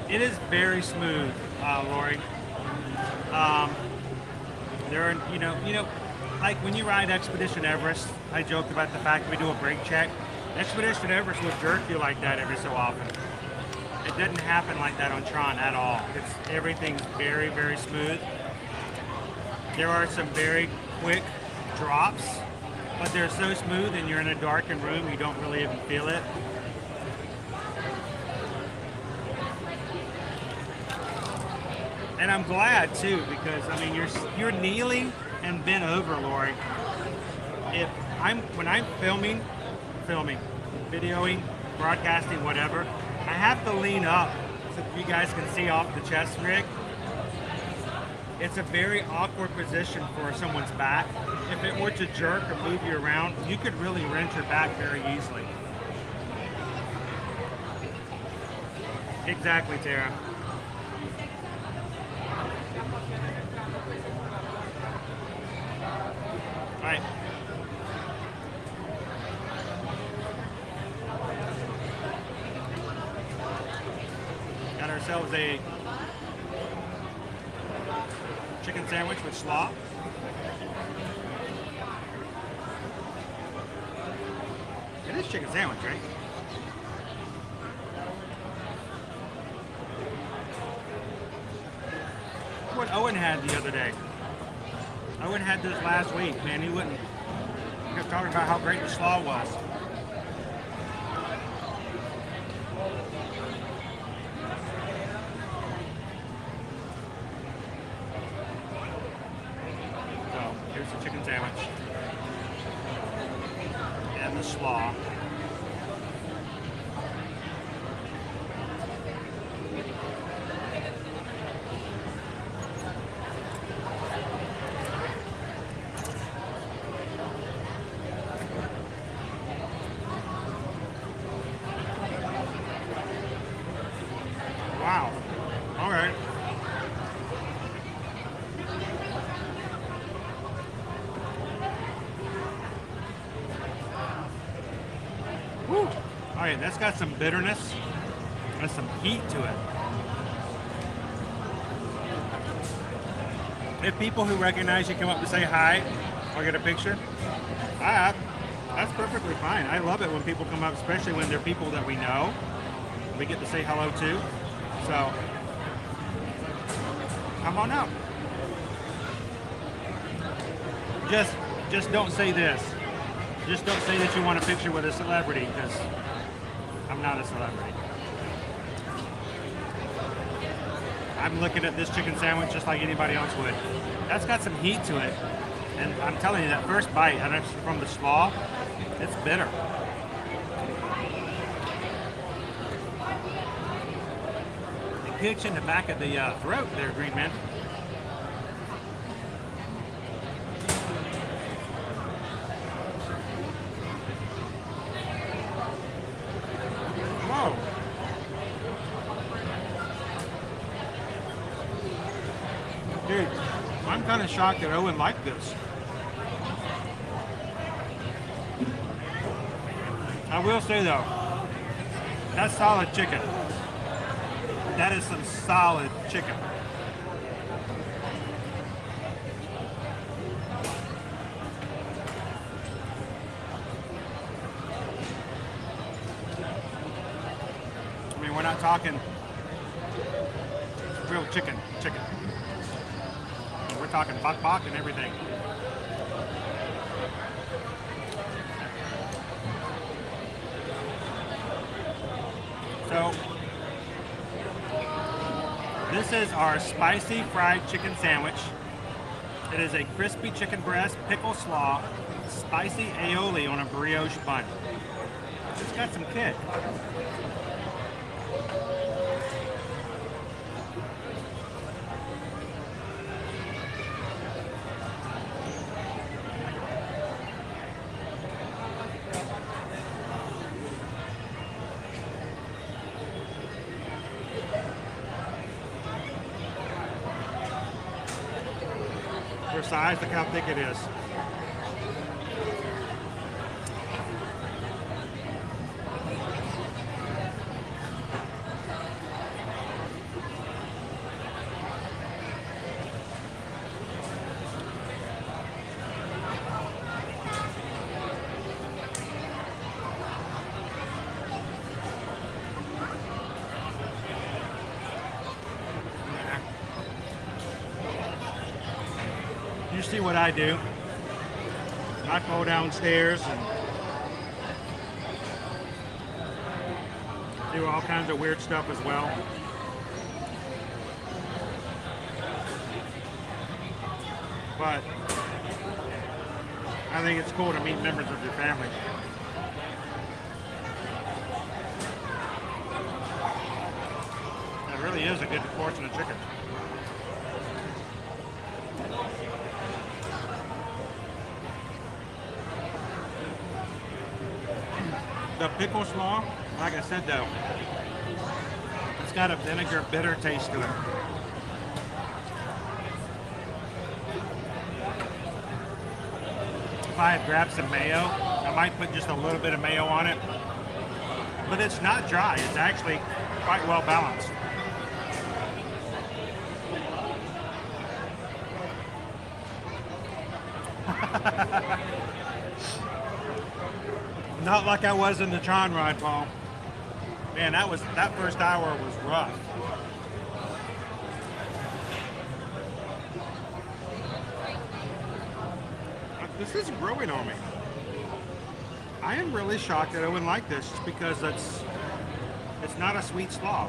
It is very smooth, Lori. There are, like when you ride Expedition Everest, I joked about the fact we do a brake check. Expedition Everest will jerk you like that every so often. It doesn't happen like that on Tron at all. Everything's very, very smooth. There are some very quick drops, but they're so smooth and you're in a darkened room, you don't really even feel it. And I'm glad too, because I mean you're kneeling and bent over, Lori. When I'm filming, videoing, broadcasting, whatever, I have to lean up so you guys can see off the chest rig. it's a very awkward position for someone's back. If it were to jerk or move you around, you could really wrench your back very easily. Exactly, Tara. All right. Got ourselves a chicken sandwich with slaw. It is chicken sandwich, right? What Owen had the other day. Owen had this last week, man. He wouldn't. He kept talking about how great the slaw was. So here's the chicken sandwich and the slaw. Wow. All right. Woo. All right, that's got some bitterness and some heat to it. If people who recognize you come up to say hi or get a picture, that's perfectly fine. I love it when people come up, especially when they're people that we know. We get to say hello to. So, come on up. Just don't say this. Just don't say that you want a picture with a celebrity, because I'm not a celebrity. I'm looking at this chicken sandwich just like anybody else would. That's got some heat to it. And I'm telling you, that first bite, and it's from the slaw, it's bitter. It kicks in the back of the throat there, Green Man. Whoa. Dude, I'm kind of shocked that Owen liked this. I will say though, that's solid chicken. That is some solid chicken. I mean, we're not talking real chicken. We're talking bok and everything. So, this is our spicy fried chicken sandwich. It is a crispy chicken breast, pickle slaw, spicy aioli on a brioche bun. It's got some kick. For size, look how thick it is. You see what I do. I go downstairs and do all kinds of weird stuff as well. But I think it's cool to meet members of your family. That really is a good portion of chicken. The pickle slaw, like I said though, it's got a vinegar bitter taste to it. If I had grabbed some mayo, I might put just a little bit of mayo on it. But it's not dry, it's actually quite well balanced. Not like I was in the Tron ride, Paul. Man, that first hour was rough. This is growing on me. I am really shocked that I wouldn't like this just because it's not a sweet slaw.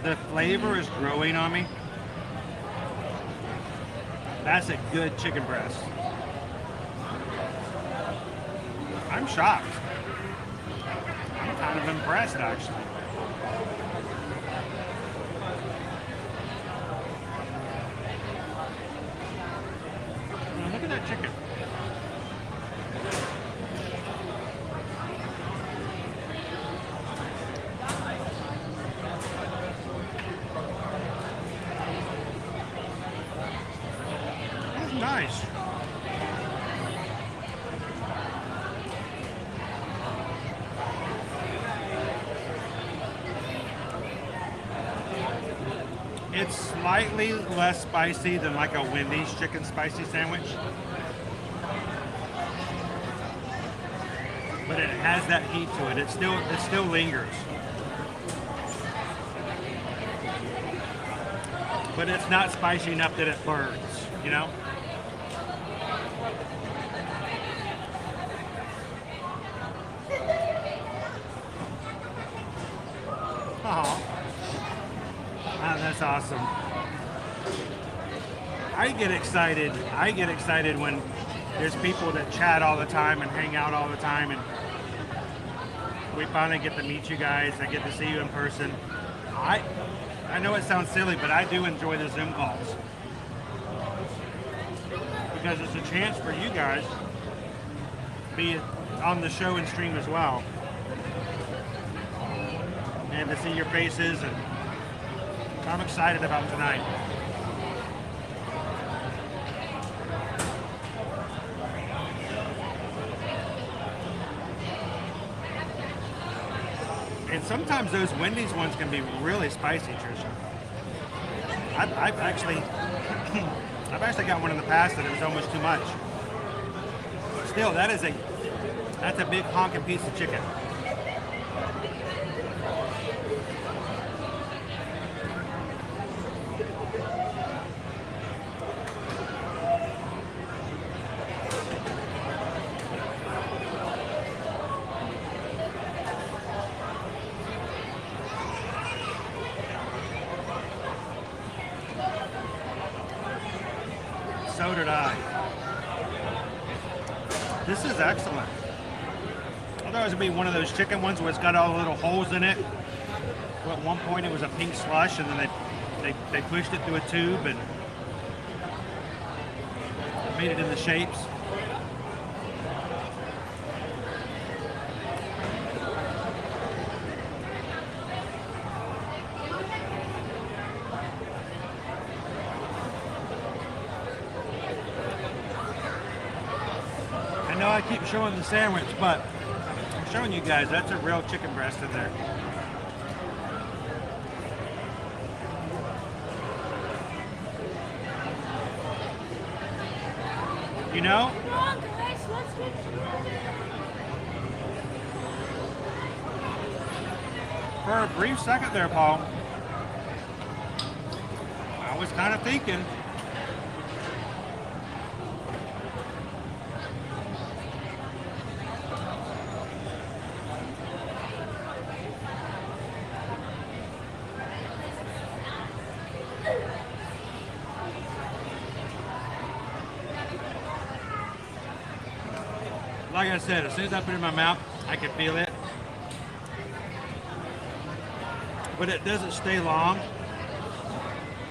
The flavor is growing on me. That's a good chicken breast. I'm shocked. I'm kind of impressed, actually. Now, look at that chicken. Nice. It's slightly less spicy than like a Wendy's chicken spicy sandwich. But it has that heat to it. It still lingers. But it's not spicy enough that it burns, you know? Oh, that's awesome. I get excited when there's people that chat all the time and hang out all the time, and we finally get to meet you guys. I get to see you in person. I know it sounds silly, but I do enjoy the Zoom calls because it's a chance for you guys to be on the show and stream as well, and to see your faces, and I'm excited about tonight. And sometimes those Wendy's ones can be really spicy, Trisha. I've actually got one in the past that it was almost too much. Still, that's a big honking piece of chicken. So did I. This is excellent. I thought it was going to be one of those chicken ones where it's got all the little holes in it. Well, at one point it was a pink slush, and then they pushed it through a tube and made it in the shapes. I know I keep showing the sandwich, but I'm showing you guys that's a real chicken breast in there. You know? For a brief second there, Paul, I was kind of thinking Like I said, as soon as I put it in my mouth, I can feel it. But it doesn't stay long.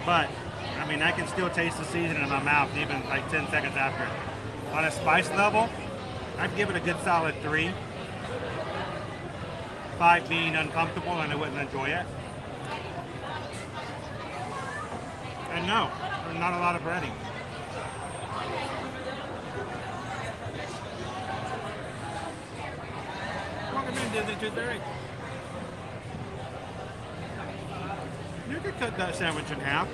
But, I mean, I can still taste the seasoning in my mouth even like 10 seconds after. On a spice level, I'd give it a good solid 3. 5 being uncomfortable and I wouldn't enjoy it. And no, there's not a lot of breading. Welcome in, Disney 230. You could cut that sandwich in half.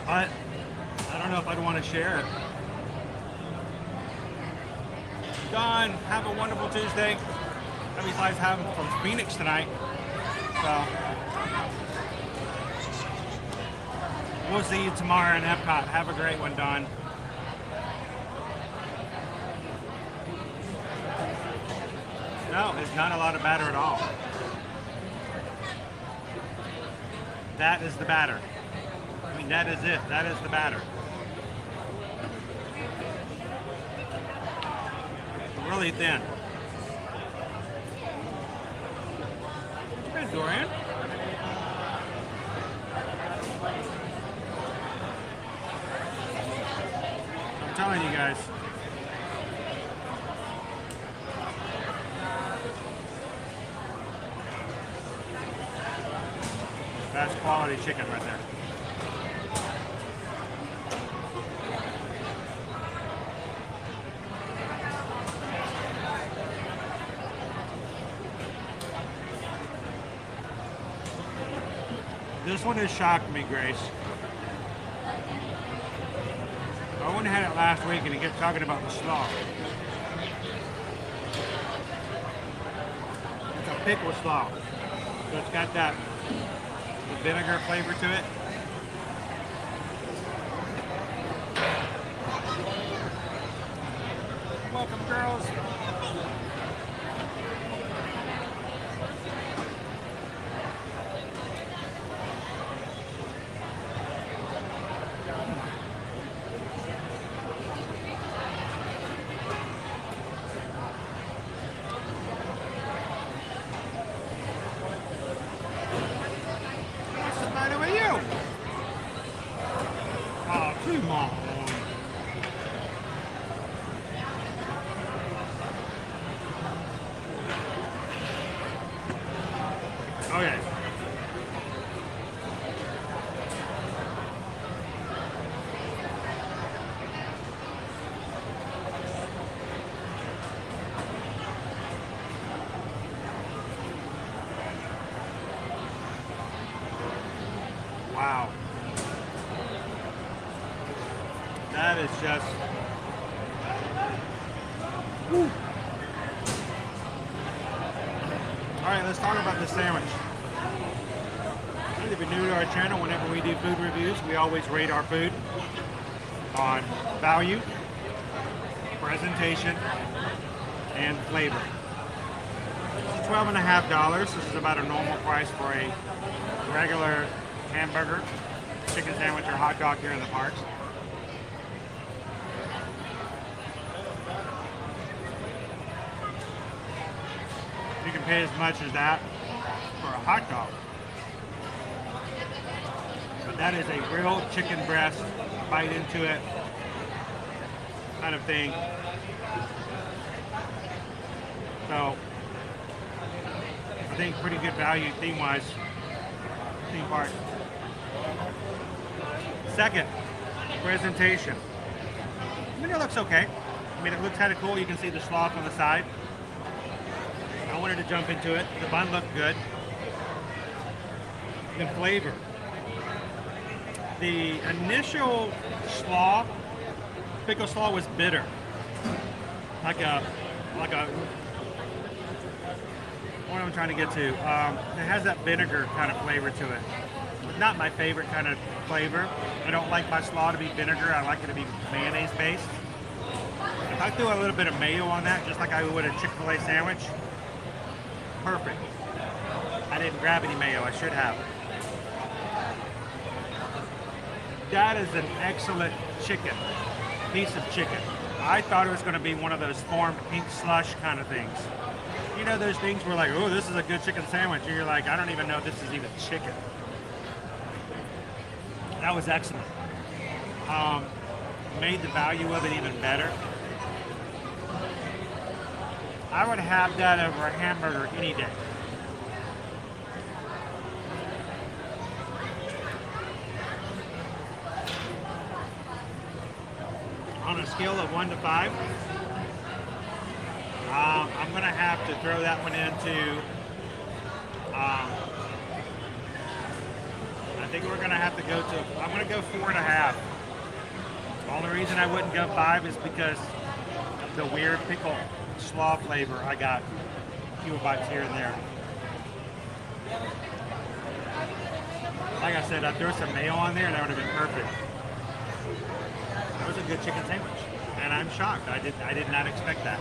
But I don't know if I'd want to share it. Don, have a wonderful Tuesday. Happy Slice having from Phoenix tonight. So we'll see you tomorrow in Epcot. Have a great one, Don. No, it's not a lot of batter at all. That is the batter. I mean, that is it. That is the batter. Really thin. What you been, Dorian? I'm telling you guys. That's quality chicken right there. This one has shocked me, Grace. Owen had it last week and he kept talking about the slaw. It's a pickle slaw. So it's got that vinegar flavor to it. Welcome, girls. Wow. That is just... Woo. All right, let's talk about this sandwich. If you're new to our channel, whenever we do food reviews, we always rate our food on value, presentation, and flavor. It's $12.50. This is about a normal price for a regular hamburger, chicken sandwich, or hot dog here in the parks. You can pay as much as that for a hot dog. But that is a real chicken breast, bite into it kind of thing. So I think pretty good value theme-wise, theme park. Second, presentation. I mean, it looks okay. I mean, it looks kind of cool. You can see the sloth on the side. I wanted to jump into it. The bun looked good. The flavor. The initial slaw, pickle slaw, was bitter. Like a, what am I trying to get to? It has that vinegar kind of flavor to it. It's not my favorite kind of flavor. I don't like my slaw to be vinegar. I like it to be mayonnaise based. If I threw a little bit of mayo on that, just like I would a Chick-fil-A sandwich, perfect. I didn't grab any mayo. I should have. That is an excellent chicken, piece of chicken. I thought it was going to be one of those formed pink slush kind of things. You know those things where like, oh, this is a good chicken sandwich, and you're like, I don't even know if this is even chicken. That was excellent. Made the value of it even better. I would have that over a hamburger any day. On a scale of 1 to 5, I'm going to have to throw that one into, I think we're going to have to go to, I'm going to go 4.5. The only reason I wouldn't go 5 is because of the weird pickle slaw flavor I got. A few bites here and there. Like I said, I threw some mayo on there and that would have been perfect. That was a good chicken sandwich. And I'm shocked. I did not expect that.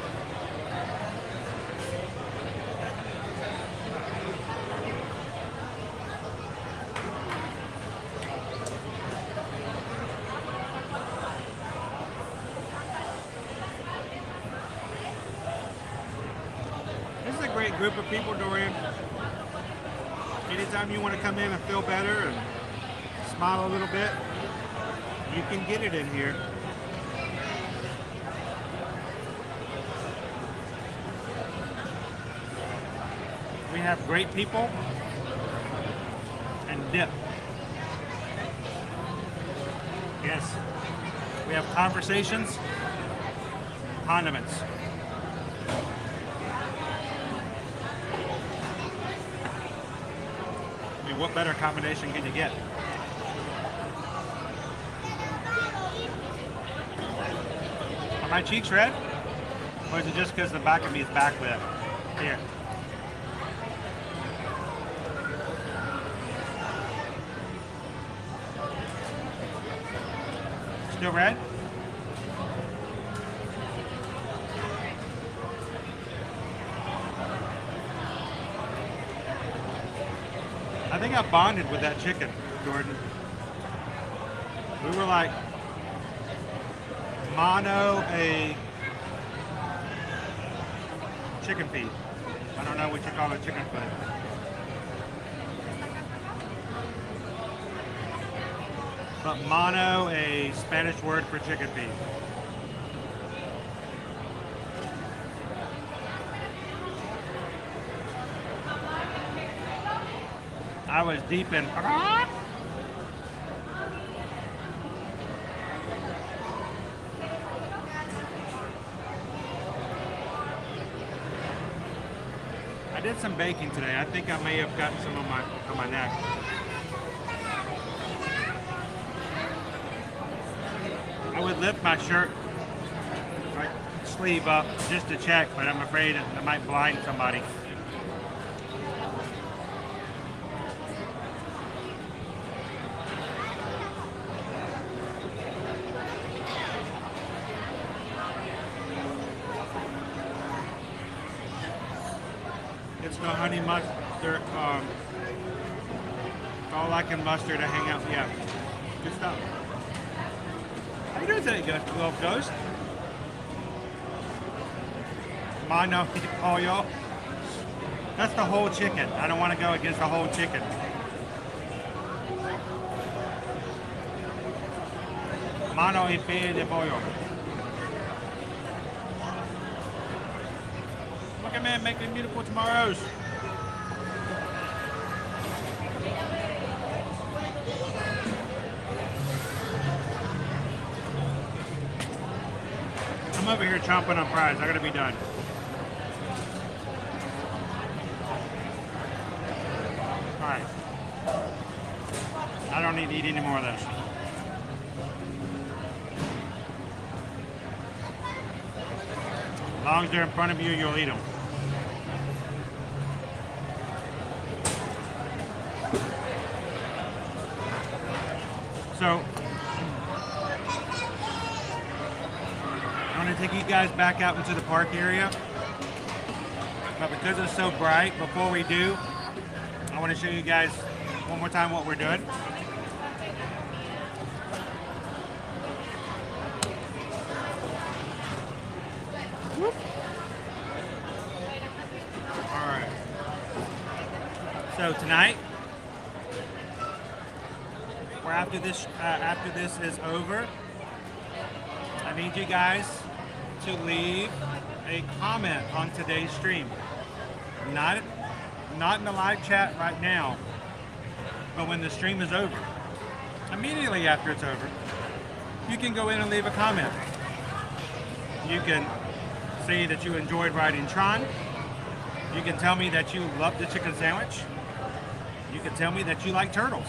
Group of people, Dorian. Anytime you want to come in and feel better and smile a little bit, you can get it in here. We have great people and dip. Yes. We have conversations, condiments. What better combination can you get? Are my cheeks red? Or is it just because the back of me is backlit? Here. Still red? I think I bonded with that chicken, Jordan. We were like mono a chicken feed. I don't know what you call it, chicken foot. But mono a Spanish word for chicken feed. I was deep in. I did some baking today. I think I may have gotten some on my neck. I would lift my shirt, right, sleeve up just to check, but I'm afraid I might blind somebody. It's the honey mustard, all I can muster to hang out. Yeah, good stuff. How you doing today, Ghost? Mano pollo. That's the whole chicken. I don't want to go against the whole chicken. Mano y pie de pollo. Look at man making beautiful tomorrows. I'm over here chomping on fries. I gotta be done. Alright. I don't need to eat any more of this. As long as they're in front of you, you'll eat them. So, I'm going to take you guys back out into the park area. But because it's so bright, before we do, I want to show you guys one more time what we're doing. So tonight, or after this is over, I need you guys to leave a comment on today's stream. Not in the live chat right now, but when the stream is over, immediately after it's over, you can go in and leave a comment. You can say that you enjoyed riding Tron. You can tell me that you love the chicken sandwich. You can tell me that you like turtles.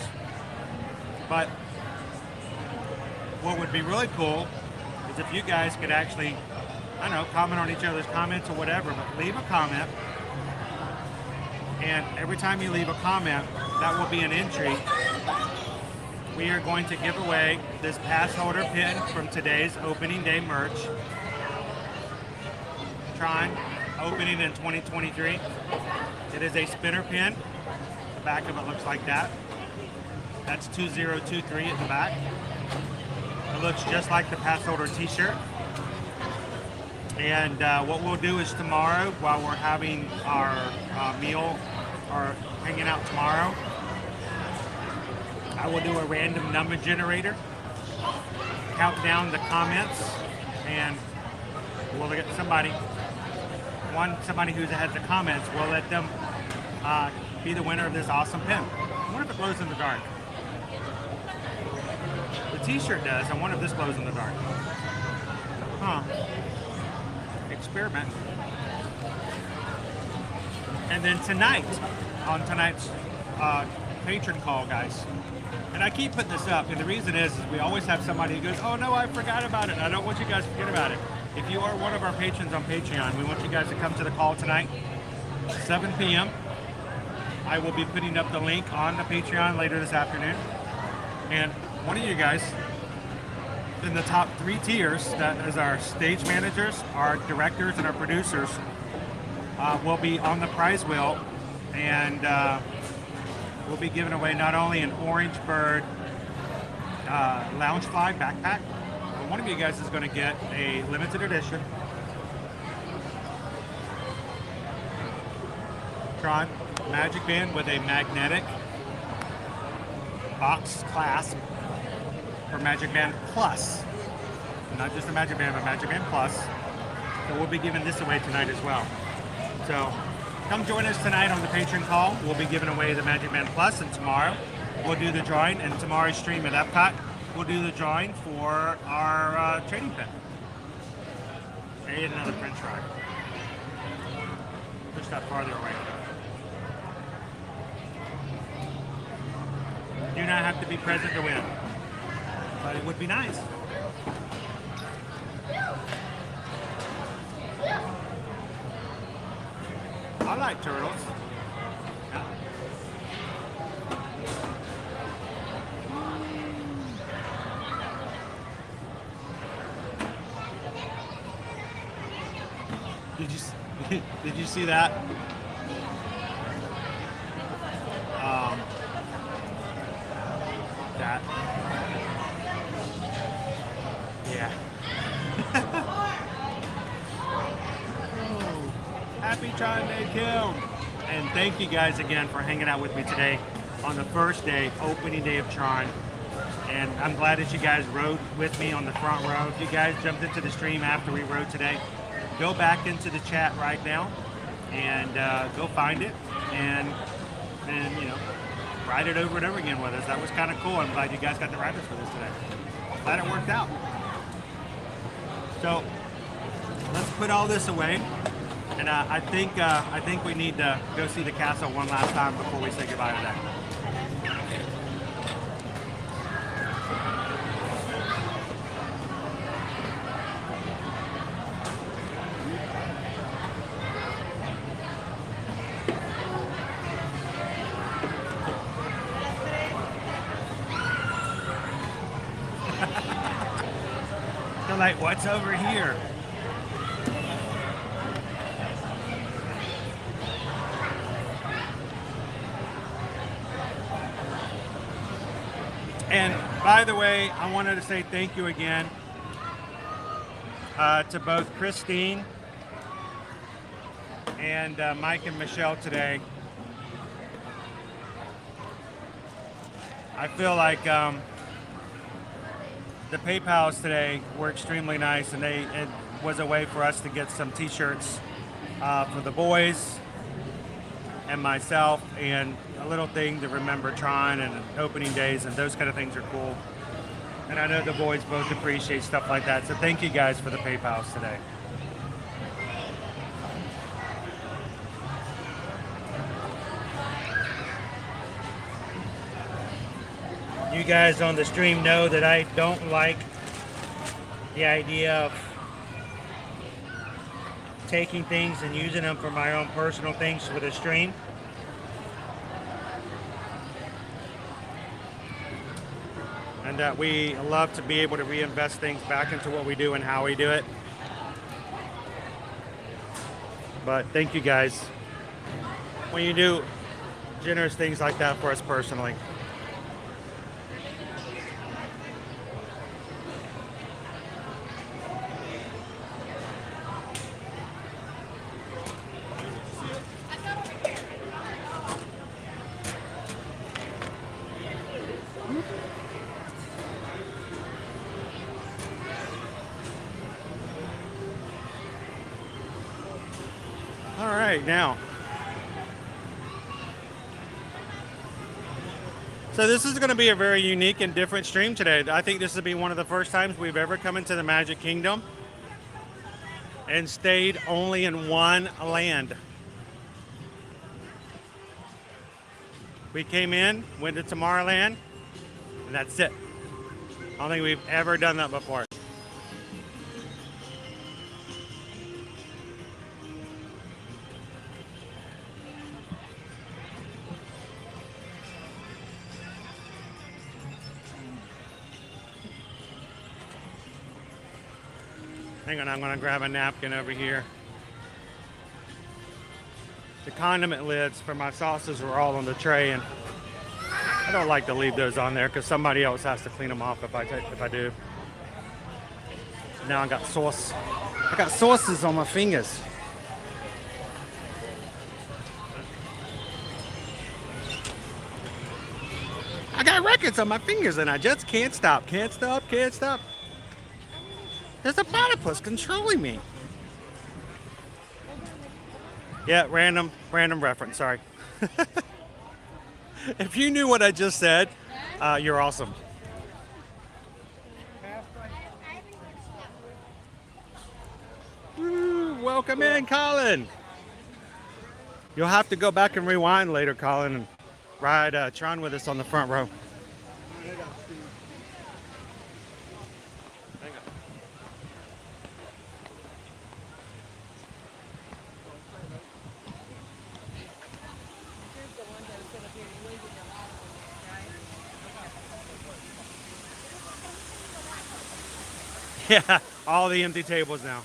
But what would be really cool is if you guys could actually, I don't know, comment on each other's comments or whatever, but leave a comment. And every time you leave a comment, that will be an entry. We are going to give away this pass holder pin from today's opening day merch. Tron, opening in 2023. It is a spinner pin. The back of it looks like that. That's 2023 at the back. It looks just like the pass holder t-shirt. And what we'll do is tomorrow, while we're having our meal or hanging out tomorrow, I will do a random number generator, count down the comments, and we'll get somebody who has the comments, we'll let them be the winner of this awesome pin. I wonder if it glows in the dark. The t-shirt does. I wonder if this glows in the dark. Huh. Experiment. And then tonight, on tonight's patron call, guys, and I keep putting this up, and the reason is we always have somebody who goes, oh no, I forgot about it. I don't want you guys to forget about it. If you are one of our patrons on Patreon, we want you guys to come to the call tonight, 7 p.m. I will be putting up the link on the Patreon later this afternoon. And one of you guys in the top 3 tiers, that is our stage managers, our directors, and our producers, will be on the prize wheel, and we'll be giving away not only an Orange Bird Loungefly backpack, but one of you guys is going to get a limited edition Tron Magic Band with a magnetic box clasp for Magic Band Plus. Not just a Magic Band, but Magic Band Plus. So we'll be giving this away tonight as well. So come join us tonight on the patron call. We'll be giving away the Magic Band Plus, and tomorrow we'll do the drawing, and tomorrow's stream at Epcot, we'll do the drawing for our trading pin. And another French fry. Push that farther away. Do not have to be present to win, but it would be nice. I like turtles. Yeah. Did you see that? That. Yeah. Happy Tron Day Kill! And thank you guys again for hanging out with me today on the first day, opening day of Tron. And I'm glad that you guys rode with me on the front row. If you guys jumped into the stream after we rode today, go back into the chat right now and go find it and you know, ride it over and over again with us. That was kind of cool. I'm glad you guys got the riders for this today. Glad it worked out. So let's put all this away. And I think we need to go see the castle one last time before we say goodbye today. They're like, what's over here? And by the way, I wanted to say thank you again to both Christine and Mike and Michelle today I feel like the PayPals today were extremely nice, and it was a way for us to get some T-shirts for the boys and myself, and a little thing to remember Tron and opening days, and those kind of things are cool. And I know the boys both appreciate stuff like that, so thank you guys for the PayPals today. You guys on the stream know that I don't like the idea of taking things and using them for my own personal things for the stream. And that we love to be able to reinvest things back into what we do and how we do it. But thank you guys when you do generous things like that for us personally. Now, so this is going to be a very unique and different stream today. I think this will be one of the first times we've ever come into the Magic Kingdom and stayed only in one land. We came in, went to Tomorrowland, and that's it. I don't think we've ever done that before. Hang on, I'm going to grab a napkin over here. The condiment lids for my sauces were all on the tray, and I don't like to leave those on there because somebody else has to clean them off if I do. Now I got sauce. I got sauces on my fingers. I got records on my fingers, and I just can't stop. Can't stop. Can't stop. There's a platypus controlling me. Yeah, random reference, sorry. If you knew what I just said, you're awesome. Woo, welcome in, Colin. You'll have to go back and rewind later, Colin, and ride Tron with us on the front row. Yeah, all the empty tables now.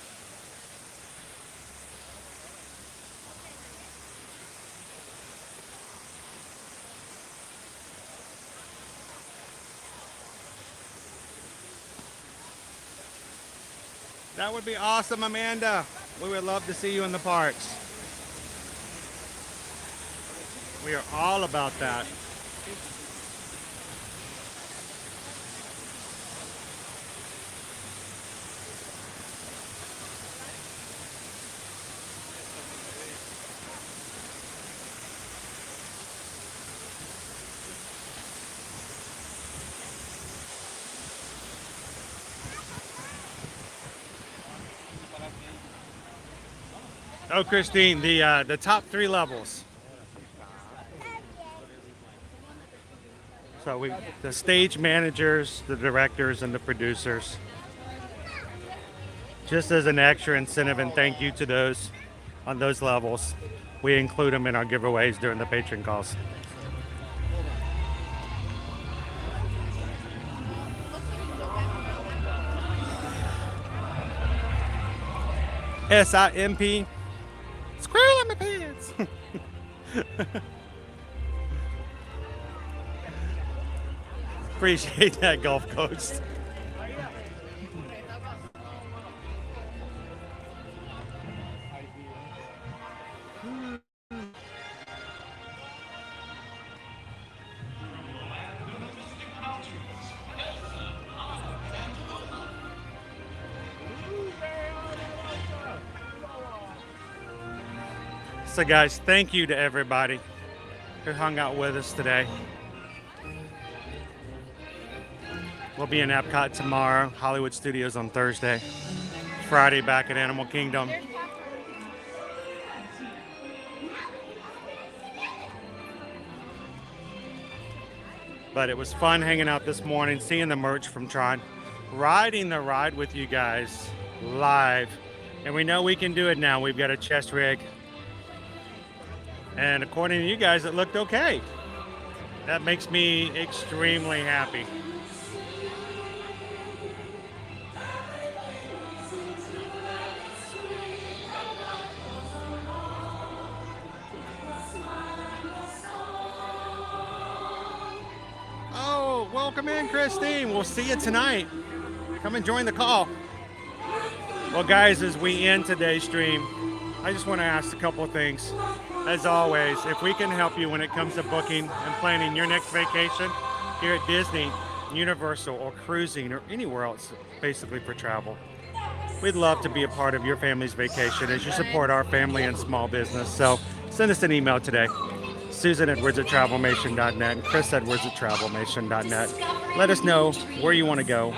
That would be awesome, Amanda. We would love to see you in the parks. We are all about that. Oh, Christine, the top 3 levels. So the stage managers, the directors, and the producers. Just as an extra incentive and thank you to those on those levels, we include them in our giveaways during the patron calls. SIMP. Squirrel in my pants. Appreciate that, Gulf Coast. So guys, thank you to everybody who hung out with us today. We'll be in Epcot tomorrow, Hollywood Studios on Thursday, Friday back at Animal Kingdom. But it was fun hanging out this morning, seeing the merch from Tron, riding the ride with you guys live. And we know we can do it now. We've got a chest rig. And according to you guys, it looked okay. That makes me extremely happy. Oh, welcome in, Christine. We'll see you tonight. Come and join the call. Well, guys, as we end today's stream, I just want to ask a couple of things. As always, if we can help you when it comes to booking and planning your next vacation here at Disney, Universal, or cruising, or anywhere else, basically for travel, we'd love to be a part of your family's vacation as you support our family and small business. So send us an email today. susanedwards@travelmation.net and chrisedwards@travelmation.net. Let us know where you want to go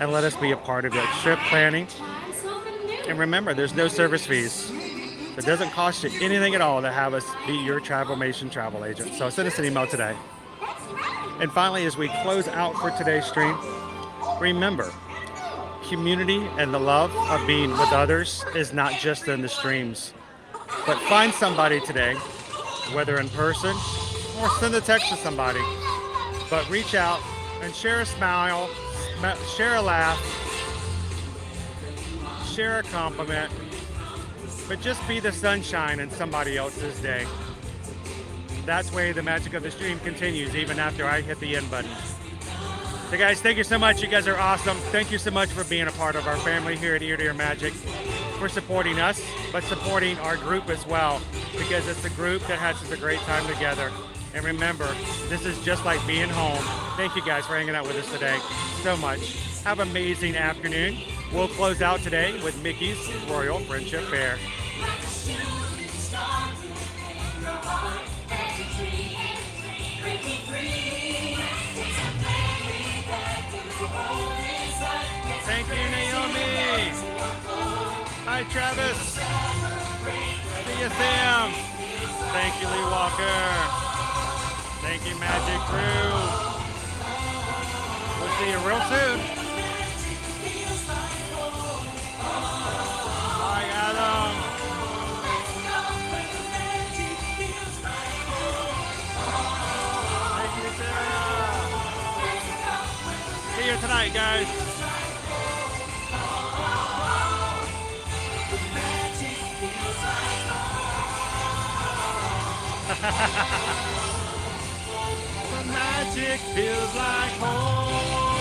and let us be a part of that trip planning. And remember, there's no service fees. It doesn't cost you anything at all to have us be your Travelmation travel agent. So send us an email today. And finally, as we close out for today's stream, remember, community and the love of being with others is not just in the streams. But find somebody today, whether in person or send a text to somebody, but reach out and share a smile, share a laugh, share a compliment, but just be the sunshine in somebody else's day. That's the way the magic of the stream continues even after I hit the end button. So guys, thank you so much. You guys are awesome. Thank you so much for being a part of our family here at Ear to Ear Magic, for supporting us, but supporting our group as well, because it's a group that has such a great time together. And remember, this is just like being home. Thank you guys for hanging out with us today so much. Have an amazing afternoon. We'll close out today with Mickey's Royal Friendship Fair. Thank you, Naomi. Hi, Travis. See you, Sam. Thank you, Lee Walker. Thank you, Magic Crew. We'll see you real soon. Bye, Adam. Thank you, Sarah. See you tonight, guys. The magic feels like home.